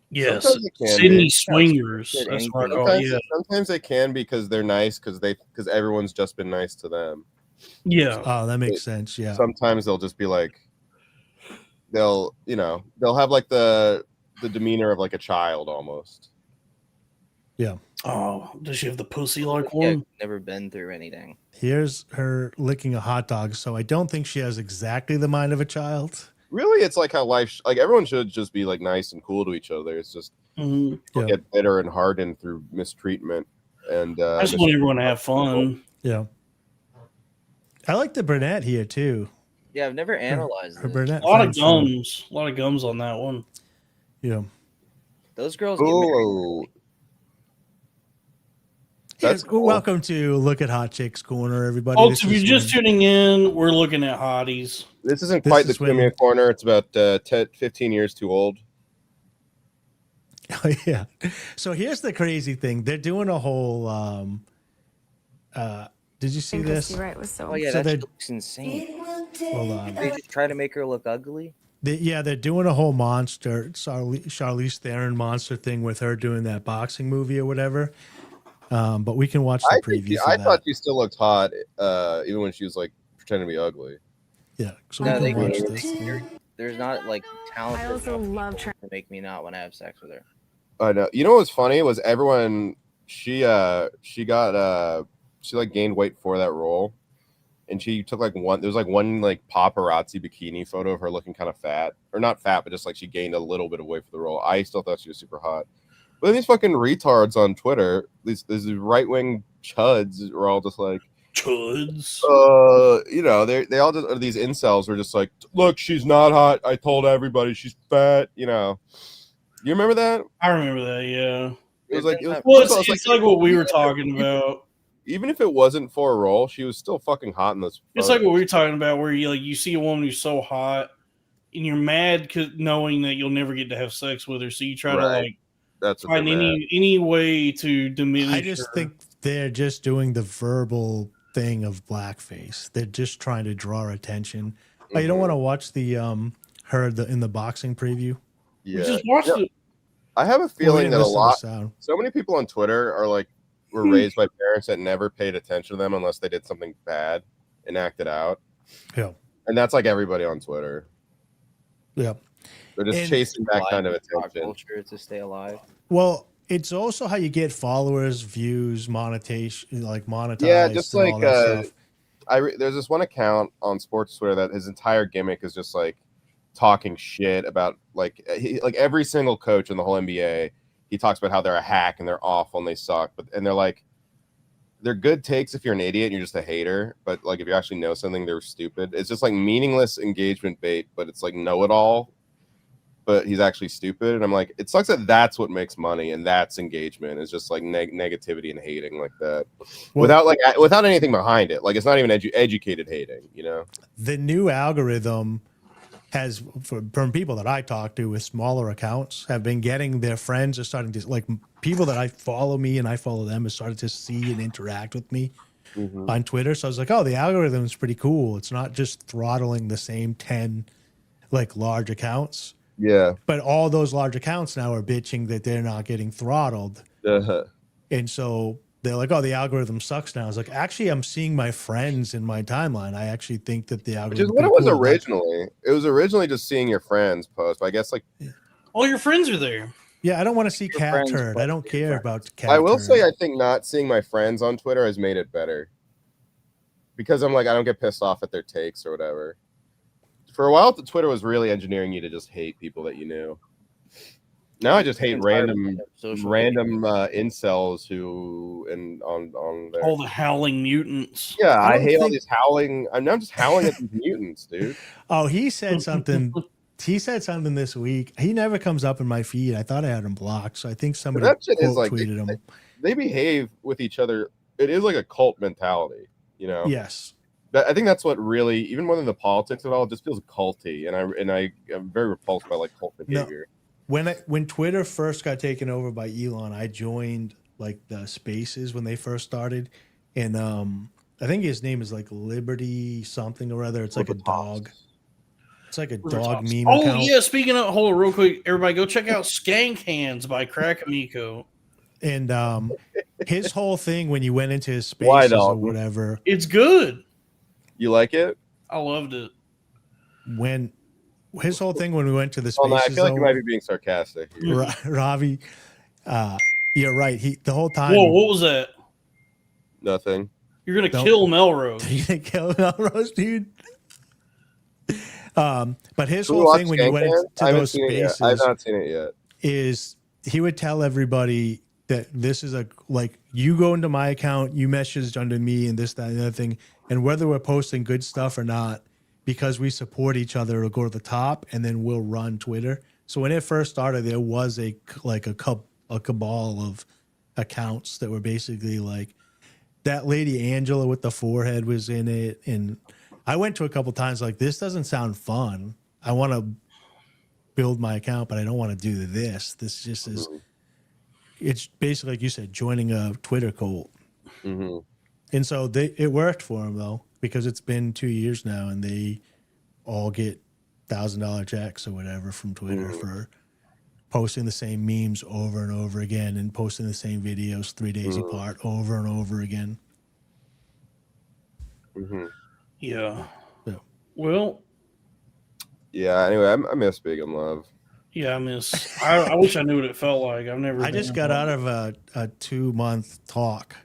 Yes, Sydney swingers. That's what I call it. Yeah. Sometimes they can because they're nice because everyone's just been nice to them. Yeah. Oh, that makes sense. Yeah. Sometimes they'll just be like, they'll have like the demeanor of like a child almost. Yeah. Oh, does she have the pussy like Yeah, one? never been through anything. Here's her licking a hot dog. So I don't think she has exactly the mind of a child. Really, it's like how life, like everyone should just be like nice and cool to each other. It's just people get bitter and hardened through mistreatment. And I just want everyone to have fun. Yeah. I like the brunette here too. Yeah, I've never analyzed her this. brunette. A lot of gums on that one. Yeah. Those girls. Oh. That's cool. Welcome to Look at Hot Chicks Corner, everybody. Folks, if you're just tuning in, we're looking at hotties. This isn't quite the Premium Corner. It's about 15 years too old. Oh, yeah. So here's the crazy thing. They're doing a whole did you see this? Right was so. Oh yeah, so that looks insane. Hold on. They just try to make her look ugly. They're doing a whole monster, Charlize Theron monster thing with her doing that boxing movie or whatever. But we can watch the preview. I thought she still looked hot, even when she was like pretending to be ugly. Yeah, so we can watch this. There's not like talent. I also love to make me not want to have sex with her. I know. You know what was funny was everyone. She gained weight for that role, and she took like one. There was like one like paparazzi bikini photo of her looking kind of fat, or not fat, but just like she gained a little bit of weight for the role. I still thought she was super hot. But then these fucking retards on Twitter, these right wing chuds, are all just like chuds. They all just, these incels were just like, look, she's not hot. I told everybody she's fat. You remember that? I remember that. Yeah. It was like it's like what we were talking about. Even if it wasn't for a role, she was still fucking hot in this. It's like what we were talking about, where you see a woman who's so hot, and you're mad knowing that you'll never get to have sex with her, so you try to find any way to diminish. I just think they're just doing the verbal thing of blackface. They're just trying to draw attention. Oh, you don't want to watch the in the boxing preview? Yeah, we just watched it. I have a feeling that so many people on Twitter are like were raised by parents that never paid attention to them unless they did something bad and acted out. Yeah, and that's like everybody on Twitter. Yeah, they're just chasing that kind of attention. Culture to stay alive. Well, it's also how you get followers, views, monetization, like monetized. Yeah, just like all that stuff. there's this one account on sports Twitter that his entire gimmick is just like talking shit about like every single coach in the whole NBA. he talks about how they're a hack and they're awful and they suck, and they're like, they're good takes if you're an idiot and you're just a hater, but like if you actually know something, they're stupid. It's just like meaningless engagement bait, but it's like know-it-all, but he's actually stupid. And I'm like, it sucks that that's what makes money, and that's engagement. It's just like negativity and hating like that, without anything behind it. Like it's not even educated hating, you know. The new algorithm has, from people that I talk to with smaller accounts, have been getting their friends are starting to, like, people that I follow me and I follow them, have started to see and interact with me on Twitter. So I was like, oh, the algorithm is pretty cool. It's not just throttling the same 10 like large accounts. Yeah. But all those large accounts now are bitching that they're not getting throttled. And so they're like, oh, the algorithm sucks now. I was like, actually, I'm seeing my friends in my timeline. I actually think that the algorithm Which is what it was originally. It was originally just seeing your friends post, but I guess like all your friends are there. Yeah, I don't want to see cat turd. I don't care about cat I will turd. say I think not seeing my friends on Twitter has made it better. Because I'm like, I don't get pissed off at their takes or whatever. For a while, Twitter was really engineering you to just hate people that you knew. Now I just hate random incels who on there. All the howling mutants. Yeah, I hate all these howling. I'm just howling at these mutants, dude. Oh, he said something. He said something this week. He never comes up in my feed. I thought I had him blocked, so I think somebody That shit is like tweeted him. They behave with each other. It is like a cult mentality, you know. Yes. I think that's what really, even more than the politics of it all, it just feels culty, and I am very repulsed by like cult behavior. When Twitter first got taken over by Elon, I joined like the spaces when they first started, and I think his name is like Liberty something or other. It's like a dog. It's like a dog meme account. Yeah, speaking of, hold on real quick, everybody go check out Skank Hands by Crack Amico. And his whole thing when you went into his spaces or whatever, it's good. You like it? I loved it. When his whole thing when we went to the Oh, spaces, no, I feel like you might be being sarcastic. Ravi, you're right. He the whole time. Whoa, what was that? Nothing. You're gonna kill Melrose. You're gonna kill Melrose, dude. But his whole thing when you went into those spaces, I've not seen it yet. Is he would tell everybody that this is like you go into my account, you messaged under me, and this, that, and the other thing, and whether we're posting good stuff or not, because we support each other, it'll go to the top, and then we'll run Twitter. So when it first started, there was a cabal of accounts that were basically like that lady Angela with the forehead was in it, and I went to a couple times like, this doesn't sound fun. I want to build my account, but I don't want to do this. This just is. It's basically like you said, joining a Twitter cult. Mm-hmm. And so it worked for them though, because it's been 2 years now, and they all get $1,000 checks or whatever from Twitter for posting the same memes over and over again, and posting the same videos 3 days apart over and over again. Yeah. Well. Yeah. Anyway, I miss Big in Love. Yeah, I wish I knew what it felt like. I've never. I just got out of a 2-month talk.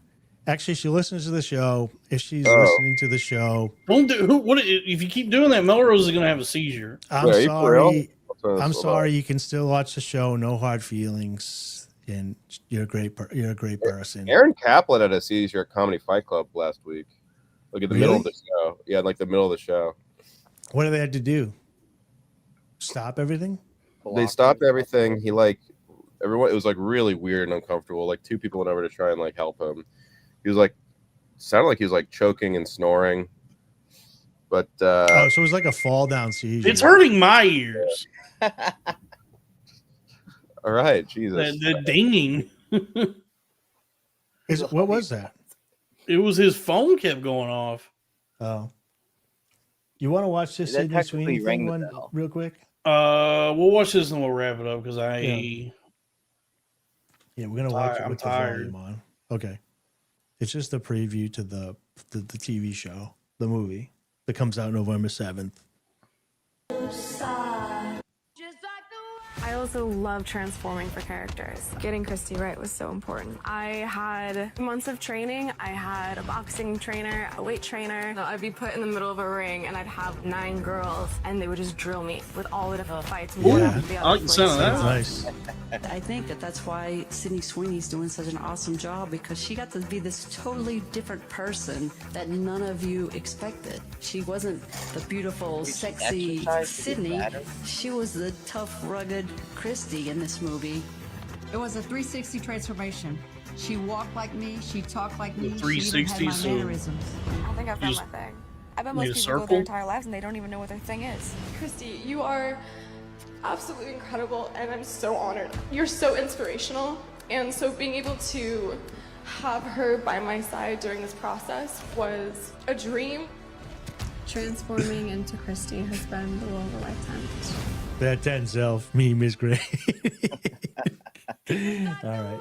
Actually, she listens to the show. If she's listening to the show, don't do. What if you keep doing that? Melrose is going to have a seizure. I'm sorry. I'm sorry. You can still watch the show. No hard feelings. And you're a great person. Aaron Kaplan had a seizure at Comedy Fight Club last week. Look at the middle of the show. Yeah, like the middle of the show. What did they have to do? Stop everything? They stopped everything. He everyone. It was like really weird and uncomfortable. Like 2 people went over to try and like help him. He was like, sounded like he was like choking and snoring. But so it was like a fall down seizure. It's hurting my ears. All right, Jesus. The dinging. What was that? It was his phone kept going off. Oh. You want to watch this Sydney Sweeney thing one real quick? We'll watch this and we'll wrap it up because Yeah, we're gonna watch it with the volume on. Okay. It's just a preview to the TV show, the movie that comes out November 7th. I also love transforming for characters. Getting Christy right was so important. I had months of training. I had a boxing trainer, a weight trainer. I'd be put in the middle of a ring and I'd have 9 girls and they would just drill me with all the different fights. And I like the sound of that. Nice. I think that's why Sydney Sweeney's doing such an awesome job, because she got to be this totally different person that none of you expected. She wasn't the beautiful, sexy Sydney. She was the tough, rugged Christy in this movie. It was a 360 transformation. She walked like me, she talked like me, she even 360, had my so mannerisms. I think I found my thing. I bet most need a people go circle? their entire lives and they don't even know what their thing is. Christy, you are absolutely incredible, and I'm so honored. You're so inspirational, and so being able to have her by my side during this process was a dream. Transforming into Christy has been the role of a lifetime. That Denzel meme is great. All right.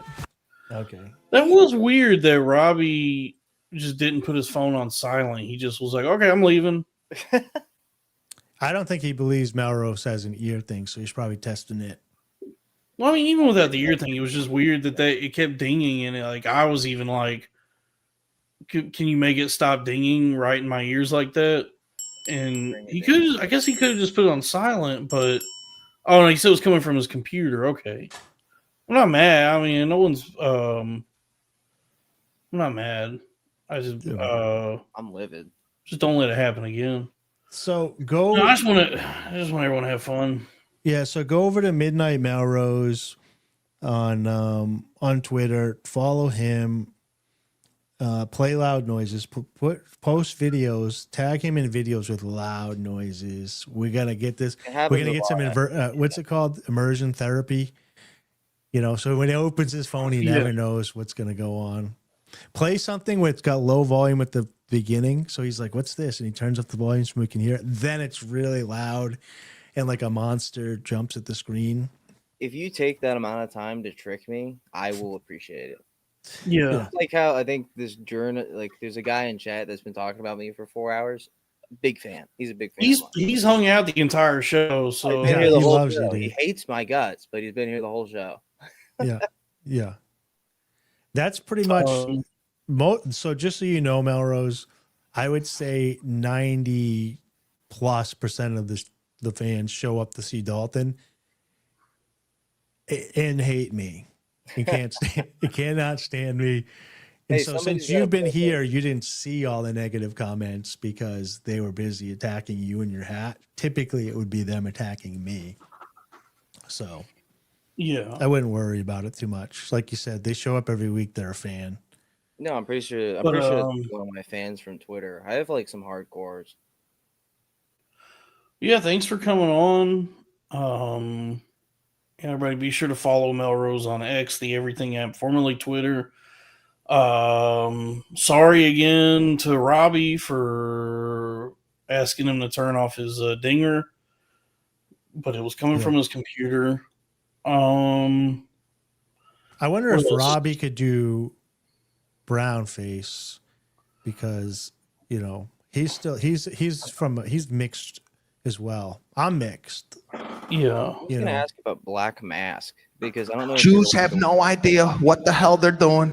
Okay. That was weird that Robbie just didn't put his phone on silent. He just was like, okay, I'm leaving. I don't think he believes Melrose has an ear thing, so he's probably testing it. Well, I mean, even without the ear thing, it was just weird that it kept dinging, and like I was even like, can you make it stop dinging right in my ears like that? And he could, I guess he could have just put it on silent, but oh no, he said it was coming from his computer. Okay, I'm not mad. I mean, no one's. I'm not mad. I just I'm livid. Just don't let it happen again. So go. No, I just want everyone to have fun. Yeah, so go over to Midnight Melrose on Twitter. Follow him. Play loud noises. Post videos. Tag him in videos with loud noises. We're gonna get this. We're gonna get some what's it called? Immersion therapy. You know, so when he opens his phone, he never knows what's gonna go on. Play something with got low volume at the beginning, so he's like, "What's this?" And he turns up the volume so we can hear it. Then it's really loud, and like a monster jumps at the screen. If you take that amount of time to trick me, I will appreciate it. Yeah. It's like how I think this journal, like there's a guy in chat that's been talking about me for 4 hours. Big fan. He's a big fan. He's hung out the entire show, so He's been here the he whole loves show. you, dude. He hates my guts, but he's been here the whole show. Yeah. That's pretty much. So just so you know, Melrose, I would say 90+% of the fans show up to see Dalton and hate me. You can't stand. You cannot stand me. And Hey, so somebody's since you've gotta been play here, you didn't see all the negative comments because they were busy attacking you and your hat. Typically, it would be them attacking me. So yeah, I wouldn't worry about it too much. Like you said, they show up every week. They're a fan. No, I'm pretty sure. I'm But, pretty sure it's one of my fans from Twitter. I have like some hardcores. yeah. Thanks for coming on. Everybody, be sure to follow Melrose on X, the Everything app, formerly Twitter. Sorry again to Robbie for asking him to turn off his dinger, but it was coming from his computer. I wonder if what else? Robbie could do brown face because he's mixed as well. I'm mixed. Yeah. I was gonna ask about Black Mask because I don't know. Jews have no idea what the hell they're doing.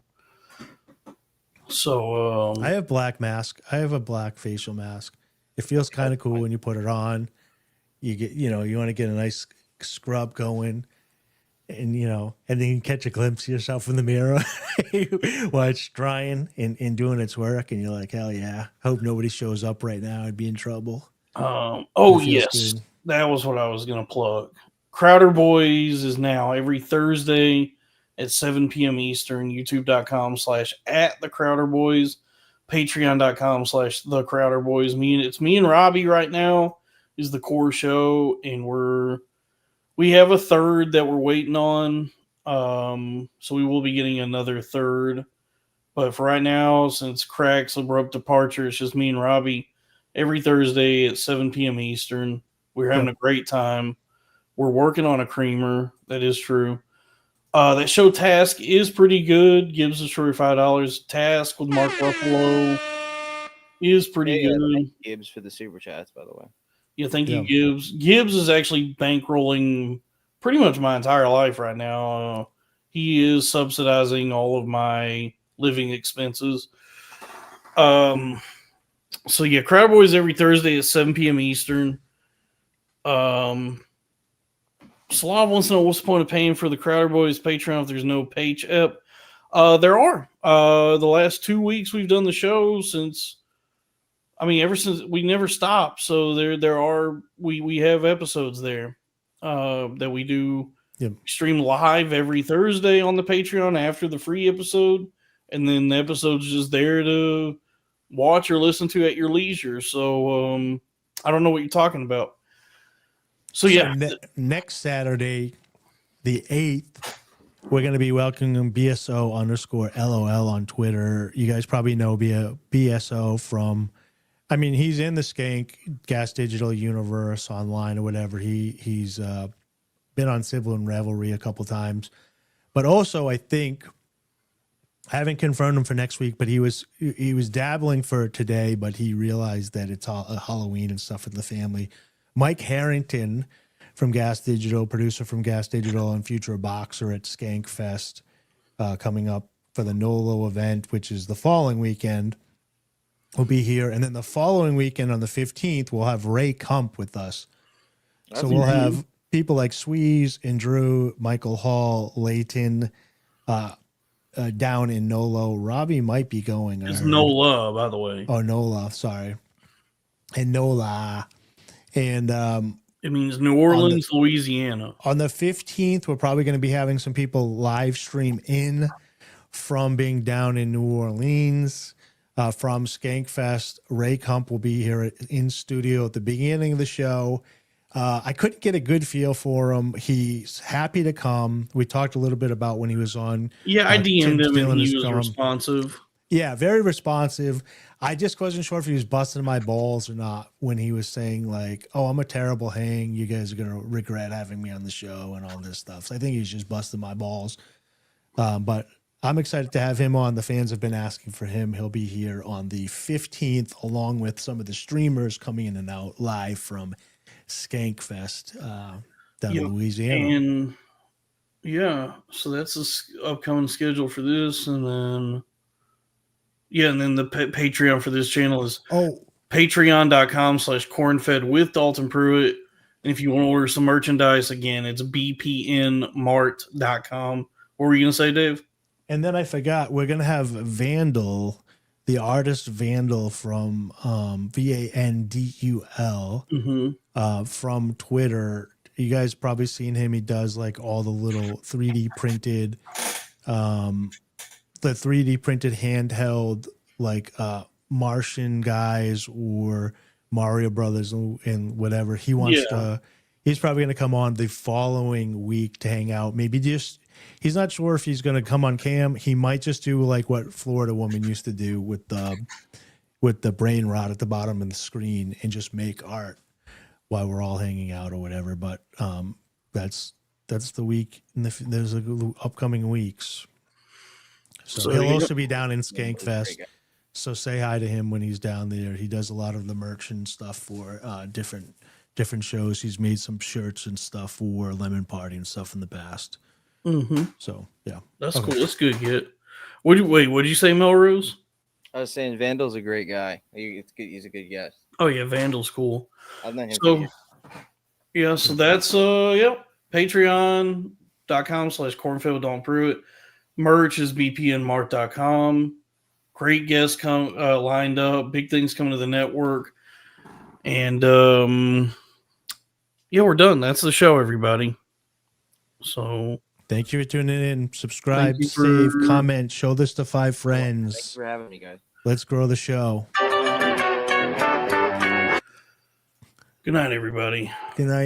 So I have black mask. I have a black facial mask. It feels kind of cool when you put it on. You get, you want to get a nice scrub going, and and then you can catch a glimpse of yourself in the mirror while it's drying and doing its work, and you're like, hell yeah! Hope nobody shows up right now. I'd be in trouble. Oh It feels yes, good. that was what I was going to plug. Crowder Boys is now every Thursday at 7 p.m. Eastern. YouTube.com/@thecrowderboys, Patreon.com/thecrowderboys. It's me and Robbie right now is the core show, and we have a third that we're waiting on. So we will be getting another third. But for right now, since Crack's abrupt departure, it's just me and Robbie every Thursday at 7 p.m. Eastern. We're having a great time. We're working on a creamer. That is true. That show Task is pretty good. Gives us $45. Task with Mark Ruffalo is pretty good. Thank you, Gibbs, for the super chats, by the way. Yeah, thank you, Gibbs. Gibbs is actually bankrolling pretty much my entire life right now. He is subsidizing all of my living expenses. So yeah, Crowd Boys every Thursday at 7 p.m. Eastern. Slav wants to know what's the point of paying for the Crowder Boys Patreon if there's no paycheck. There are. The last 2 weeks we've done the show ever since we never stopped. So there are we have episodes there that we do. Yep. Stream live every Thursday on the Patreon after the free episode, and then the episode's just there to watch or listen to at your leisure. So I don't know what you're talking about. So yeah, next Saturday, the 8th, we're going to be welcoming BSO_LOL on Twitter. You guys probably know BSO from, he's in the Skank Gas Digital universe online or whatever. He's been on Sibling Revelry a couple times, but also I think I haven't confirmed him for next week, but he was dabbling for today, but he realized that it's Halloween and stuff with the family. Mike Harrington from Gas Digital, producer from Gas Digital and future boxer at Skank Fest, coming up for the NOLO event, which is the following weekend, will be here. And then the following weekend on the 15th, we'll have Ray Kump with us. So we'll have people like Sweeze and Drew, Michael Hall, Layton, down in NOLO. Robbie might be going. It's NOLA, by the way. Oh, NOLA, sorry. And NOLA. And it means New Orleans, Louisiana. On the 15th, we're probably going to be having some people live stream in from being down in New Orleans. From Skankfest, Ray Kump will be here in studio at the beginning of the show. I couldn't get a good feel for him. He's happy to come. We talked a little bit about when he was on. Yeah, I DM'd him and he was responsive. Yeah, very responsive. I just wasn't sure if he was busting my balls or not when he was saying like, "Oh, I'm a terrible hang. You guys are gonna regret having me on the show and all this stuff." So I think he's just busting my balls. But I'm excited to have him on. The fans have been asking for him. He'll be here on the 15th, along with some of the streamers coming in and out live from Skankfest down in Louisiana. And yeah, so that's the upcoming schedule for this, and then. Yeah, and then the Patreon for this channel is patreon.com/cornfed with Dalton Pruitt. And if you want to order some merchandise, again, it's bpnmart.com. What were you going to say, Dave? And then I forgot, we're going to have Vandal, the artist Vandal from VANDUL from Twitter. You guys probably seen him. He does like all the little 3D printed the 3D printed handheld like Martian guys or Mario Brothers and whatever. He wants to. He's probably going to come on the following week to hang out. Maybe he's not sure if he's going to come on cam. He might just do like what Florida Woman used to do with the brain rot at the bottom of the screen and just make art while we're all hanging out or whatever. But that's the week. There's upcoming weeks. So he'll also be down in Skankfest. So say hi to him when he's down there. He does a lot of the merch and stuff for different shows. He's made some shirts and stuff for Lemon Party and stuff in the past. Mm-hmm. So yeah, that's cool. That's good. What did you say, Melrose? I was saying Vandal's a great guy. He's a good guest. Oh yeah, Vandal's cool. I've known him. So yeah, so that's patreon.com/cornfed with Dalton Pruitt. Merch is bpnmart.com. Great guests lined up. Big things coming to the network. And we're done. That's the show, everybody. So thank you for tuning in. Subscribe, save, comment, show this to 5 friends. Thanks for having me, guys. Let's grow the show. Good night, everybody. Good night.